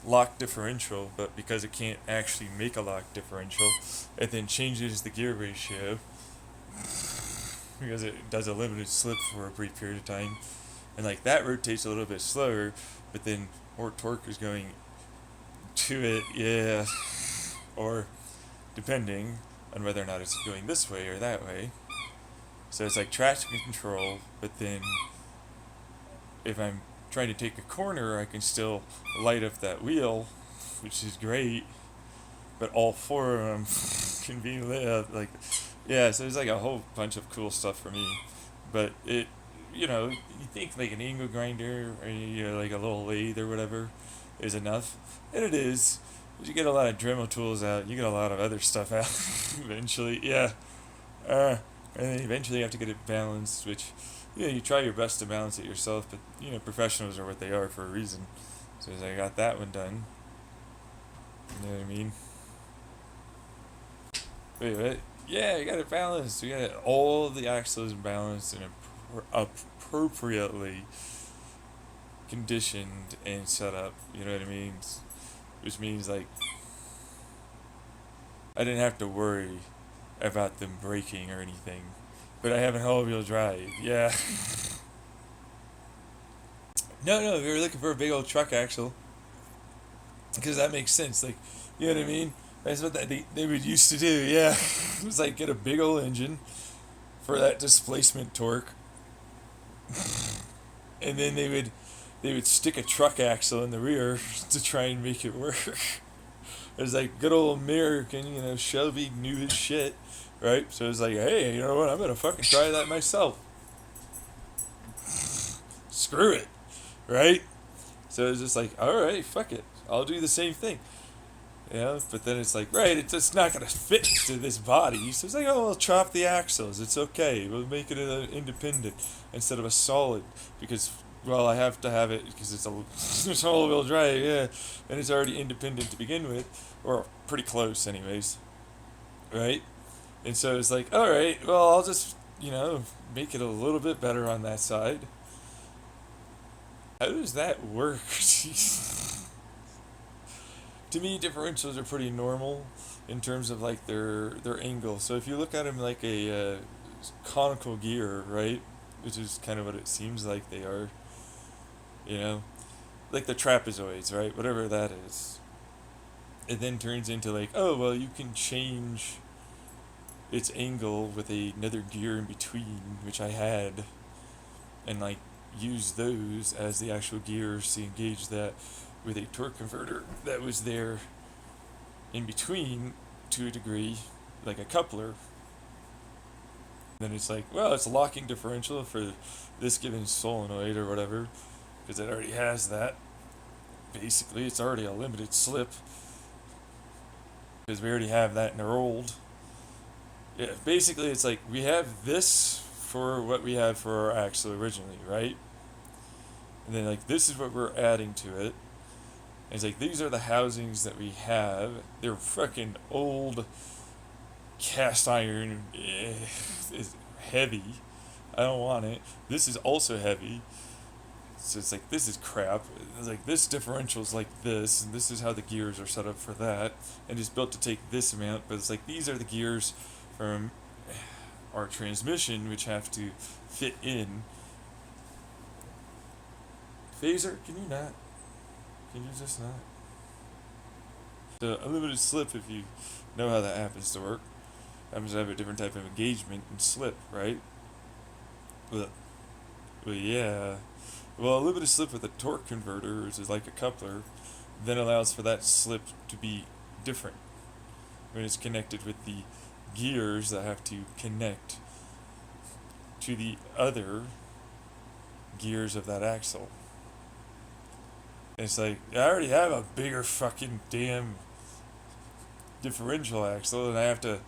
lock differential, but because it can't actually make a lock differential, it then changes the gear ratio because it does a limited slip for a brief period of time, and like that rotates a little bit slower, but then more torque is going to it, yeah, or depending on whether or not it's going this way or that way. So it's like traction control, but then if I'm trying to take a corner, I can still light up that wheel, which is great, but all four of them can be lit up. Like, yeah, so there's like a whole bunch of cool stuff for me. But it, you know, you think like an angle grinder or like a little lathe or whatever is enough, and it is. But you get a lot of Dremel tools out, you get a lot of other stuff out eventually, yeah. And then eventually you have to get it balanced, which, you try your best to balance it yourself, but, professionals are what they are for a reason. So as I got that one done, you know what I mean? Wait, what? Yeah, you got it balanced. You got all the axles balanced and appropriately conditioned and set up, you know what I mean? Which means, like, I didn't have to worry about them breaking or anything. But I have an all-wheel drive, yeah. No, we were looking for a big old truck axle. Because that makes sense, like, you know what I mean? That's what they would used to do, yeah. It was like get a big old engine for that displacement torque. And then they would stick a truck axle in the rear to try and make it work. It was like good old American, Shelby knew his shit, right? So it was like, hey, you know what? I'm gonna fucking try that myself. Screw it, right? So it was just like, all right, fuck it, I'll do the same thing. But then it's like, right, it's just not gonna fit to this body. So it's like, oh, we'll chop the axles. It's okay. We'll make it an independent instead of a solid because, well, I have to have it because it's it's all-wheel drive, yeah, and it's already independent to begin with, or pretty close, anyways, right? And so it's like, all right, well, I'll just, make it a little bit better on that side. How does that work? To me, differentials are pretty normal in terms of like their angle. So if you look at them like a conical gear, right, which is kind of what it seems like they are, like the trapezoids, right, whatever that is. It then turns into like, oh well, you can change its angle with another gear in between, which I had, and like use those as the actual gears to engage that with a torque converter that was there in between to a degree, like a coupler. Then it's like, well, it's a locking differential for this given solenoid or whatever, because it already has that. Basically, it's already a limited slip, because we already have that in our old. Yeah, basically, it's like we have this for what we had for our axle originally, right? And then, like, this is what we're adding to it. And it's like, these are the housings that we have. They're fucking old cast iron. It's heavy. I don't want it. This is also heavy. So it's like, this is crap. It's like, this differential's like this, and this is how the gears are set up for that. And it's built to take this amount, but it's like, these are the gears from our transmission, which have to fit in. Phaser, can you not? Can you just not? So a limited slip, if you know how that happens to work, happens to have a different type of engagement and slip, right? Well, yeah. Well, a limited slip with a torque converter, which is like a coupler, then allows for that slip to be different when it's connected with the gears that have to connect to the other gears of that axle. It's like, I already have a bigger fucking damn differential axle, and I have to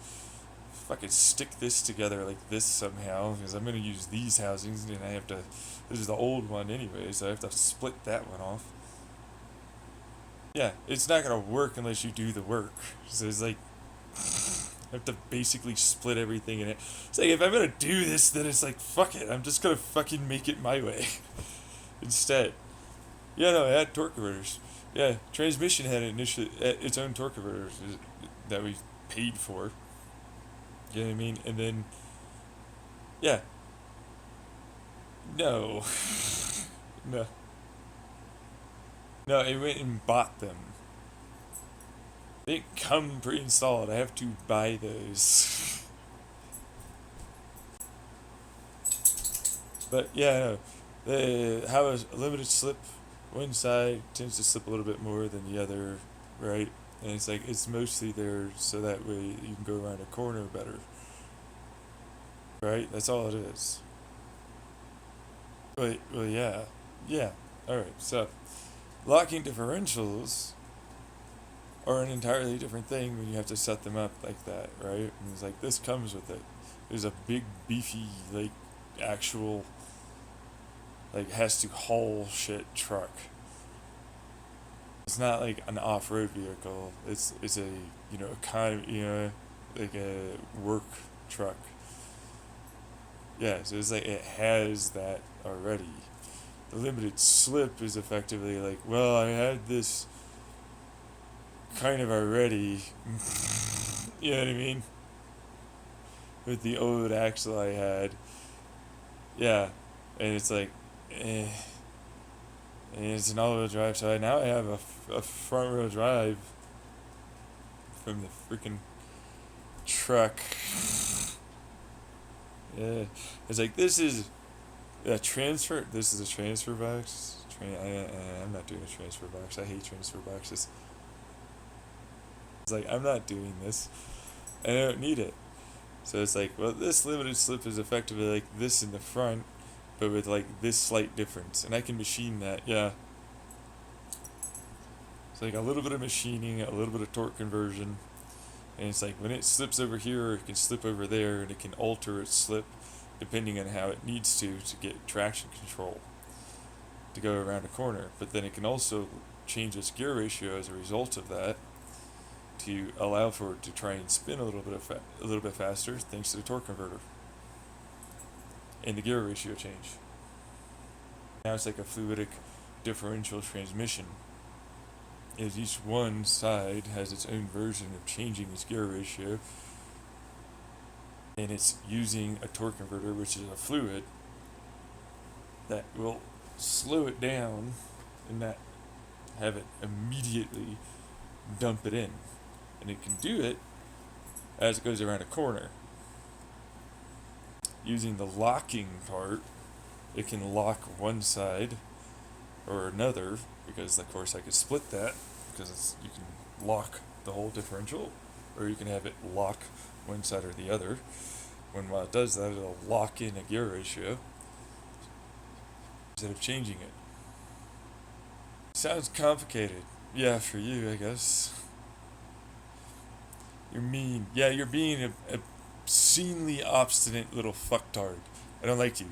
fucking stick this together like this somehow, because I'm going to use these housings, and I have to, this is the old one anyway, so I have to split that one off. Yeah, it's not going to work unless you do the work. So it's like, I have to basically split everything in it. It's like, if I'm going to do this, then it's like, fuck it, I'm just going to fucking make it my way instead. Yeah, no, I had torque converters. Yeah, transmission had initially its own torque converter that we paid for. You know what I mean? And then, yeah, no, no, no. I went and bought them. They didn't come pre-installed. I have to buy those. But yeah, no. They have a limited slip. One side tends to slip a little bit more than the other, right? And it's like it's mostly there so that way you can go around a corner better, right? That's all it is. But well, yeah, yeah. All right. So locking differentials are an entirely different thing when you have to set them up like that, right? And it's like this comes with it. There's a big beefy like actual like has to haul shit truck. It's not like an off-road vehicle. It's a kind of like a work truck. Yeah, so it's like it has that already. The limited slip is effectively like, well, I had this kind of already. You know what I mean? With the old axle I had. Yeah, and it's like, eh. And it's an all-wheel drive, so now I have a front-wheel drive from the freaking truck. Yeah, it's like this is a transfer. This is a transfer box. I'm not doing a transfer box. I hate transfer boxes. It's like I'm not doing this. I don't need it. So it's like, well, this limited slip is effectively like this in the front, but with like this slight difference, and I can machine that. Yeah. It's like a little bit of machining, a little bit of torque conversion, and it's like when it slips over here, it can slip over there, and it can alter its slip depending on how it needs to get traction control to go around a corner. But then it can also change its gear ratio as a result of that to allow for it to try and spin a little bit faster thanks to the torque converter and the gear ratio change. Now it's like a fluidic differential transmission. Is each one side has its own version of changing its gear ratio, and it's using a torque converter, which is a fluid that will slow it down and not have it immediately dump it in. And it can do it as it goes around a corner. Using the locking part, it can lock one side or another, because of course I could split that, because you can lock the whole differential, or you can have it lock one side or the other. While it does that, it'll lock in a gear ratio instead of changing it. Sounds complicated. Yeah, for you, I guess. You're mean. Yeah, you're being a obscenely obstinate little fucktard. I don't like you.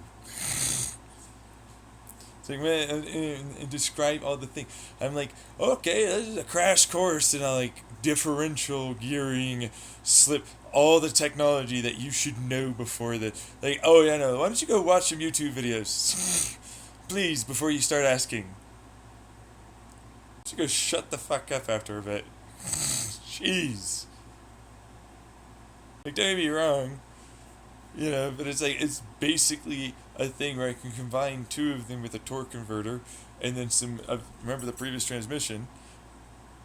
It's like, man, and describe all the things. I'm like, okay, this is a crash course in like differential gearing, slip, all the technology that you should know before that. Like, oh yeah, no, why don't you go watch some YouTube videos, please, before you start asking. Why don't you go shut the fuck up after a bit? Jeez. Like, don't get me wrong, but it's like, it's basically a thing where I can combine two of them with a torque converter, and then remember the previous transmission,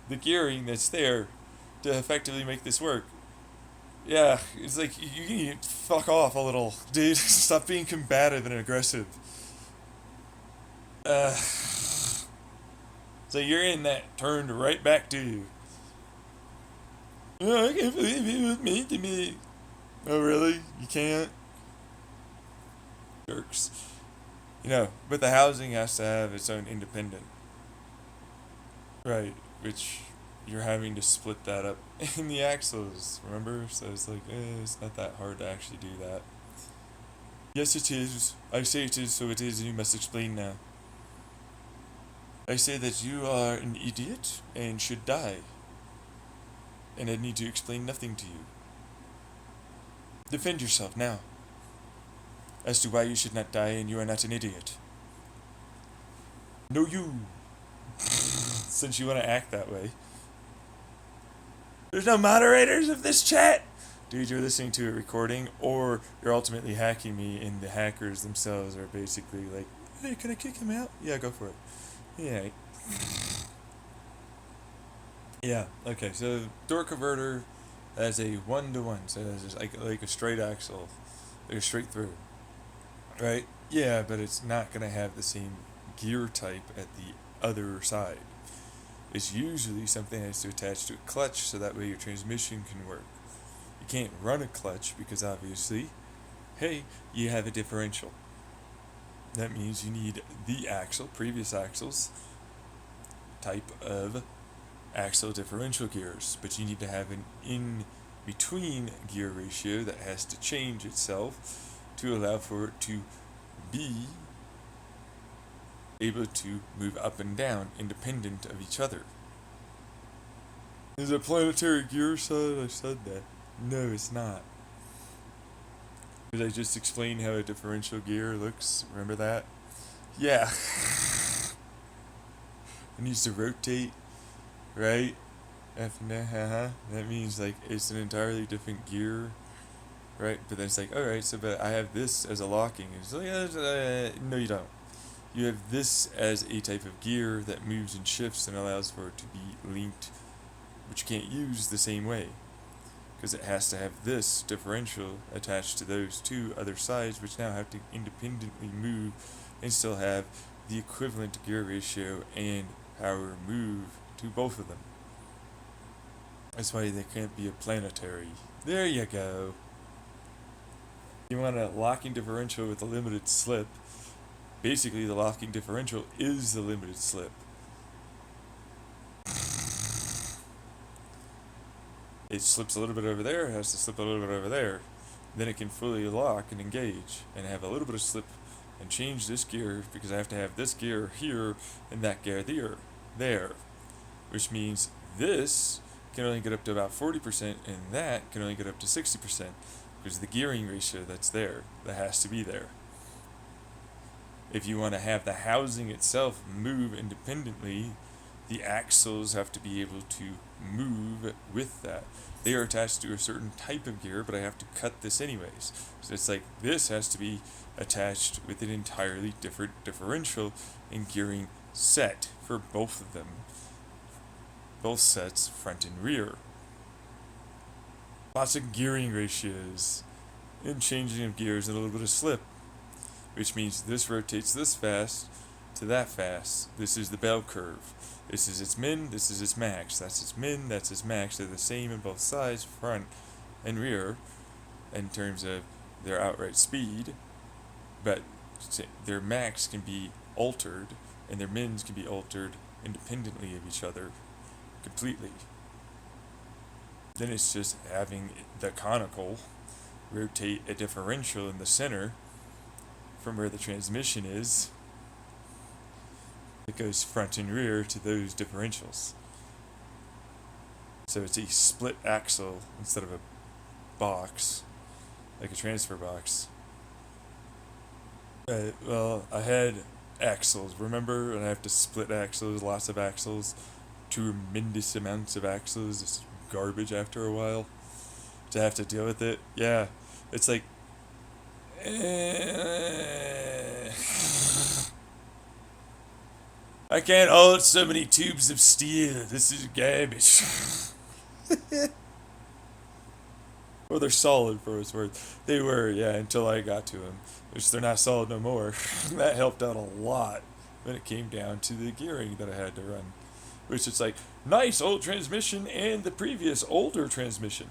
the gearing that's there to effectively make this work. Yeah, it's like, you can fuck off a little, dude. Stop being combative and aggressive. So you're in that turned right back to you. Oh, I can't believe it was mean to me. Oh, really? You can't? Jerks. But the housing has to have its own independent. Right, which you're having to split that up in the axles, remember? So it's like, it's not that hard to actually do that. Yes, it is. I say it is, so it is, and you must explain now. I say that you are an idiot and should die. And I need to explain nothing to you. Defend yourself now as to why you should not die and you are not an idiot. No, you. Since you want to act that way. There's no moderators of this chat! Dude, you're listening to a recording, or you're ultimately hacking me, and the hackers themselves are basically like, hey, can I kick him out? Yeah, go for it. Yeah. Yeah, okay, so door converter has a 1-to-1, so it's like a straight axle, like a straight through, right? Yeah, but it's not going to have the same gear type at the other side. It's usually something that has to attach to a clutch so that way your transmission can work. You can't run a clutch because obviously, hey, you have a differential. That means you need the axle, previous axles, type of axle differential gears, but you need to have an in-between gear ratio that has to change itself to allow for it to be able to move up and down independent of each other. Is it planetary gear side? I said that. No, it's not. Did I just explain how a differential gear looks? Remember that? Yeah. It needs to rotate, right? That means like it's an entirely different gear, right? But then it's like, alright, so but I have this as a locking. It's like, no, you don't. You have this as a type of gear that moves and shifts and allows for it to be linked, which you can't use the same way, because it has to have this differential attached to those two other sides, which now have to independently move and still have the equivalent gear ratio and power move to both of them. That's why they can't be a planetary. There you go. You want a locking differential with a limited slip. Basically, the locking differential is the limited slip. It slips a little bit over there, it has to slip a little bit over there. Then it can fully lock and engage and have a little bit of slip and change this gear because I have to have this gear here and that gear there. Which means this can only get up to about 40% and that can only get up to 60% because the gearing ratio that's there, that has to be there. If you want to have the housing itself move independently, the axles have to be able to move with that. They are attached to a certain type of gear, but I have to cut this anyways. So it's like this has to be attached with an entirely different differential and gearing set for both of them. Both sets, front and rear. Lots of gearing ratios and changing of gears and a little bit of slip, which means this rotates this fast to that fast. This is the bell curve. This is its min, this is its max. That's its min, that's its max. They're the same in both sides, front and rear, in terms of their outright speed, but their max can be altered and their mins can be altered independently of each other completely. Then it's just having the conical rotate a differential in the center from where the transmission is. It goes front and rear to those differentials. So it's a split axle instead of a box, like a transfer box. Well, I had axles, remember? And I have to split axles, lots of axles, tremendous amounts of axles. It's garbage after a while to have to deal with it. Yeah, it's like, I can't hold so many tubes of steel. This is garbage. Well, they're solid for what it's worth. They were, yeah, until I got to them. Which they're not solid no more. That helped out a lot when it came down to the gearing that I had to run. Which it's like, nice old transmission and the previous older transmission.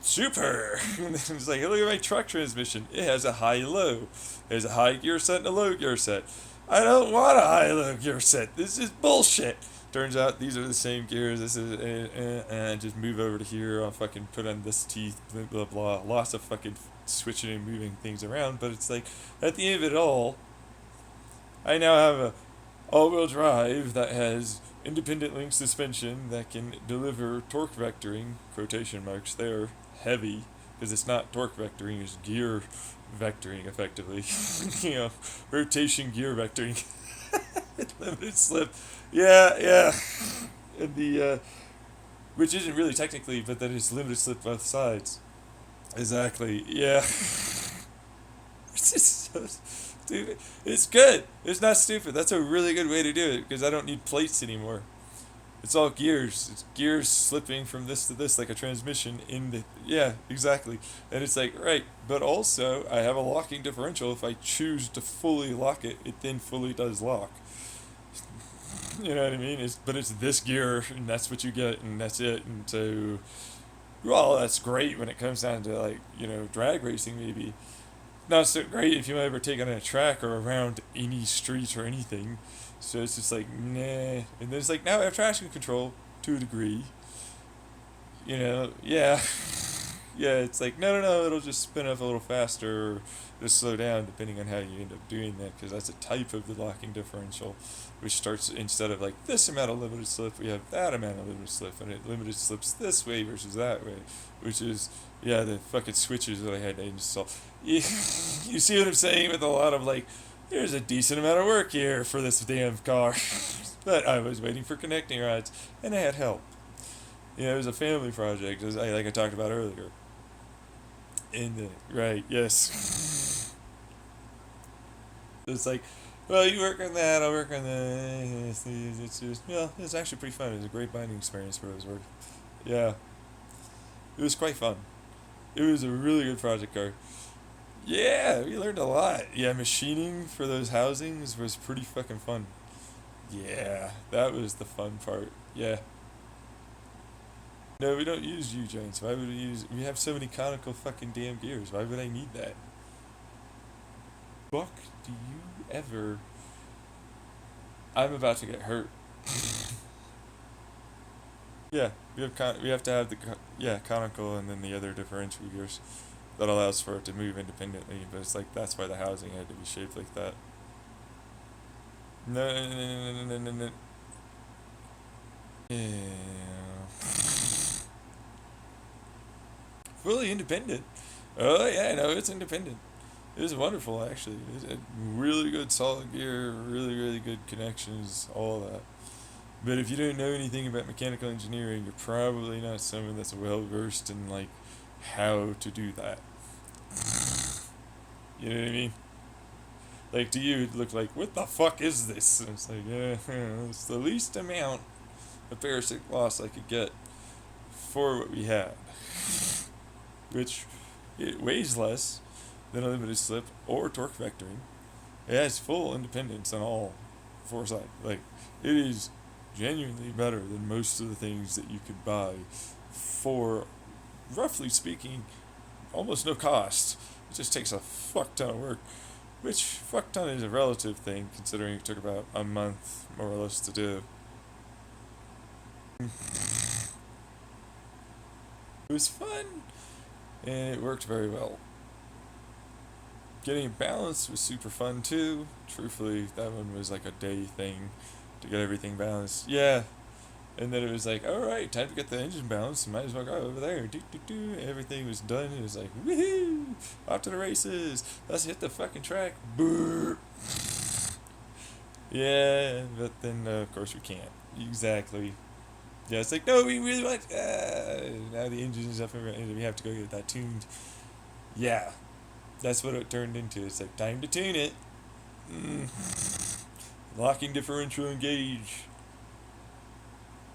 Super! It's like, look at my truck transmission. It has a high-low. It has a high gear set and a low gear set. I don't want a high-low gear set. This is bullshit. Turns out these are the same gears. This is, just move over to here. I'll fucking put on this teeth, blah, blah, blah. Lots of fucking switching and moving things around. But it's like, at the end of it all, I now have a all-wheel drive that has independent link suspension that can deliver torque vectoring, quotation marks there, heavy, because it's not torque vectoring, it's gear vectoring effectively. Rotation gear vectoring. Limited slip. Yeah, yeah. And which isn't really technically, but then it's limited slip both sides. Exactly. Yeah. It's just so stupid. It's good. It's not stupid. That's a really good way to do it because I don't need plates anymore. It's all gears. It's gears slipping from this to this like a transmission in the. Yeah, exactly. And it's like, right, but also I have a locking differential. If I choose to fully lock it, it then fully does lock. You know what I mean? But it's this gear, and that's what you get, and that's it. And so, well, that's great when it comes down to like drag racing maybe. Not so great if you ever take on a track or around any street or anything. So it's just like nah, and then it's like now I have traction control to a degree. Yeah, yeah. It's like no, it'll just spin up a little faster or just slow down depending on how you end up doing that because that's a type of the locking differential, which starts instead of like this amount of limited slip, we have that amount of limited slip, and it limited slips this way versus that way, which is yeah the fucking switches that I had to install. You see what I'm saying with a lot of like, there's a decent amount of work here for this damn car, but I was waiting for connecting rods and I had help. It was a family project, as like I talked about earlier. In the right, yes. It's like, well, you work on that, I'll work on that. It's just, well, it's actually pretty fun. It was a great binding experience for his work. Yeah, it was quite fun. It was a really good project car. Yeah, we learned a lot. Yeah, machining for those housings was pretty fucking fun. Yeah, that was the fun part. Yeah. No, we don't use U joints. Why would we use? We have so many conical fucking damn gears. Why would I need that? Fuck, do you ever? I'm about to get hurt. Yeah, we have to have the yeah conical and then the other differential gears that allows for it to move independently. But it's like that's why the housing had to be shaped like that. No, no, no, no, no, no, no. Yeah. Fully independent. Oh yeah, no, it's independent. It was wonderful actually. It had really good solid gear, really good connections, all that. But if you don't know anything about mechanical engineering, you're probably not someone that's well versed in like how to do that. You know what I mean? Like to you, it looked like, what the fuck is this? And it's like, yeah, it's the least amount of parasitic loss I could get for what we had, which it weighs less than a limited slip or torque vectoring. It has full independence on all four sides. Like it is genuinely better than most of the things that you could buy for, roughly speaking, almost no cost. It just takes a fuck ton of work, which fuck ton is a relative thing considering it took about a month more or less to do. It was fun and it worked very well. Getting it balanced was super fun too. Truthfully, that one was like a day thing to get everything balanced. Yeah. And then it was like, all right, time to get the engine balanced. Might as well go over there. Do, do, do. Everything was done. It was like, woohoo! Off to the races. Let's hit the fucking track. Brrr. Yeah, but then of course we can't. Exactly. Yeah, it's like, no, we really want. Now the engine is up and we have to go get that tuned. Yeah, that's what it turned into. It's like time to tune it. Mm. Locking differential engage.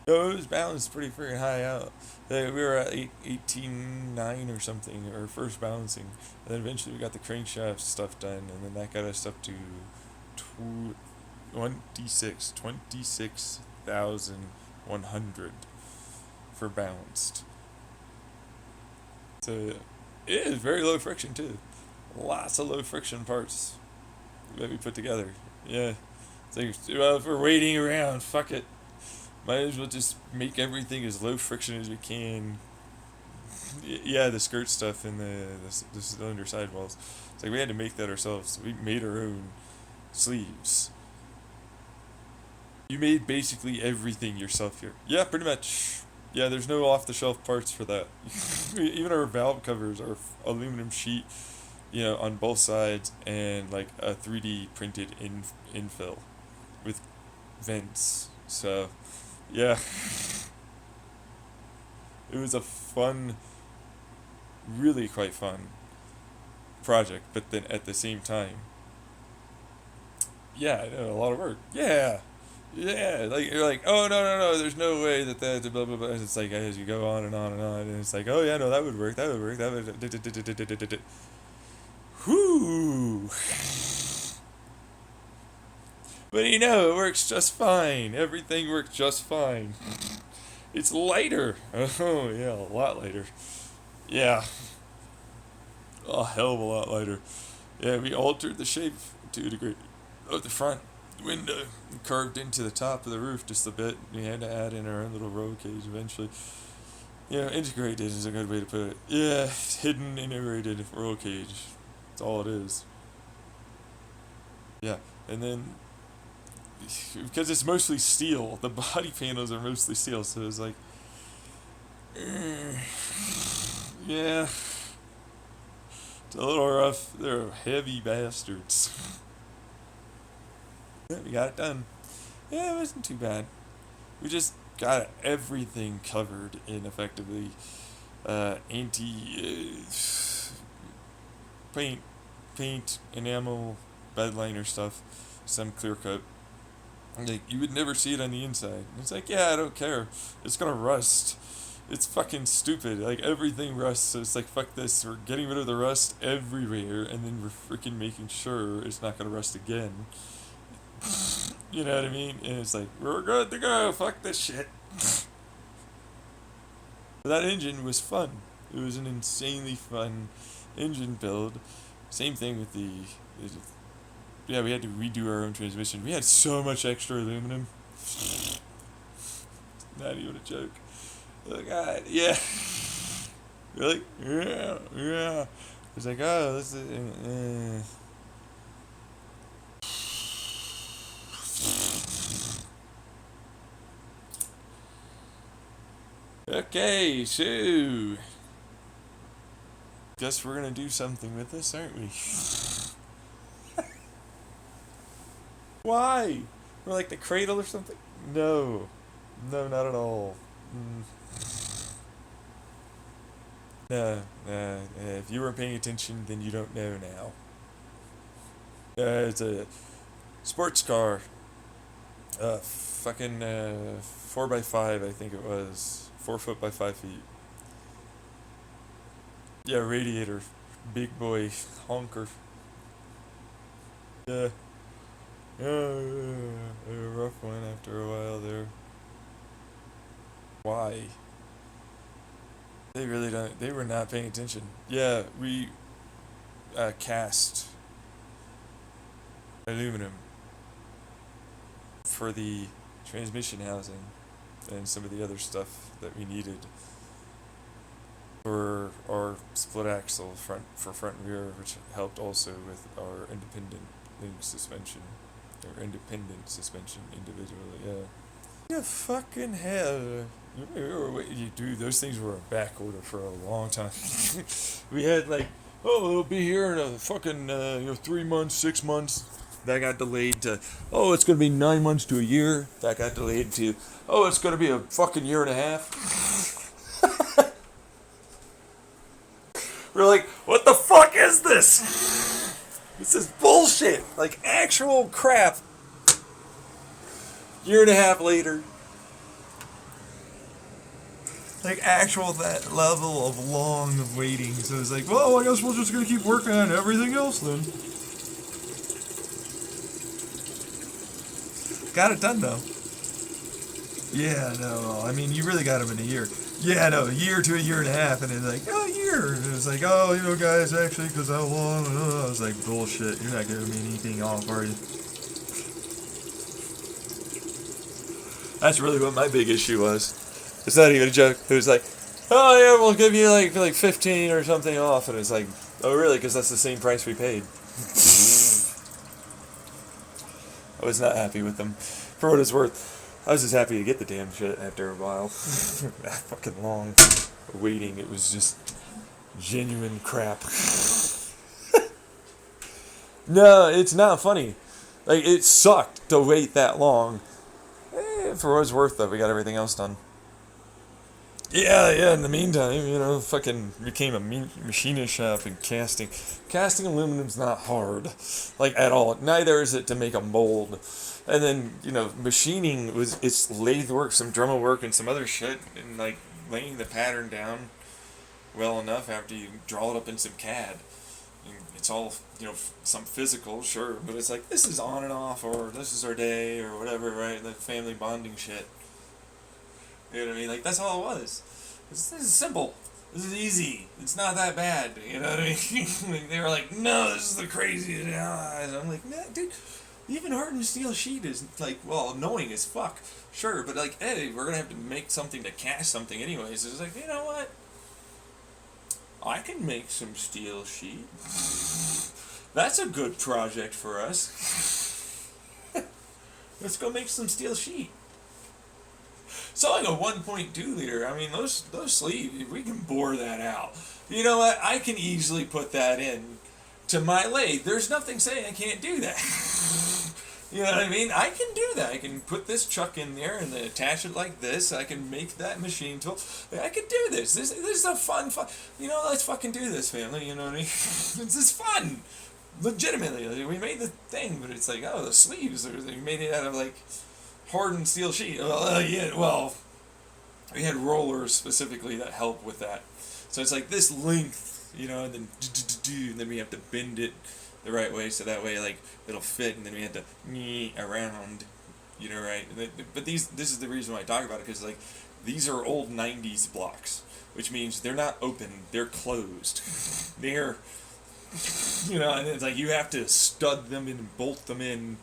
No, it was balanced pretty freaking high out. We were at 18.9 or something, or first balancing. And then eventually we got the crankshaft stuff done, and then that got us up to 26,100 for balanced. So it is very low friction too. Lots of low friction parts that we put together. Yeah. It's like, well, if we're waiting around, fuck it. Might as well just make everything as low friction as we can. Yeah, the skirt stuff and the cylinder sidewalls. It's like we had to make that ourselves. So we made our own sleeves. You made basically everything yourself here. Yeah, pretty much. Yeah, there's no off-the-shelf parts for that. Even our valve covers are aluminum sheet, on both sides and like a 3D printed infill with vents. So, yeah. It was a fun, really quite fun project, but then at the same time, yeah, a lot of work. Yeah. Yeah, like you're like, oh no, there's no way that blah blah blah. It's like as you go on and on and on, and it's like, oh yeah, no, that would work, that would. Whoo! But it works just fine. Everything works just fine. It's lighter. Oh yeah, a lot lighter. Yeah, a hell of a lot lighter. Yeah, we altered the shape to a degree of the front window, curved into the top of the roof just a bit. We had to add in our own little roll cage eventually. Integrated is a good way to put it. Yeah, hidden integrated roll cage. That's all it is. Yeah, and then because it's mostly steel, the body panels are mostly steel, so it's like, yeah, it's a little rough. They're heavy bastards. Yeah, we got it done. Yeah, it wasn't too bad. We just got everything covered in effectively anti paint, enamel, bed liner stuff, some clear coat. Like you would never see it on the inside. It's like, yeah, I don't care. It's gonna rust. It's fucking stupid. Like everything rusts. So it's like, fuck this. We're getting rid of the rust everywhere, and then we're freaking making sure it's not gonna rust again. You know what I mean? And it's like, we're good to go. Fuck this shit. That engine was fun. It was an insanely fun engine build. Same thing with yeah, we had to redo our own transmission. We had so much extra aluminum. Not even a joke. Oh god, yeah. Really? Yeah. It's like, oh, this is. Okay, so guess we're gonna do something with this, aren't we? Why? We're like the cradle or something? No, not at all. No. If you weren't paying attention, then you don't know now. It's a sports car. Fucking 4x5, I think it was. 4 foot by 5 feet. Yeah, radiator. Big boy. Honker. Yeah. A rough one after a while there. Why? They really don't. They were not paying attention. Yeah, we cast aluminum for the transmission housing and some of the other stuff that we needed for our split axle front and rear, which helped also with our independent link suspension or independent suspension individually. Yeah. Yeah, fucking hell. Dude, those things were in back order for a long time. We had like, oh, it'll be here in a fucking 3 months, 6 months. That got delayed to, oh, it's gonna be 9 months to a year. That got delayed to, oh, it's gonna be a fucking year and a half. We're like, what the fuck is this? This is bullshit. Like actual crap. Year and a half later. Like actual that level of long waiting. So it's like, well, I guess we're just gonna keep working on everything else then. Got it done though. Yeah, no, I mean you really got them in a year. Yeah, no, a year to a year and a half, and it's like, oh, a year. And it's like, oh, guys, actually, because how long? I was like, bullshit. You're not giving me anything off, are you? That's really what my big issue was. It's not even a joke. It was like, oh yeah, we'll give you like 15 or something off, and it's like, oh really? Because that's the same price we paid. I was not happy with them. For what it's worth, I was just happy to get the damn shit after a while. That fucking long waiting, it was just genuine crap. No, it's not funny. Like, it sucked to wait that long. For what it's worth, though, we got everything else done. Yeah. In the meantime, fucking became a machinist shop in casting. Casting aluminum's not hard, like at all. Neither is it to make a mold. And then machining it's lathe work, some Dremel work, and some other shit, and like laying the pattern down well enough after you draw it up in some CAD. And it's all some physical, sure, but it's like this is on and off, or this is our day, or whatever, right? The family bonding shit. You know what I mean? Like, that's all it was. This is simple. This is easy. It's not that bad. You know what I mean? They were like, no, this is the craziest. And I'm like, nah, dude, even hardened steel sheet is, like, well, annoying as fuck. Sure, but, like, hey, we're going to have to make something to cast something anyways. It's like, you know what? I can make some steel sheet. That's a good project for us. Let's go make some steel sheet. So like a 1.2 liter, I mean, those sleeves, we can bore that out. You know what? I can easily put that in to my lathe. There's nothing saying I can't do that. You know what I mean? I can do that. I can put this chuck in there and then attach it like this. I can make that machine tool. I can do this. This is a fun. Let's fucking do this, family. You know what I mean? This is fun. Legitimately, we made the thing, but it's like, oh, the sleeves, we made it out of like hardened steel sheet. Well, we had rollers specifically that help with that. So it's like this length, and then we have to bend it the right way so that way like it'll fit, and then we have to knee around, right? But this is the reason why I talk about it, because like these are old 90s blocks, which means they're not open, they're closed. They're and it's like you have to stud them in and bolt them in,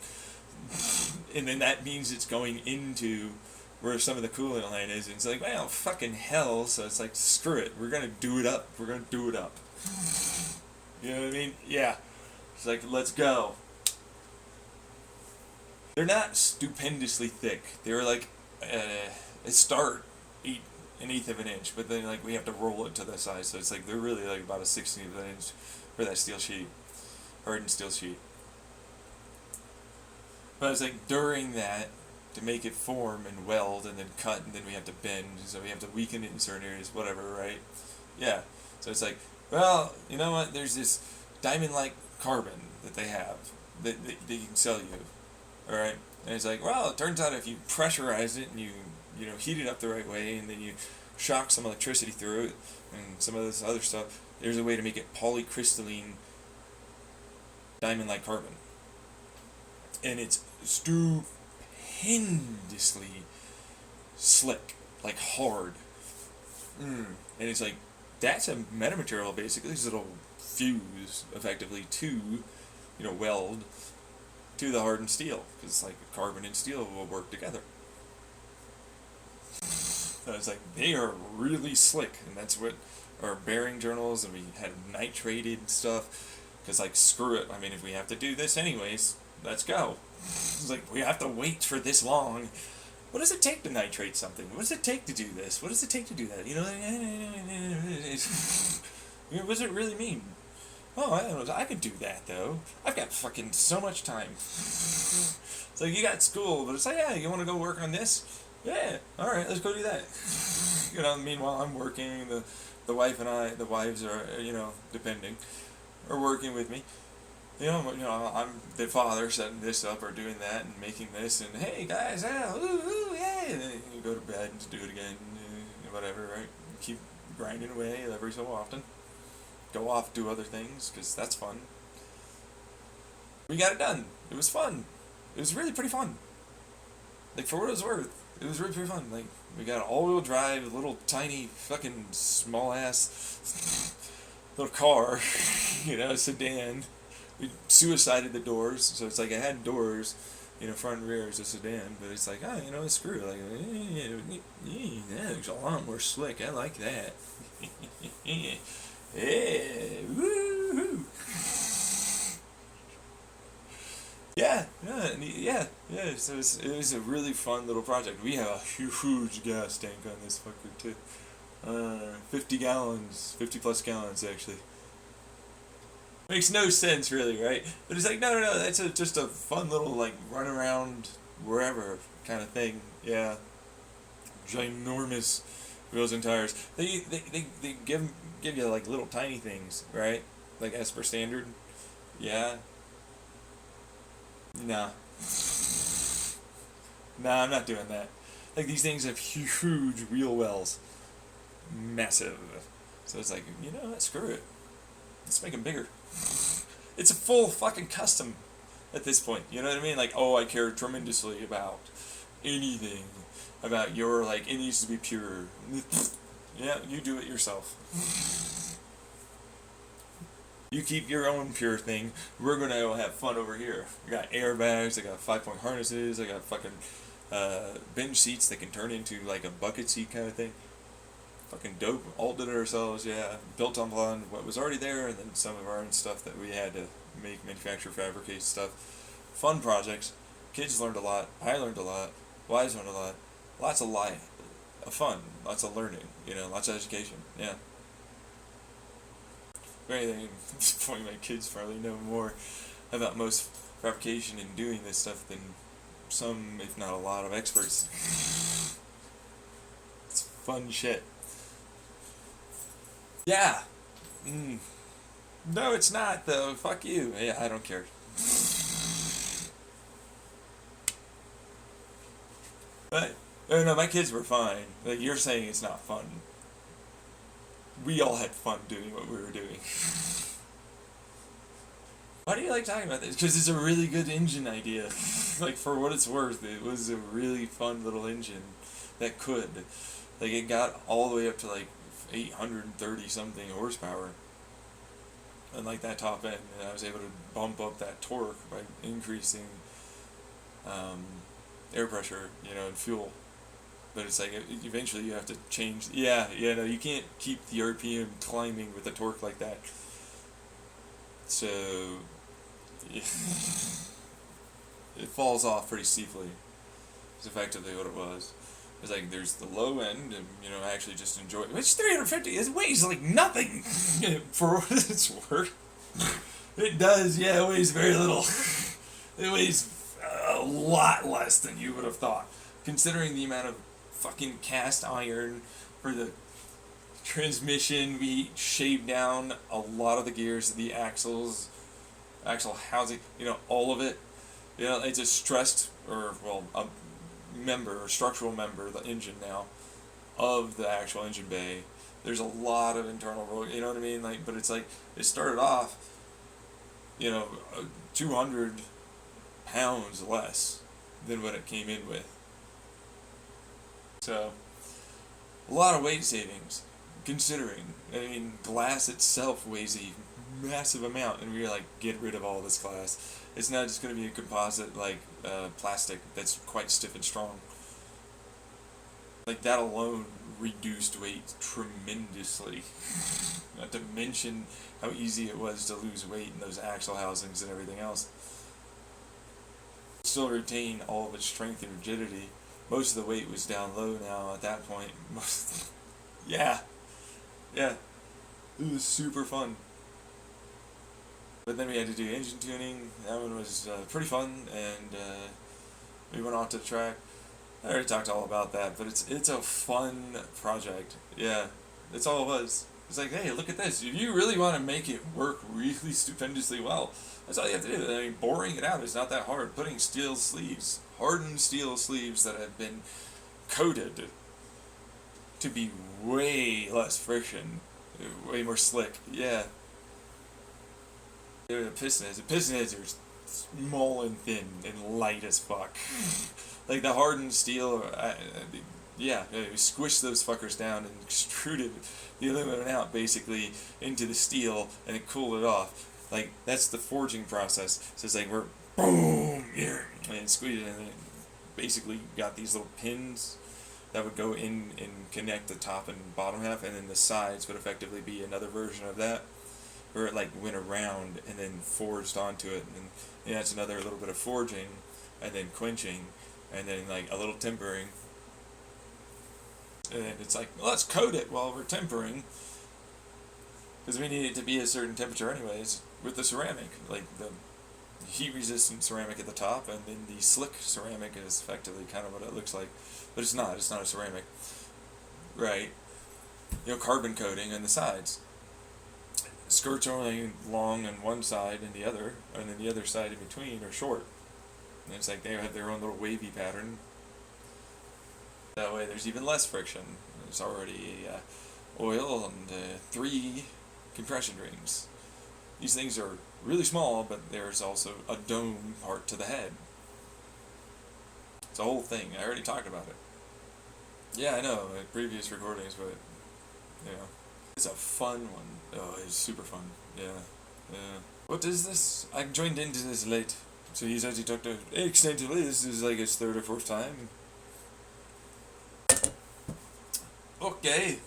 and then that means it's going into where some of the coolant line is, and it's like, well, fucking hell, so it's like, screw it, we're gonna do it up. You know what I mean? Yeah. It's like, let's go. They're not stupendously thick. They're like, they start an eighth of an inch, but then like we have to roll it to the size, so it's like they're really like about a 16th of an inch for that steel sheet, hardened steel sheet. But it's like during that, to make it form and weld and then cut, and then we have to bend, so we have to weaken it in certain areas, whatever, right? Yeah. So it's like, well, you know what? There's this diamond-like carbon that they have that they can sell you, all right? And it's like, well, it turns out if you pressurize it and you heat it up the right way, and then you shock some electricity through it and some of this other stuff, there's a way to make it polycrystalline diamond-like carbon. And it's stupendously slick, like hard. And it's like, that's a metamaterial basically, so it'll fuse effectively to, weld to the hardened steel, because like carbon and steel will work together. So it's like, they are really slick, and that's what our bearing journals, and we had nitrated stuff, because like, screw it, I mean, if we have to do this anyways, let's go. It's like, we have to wait for this long. What does it take to nitrate something? What does it take to do this? What does it take to do that? What does it really mean? Oh, I don't know. I could do that, though. I've got fucking so much time. It's like, you got school, but it's like, yeah, you want to go work on this? Yeah, all right, let's go do that. Meanwhile, I'm working. The wife and I, the wives are, depending, are working with me. I'm the father setting this up or doing that and making this, and hey guys, yeah, and then you go to bed and do it again, whatever, right? Keep grinding away every so often. Go off, do other things, because that's fun. We got it done. It was fun. It was really pretty fun. Like, for what it was worth, it was really pretty fun. Like, we got an all-wheel drive, little tiny fucking small-ass little car, sedan. We suicided the doors, so it's like I had doors, front and rear as a sedan, but it's like, screw it, like, that looks a lot more slick, I like that. Yeah, woohoo! Yeah, so it was a really fun little project. We have a huge gas tank on this fucker, too. 50 gallons, 50 plus gallons, actually. Makes no sense, really, right? But it's like, no, that's just a fun little, like, run around wherever kind of thing. Yeah, ginormous wheels and tires. They give you like little tiny things, right? Like as per standard. Yeah. Nah. Nah, I'm not doing that. Like these things have huge wheel wells, massive. So it's like, you know what? Screw it. Let's make them bigger. It's a full fucking custom at this point. You know what I mean? Like, oh, I care tremendously about anything about your, like, it needs to be pure. Yeah, you do it yourself. You keep your own pure thing. We're gonna have fun over here. I got airbags. I got 5-point harnesses. I got fucking bench seats that can turn into like a bucket seat kind of thing. Fucking dope. All did it ourselves. Yeah, built on what was already there, and then some of our own stuff that we had to make, manufacture, fabricate stuff. Fun projects. Kids learned a lot. I learned a lot. Wives learned a lot. Lots of life, fun. Lots of learning. You know, lots of education. Yeah. If anything, at this point, my kids probably know more about most fabrication and doing this stuff than some, if not a lot, of experts. It's fun shit. Yeah. No, it's not, though. Fuck you. Yeah, I don't care. But, oh no, my kids were fine. Like, you're saying it's not fun. We all had fun doing what we were doing. Why do you like talking about this? Because it's a really good engine idea. Like, for what it's worth, it was a really fun little engine that could. Like, it got all the way up to, like, 830 something horsepower. And, like, that top end. And I was able to bump up that torque by increasing air pressure, you know, and fuel. But it's like, eventually you have to change. Yeah, no, you can't keep the RPM climbing with a torque like that. So, yeah. It falls off pretty steeply. It's effectively what it was. It's like, there's the low end, and, you know, I actually just enjoy it. It's 350, it weighs like nothing for what it's worth. It does, yeah, it weighs very little. It weighs a lot less than you would have thought, considering the amount of fucking cast iron for the transmission. We shaved down a lot of the gears, the axles, axle housing, you know, all of it. You know, it's a stressed, or, well, a member, or structural member, the engine now, of the actual engine bay. There's a lot of internal work, you know what I mean? Like, but it's like, it started off, you know, 200 pounds less than what it came in with. So, a lot of weight savings, considering. I mean, glass itself weighs a massive amount, and we were like, get rid of all this glass. It's not just going to be a composite, like, plastic that's quite stiff and strong. Like, that alone reduced weight tremendously. Not to mention how easy it was to lose weight in those axle housings and everything else. Still retain all of its strength and rigidity. Most of the weight was down low now at that point. Yeah. It was super fun. But then we had to do engine tuning. That one was pretty fun, and we went off to the track. I already talked all about that, but it's a fun project. Yeah, that's all it was. It's like, hey, look at this. If you really want to make it work really stupendously well, that's all you have to do. I mean, boring it out is not that hard. Putting steel sleeves, hardened steel sleeves that have been coated to be way less friction, way more slick. Yeah. The piston heads. The piston heads are small and thin and light as fuck. Like the hardened steel, we squished those fuckers down and extruded the aluminum out basically into the steel, and it cooled it off. Like, that's the forging process. So it's like, we're boom here and squeeze it, and then basically got these little pins that would go in and connect the top and bottom half, and then the sides would effectively be another version of that, where it like went around and then forged onto it, and then that's another little bit of forging, and then quenching, and then like a little tempering, and then it's like, well, let's coat it while we're tempering, because we need it to be a certain temperature anyways with the ceramic, like the heat-resistant ceramic at the top, and then the slick ceramic is effectively kind of what it looks like, but it's not. It's not a ceramic, right? Carbon coating on the sides. Skirts are only long on one side and the other, and then the other side in between are short. And it's like they have their own little wavy pattern. That way, there's even less friction. There's already oil and 3 compression rings. These things are really small, but there's also a dome part to the head. It's a whole thing. I already talked about it. Yeah, I know, in previous recordings, but, it's a fun one. Oh, it's super fun. Yeah. What is this? I joined into this late. So he's actually talked to extensively. This is like his 3rd or 4th time. Okay.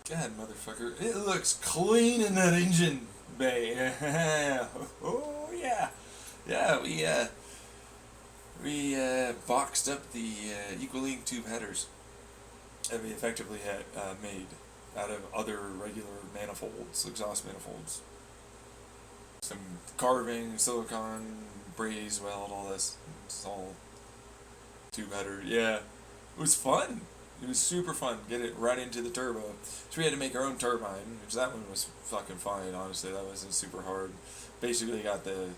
God, motherfucker. It looks clean in that engine bay. Oh, yeah. Yeah, we boxed up the Equalink tube headers that we effectively had made out of other regular manifolds, exhaust manifolds. Some carving, silicone, braze weld, all this. It's all tube header. Yeah. It was fun. It was super fun. Get it right into the turbo. So we had to make our own turbine, which that one was fucking fine, honestly. That wasn't super hard. Basically got the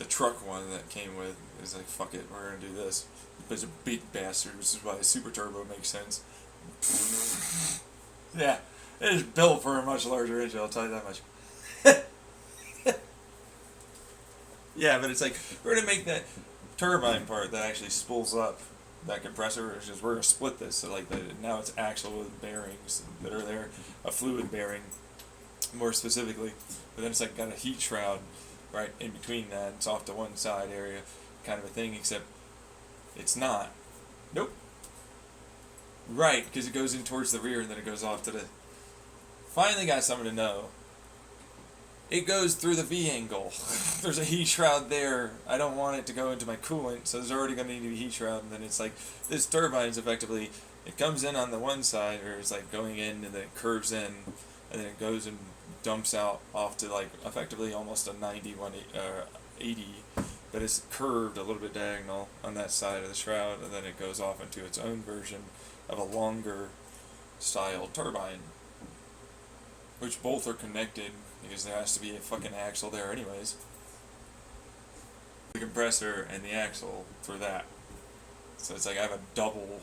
truck one that came with. It was like, fuck it, we're gonna do this. It's a big bastard, which is why the super turbo makes sense. Yeah, it is built for a much larger engine, I'll tell you that much. Yeah, but it's like, we're gonna make that turbine part that actually spools up that compressor. It's just, we're gonna split this, so like now it's axle with bearings that are there, a fluid bearing, more specifically. But then it's like got a heat shroud right in between that. It's off to one side area, kind of a thing, except it's not. Nope. Right, because it goes in towards the rear and then it goes off to the... Finally got someone to know. It goes through the V-angle. There's a heat shroud there. I don't want it to go into my coolant, so there's already going to need a heat shroud. And then it's like, this turbine is effectively, it comes in on the one side, or it's like going in and then it curves in, and then it goes and dumps out off to like effectively almost a 80, but it's curved a little bit diagonal on that side of the shroud, and then it goes off into its own version of a longer style turbine, which both are connected because there has to be a fucking axle there anyways. The compressor and the axle for that. So it's like I have a double.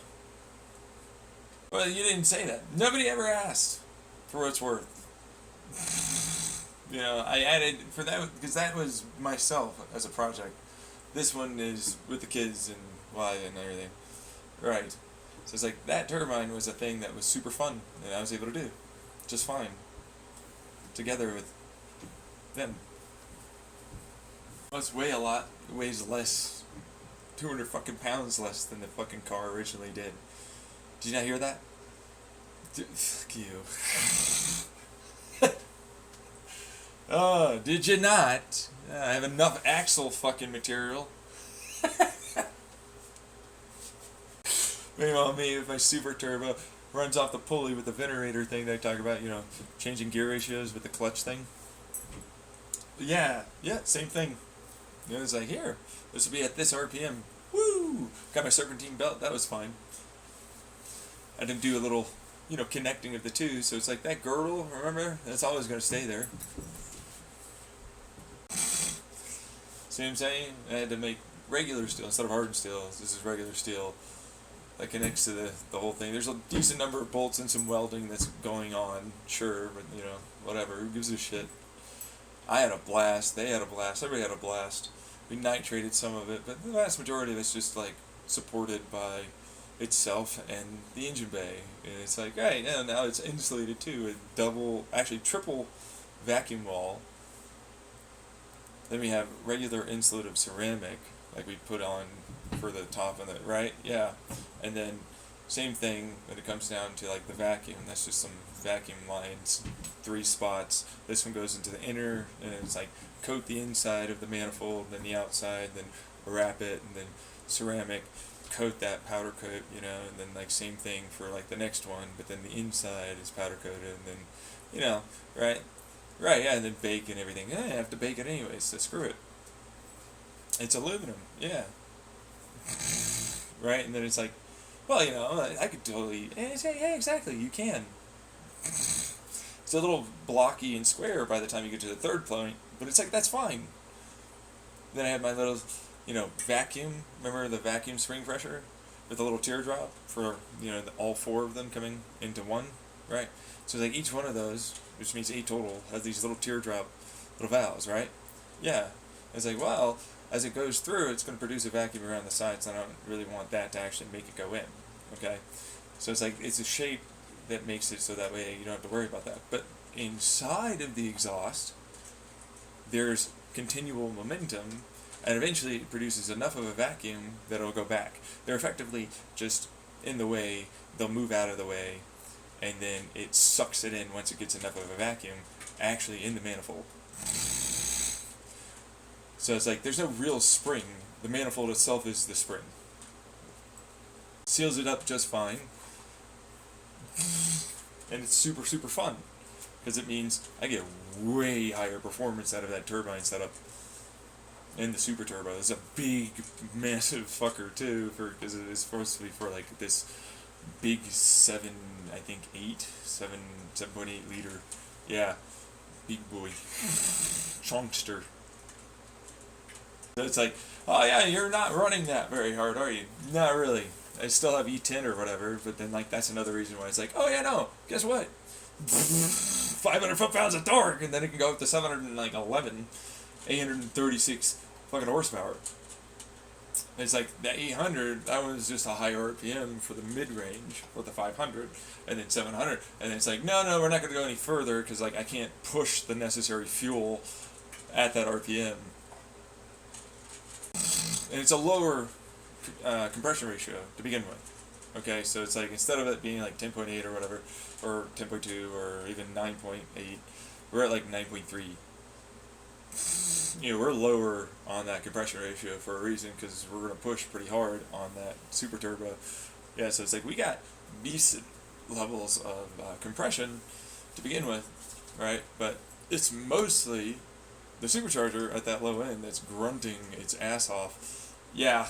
Well, you didn't say that. Nobody ever asked, for what it's worth. I added for that because that was myself as a project. This one is with the kids and why and everything. Right. So it's like that turbine was a thing that was super fun and I was able to do just fine together with them. It must weigh a lot. It weighs less, 200 fucking pounds less than the fucking car originally did. Did you not hear that? Fuck you. Oh, did you not? I have enough axle fucking material. Meanwhile, me with my super turbo runs off the pulley with the venerator thing that I talk about, changing gear ratios with the clutch thing. Yeah, same thing. It's like, here, this will be at this RPM. Woo! Got my serpentine belt, that was fine. I didn't do a little, connecting of the two, so it's like that girdle, remember? That's always going to stay there. See what I'm saying? I had to make regular steel instead of hardened steel. This is regular steel that connects to the whole thing. There's a decent number of bolts and some welding that's going on, sure, but whatever. Who gives a shit? I had a blast. They had a blast. Everybody had a blast. We nitrated some of it, but the vast majority of it's just like supported by itself and the engine bay. And it's like, hey, now it's insulated too. A triple vacuum wall. Then we have regular insulative ceramic, like we put on for the top of it, right? Yeah. And then same thing when it comes down to like the vacuum. That's just some vacuum lines, 3 spots. This one goes into the inner, and it's like coat the inside of the manifold, then the outside, then wrap it, and then ceramic, coat that powder coat, and then like same thing for like the next one, but then the inside is powder coated, and then, right? Right, yeah, and then bake and everything. Yeah, you have to bake it anyways, so screw it. It's aluminum, yeah. Right, and then it's like, well, I could totally, and say, yeah, exactly, you can. It's a little blocky and square by the time you get to the third point, but it's like, that's fine. Then I had my little, vacuum. Remember the vacuum spring pressure with a little teardrop for, all four of them coming into one, right? So like each one of those, which means 8 total, has these little teardrop little valves, right? Yeah. It's like, well, as it goes through, it's going to produce a vacuum around the sides. I don't really want that to actually make it go in, okay? So it's like, it's a shape that makes it so that way you don't have to worry about that. But inside of the exhaust, there's continual momentum, and eventually it produces enough of a vacuum that it'll go back. They're effectively just in the way, they'll move out of the way, and then it sucks it in once it gets enough of a vacuum, actually in the manifold. So it's like, there's no real spring. The manifold itself is the spring. Seals it up just fine. And it's super, super fun. Because it means I get way higher performance out of that turbine setup. And the super turbo. It's a big, massive fucker too, because it is supposed to be for like this big 7.8 liter. Yeah. Big boy. Chunkster. So it's like, oh yeah, you're not running that very hard, are you? Not really. I still have E10 or whatever, but then like that's another reason why it's like, oh yeah, no, guess what? 500 foot-pounds of torque, and then it can go up to 711, 836 fucking horsepower. It's like the 800, that was just a higher RPM for the mid-range, for the 500, and then 700, and then it's like, no, we're not going to go any further, because like I can't push the necessary fuel at that RPM. And it's a lower compression ratio to begin with. Okay, so it's like instead of it being like 10.8 or whatever, or 10.2 or even 9.8, we're at like 9.3. We're lower on that compression ratio for a reason, because we're going to push pretty hard on that super turbo. Yeah, so it's like we got decent levels of compression to begin with, right? But it's mostly the supercharger at that low end that's grunting its ass off. Yeah.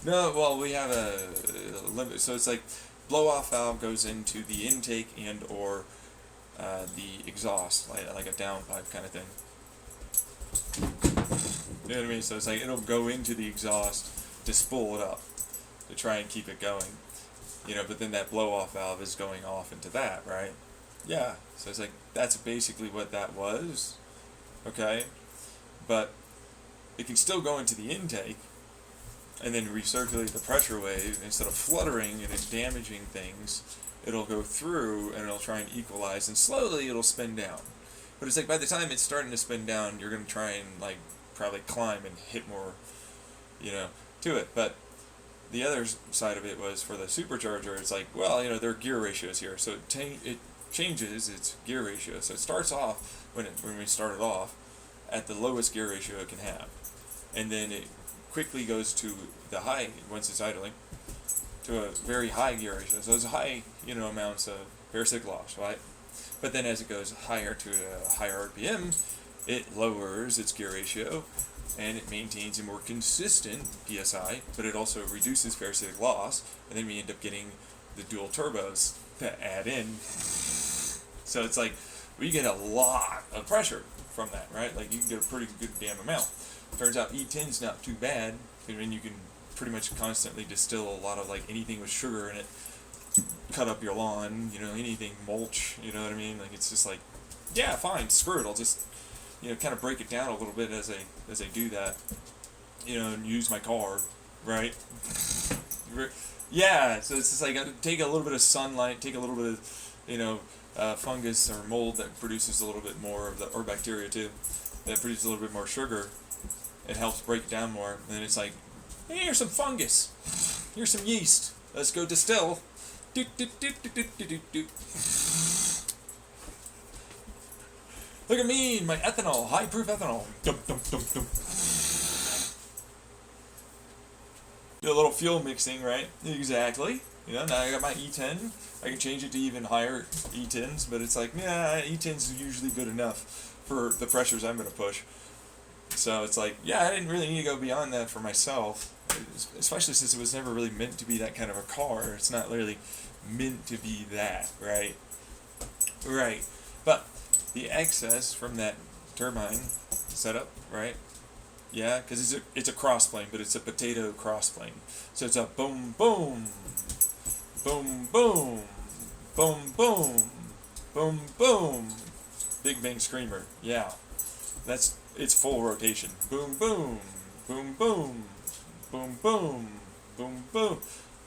No, well, we have a limit. So it's like blow-off valve goes into the intake and or the exhaust, like a downpipe kind of thing. You know what I mean? So it's like it'll go into the exhaust to spool it up, to try and keep it going. But then that blow-off valve is going off into that, right? Yeah. So it's like, that's basically what that was. Okay? But it can still go into the intake and then recirculate the pressure wave. Instead of fluttering and damaging things, it'll go through and it'll try and equalize, and slowly it'll spin down. But it's like by the time it's starting to spin down, you're going to try and like probably climb and hit more, to it. But the other side of it was for the supercharger, it's like, well, there are gear ratios here. So it changes its gear ratio. So it starts off, when we started off, at the lowest gear ratio it can have. And then it quickly goes to the high, once it's idling, to a very high gear ratio. So there's high, amounts of parasitic loss, right? But then as it goes higher to a higher RPM, it lowers its gear ratio, and it maintains a more consistent PSI, but it also reduces parasitic loss, and then we end up getting the dual turbos that add in. So it's like, we get a lot of pressure from that, right? Like, you can get a pretty good damn amount. Turns out E10's not too bad, I mean, you can pretty much constantly distill a lot of, like, anything with sugar in it, cut up your lawn, anything, mulch, you know what I mean? Like, it's just like, yeah, fine, screw it, I'll just, kind of break it down a little bit as I do that, and use my car, right? Yeah, so it's just like, take a little bit of sunlight, take a little bit of, fungus or mold that produces a little bit more of the, or bacteria too, that produces a little bit more sugar. It helps break it down more, and then it's like, hey, here's some fungus, here's some yeast, let's go distill. Doot, doot, doot, doot, doot, doot, doot. Look at me and my ethanol, high proof ethanol. Dum, dum, dum, dum. Do a little fuel mixing, right? Exactly. You know, now I got my E10. I can change it to even higher E10s, but it's like, yeah, E10s is usually good enough for the pressures I'm going to push. So it's like, yeah, I didn't really need to go beyond that for myself, especially since it was never really meant to be that kind of a car. It's not really meant to be that, right? Right. But the excess from that turbine setup, right? Yeah, because it's a crossplane, but it's a potato crossplane. So it's a boom, boom, boom, boom, boom, boom, boom, boom. Big Bang Screamer. Yeah, it's full rotation. Boom, boom, boom, boom, boom, boom, boom, boom,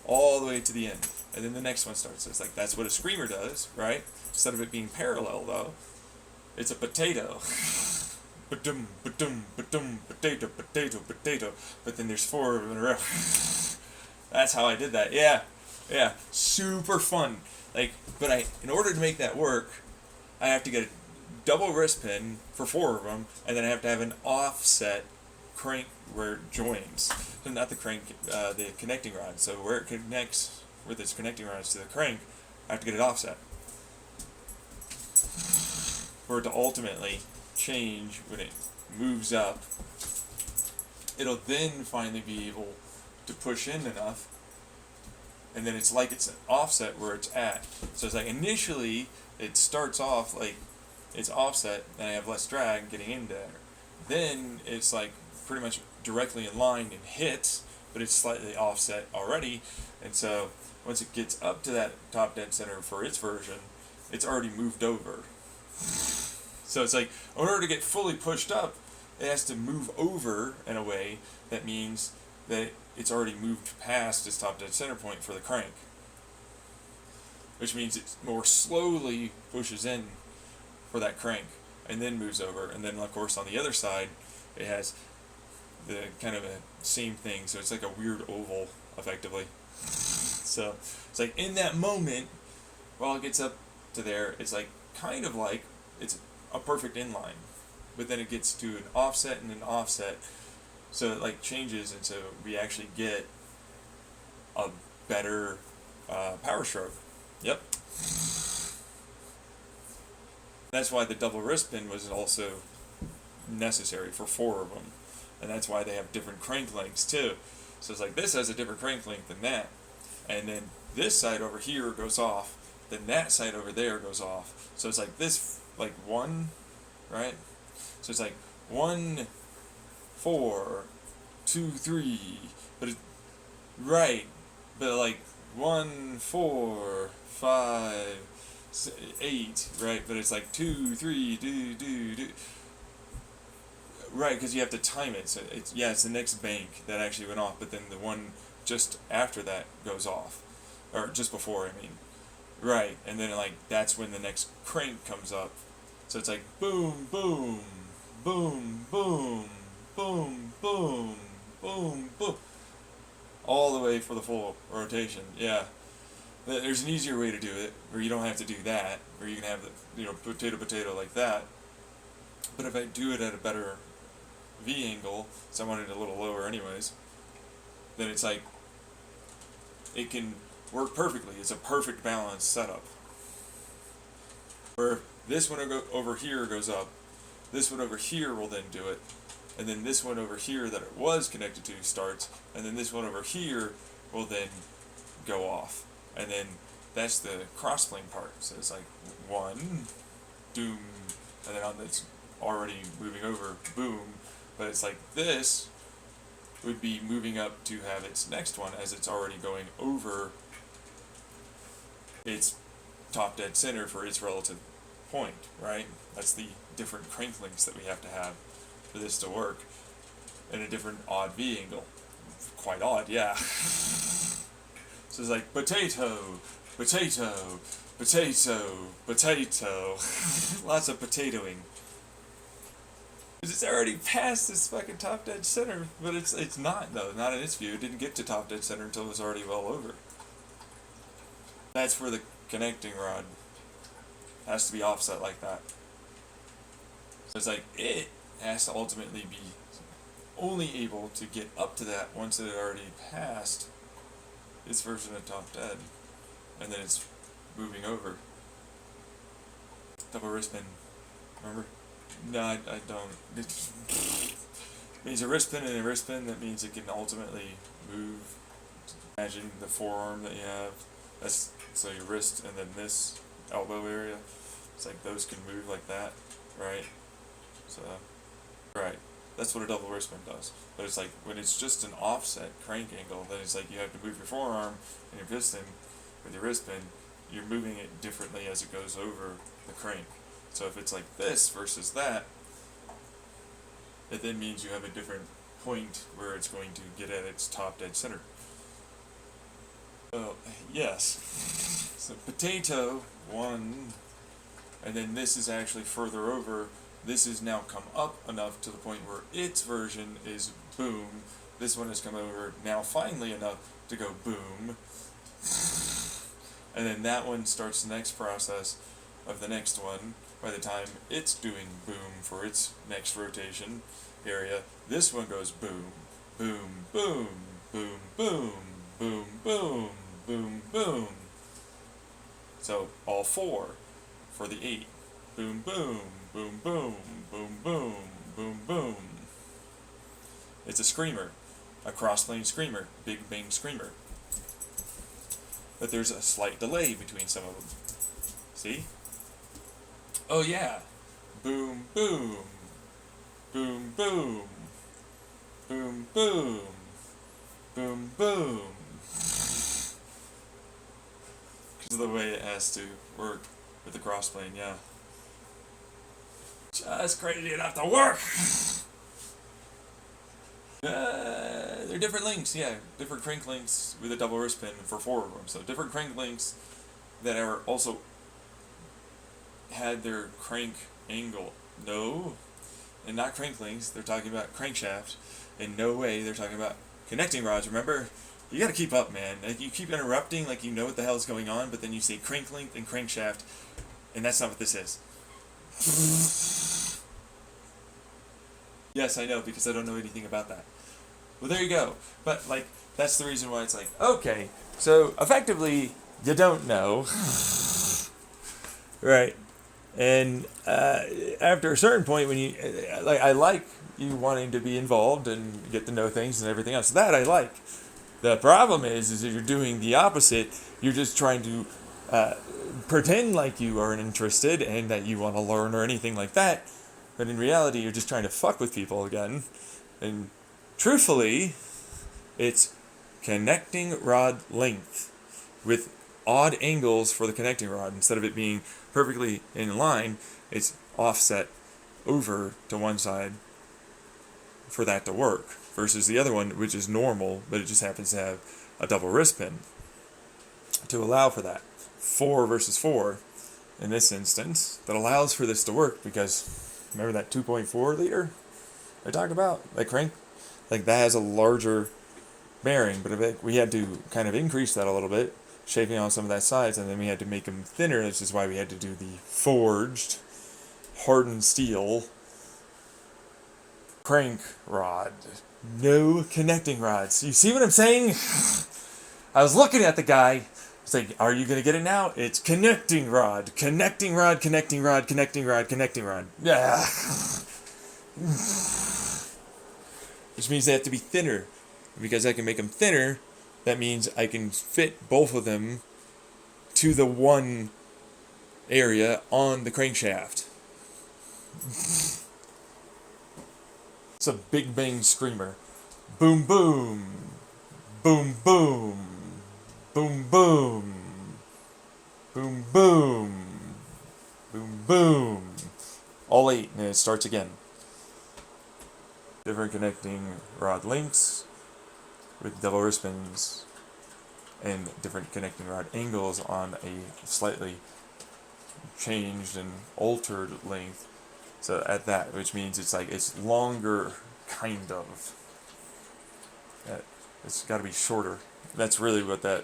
all the way to the end. And then the next one starts. It's like that's what a screamer does, right? Instead of it being parallel, though, it's a potato. Ba-dum, ba-dum, ba-dum, potato, potato, potato. But then there's 4 of them in a row. That's how I did that. Yeah, yeah, super fun. Like, but in order to make that work, I have to get a double wrist pin for 4 of them, and then I have to have an offset crank where it joins. So not the crank, the connecting rod. So where it connects with its connecting rods to the crank, I have to get it offset for it to ultimately change when it moves up. It'll then finally be able to push in enough, and then it's like it's an offset where it's at. So it's like initially it starts off like it's offset and I have less drag getting in there. Then it's like pretty much directly in line and hits, but it's slightly offset already. And so once it gets up to that top dead center for its version, it's already moved over. So it's like, in order to get fully pushed up, it has to move over in a way that means that it's already moved past its top dead center point for the crank. Which means it more slowly pushes in for that crank and then moves over. And then, of course, on the other side, it has the kind of a same thing. So it's like a weird oval, effectively. So it's like in that moment, while it gets up to there, it's like kind of like it's a perfect inline, but then it gets to an offset and an offset, so it like changes, and so we actually get a better power stroke. Yep. That's why the double wrist pin was also necessary for 4 of them, and that's why they have different crank lengths too. So it's like this has a different crank length than that, and then this side over here goes off, then that side over there goes off. So it's like this, like 1, right? So it's like 1, 4, 2, 3, but it, right, but like 1, 4, 5, 8, right? But it's like 2, 3, do. Right, because you have to time it. So it's it's the next bank that actually went off, but then the one just after that goes off, or just before, I mean. Right, and then like that's when the next crank comes up. So it's like boom, boom, boom, boom, boom, boom, boom, boom, all the way for the full rotation. Yeah, there's an easier way to do it, where you don't have to do that, where you can have the potato like that. But if I do it at a better V angle, so I want it a little lower anyways, then it's like it can work perfectly. It's a perfect balanced setup. Where this one over here goes up, this one over here will then do it, and then this one over here that it was connected to starts, and then this one over here will then go off. And then that's the crossplane part. So it's like 1, doom, and then on that's already moving over, boom. But it's like this would be moving up to have its next one as it's already going over its top dead center for its relative point, right? That's the different crank lengths that we have to have for this to work in a different odd V angle. Quite odd, yeah. So it's like potato, potato, potato, potato. Lots of potatoing. Because it's already past this fucking top dead center, but it's not though, not in its view. It didn't get to top dead center until it was already well over. That's where the connecting rod has to be offset like that. So it's like it has to ultimately be only able to get up to that once it had already passed its version of top dead, and then it's moving over. Double wristband, remember? No, I don't. It means a wristband and a wristband. That means it can ultimately move. Imagine the forearm that you have. That's so your wrist and then this elbow area. It's like those can move like that, right? So, right. That's what a double wristband does. But it's like when it's just an offset crank angle, then it's like you have to move your forearm and your piston with your wristband. You're moving it differently as it goes over the crank. So if it's like this versus that, it then means you have a different point where it's going to get at its top dead center. Oh, yes. So potato, 1, and then this is actually further over. This has now come up enough to the point where its version is boom. This one has come over now finally enough to go boom. And then that one starts the next process of the next one. By the time it's doing boom for its next rotation area, this one goes boom, boom, boom, boom, boom, boom, boom, boom, boom. So all 4 for the 8. Boom, boom, boom, boom, boom, boom, boom, boom. It's a screamer, a cross-plane screamer, big bang screamer. But there's a slight delay between some of them. See? Oh yeah. Boom, boom. Boom, boom. Boom, boom. Boom, boom. Because of the way it has to work with the crossplane, yeah. Just crazy enough to work! They're different links, yeah. Different crank links with a double wristband for 4 of them. So different crank links that are also had their crank angle. No, and not crank links. They're talking about crankshaft. In no way they're talking about connecting rods. Remember, you got to keep up, man. Like you keep interrupting, like you know what the hell's going on, but then you say crank length and crankshaft, and that's not what this is. Yes, I know, because I don't know anything about that. Well, there you go. But like that's the reason why it's like okay. So effectively, you don't know, right? And after a certain point, when you like, I like you wanting to be involved and get to know things and everything else. That I like. The problem is that you're doing the opposite. You're just trying to pretend like you aren't interested and that you want to learn or anything like that. But in reality, you're just trying to fuck with people again. And truthfully, it's connecting rod length with odd angles for the connecting rod. Instead of it being perfectly in line, it's offset over to one side for that to work, versus the other one, which is normal, but it just happens to have a double wristband to allow for that. 4 versus 4 in this instance that allows for this to work, because remember that 2.4 liter I talked about? That crank? Like that has a larger bearing, but we had to kind of increase that a little bit, shaving off some of that size, and then we had to make them thinner, which is why we had to do the forged, hardened steel crank rod. No connecting rods. You see what I'm saying? I was looking at the guy. It's like, are you going to get it now? It's connecting rod. Connecting rod, connecting rod, connecting rod, connecting rod. Yeah. Which means they have to be thinner. Because I can make them thinner, that means I can fit both of them to the one area on the crankshaft. It's a big bang screamer. Boom boom. Boom boom. Boom boom. Boom boom. Boom boom. All 8, and it starts again. Different connecting rod lengths with double wristbands and different connecting rod angles on a slightly changed and altered length. So at that, which means it's like it's longer, kind of. It's got to be shorter. That's really what that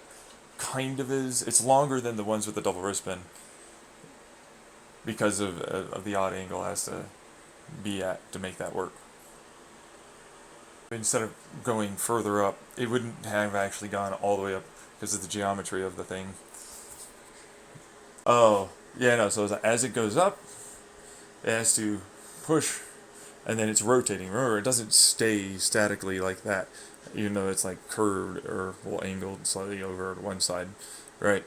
kind of is. It's longer than the ones with the double wristband because of the odd angle it has to be at to make that work. instead of going further up, it wouldn't have actually gone all the way up because of the geometry of the thing. Oh, yeah, no, so as it goes up, it has to push, and then it's rotating. Remember, it doesn't stay statically like that, even though it's like curved or well angled slightly over to one side, right?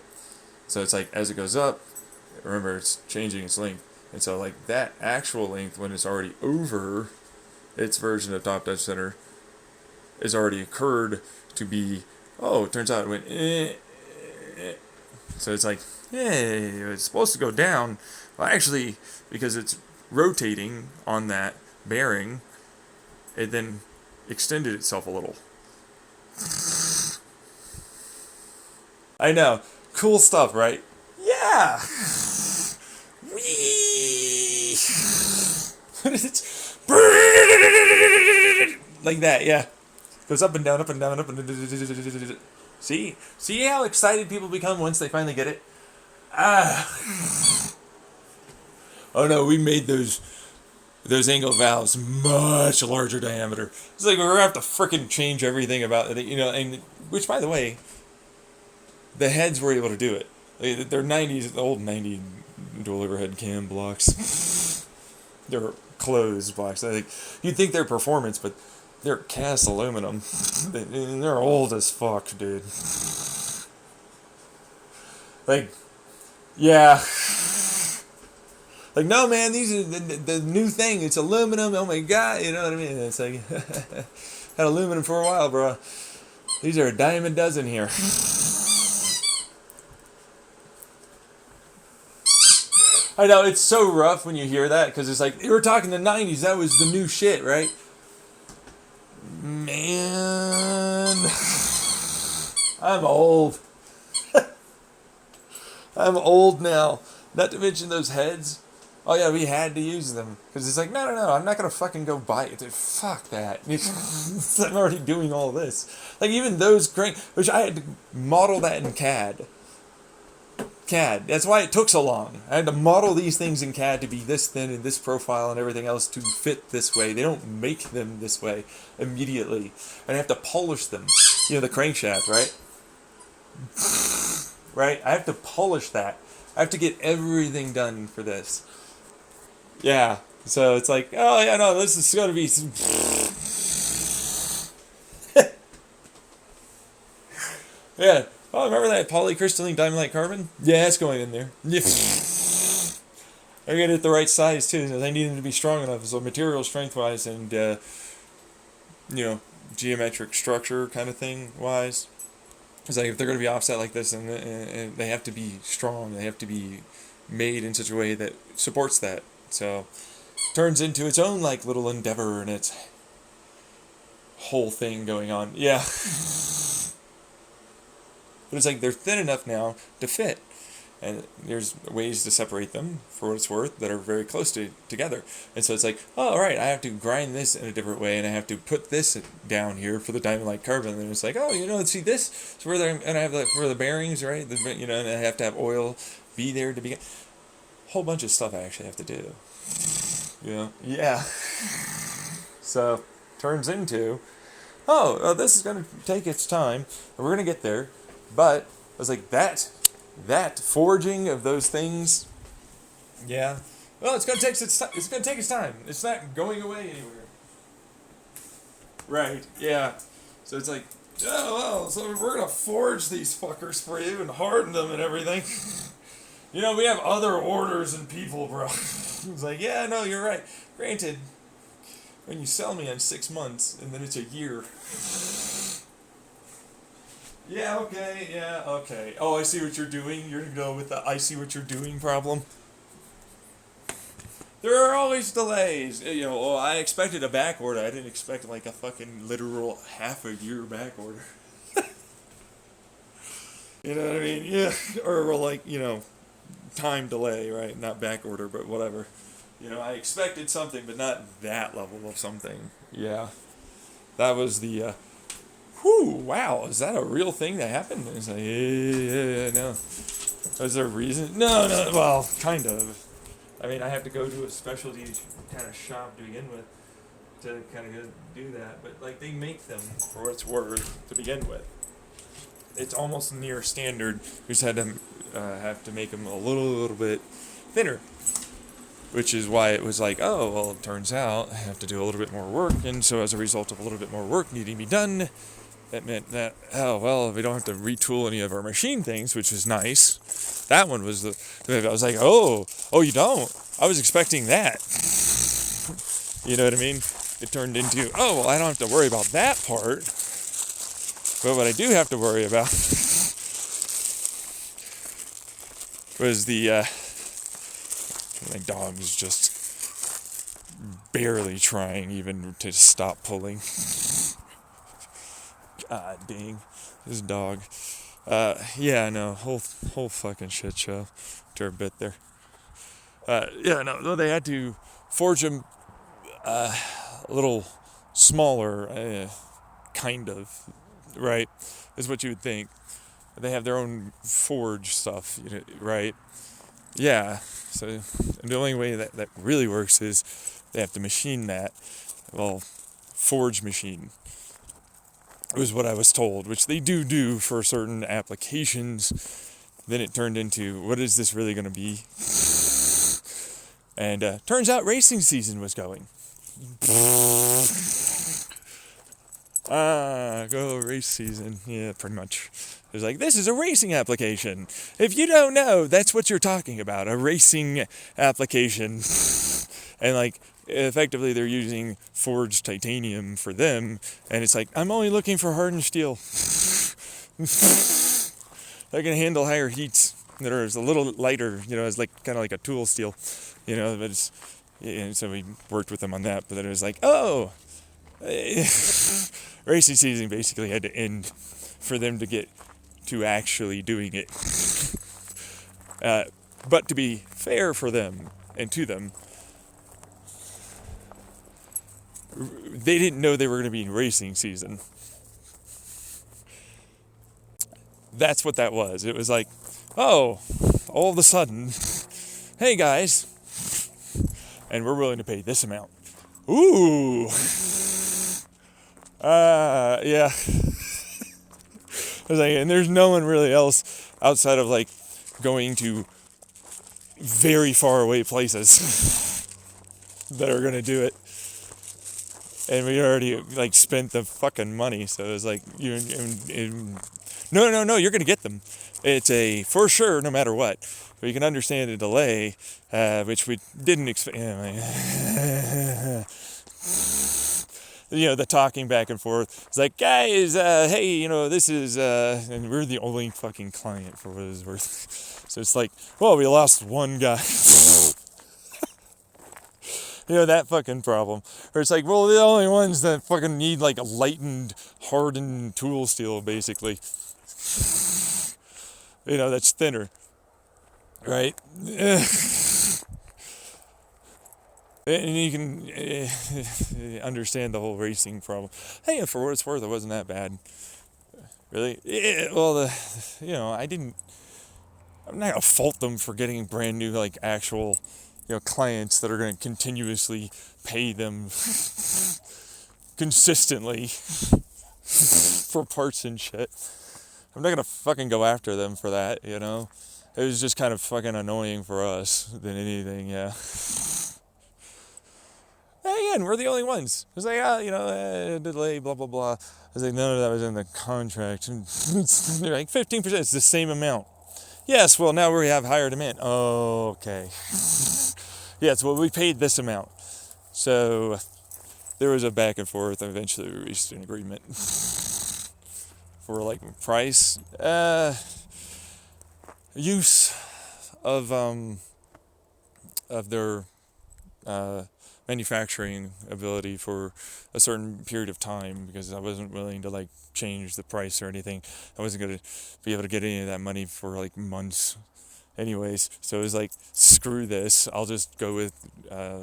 So it's like as it goes up, remember it's changing its length, and so like that actual length when it's already over its version of top dead center is already occurred to be. Oh, it turns out it went. So it's like, hey, it's supposed to go down. Well, actually, because it's rotating on that bearing, it then extended itself a little. I know. Cool stuff, right? Yeah! Whee! Like that, yeah. Goes up and down, up and down, up and down. See? See how excited people become once they finally get it? Ah. Oh no, we made those angle valves much larger diameter. It's like we're gonna have to frickin' change everything about it, you know. And which, by the way, the heads were able to do it. They're '90s, the old '90 dual overhead cam blocks. They're closed blocks. I think you'd think they're performance, but they're cast aluminum. They're old as fuck, dude. Like, yeah. Like, no, man, these are the new thing. It's aluminum. Oh my god, you know what I mean? It's like had aluminum for a while, bro. These are a dime a dozen here. I know it's so rough when you hear that because it's like we're talking the '90s. That was the new shit, right? Man, I'm old. I'm old now. Not to mention those heads. Oh yeah, we had to use them because it's like no, I'm not gonna fucking go buy it. Dude, fuck that. I'm already doing all this. Like even those crank, which I had to model that in CAD. That's why it took so long. I had to model these things in CAD to be this thin and this profile and everything else to fit this way. They don't make them this way immediately, and I have to polish them. You know the crankshaft, right? Right. I have to polish that. I have to get everything done for this. Yeah, so it's like, oh yeah, no, this is gonna be. Yeah. Oh, remember that polycrystalline diamond-like carbon? Yeah, it's going in there. I get it the right size too. They need them to be strong enough, so material strength-wise and you know, geometric structure kind of thing wise. It's like if they're going to be offset like this, and they have to be strong, they have to be made in such a way that supports that. So turns into its own like little endeavor and its whole thing going on. Yeah. But it's like they're thin enough now to fit. And there's ways to separate them, for what it's worth, that are very close together. And so it's like, oh, all right, I have to grind this in a different way, and I have to put this down here for the diamond-like carbon. And it's like, oh, you know, see this? So and I have that for the bearings, right? You know, and I have to have oil be there to begin. Whole bunch of stuff I actually have to do. You know? Yeah. So, turns into, this is going to take its time, and we're going to get there. But I was like, that forging of those things, yeah. Well, it's gonna take its time. It's not going away anywhere. Right. Yeah. So it's like, so we're gonna forge these fuckers for you and harden them and everything. You know, we have other orders and people, bro. It's like, yeah, no, you're right. Granted, when you sell me on 6 months and then it's a year. Yeah, okay. Oh, I see what you're doing. You're gonna go with the I see what you're doing problem. There are always delays. You know, I expected a back order. I didn't expect like a fucking literal half a year back order. You know what I mean? Yeah. Or like, you know, time delay, right? Not back order, but whatever. You know, I expected something, but not that level of something. Yeah. That was the wow, is that a real thing that happened? It's like, yeah, no. Is there a reason? No, well, kind of. I mean, I have to go to a specialty kind of shop to begin with. to kind of do that, but like they make them for what it's worth to begin with. It's almost near standard. We just had to have to make them a little bit thinner, which is why it was like, oh well, it turns out I have to do a little bit more work, and so as a result of a little bit more work needing to be done, that meant that, oh well, we don't have to retool any of our machine things, which is nice. That one was I was like, oh you don't? I was expecting that. You know what I mean? It turned into, oh well, I don't have to worry about that part. But what I do have to worry about was my dog was just barely trying even to stop pulling. God dang, this dog. Yeah, no, whole fucking shit show. To a bit there. Yeah, no, they had to forge them a little smaller, kind of, right? Is what you would think. They have their own forge stuff, you know, right? Yeah. So the only way that really works is they have to machine that. Well, forge machine was what I was told, which they do for certain applications. Then it turned into, what is this really going to be? And turns out racing season was going. Go race season. Yeah, pretty much. It was like, this is a racing application. If you don't know, that's what you're talking about, a racing application. And like, effectively they're using forged titanium for them, and it's like, I'm only looking for hardened steel. They can handle higher heats that are a little lighter, you know, as like kind of like a tool steel, you know, but it's, and so we worked with them on that, but then it was like, oh, racing season basically had to end for them to get to actually doing it. But to be fair for them and to them, they didn't know they were going to be in racing season. That's what that was. It was like, oh, all of a sudden, hey guys, and we're willing to pay this amount. Ooh. Yeah. I was like, and there's no one really else outside of like going to very far away places that are going to do it. And we already like spent the fucking money, so it was like, no, you're going to get them. It's a for sure, no matter what. But you can understand the delay, which we didn't expect. You know, the talking back and forth. It's like, guys, hey, you know, this is, and we're the only fucking client for what it's worth. So it's like, well, we lost one guy. You know, that fucking problem. Or it's like, well, the only ones that fucking need like a lightened, hardened tool steel, basically. You know, that's thinner. Right? And you can understand the whole racing problem. Hey, for what it's worth, it wasn't that bad. Really? Well, you know, I'm not going to fault them for getting brand new, like, actual, you know, clients that are going to continuously pay them consistently for parts and shit. I'm not going to fucking go after them for that, you know? It was just kind of fucking annoying for us than anything, yeah. Again, we're the only ones. It was like, you know, delay, blah, blah, blah. I was like, none of that was in the contract. They're like, 15%, it's the same amount. Yes, well, now we have higher demand. Oh, okay. Yes, well, we paid this amount. So there was a back and forth. Eventually, we reached an agreement for, like, price. Use of their manufacturing ability for a certain period of time, because I wasn't willing to like change the price or anything. I wasn't going to be able to get any of that money for like months anyways. So it was like, screw this, I'll just go with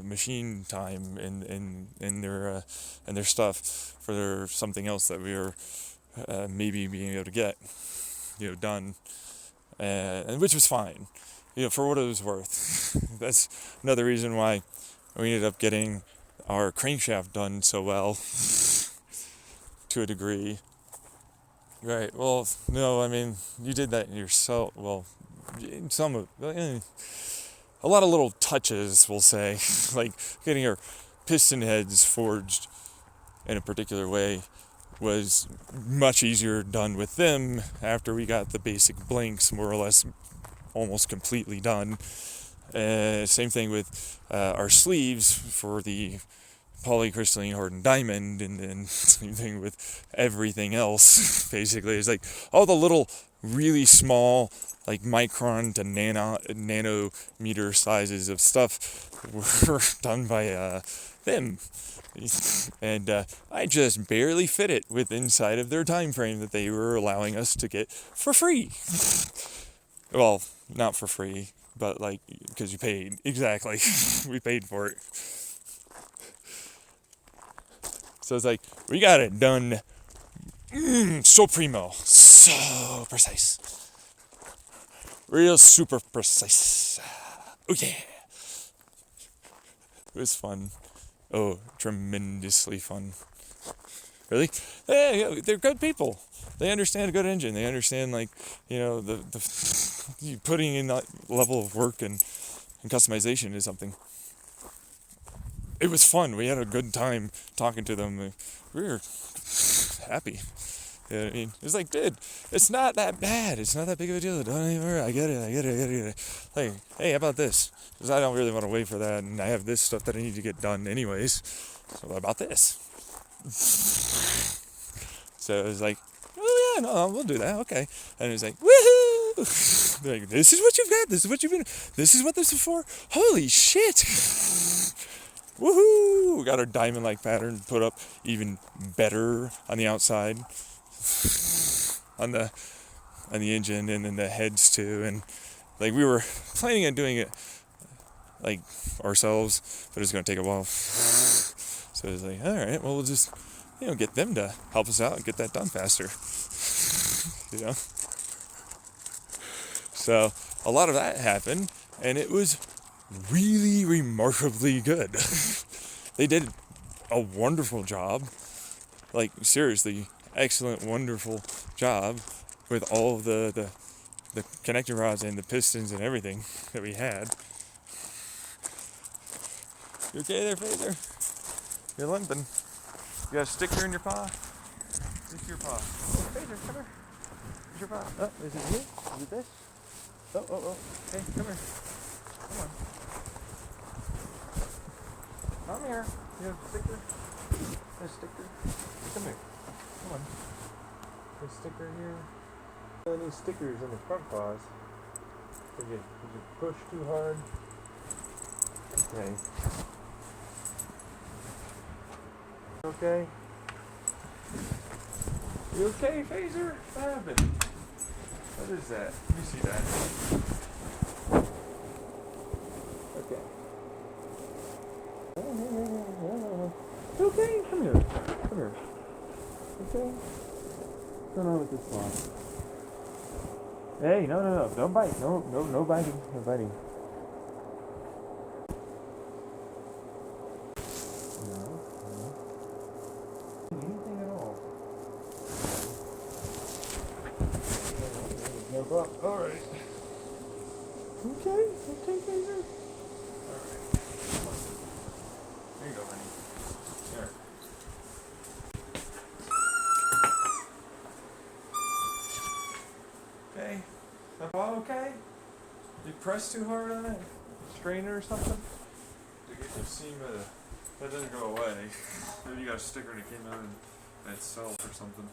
machine time and their stuff for their something else that we were maybe being able to get, you know, done. And which was fine, you know, for what it was worth. That's another reason why we ended up getting our crankshaft done so well to a degree. Right. Well, no, I mean, you did that yourself. Well, some of a lot of little touches, we'll say, like getting your piston heads forged in a particular way was much easier done with them after we got the basic blinks more or less almost completely done. Same thing with our sleeves for the polycrystalline hardened diamond, and then same thing with everything else. Basically, it's like all the little really small, like micron to nanometer sizes of stuff were done by them. And I just barely fit it with inside of their time frame that they were allowing us to get for free. Well, not for free, but like, because you paid. Exactly. We paid for it. So it's like, we got it done so primo, so precise. Real super precise. Oh yeah. It was fun. Oh, tremendously fun. Really? Yeah, they're good people. They understand a good engine. They understand, like, the putting in that level of work and customization is something. It was fun. We had a good time talking to them. We were happy. You know what I mean? It was like, dude, it's not that bad. It's not that big of a deal. Don't even worry. I get it. Like, hey, how about this? Because I don't really want to wait for that, and I have this stuff that I need to get done anyways. So what about this? So it was like, oh yeah, no, we'll do that. Okay. And it was like, woohoo! Like, this is what you've got. This is what you've been. This is what this is for. Holy shit! Woohoo! We got our diamond-like pattern put up even better on the outside. on the engine, and then the heads too, and like we were planning on doing it like ourselves, but it's going to take a while. So it's like, all right, well, we'll just get them to help us out and get that done faster. So a lot of that happened, and it was really remarkably good. They did a wonderful job, like seriously excellent, wonderful job with all of the connecting rods and the pistons and everything that we had. You okay there, Phaser? You're limping. You got a sticker in your paw? Stick your paw. Oh, Phaser, come here. Where's your paw? Oh, is it here? Is it this? Oh. Hey, come here. Come on. Come here. You have a sticker? A sticker? Come here. Come on. A sticker here. Any stickers in the front paws? Did you push too hard? Okay. Okay. You okay, Phaser? What happened? What is that? Let me see that. Okay. Okay, come here. Okay? What's going on with this one? Hey, no, don't bite. No biting. No biting. No. Anything at all. No problem. Alright. Okay, Phaser. Alright. Come on. There you go, honey. Here. Okay. That ball okay? You press too hard on it? Strain it or something? To get the seam of the... That doesn't go away. Maybe you got a sticker and it came out in itself or something.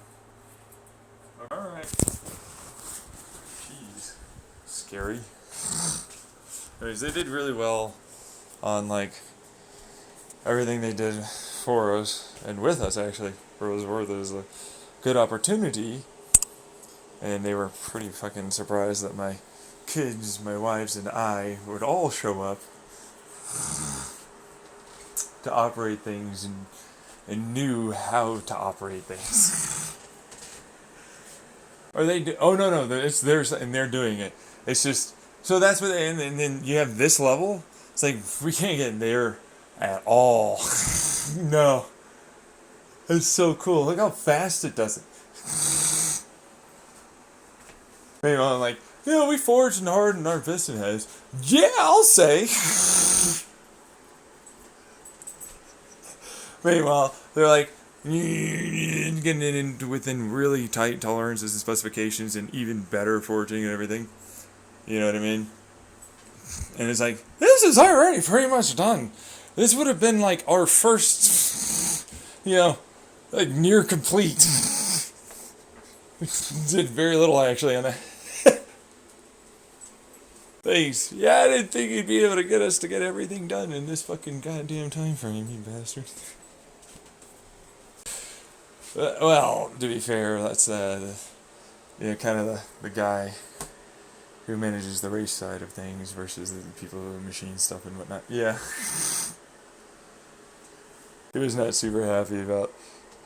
Alright. Jeez. Scary. Anyways, they did really well on, like, everything they did for us, and with us, actually. For what it was worth, it was a good opportunity. And they were pretty fucking surprised that my kids, my wives, and I would all show up to operate things and knew how to operate things. Or they do? Oh no, it's theirs, and they're doing it. It's just so that's what. And then you have this level. It's like we can't get there at all. No. It's so cool. Look how fast it does it. Meanwhile, I'm like, we forged and hardened our piston heads. Yeah, I'll say. Meanwhile, they're like, getting it into within really tight tolerances and specifications and even better forging and everything. You know what I mean? And it's like, this is already pretty much done. This would have been like our first, like near complete. Did very little actually on that. Thanks. Yeah, I didn't think you'd be able to get us to get everything done in this fucking goddamn time frame, you bastard. Well, to be fair, that's kind of the guy who manages the race side of things versus the people who machine stuff and whatnot. Yeah. He was not super happy about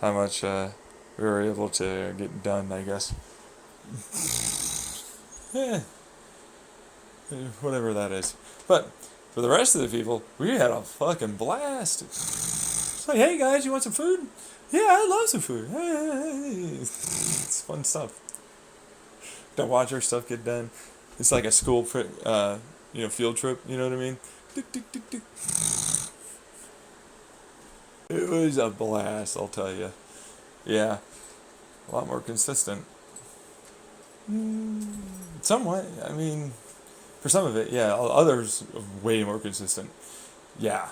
how much we were able to get done, I guess. Yeah. Whatever that is. But for the rest of the people, we had a fucking blast. It's like, hey guys, you want some food? Yeah, I love some food. It's fun stuff. To watch our stuff get done. It's like a school, field trip. You know what I mean? It was a blast, I'll tell you. Yeah, a lot more consistent. Somewhat. I mean, for some of it, yeah. Others, way more consistent. Yeah.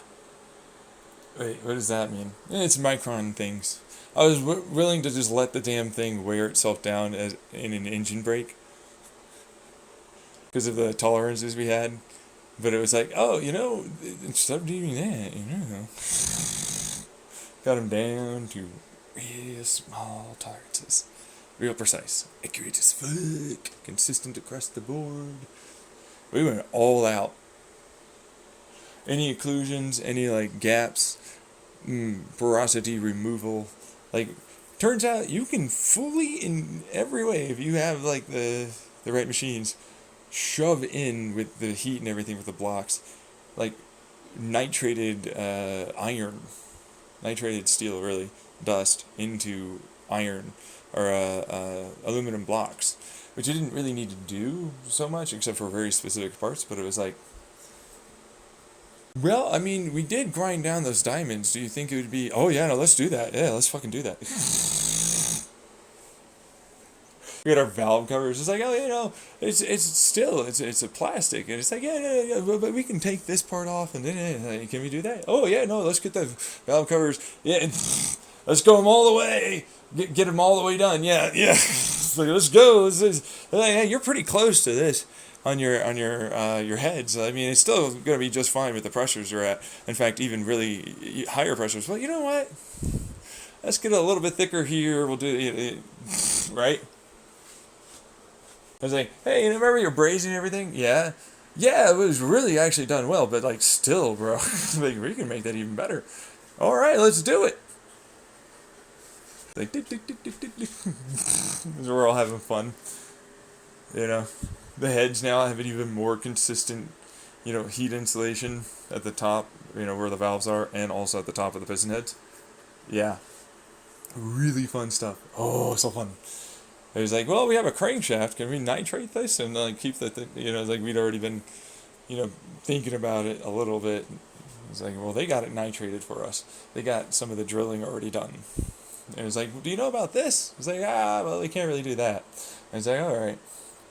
Wait, what does that mean? It's micron things. I was willing to just let the damn thing wear itself down as in an engine brake because of the tolerances we had. But it was like, instead of doing that, got them down to real small tolerances. Real precise. Accurate as fuck. Consistent across the board. We went all out. Any occlusions, any like gaps, porosity removal. Like, turns out you can fully, in every way, if you have like the right machines, shove in with the heat and everything with the blocks, like nitrated iron, nitrated steel, really, dust into iron or aluminum blocks, which you didn't really need to do so much except for very specific parts, but it was like, well, I mean, we did grind down those diamonds. Do you think it would be, oh yeah, no, let's do that. Yeah, let's fucking do that. We had our valve covers. It's like, it's a plastic, and it's like, yeah, but we can take this part off, and then can we do that? Oh yeah, no, let's get the valve covers. Yeah, let's go them all the way. Get them all the way done. Yeah. It's like, let's go. Hey, you're pretty close to this on your heads. I mean, it's still going to be just fine with the pressures you're at. In fact, even really higher pressures. Well, you know what? Let's get a little bit thicker here. We'll do it, right? I was like, hey, you remember your brazing and everything? Yeah. Yeah, it was really actually done well, but like still, bro, like we can make that even better. All right, let's do it. Like, we're all having fun. The heads now have an even more consistent, heat insulation at the top, where the valves are, and also at the top of the piston heads. Yeah. Really fun stuff. Oh, so fun. It was like, well, we have a crankshaft. Can we nitrate this and like keep the like we'd already been, thinking about it a little bit. It's like, well, they got it nitrated for us. They got some of the drilling already done. And it was like, do you know about this? It's like, well, we can't really do that. And it's like, all right,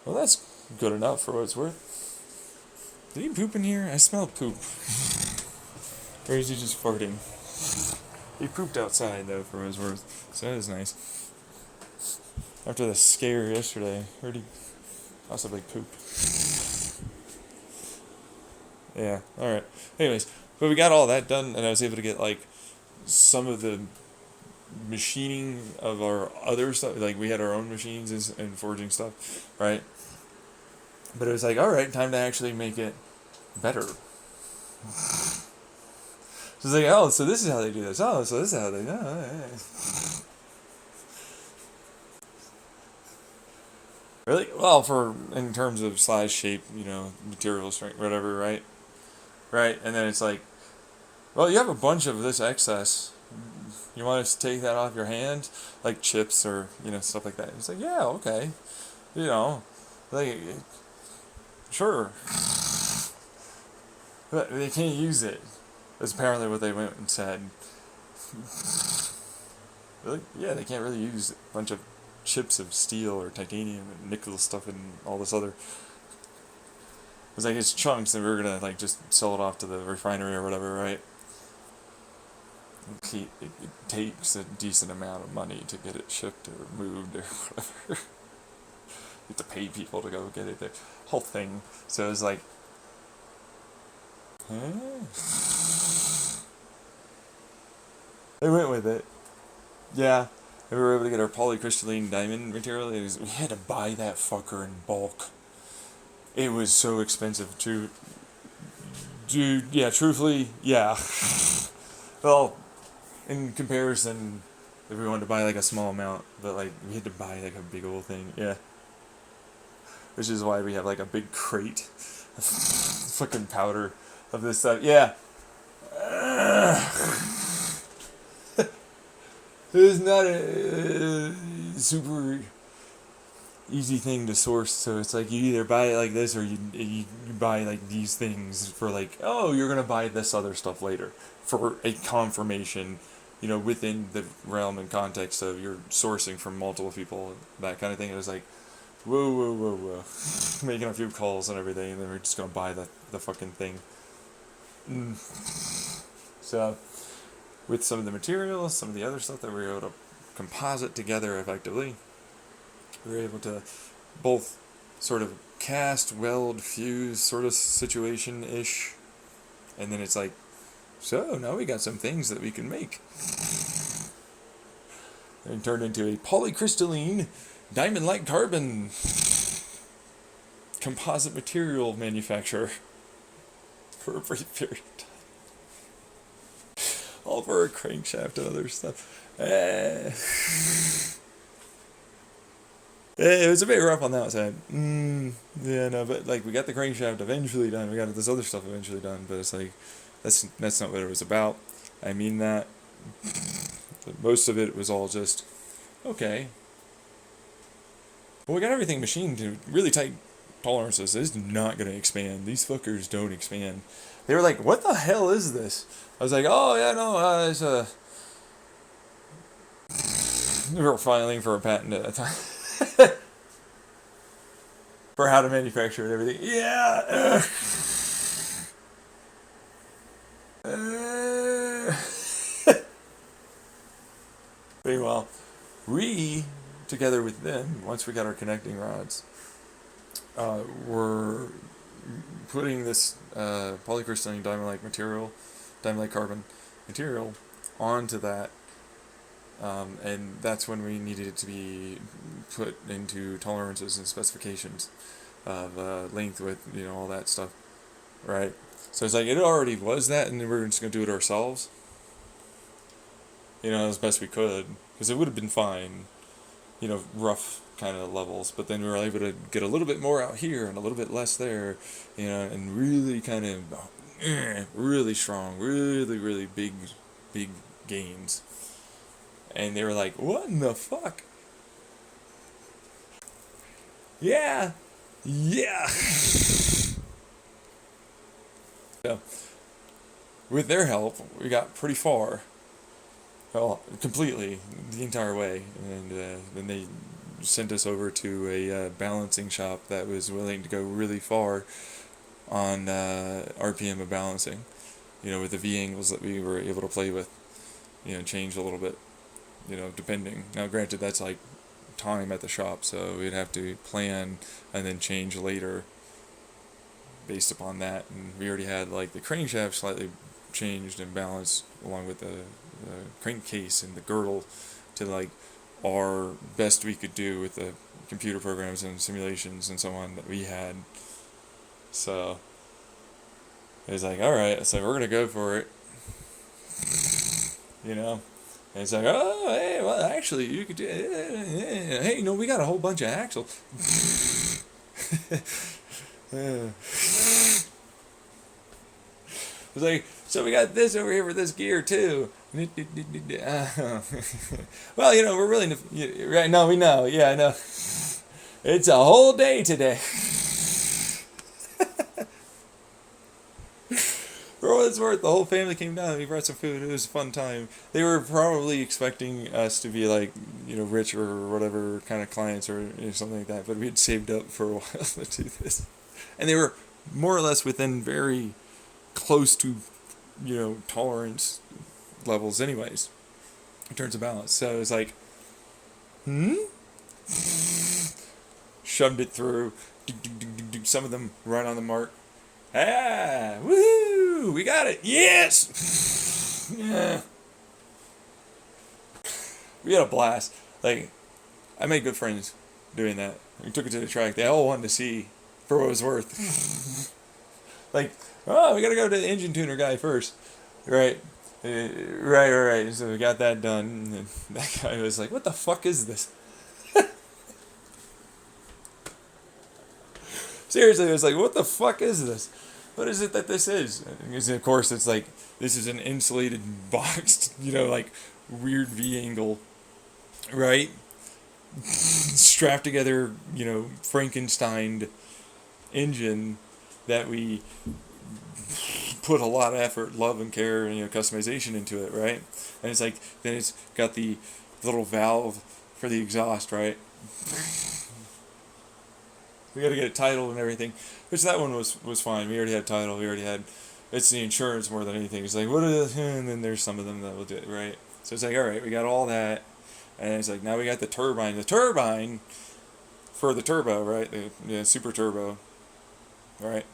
well, that's good enough for what it's worth. Did he poop in here? I smell poop. Or is he just farting? He pooped outside, though, for what it's worth. So that was nice. After the scare yesterday, I heard he possibly pooped. Yeah, alright. Anyways, but we got all that done, and I was able to get, like, some of the machining of our other stuff. Like, we had our own machines and forging stuff, right? But it was like, alright, time to actually make it better. So it's like, oh, so this is how they do this. Oh, so this is how they do it. Really? Well, in terms of size, shape, material strength, whatever, right? Right? And then it's like, Well, you have a bunch of this excess. You want us to take that off your hand, like chips or stuff like that. It's like, yeah, okay, you know, like sure, but they can't use it. That's apparently what they went and said. Really? Yeah, they can't really use a bunch of chips of steel or titanium and nickel stuff and all this other. It's like it's chunks, and we were gonna like just sell it off to the refinery or whatever, right? It takes a decent amount of money to get it shipped or moved or whatever. You have to pay people to go get it. The whole thing. So it's like, huh? They went with it. Yeah. And we were able to get our polycrystalline diamond material. We had to buy that fucker in bulk. It was so expensive to. Dude, yeah, truthfully, yeah. Well, in comparison, if we wanted to buy like a small amount, but like we had to buy like a big old thing, yeah. Which is why we have like a big crate of fucking powder of this stuff, yeah. It's not a super easy thing to source, so it's like you either buy it like this or you buy like these things for like, oh, you're gonna buy this other stuff later for a confirmation, within the realm and context of you're sourcing from multiple people, that kind of thing. It was like, whoa, making a few calls and everything, and then we're just gonna buy the fucking thing. So, with some of the materials, some of the other stuff that we were able to composite together effectively, we were able to both sort of cast, weld, fuse sort of situation-ish, and then it's like, so now we got some things that we can make. And turned into a polycrystalline diamond-like carbon composite material manufacturer for a brief period of time. All for a crankshaft and other stuff. It was a bit rough on that side. Yeah, no, but like we got the crankshaft eventually done. We got this other stuff eventually done, but it's like that's not what it was about. I mean that most of it was all just okay. Well, we got everything machined to really tight tolerances. This is not going to expand. These fuckers don't expand. They were like, "What the hell is this?" I was like, "Oh yeah, no, it's a." We were filing for a patent at that time. For how to manufacture and everything. Yeah. Meanwhile, we, together with them, once we got our connecting rods, were putting this polycrystalline diamond-like carbon material onto that. And that's when we needed it to be put into tolerances and specifications of length, width, all that stuff, right? So it's like it already was that, and then we're just gonna do it ourselves, as best we could, because it would have been fine, rough kind of levels. But then we were able to get a little bit more out here and a little bit less there, and really kind of really strong, really big gains. And they were like, what in the fuck? Yeah. So, with their help, we got pretty far. Well, completely, the entire way. And then they sent us over to a balancing shop that was willing to go really far on RPM of balancing. With the V angles that we were able to play with. Change a little bit. Depending. Now, granted, that's like time at the shop, so we'd have to plan and then change later based upon that. And we already had like the crankshaft slightly changed and balanced along with the crankcase and the girdle to like our best we could do with the computer programs and simulations and so on that we had. So it was like, all right, so we're gonna go for it. And it's like, oh, hey, well, actually, you could do it. Hey, we got a whole bunch of axles. It's like, so we got this over here for this gear too. Well, we're really right. No, we know. Yeah, I know. It's a whole day today. For what it's worth, the whole family came down. We brought some food. It was a fun time. They were probably expecting us to be like, rich or whatever kind of clients or something like that. But we had saved up for a while to do this, and they were more or less within very close to, tolerance levels, anyways, in terms of balance. So it's like, shoved it through. Some of them right on the mark. Ah, woohoo! We got it. Yes. Yeah. We had a blast. Like, I made good friends doing that. We took it to the track. They all wanted to see for what it was worth. Like, oh, we gotta go to the engine tuner guy first, right? Right. So we got that done. And that guy was like, "What the fuck is this?" Seriously, I was like, "What the fuck is this? What is it that this is?" Because of course, it's like this is an insulated boxed, like weird V angle, right? Strapped together, Frankenstein engine that we put a lot of effort, love, and care, and customization into it, right? And it's like then it's got the little valve for the exhaust, right? We got to get it titled and everything, which that one was fine. We already had title. We already had. It's the insurance more than anything. It's like, what are the, and then there's some of them that will do it, right? So it's like, all right, we got all that, and it's like now we got the turbine. The turbine for the turbo, right? The super turbo, right?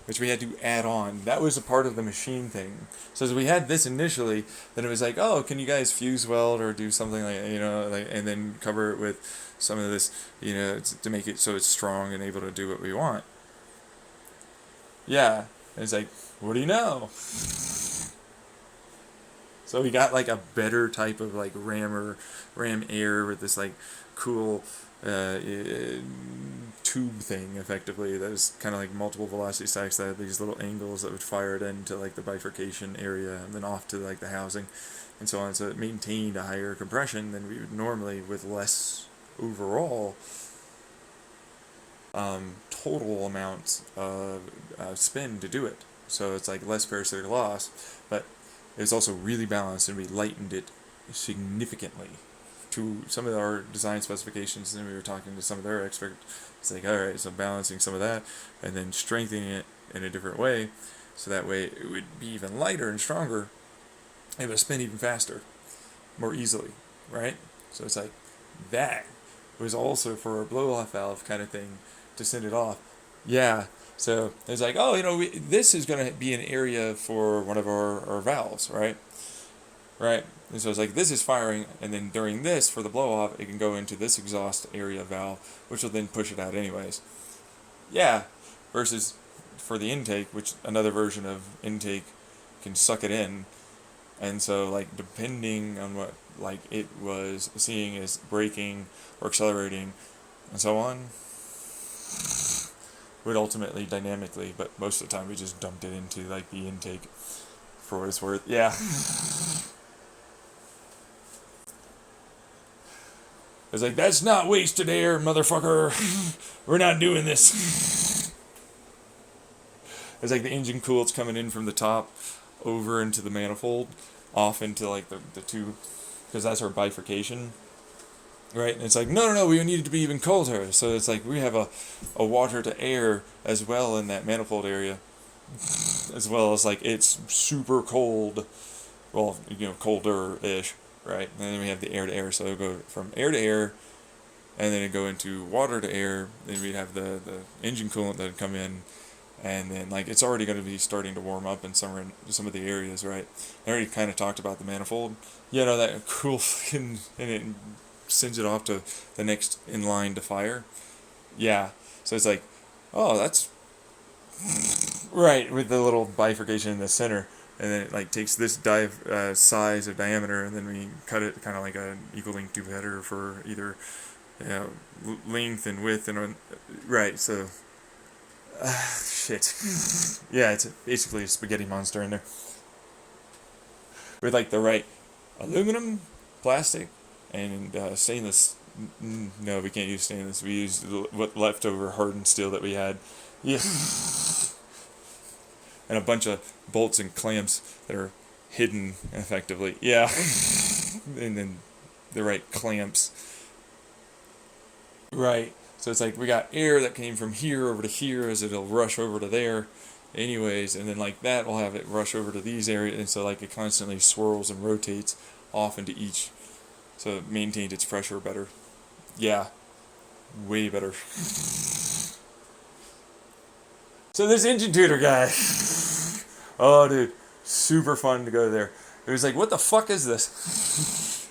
Which we had to add on. That was a part of the machine thing. So as we had this initially, then it was like, oh, can you guys fuse weld or do something like, and then cover it with some of this, to make it so it's strong and able to do what we want. Yeah. And it's like, what do you know? So we got like a better type of like ram air with this like cool tube thing, effectively, that was kind of like multiple velocity stacks that had these little angles that would fire it into like the bifurcation area and then off to like the housing and so on. So it maintained a higher compression than we would normally with less overall total amounts of spin to do it. So it's like less parasitic loss, but it was also really balanced, and we lightened it significantly to some of our design specifications. And then we were talking to some of their experts. It's like, all right, so balancing some of that and then strengthening it in a different way, so that way it would be even lighter and stronger. It would spin even faster, more easily, right? So it's like that was also for a blow-off valve kind of thing to send it off. Yeah. So it's like, oh, this is going to be an area for one of our valves, right? Right? And so it's like, this is firing, and then during this, for the blow-off, it can go into this exhaust area valve, which will then push it out anyways. Yeah. Versus for the intake, which another version of intake can suck it in. And so, like, depending on what, like, it was seeing as braking or accelerating and so on, would ultimately dynamically, but most of the time we just dumped it into, like, the intake for what it's worth. Yeah. It's like, that's not wasted air, motherfucker. We're not doing this. It's like the engine cool's coming in from the top over into the manifold, off into like the two, because that's our bifurcation, right? And it's like, no, we need it to be even colder. So it's like we have a water to air as well in that manifold area, as well as like it's super cold, well, colder-ish, right? And then we have the air to air, so it'll go from air to air, and then it go into water to air. Then we'd have the engine coolant that would come in, and then like it's already going to be starting to warm up in some of the areas, right? I already kind of talked about the manifold, that cool, and it sends it off to the next in line to fire. Yeah, so it's like, oh, that's right, with the little bifurcation in the center. And then it like takes this size of diameter, and then we cut it kind of like an equal length tube header for either length and width, and right. So Shit. Yeah, it's basically a spaghetti monster in there. With like the right aluminum, plastic, and stainless. No, we can't use stainless. We used what leftover hardened steel that we had. Yeah. And a bunch of bolts and clamps that are hidden effectively. Yeah. And then the right clamps. Right. So it's like we got air that came from here over to here as it'll rush over to there anyways, and then like that will have it rush over to these areas, and so like it constantly swirls and rotates off into each, so it maintains its pressure better. Yeah, way better. So this engine tutor guy, oh dude, super fun to go there. It was like, what the fuck is this?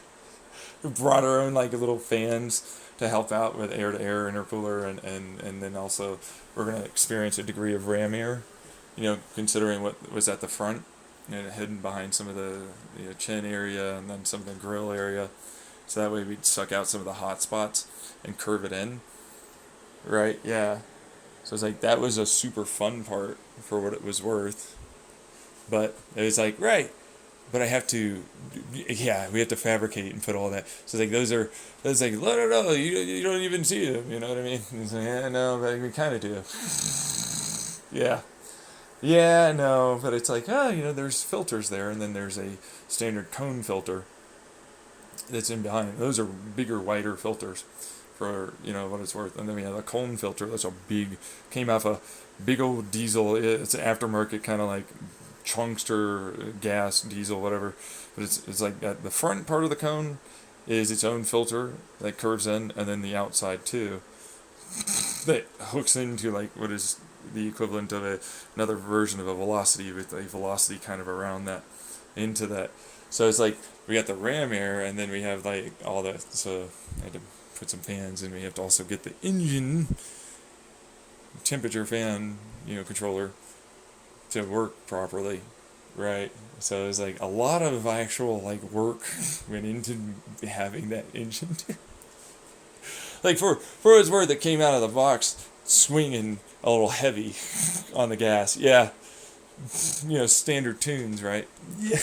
We brought our own like little fans to help out with air-to-air intercooler, and then also we're going to experience a degree of ram air, considering what was at the front and hidden behind some of the chin area and then some of the grill area. So that way we'd suck out some of the hot spots and curve it in. Right, yeah. So it's like that was a super fun part for what it was worth. But it was like, right, but I have to, yeah, we have to fabricate and put all that. So it's like, that's like, no, you don't even see them, you know what I mean? It's like, yeah, no, but we kind of do. Yeah. Yeah, no, but it's like, there's filters there, and then there's a standard cone filter that's in behind. Those are bigger, wider filters for, what it's worth. And then we have a cone filter that's came off a big old diesel. It's an aftermarket kind of like chunkster gas, diesel, whatever. But it's like the front part of the cone is its own filter that curves in, and then the outside too that hooks into like what is the equivalent of another version of a velocity, with a velocity kind of around that, into that. So it's like we got the ram air, and then we have like all that. So I had to put some fans, and we have to also get the engine temperature fan, controller to work properly, right? So it's like a lot of actual like work went into having that engine. Like for what it's worth, it came out of the box swinging a little heavy on the gas. Yeah, standard tunes, right? Yeah.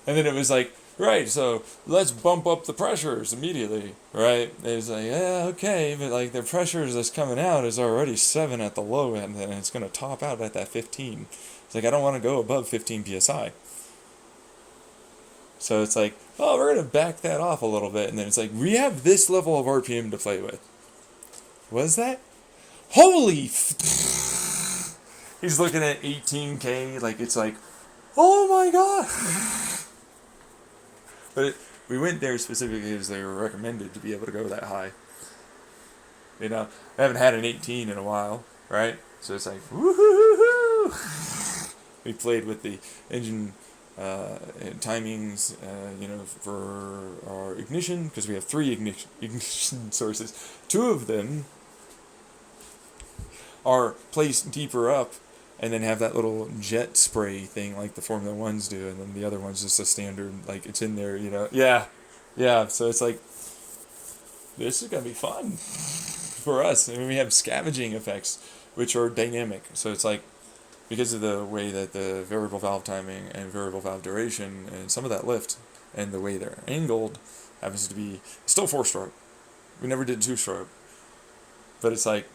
And then it was like, right, so let's bump up the pressures immediately, right? It's like, yeah, okay, but like the pressures that's coming out is already 7 at the low end, and it's going to top out at that 15. It's like, I don't want to go above 15 psi. So it's like, oh, we're going to back that off a little bit, and then it's like, we have this level of RPM to play with. What is that? Holy He's looking at 18K, like it's like, oh my god. But we went there specifically because they were recommended to be able to go that high. I haven't had an 18 in a while, right? So it's like, woohoo! We played with the engine timings, for our ignition, because we have 3 ignition sources. 2 of them are placed deeper up, and then have that little jet spray thing like the Formula Ones do, and then the other one's just a standard, like it's in there, Yeah, so it's like, this is going to be fun for us. I mean, we have scavenging effects, which are dynamic. So it's like, because of the way that the variable valve timing and variable valve duration and some of that lift and the way they're angled happens to be still 4-stroke. We never did 2-stroke. But it's like,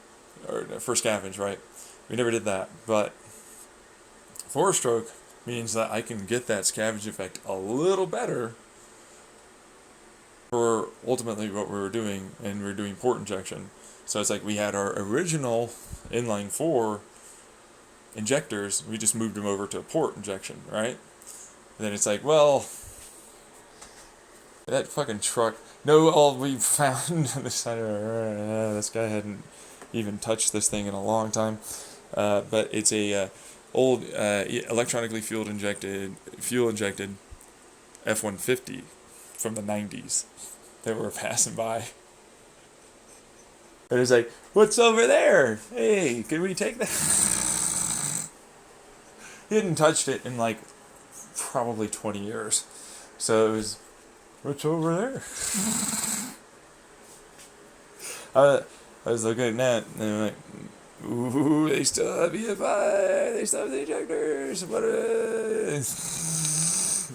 or for scavenge, right? We never did that. But 4-stroke means that I can get that scavenge effect a little better for ultimately what we were doing, and we were doing port injection. So it's like we had our original inline 4 injectors, we just moved them over to port injection, right? And then it's like, well, that fucking truck, we found on the side of this guy hadn't even touched this thing in a long time, but it's a old electronically fuel injected F-150 from the 90s that were passing by. And it's like, what's over there? Hey, can we take that? He hadn't touched it in like probably 20 years. So it was, what's over there? I was looking at that, and I'm like, ooh, they still have EFI, they still have the ejectors, what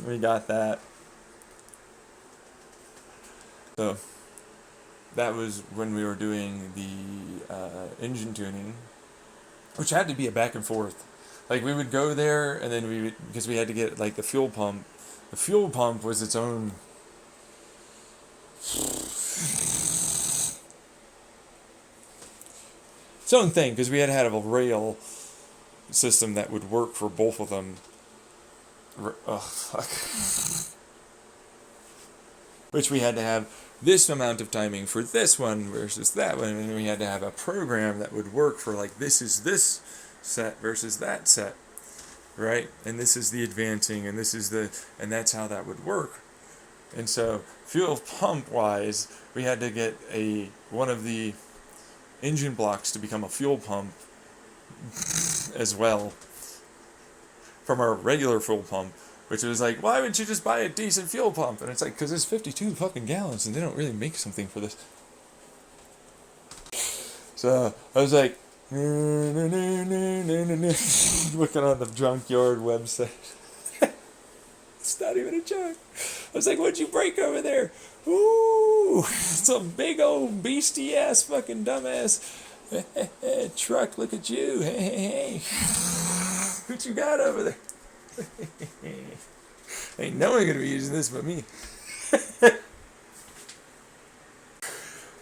we got that. So, that was when we were doing the engine tuning, which had to be a back and forth. Like, we would go there, and then we would, because we had to get, like, the fuel pump. The fuel pump was its own thing, because we had to have a rail system that would work for both of them. Oh, fuck. Which we had to have this amount of timing for this one versus that one, and we had to have a program that would work for, like, this is this set versus that set, right? And this is the advancing, and this is the, and that's how that would work. And so, fuel pump wise, we had to get one of the engine blocks to become a fuel pump as well from our regular fuel pump, which was like, why wouldn't you just buy a decent fuel pump? And it's like, because there's 52 fucking gallons and they don't really make something for this. So I was like, looking on the junkyard website. It's not even a joke. I was like, what'd you break over there? Ooh, some big old beastie ass fucking dumbass truck. Look at you. Hey. What you got over there? Ain't no one gonna be using this but me.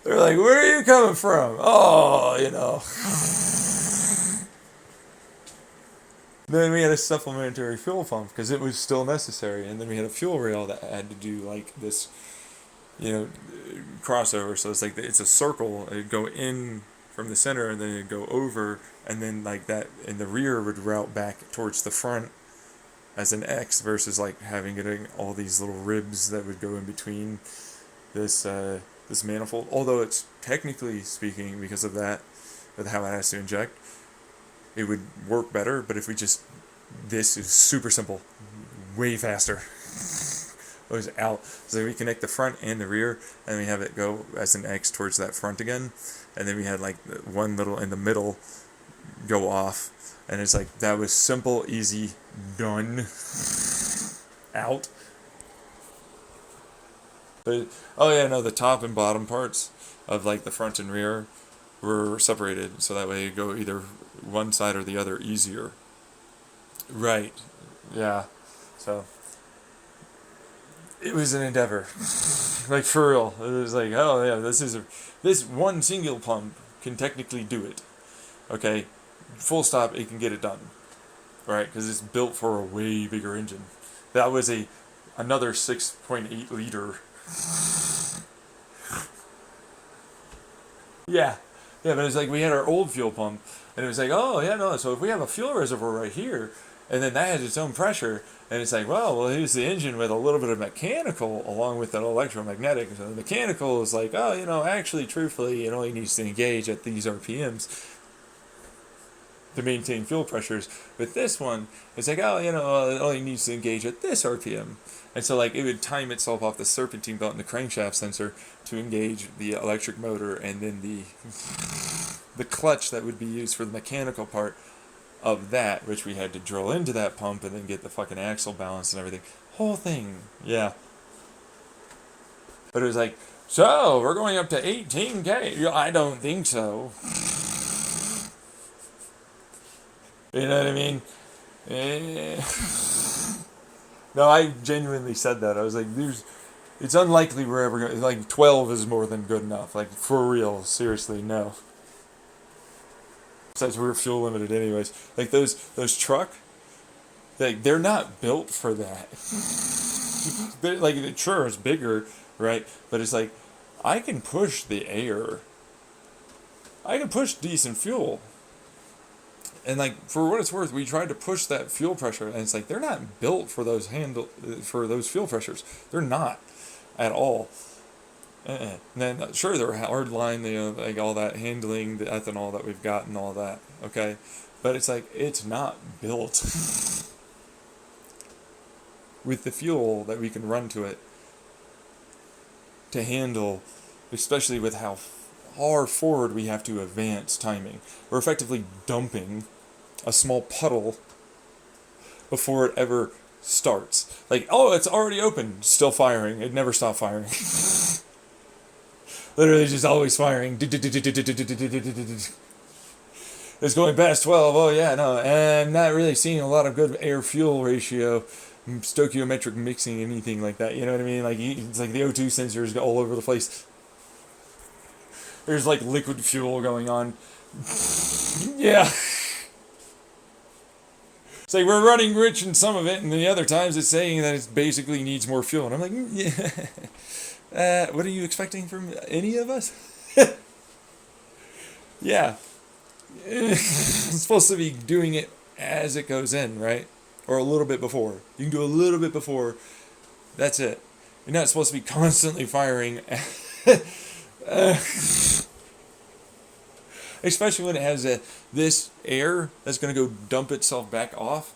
They're like, where are you coming from? Oh, you know. Then we had a supplementary fuel pump because it was still necessary, and then we had a fuel rail that had to do like this, crossover. So it's like it's a circle. It'd go in from the center, and then it'd go over, and then like that, and the rear would route back towards the front as an X versus like getting all these little ribs that would go in between this manifold. Although it's technically speaking, because of that, with how it has to inject, it would work better. But if we just, this is super simple, way faster. It was out. So we connect the front and the rear, and we have it go as an X towards that front again, and then we had like one little in the middle go off, and it's like that was simple, easy, done, out. But the top and bottom parts of like the front and rear were separated, so that way you go either one side or the other easier. Right. Yeah. So it was an endeavor. Like, for real. It was like, oh yeah, this one single pump can technically do it. Okay. Full stop, it can get it done. Right? Because it's built for a way bigger engine. That was another 6.8 liter. Yeah. Yeah, but it's like we had our old fuel pump, and it was like, oh, yeah, no, so if we have a fuel reservoir right here, and then that has its own pressure, and it's like, well, here's the engine with a little bit of mechanical along with an electromagnetic. So the mechanical is like, oh, actually, truthfully, it only needs to engage at these RPMs to maintain fuel pressures. With this one, it's like, oh, it only needs to engage at this RPM. And so, like, it would time itself off the serpentine belt and the crankshaft sensor to engage the electric motor, and then the clutch that would be used for the mechanical part of that, which we had to drill into that pump and then get the fucking axle balance and everything. Whole thing. Yeah. But it was like, so, we're going up to 18K. I don't think so. You know what I mean? No, I genuinely said that. I was like, it's unlikely we're ever going to, like, 12 is more than good enough. Like, for real, seriously, no. Besides, we're fuel limited anyways. Like, those truck, they're not built for that. Like, sure, it's bigger, right? But it's like, I can push the air. I can push decent fuel. And like, for what it's worth, we tried to push that fuel pressure, and it's like they're not built for those fuel pressures. They're not at all. And then sure, they're hard line, like all that handling, the ethanol that we've got and all that. Okay, but it's like it's not built with the fuel that we can run to it to handle, especially with how far forward we have to advance timing. We're effectively dumping a small puddle before it ever starts. Like, oh, it's already open, still firing. It never stopped firing. Literally just always firing. It's going past 12. Oh, yeah, no. And I'm not really seeing a lot of good air-fuel ratio, stoichiometric mixing, anything like that. You know what I mean? Like, it's like the O2 sensors go all over the place. There's like liquid fuel going on. Yeah. It's like we're running rich in some of it, and the other times it's saying that it basically needs more fuel. And I'm like, yeah. What are you expecting from any of us? Yeah. It's supposed to be doing it as it goes in, right? Or a little bit before. You can do a little bit before. That's it. You're not supposed to be constantly firing. Especially when it has this air that's going to go dump itself back off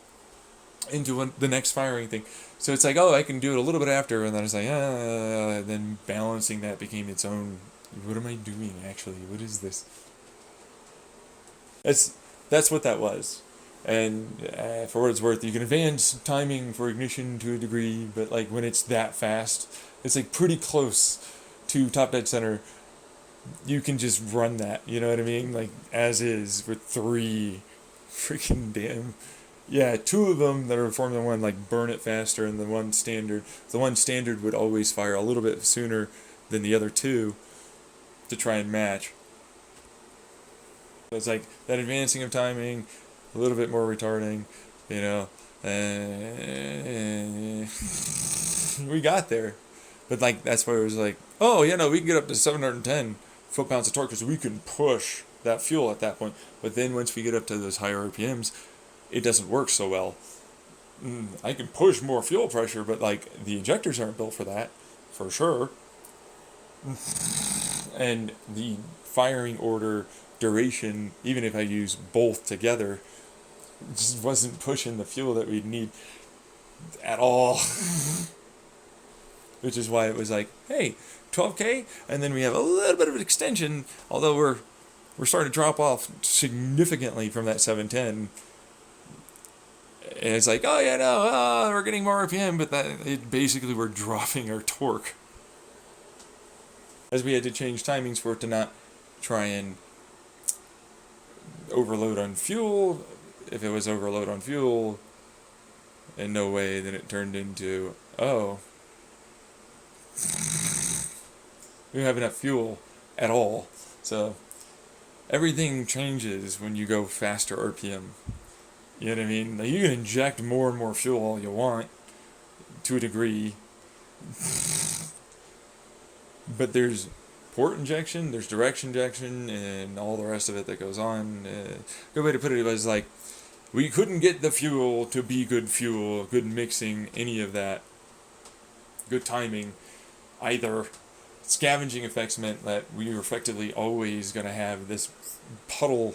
into the next firing thing. So it's like, oh, I can do it a little bit after, and then it's like, then balancing that became its own. What am I doing actually? What is this? That's what that was. And for what it's worth, you can advance timing for ignition to a degree, but like when it's that fast, it's like pretty close to top dead center. You can just run that, you know what I mean? Like as is with 3 freaking damn. Yeah, 2 of them that are Formula 1 like burn it faster, and the one standard would always fire a little bit sooner than the other 2 to try and match. So it's like that advancing of timing, a little bit more retarding, you know. We got there. But like that's where it was like, oh, yeah, no, we can get up to 710 foot-pounds of torque because we can push that fuel at that point. But then once we get up to those higher RPMs, it doesn't work so well. I can push more fuel pressure, but like the injectors aren't built for that, for sure. And the firing order duration, even if I use both together, just wasn't pushing the fuel that we'd need at all. Which is why it was like, hey, 12K, and then we have a little bit of an extension, although we're starting to drop off significantly from that 710. And it's like, oh yeah, no, we're getting more RPM, but basically we're dropping our torque. As we had to change timings for it to not try and overload on fuel. If it was overload on fuel, in no way, then it turned into, oh, we don't have enough fuel at all. So everything changes when you go faster RPM. You know what I mean? Like, you can inject more and more fuel all you want, to a degree. But there's port injection, there's direct injection, and all the rest of it that goes on. Good way to put it was like, we couldn't get the fuel to be good fuel, good mixing, any of that. Good timing, either. Scavenging effects meant that we were effectively always going to have this puddle,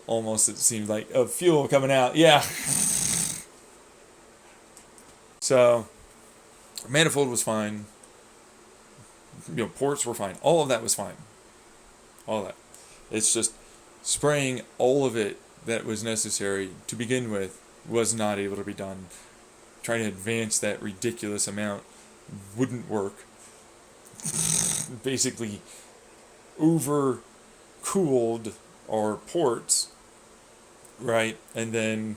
almost it seemed like, of fuel coming out. Yeah. So, manifold was fine. You know, ports were fine. All of that was fine. All of that. It's just spraying all of it that was necessary to begin with was not able to be done. Trying to advance that ridiculous amount wouldn't work. Basically over-cooled our ports, right? And then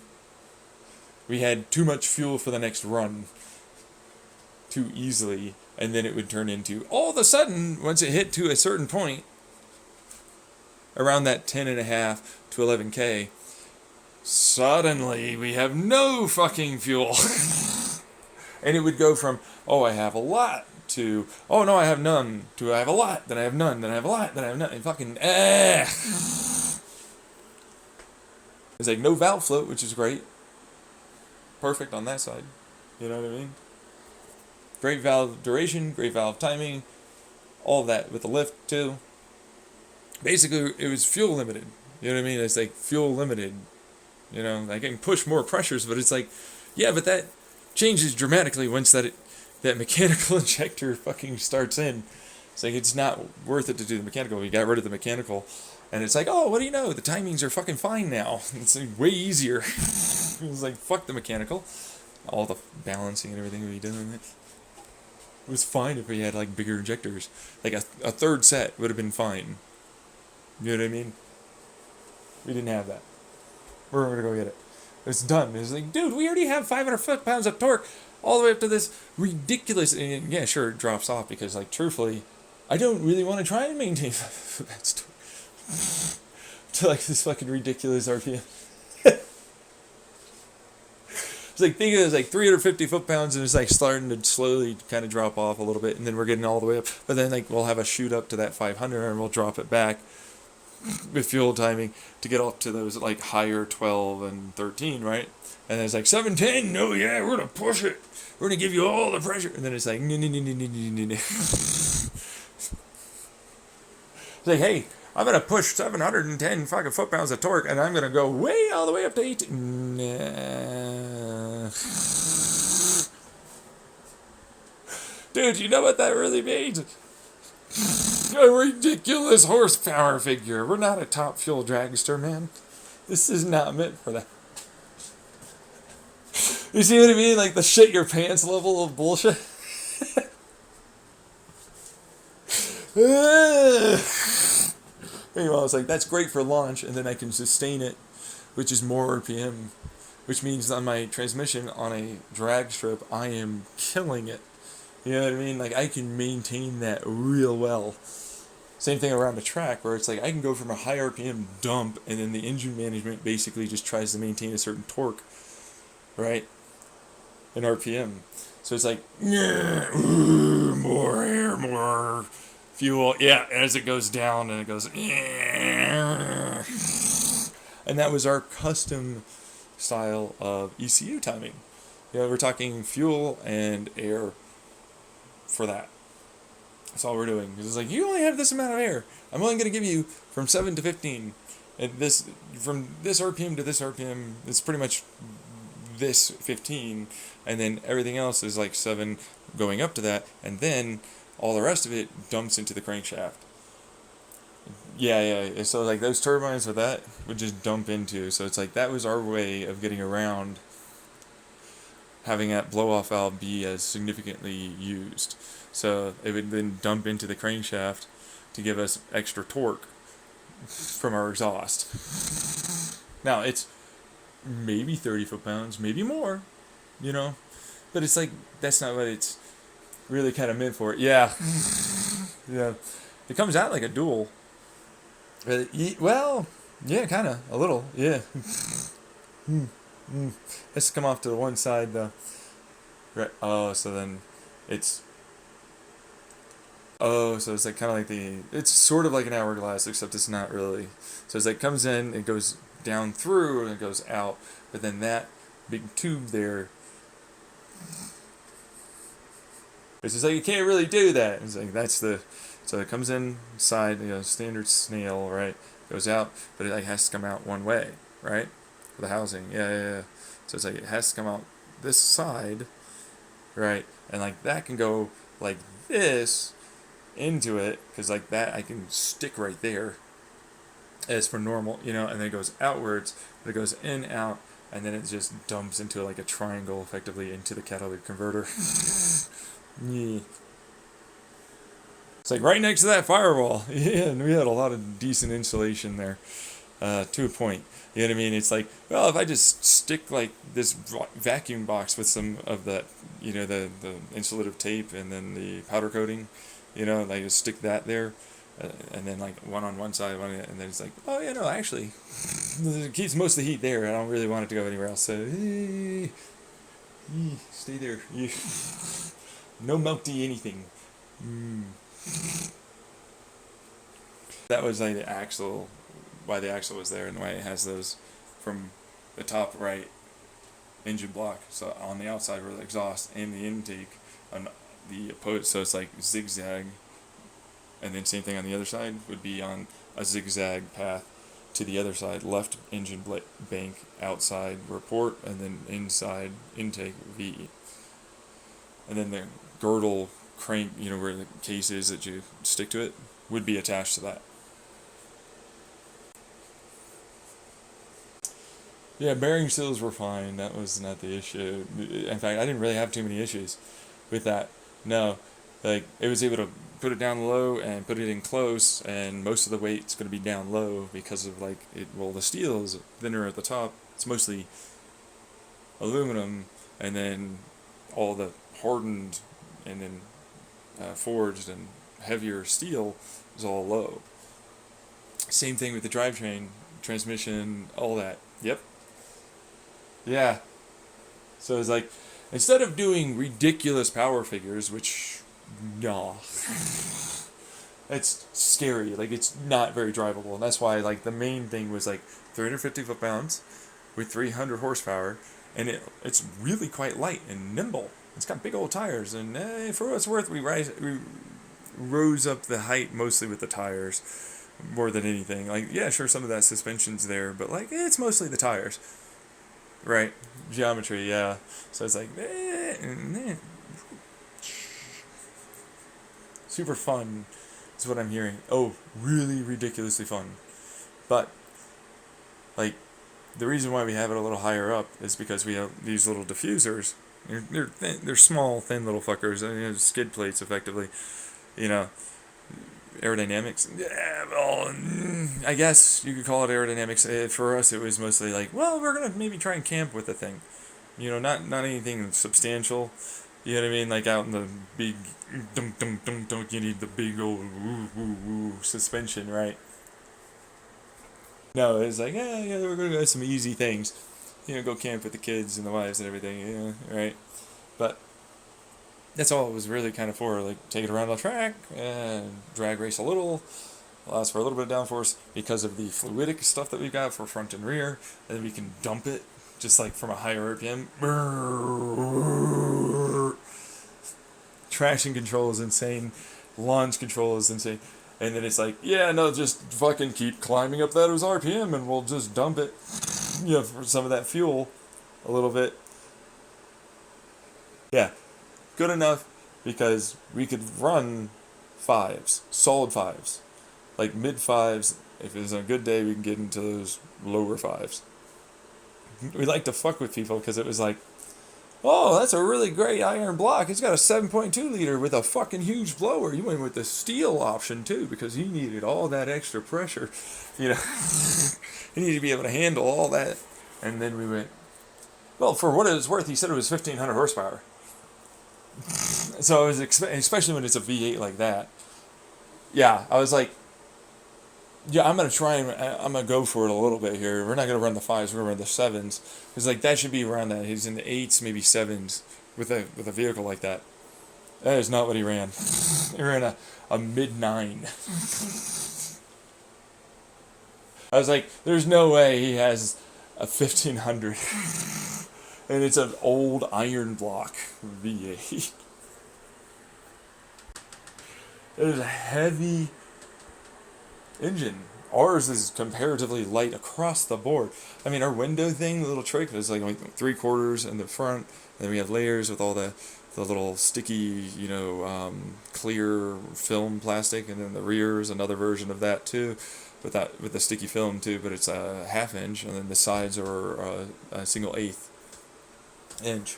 we had too much fuel for the next run too easily, and then it would turn into, all of a sudden, once it hit to a certain point, around that 10.5 to 11K, suddenly we have no fucking fuel. And it would go from, oh, I have a lot, to, oh no, I have none, to I have a lot, then I have none, then I have a lot, then I have none, and fucking, It's like no valve float, which is great. Perfect on that side. You know what I mean? Great valve duration, great valve timing, all of that with the lift too. Basically, it was fuel limited. You know what I mean? It's like fuel limited. You know, like I can push more pressures, but it's like, yeah, but that changes dramatically once that mechanical injector fucking starts in. It's like, it's not worth it to do the mechanical. We got rid of the mechanical, and it's like, oh, what do you know? The timings are fucking fine now. It's like way easier. It was like, fuck the mechanical. All the balancing and everything we did in it. It was fine if we had like bigger injectors. Like a third set would have been fine. You know what I mean? We didn't have that. We're gonna go get it. It's done. It's like, dude, we already have 500 foot-pounds of torque all the way up to this ridiculous. And yeah, sure, it drops off because, like, truthfully, I don't really want to try and maintain 500 foot-pounds of torque to like this fucking ridiculous RPM. It's like, think of it as like 350 foot-pounds, and it's like starting to slowly kind of drop off a little bit, and then we're getting all the way up. But then like we'll have a shoot up to that 500, and we'll drop it back with fuel timing to get up to those like higher 12 and 13, right? And then it's like 710. No, yeah, we're gonna push it. We're gonna give you all the pressure. And then it's like, it's like, hey, I'm gonna push 710 fucking foot-pounds of torque, and I'm gonna go way all the way up to 18. Nah. Dude, you know what that really means? A ridiculous horsepower figure. We're not a top fuel dragster, man. This is not meant for that. You see what I mean? Like the shit your pants level of bullshit. Anyway, I was like, that's great for launch, and then I can sustain it, which is more RPM, which means on my transmission on a drag strip, I am killing it. You know what I mean? Like, I can maintain that real well. Same thing around the track, where it's like, I can go from a high RPM dump, and then the engine management basically just tries to maintain a certain torque, right? In RPM. So it's like, more air, more fuel. Yeah, as it goes down, and it goes, and that was our custom style of ECU timing. You know, we're talking fuel and air for that. That's all we're doing. It's like, you only have this amount of air. I'm only going to give you from 7 to 15. And this, from this RPM to this RPM, it's pretty much this 15. And then everything else is like 7 going up to that. And then all the rest of it dumps into the crankshaft. Yeah. So like those turbines with that would just dump into. So it's like that was our way of getting around having that blow-off valve be as significantly used. So it would then dump into the crankshaft to give us extra torque from our exhaust. Now, it's maybe 30 foot-pounds, maybe more, you know? But it's like, that's not what it's really kind of meant for. Yeah. Yeah. It comes out like a dual. Well, yeah, kind of, a little, yeah. Let's come off to the one side though. Right. Oh, so then it's. Oh, so it's like kind of like it's sort of like an hourglass, except it's not really. So it's like comes in, it goes down through, and it goes out. But then that big tube there, it's just like you can't really do that. It's like that's the. So it comes inside, standard snail, right? Goes out, but it like has to come out one way, right? For the housing, yeah. So it's like it has to come out this side, right? And like that can go like this into it, because like that I can stick right there as for normal, and then it goes outwards, but it goes in, out, and then it just dumps into like a triangle effectively into the catalytic converter. Yeah. It's like right next to that firewall. Yeah, and we had a lot of decent insulation there, to a point. You know what I mean? It's like, well, if I just stick like this vacuum box with some of that, the insulative tape and then the powder coating, like just stick that there, and then like one on one side, and then it's like, oh yeah, no, actually, it keeps most of the heat there. I don't really want it to go anywhere else. So, stay there. No melty anything. That was like the axle. Why the axle was there and why it has those from the top right engine block. So on the outside were the exhaust and the intake on the opposed. So it's like zigzag, and then same thing on the other side would be on a zigzag path to the other side. Left engine bank, outside report, and then inside intake V. And then the girdle crank, where the case is that you stick to it, would be attached to that. Yeah, bearing seals were fine. That was not the issue. In fact, I didn't really have too many issues with that. No, like it was able to put it down low and put it in close, and most of the weight's going to be down low because of like it. Well, the steel is thinner at the top. It's mostly aluminum, and then all the hardened and then forged and heavier steel is all low. Same thing with the drivetrain, transmission, all that. Yep. Yeah. So it's like, instead of doing ridiculous power figures, which, no, it's scary. Like, it's not very drivable. And that's why, like, the main thing was, like, 350 foot-pounds with 300 horsepower. And it's really quite light and nimble. It's got big old tires. And for what it's worth, we rose up the height mostly with the tires more than anything. Like, yeah, sure, some of that suspension's there. But, like, it's mostly the tires. Right. Geometry, yeah. So it's like, super fun is what I'm hearing. Oh, really ridiculously fun. But, like, the reason why we have it a little higher up is because we have these little diffusers. They're small, thin little fuckers. Skid plates, effectively. Aerodynamics. Yeah, well, I guess you could call it aerodynamics. For us, it was mostly like, well, we're gonna maybe try and camp with the thing. Not anything substantial. You know what I mean? Like out in the big, don't you need the big old suspension, right? No, it's like, yeah, we're gonna do some easy things. Go camp with the kids and the wives and everything. Yeah, right. But that's all it was really kind of for. Like, take it around the track and drag race a little. Allows for a little bit of downforce because of the fluidic stuff that we've got for front and rear. And then we can dump it just like from a higher RPM. Traction control is insane. Launch control is insane. And then it's like, yeah, no, just fucking keep climbing up those RPM and we'll just dump it, for some of that fuel a little bit. Yeah, good enough because we could run fives, solid fives. Like mid fives, if it's a good day, we can get into those lower fives. We like to fuck with people because it was like, oh, that's a really great iron block. It's got a 7.2 liter with a fucking huge blower. You went with the steel option too because you needed all that extra pressure. You need to be able to handle all that. And then we went, well, for what it was worth, he said it was 1,500 horsepower. So I was especially when it's a V8 like that. Yeah, I was like, yeah, I'm gonna go for it a little bit here. We're not gonna run the fives. We're gonna run the sevens. Because like that should be around that. He's in the eights, maybe sevens, with a vehicle like that. That is not what he ran. He ran a mid-9. I was like, there's no way he has a 1,500. And it's an old iron block V8. It is a heavy engine. Ours is comparatively light across the board. I mean, our window thing, the little trick, is like 3/4 in the front. And then we have layers with all the little sticky, clear film plastic. And then the rear is another version of that too, with the sticky film too. But it's a 1/2 inch, and then the sides are a single 1/8 inch.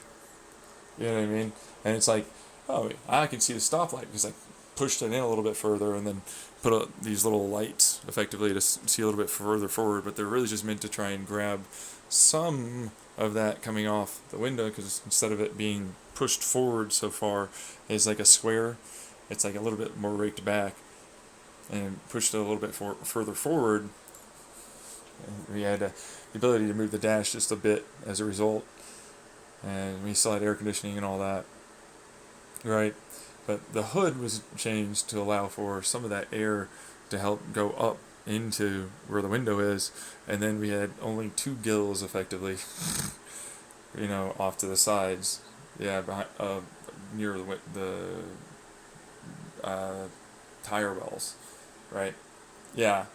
You know what I mean? And it's like, oh, I can see the stoplight because I pushed it in a little bit further and then put these little lights effectively to see a little bit further forward, but they're really just meant to try and grab some of that coming off the window because instead of it being pushed forward so far, it's like a square. It's like a little bit more raked back and pushed it a little bit further forward. And we had the ability to move the dash just a bit as a result. And we still had air conditioning and all that. Right? But the hood was changed to allow for some of that air to help go up into where the window is. And then we had only 2 gills effectively, off to the sides. Yeah, behind, near the tire wells. Right? Yeah.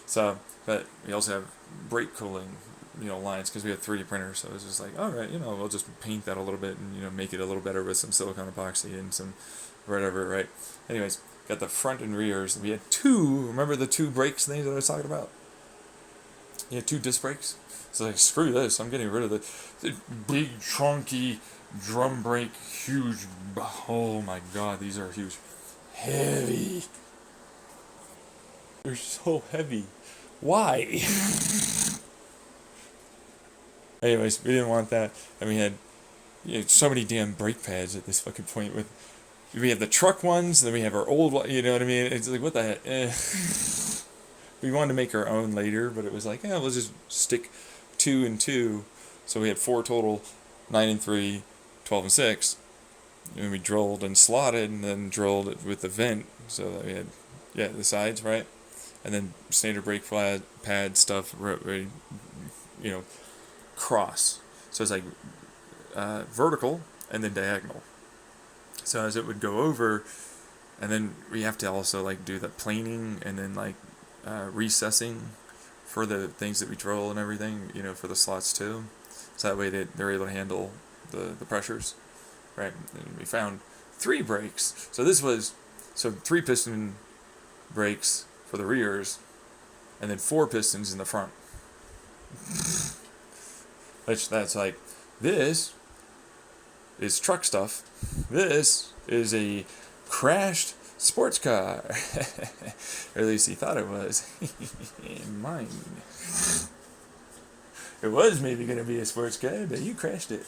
So, but we also have brake cooling lines because we had 3D printers. So it was just like, all right, we'll just paint that a little bit and make it a little better with some silicone epoxy and some whatever, right? Anyways, got the front and rears. We had two. Remember the two brakes things that I was talking about? You had two disc brakes. So like, screw this. I'm getting rid of the big chunky drum brake, huge. Oh my god, these are huge, heavy. They're so heavy. Why? Anyways, we didn't want that, and we had so many damn brake pads at this fucking point. We have the truck ones, then we have our old one. You know what I mean? It's like, what the heck? We wanted to make our own later, but it was like, we'll just stick 2 and 2. So we had 4 total, 9 and 3, 12 and 6. And we drilled and slotted, and then drilled it with the vent, so that we had, the sides, right? And then standard brake pad stuff, cross. So it's like vertical and then diagonal. So as it would go over, and then we have to also like do the planing and then like recessing for the things that we drill and everything, for the slots too. So that way they're able to handle the pressures, right? And we found 3 brakes. So 3 piston brakes for the rears, and then 4 pistons in the front. Which that's like, this is truck stuff. This is a crashed sports car. Or at least he thought it was. Mine. It was maybe going to be a sports car, but you crashed it.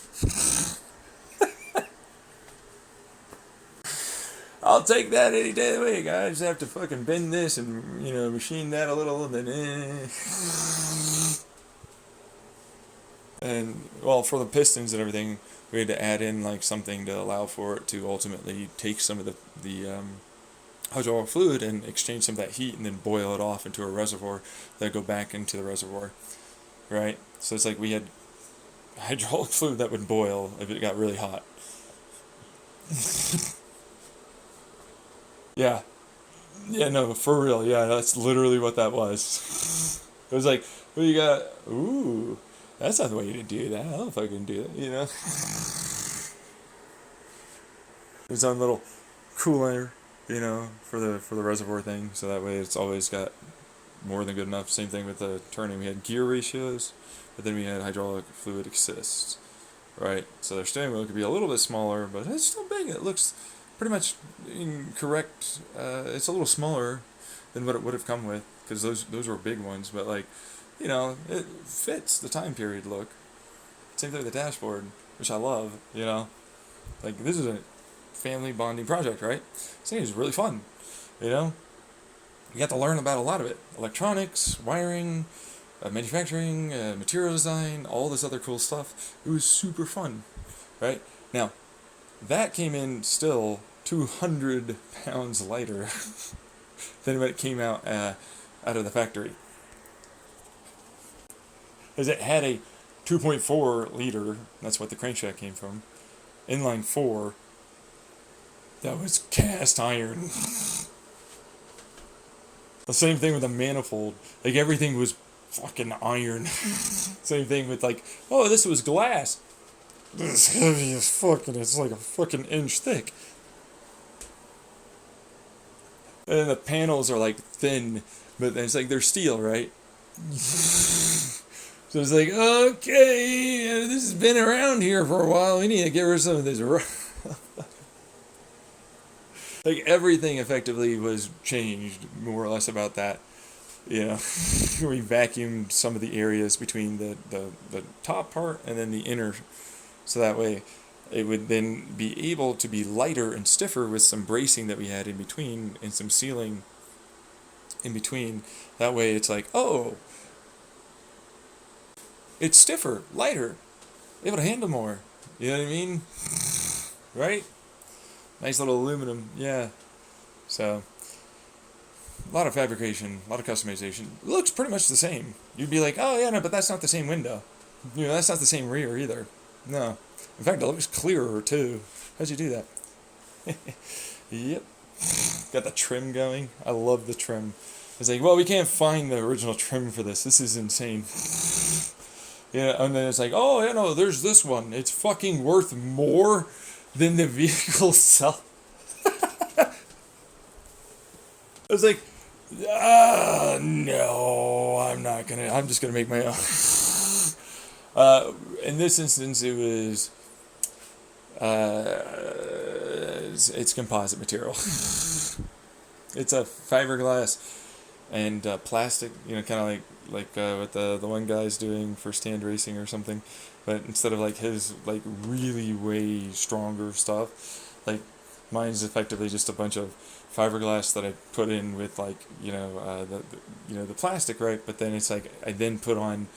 I'll take that any day of the week. I just have to fucking bend this and, machine that a little, and then, And, well, for the pistons and everything, we had to add in, like, something to allow for it to ultimately take some of the hydraulic fluid and exchange some of that heat and then boil it off into a reservoir that go back into the reservoir, right? So it's like we had hydraulic fluid that would boil if it got really hot. Yeah. Yeah, no, for real. Yeah, that's literally what that was. It was like, what do you got? Ooh, that's not the way to do that. I don't fucking do that, His own little cooler, for the reservoir thing. So that way it's always got more than good enough. Same thing with the turning. We had gear ratios, but then we had hydraulic fluid assists, right? So their steering wheel could be a little bit smaller, but it's still big. It looks pretty much correct. It's a little smaller than what it would have come with, because those were big ones, but like, it fits the time period look. Same thing with the dashboard, which I love, like, this is a family bonding project, right? This thing is really fun, you got to learn about a lot of it: electronics, wiring, manufacturing, material design, all this other cool stuff. It was super fun, right? Now, that came in still 200 pounds lighter than when it came out of the factory. Because it had a 2.4 liter, that's what the crankshaft came from, inline 4, that was cast iron. The same thing with the manifold. Like, everything was fucking iron. Same thing with, like, oh, this was glass. This is heavy as fuck, and it's like a fucking inch thick. And then the panels are like thin, but it's like they're steel, right? So it's like, okay, this has been around here for a while. We need to get rid of some of this. Like, everything effectively was changed, more or less, about that. We vacuumed some of the areas between the top part and then the inner. So that way, it would then be able to be lighter and stiffer with some bracing that we had in between and some sealing in between. That way, it's like, oh, it's stiffer, lighter, able to handle more. You know what I mean? Right? Nice little aluminum, yeah. So, a lot of fabrication, a lot of customization. It looks pretty much the same. You'd be like, oh yeah, no, but that's not the same window. That's not the same rear either. No. In fact, it looks clearer too. How'd you do that? Yep. Got the trim going. I love the trim. It's like, well, we can't find the original trim for this. This is insane. Yeah, and then it's like, oh, you know, there's this one. It's fucking worth more than the vehicle itself. I was like, no, I'm not gonna. I'm just gonna make my own. In this instance, it was it's composite material. It's a fiberglass and plastic. You know, kind of like what the one guy's doing for stand racing or something, but instead of like his like really way stronger stuff, like mine's effectively just a bunch of fiberglass that I put in with like the plastic, right? But then it's like I then put on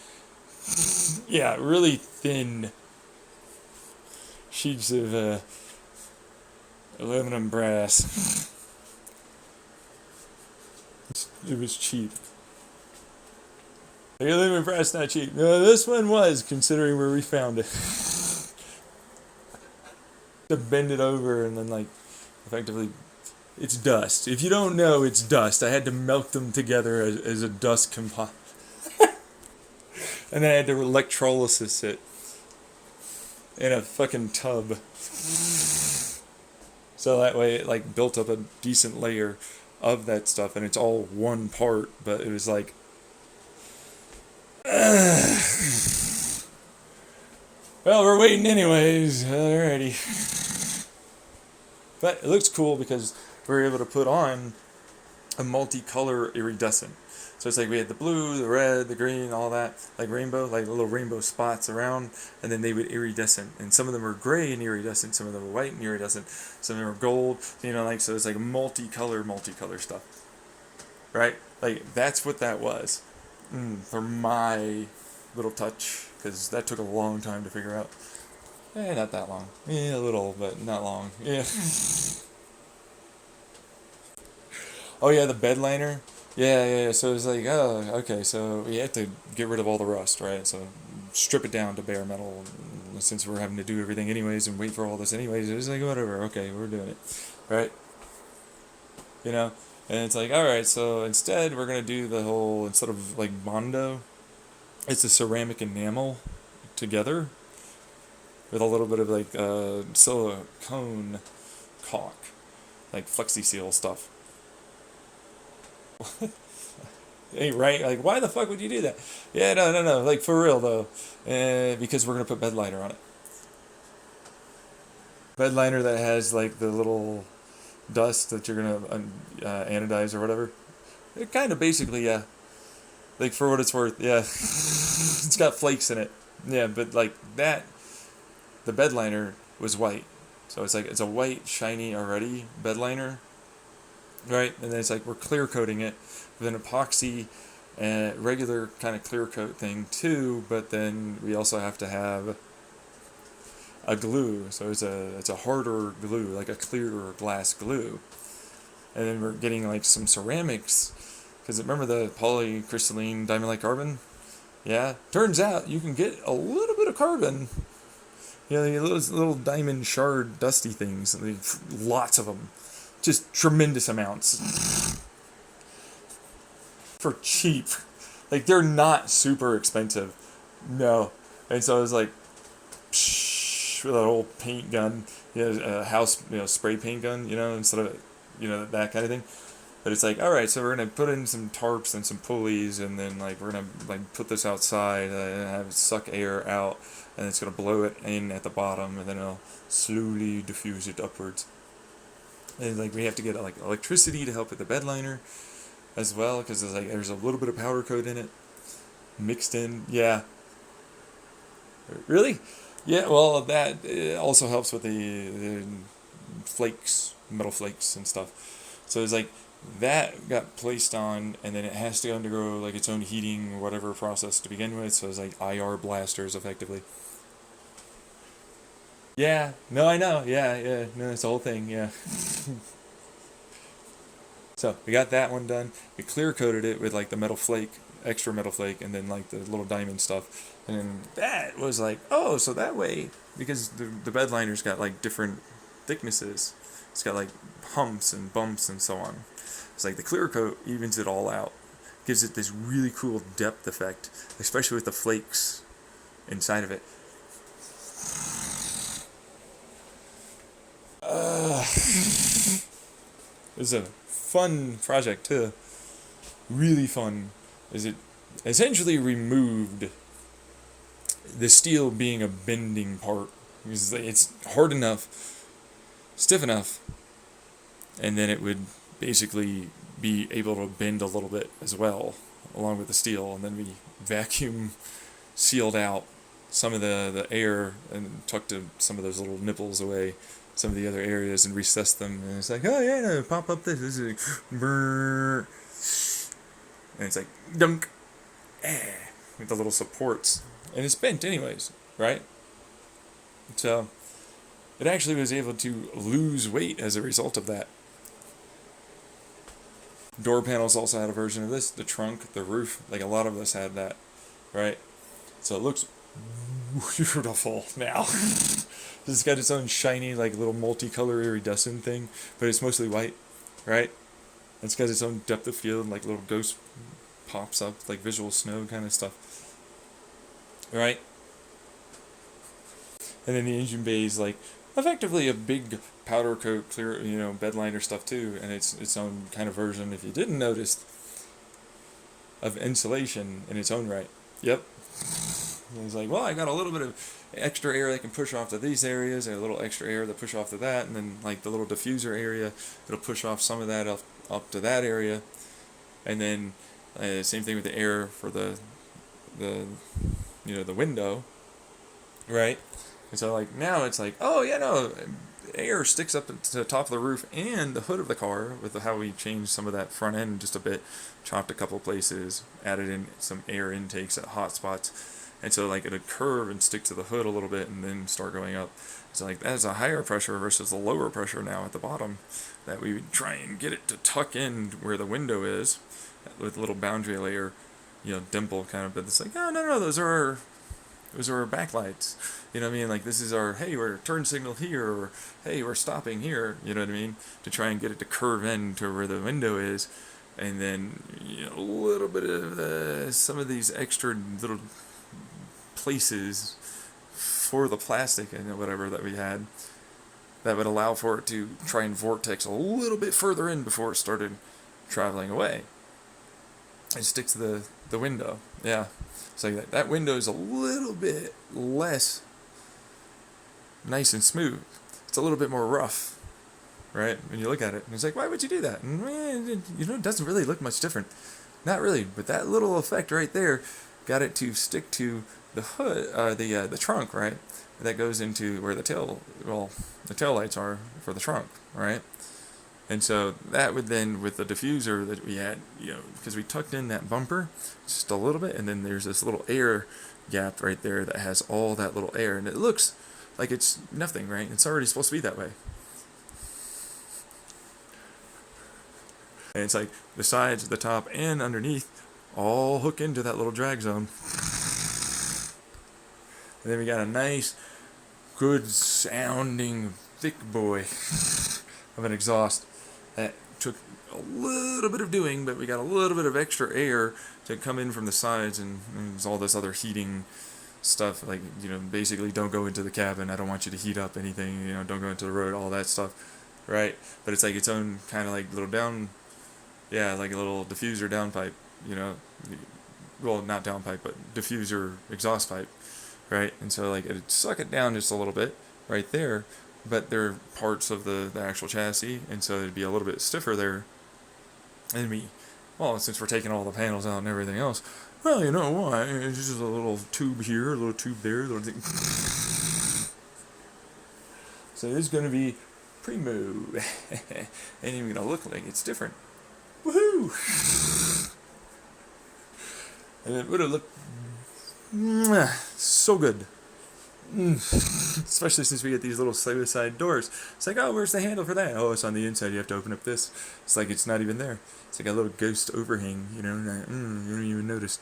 yeah, really thin sheets of aluminum brass. It was cheap. Like, aluminum brass not cheap. No, this one was, considering where we found it. To bend it over and then like effectively it's dust. If you don't know, it's dust. I had to melt them together as a dust composite. And then I had to electrolysis it in a fucking tub. So that way it like built up a decent layer of that stuff, and it's all one part, but it was like well, we're waiting anyways. Alrighty. But it looks cool because we were able to put on a multicolor iridescent. So it's like we had the blue, the red, the green, all that, like rainbow, like little rainbow spots around, and then they would iridescent. And some of them were gray and iridescent, some of them were white and iridescent, some of them were gold, like, so it's like multicolor stuff. Right? Like, that's what that was. For my little touch, because that took a long time to figure out. Not that long. A little, but not long. Yeah. Oh yeah, the bed liner. Yeah. So it's like, oh, okay. So we have to get rid of all the rust, right? So strip it down to bare metal. Since we're having to do everything anyways and wait for all this anyways, it's like whatever. Okay, we're doing it, right? And it's like, all right. So instead, we're gonna do the whole, instead of like Bondo, it's a ceramic enamel together with a little bit of like silicone caulk, like Flexi Seal stuff. Hey, right? Like, why the fuck would you do that? Yeah, no. Like, for real, though. Because we're going to put bed liner on it. Bed liner that has, like, the little dust that you're going to anodize or whatever. It kind of basically, yeah. Like, for what it's worth, yeah. It's got flakes in it. Yeah, but, like, the bed liner was white. So it's like, it's a white, shiny already bed liner. Right? And then it's like, we're clear coating it with an epoxy and regular kind of clear coat thing too, but then we also have to have a glue. So it's a harder glue, like a clear glass glue. And then we're getting like some ceramics, because remember the polycrystalline diamond-like carbon? Yeah, turns out you can get a little bit of carbon. Those little diamond shard dusty things, lots of them. Just tremendous amounts. For cheap. Like, they're not super expensive. No. And so I was like, psh, with that old paint gun, a house, spray paint gun, instead of, that kind of thing. But it's like, all right, so we're going to put in some tarps and some pulleys, and then, like, we're going to, like, put this outside and have it suck air out, and it's going to blow it in at the bottom, and then it'll slowly diffuse it upwards. And like we have to get like electricity to help with the bed liner as well, because there's a little bit of powder coat in it mixed in. Yeah. Really? Yeah. Well, that also helps with the flakes, metal flakes and stuff. So it's like that got placed on, and then it has to undergo like its own heating or whatever process to begin with. So it's like IR blasters effectively. Yeah, no, I know. Yeah. No, it's the whole thing. Yeah. So we got that one done. We clear coated it with like the metal flake, extra metal flake, and then like the little diamond stuff. And then that was like, oh, so that way, because the bed liner's got like different thicknesses. It's got like humps and bumps and so on. It's like the clear coat evens it all out. Gives it this really cool depth effect, especially with the flakes. inside of it. It's a fun project too. Really fun. Is it essentially removed the steel being a bending part. It's hard enough, stiff enough, and then it would basically be able to bend a little bit as well, along with the steel, and then we vacuum sealed out some of the air and tucked some of those little nipples away, some of the other areas, and recessed them. And it's like, oh yeah, no, pop up this is like, brrr. And it's like dunk, with the little supports, and it's bent anyways, right? So it actually was able to lose weight as a result of that. Door panels also had a version of this. The trunk, the roof, like a lot of us had that, right? So it looks beautiful now. It's got its own shiny, like little multicolor iridescent thing, but it's mostly white, right? It's got its own depth of field, like little ghost pops up, like visual snow kind of stuff, right? And then the engine bay is like effectively a big powder coat, clear, bed liner stuff too, and it's its own kind of version, if you didn't notice, of insulation in its own right. Yep. And it's like, well, I got a little bit of extra air that can push off to these areas, and a little extra air that push off to that, and then like the little diffuser area, it'll push off some of that up to that area, and then same thing with the air for the window, right? And so like now it's like, oh yeah, no, air sticks up to the top of the roof and the hood of the car with how we changed some of that front end just a bit, chopped a couple places, added in some air intakes at hot spots, and so like it'd curve and stick to the hood a little bit and then start going up. So like that's a higher pressure versus the lower pressure now at the bottom, that we would try and get it to tuck in where the window is with a little boundary layer, dimple kind of, but it's like, oh no, those are our backlights. You know what I mean? Like this is our, hey, we're turn signal here, or hey, we're stopping here. You know what I mean? To try and get it to curve in to where the window is, and then a little bit of some of these extra little places for the plastic and whatever that we had that would allow for it to try and vortex a little bit further in before it started traveling away and stick to the window. Yeah. So that window is a little bit less nice and smooth. It's a little bit more rough, right? When you look at it, and it's like, why would you do that? And it doesn't really look much different. Not really, but that little effect right there got it to stick to the hood, the trunk, right? That goes into where the tail lights are for the trunk, right? And so that would then, with the diffuser that we had, because we tucked in that bumper just a little bit, and then there's this little air gap right there that has all that little air, and it looks like it's nothing, right? It's already supposed to be that way. And it's like the sides, the top, and underneath all hook into that little drag zone. And then we got a nice, good sounding, thick boy of an exhaust that took a little bit of doing, but we got a little bit of extra air to come in from the sides, and there's all this other heating stuff, like, basically don't go into the cabin, I don't want you to heat up anything, don't go into the road, all that stuff, right? But it's like its own kind of like little like a little diffuser downpipe, well, not downpipe, but diffuser exhaust pipe, right? And so like it'd suck it down just a little bit right there, but they're parts of the actual chassis, and so it'd be a little bit stiffer there. And since we're taking all the panels out and everything else, well, you know why? It's just a little tube here, a little tube there, a little thing. So it's going to be primo. Ain't even going to look like it's different. Woohoo! And it would have looked so good. Especially since we get these little side doors. It's like, oh, where's the handle for that? Oh, it's on the inside. You have to open up this. It's like it's not even there. It's like a little ghost overhang, you don't even notice.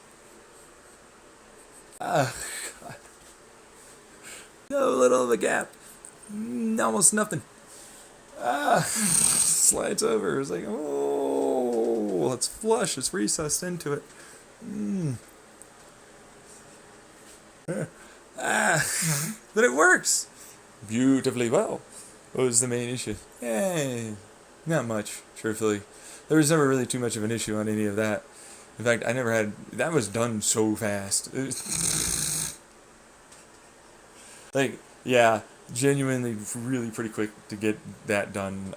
God. No little of a gap. Almost nothing. Slides over. It's like, oh, it's flush. It's recessed into it. But it works beautifully well. What was the main issue? Not much, truthfully. There was never really too much of an issue on any of that. In fact, I never had... That was done so fast. Like, yeah, genuinely really pretty quick to get that done.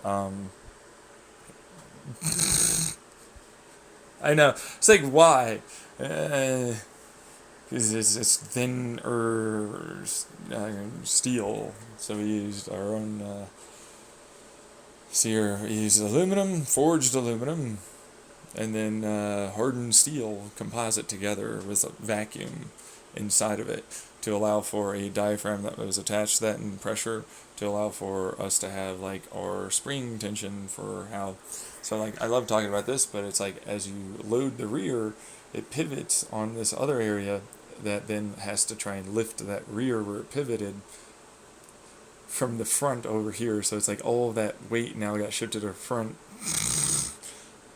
I know. It's like, why? It's thinner steel, so we used our own. See here, we used aluminum, forged aluminum, and then hardened steel composite together with a vacuum inside of it to allow for a diaphragm that was attached to that and pressure to allow for us to have like our spring tension for how. So like I love talking about this, but it's like as you load the rear, it pivots on this other area that then has to try and lift that rear where it pivoted from the front over here. So it's like all of that weight now got shifted to the front.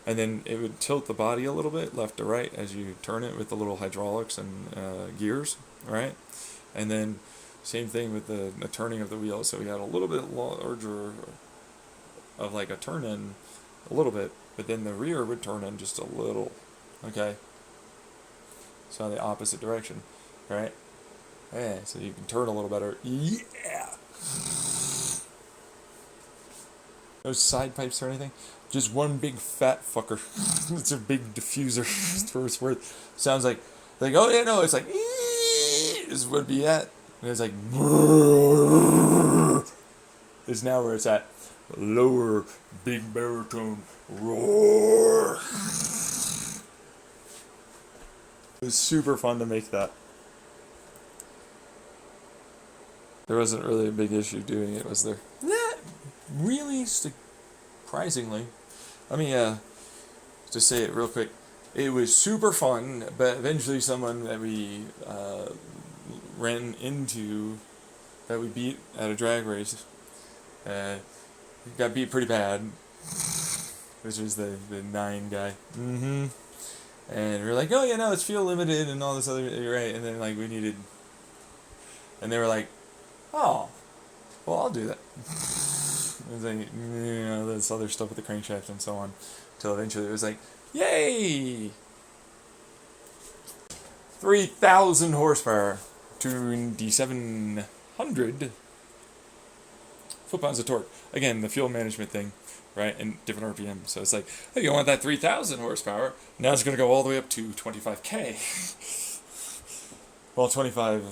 And then it would tilt the body a little bit left to right as you turn it with the little hydraulics and gears, right? And then same thing with the turning of the wheel. So we had a little bit larger of like a turn in, a little bit, but then the rear would turn in just a little, okay? So the opposite direction, right? Yeah, so you can turn a little better. Yeah! No side pipes or anything. Just one big fat fucker. It's a big diffuser. For what it's worth. Sounds like oh yeah, no, it's like is what it'd be at. And it's like is now where it's at. Lower big baritone roar. It was super fun to make that. There wasn't really a big issue doing it, was there? Not really, surprisingly. Let me just say it real quick. It was super fun, but eventually someone that we ran into, that we beat at a drag race, got beat pretty bad, which was the 9 guy. Mm-hmm. And we were like, oh yeah, no, it's fuel limited and all this other, right? And then like we needed, and they were like, oh, well, I'll do that. It was like, this other stuff with the crankshaft and so on. Till eventually it was like, yay! 3,000 horsepower, 2,700 foot-pounds of torque. Again, the fuel management thing, right? And different RPM. So it's like, hey, you want that 3,000 horsepower? Now it's going to go all the way up to 25K. Well, 25,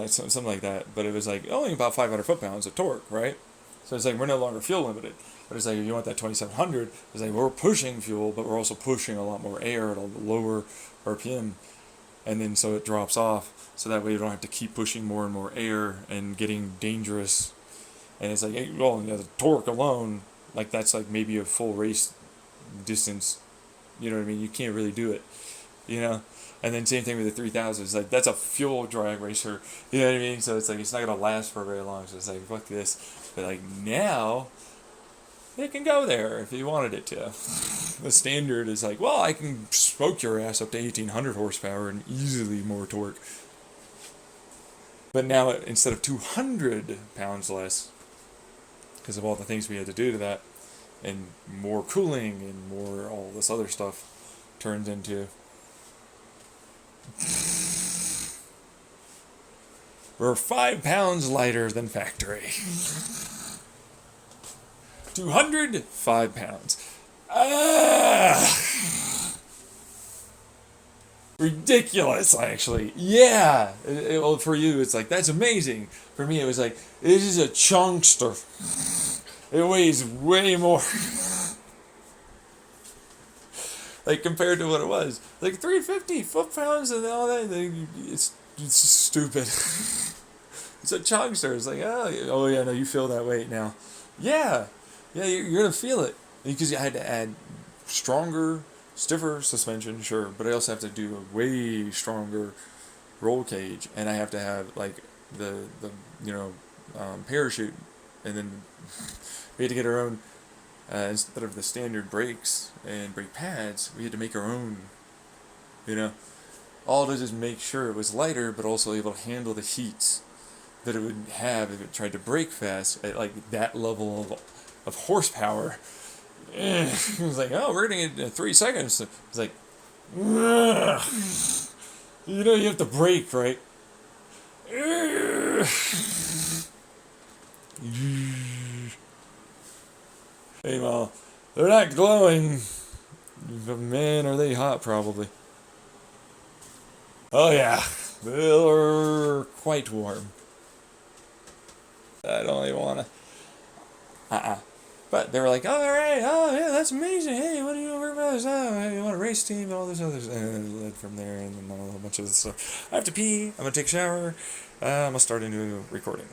something like that. But it was like only about 500 foot-pounds of torque, right? So it's like we're no longer fuel limited. But it's like if you want that 2,700, it's like we're pushing fuel, but we're also pushing a lot more air at a lower RPM. And then so it drops off. So that way you don't have to keep pushing more and more air and getting dangerous. And it's like, well, the torque alone, like that's like maybe a full race distance. You know what I mean? You can't really do it, you know? And then same thing with the 3,000. It's like, that's a fuel drag racer. You know what I mean? So it's like, it's not going to last for very long. So it's like, fuck this. But like now, it can go there if you wanted it to. The standard is like, well, I can smoke your ass up to 1,800 horsepower and easily more torque. But now, instead of 200 pounds less, because of all the things we had to do to that, and more cooling and more all this other stuff turns into, we're 5 pounds lighter than factory. 205 pounds. Ridiculous, actually. Yeah. Well, for you, it's like, that's amazing. For me, it was like, this is a chunkster. It weighs way more. Like, compared to what it was. Like, 350 foot-pounds and all that. It's stupid. It's a chunkster. It's like, oh yeah, no, you feel that weight now. Yeah. Yeah, you're going to feel it. Because I had to add stronger, stiffer suspension, sure, but I also have to do a way stronger roll cage, and I have to have like the parachute, and then we had to get our own instead of the standard brakes and brake pads, we had to make our own. All to just make sure it was lighter, but also able to handle the heats. that it would have if it tried to brake fast at like that level of horsepower. It was like, oh, we're gonna get it in 3 seconds. It's like, ugh. You know, you have to brake, right? Meanwhile, they're not glowing. But man, are they hot, probably. Oh yeah, they're quite warm. I don't even wanna. But they were like, oh, all right, oh yeah, that's amazing. Hey, what do you work about? Oh, you want a race team and all this other stuff. And it led from there, and then a whole bunch of this stuff. I have to pee. I'm gonna take a shower. I'm gonna start a new recording.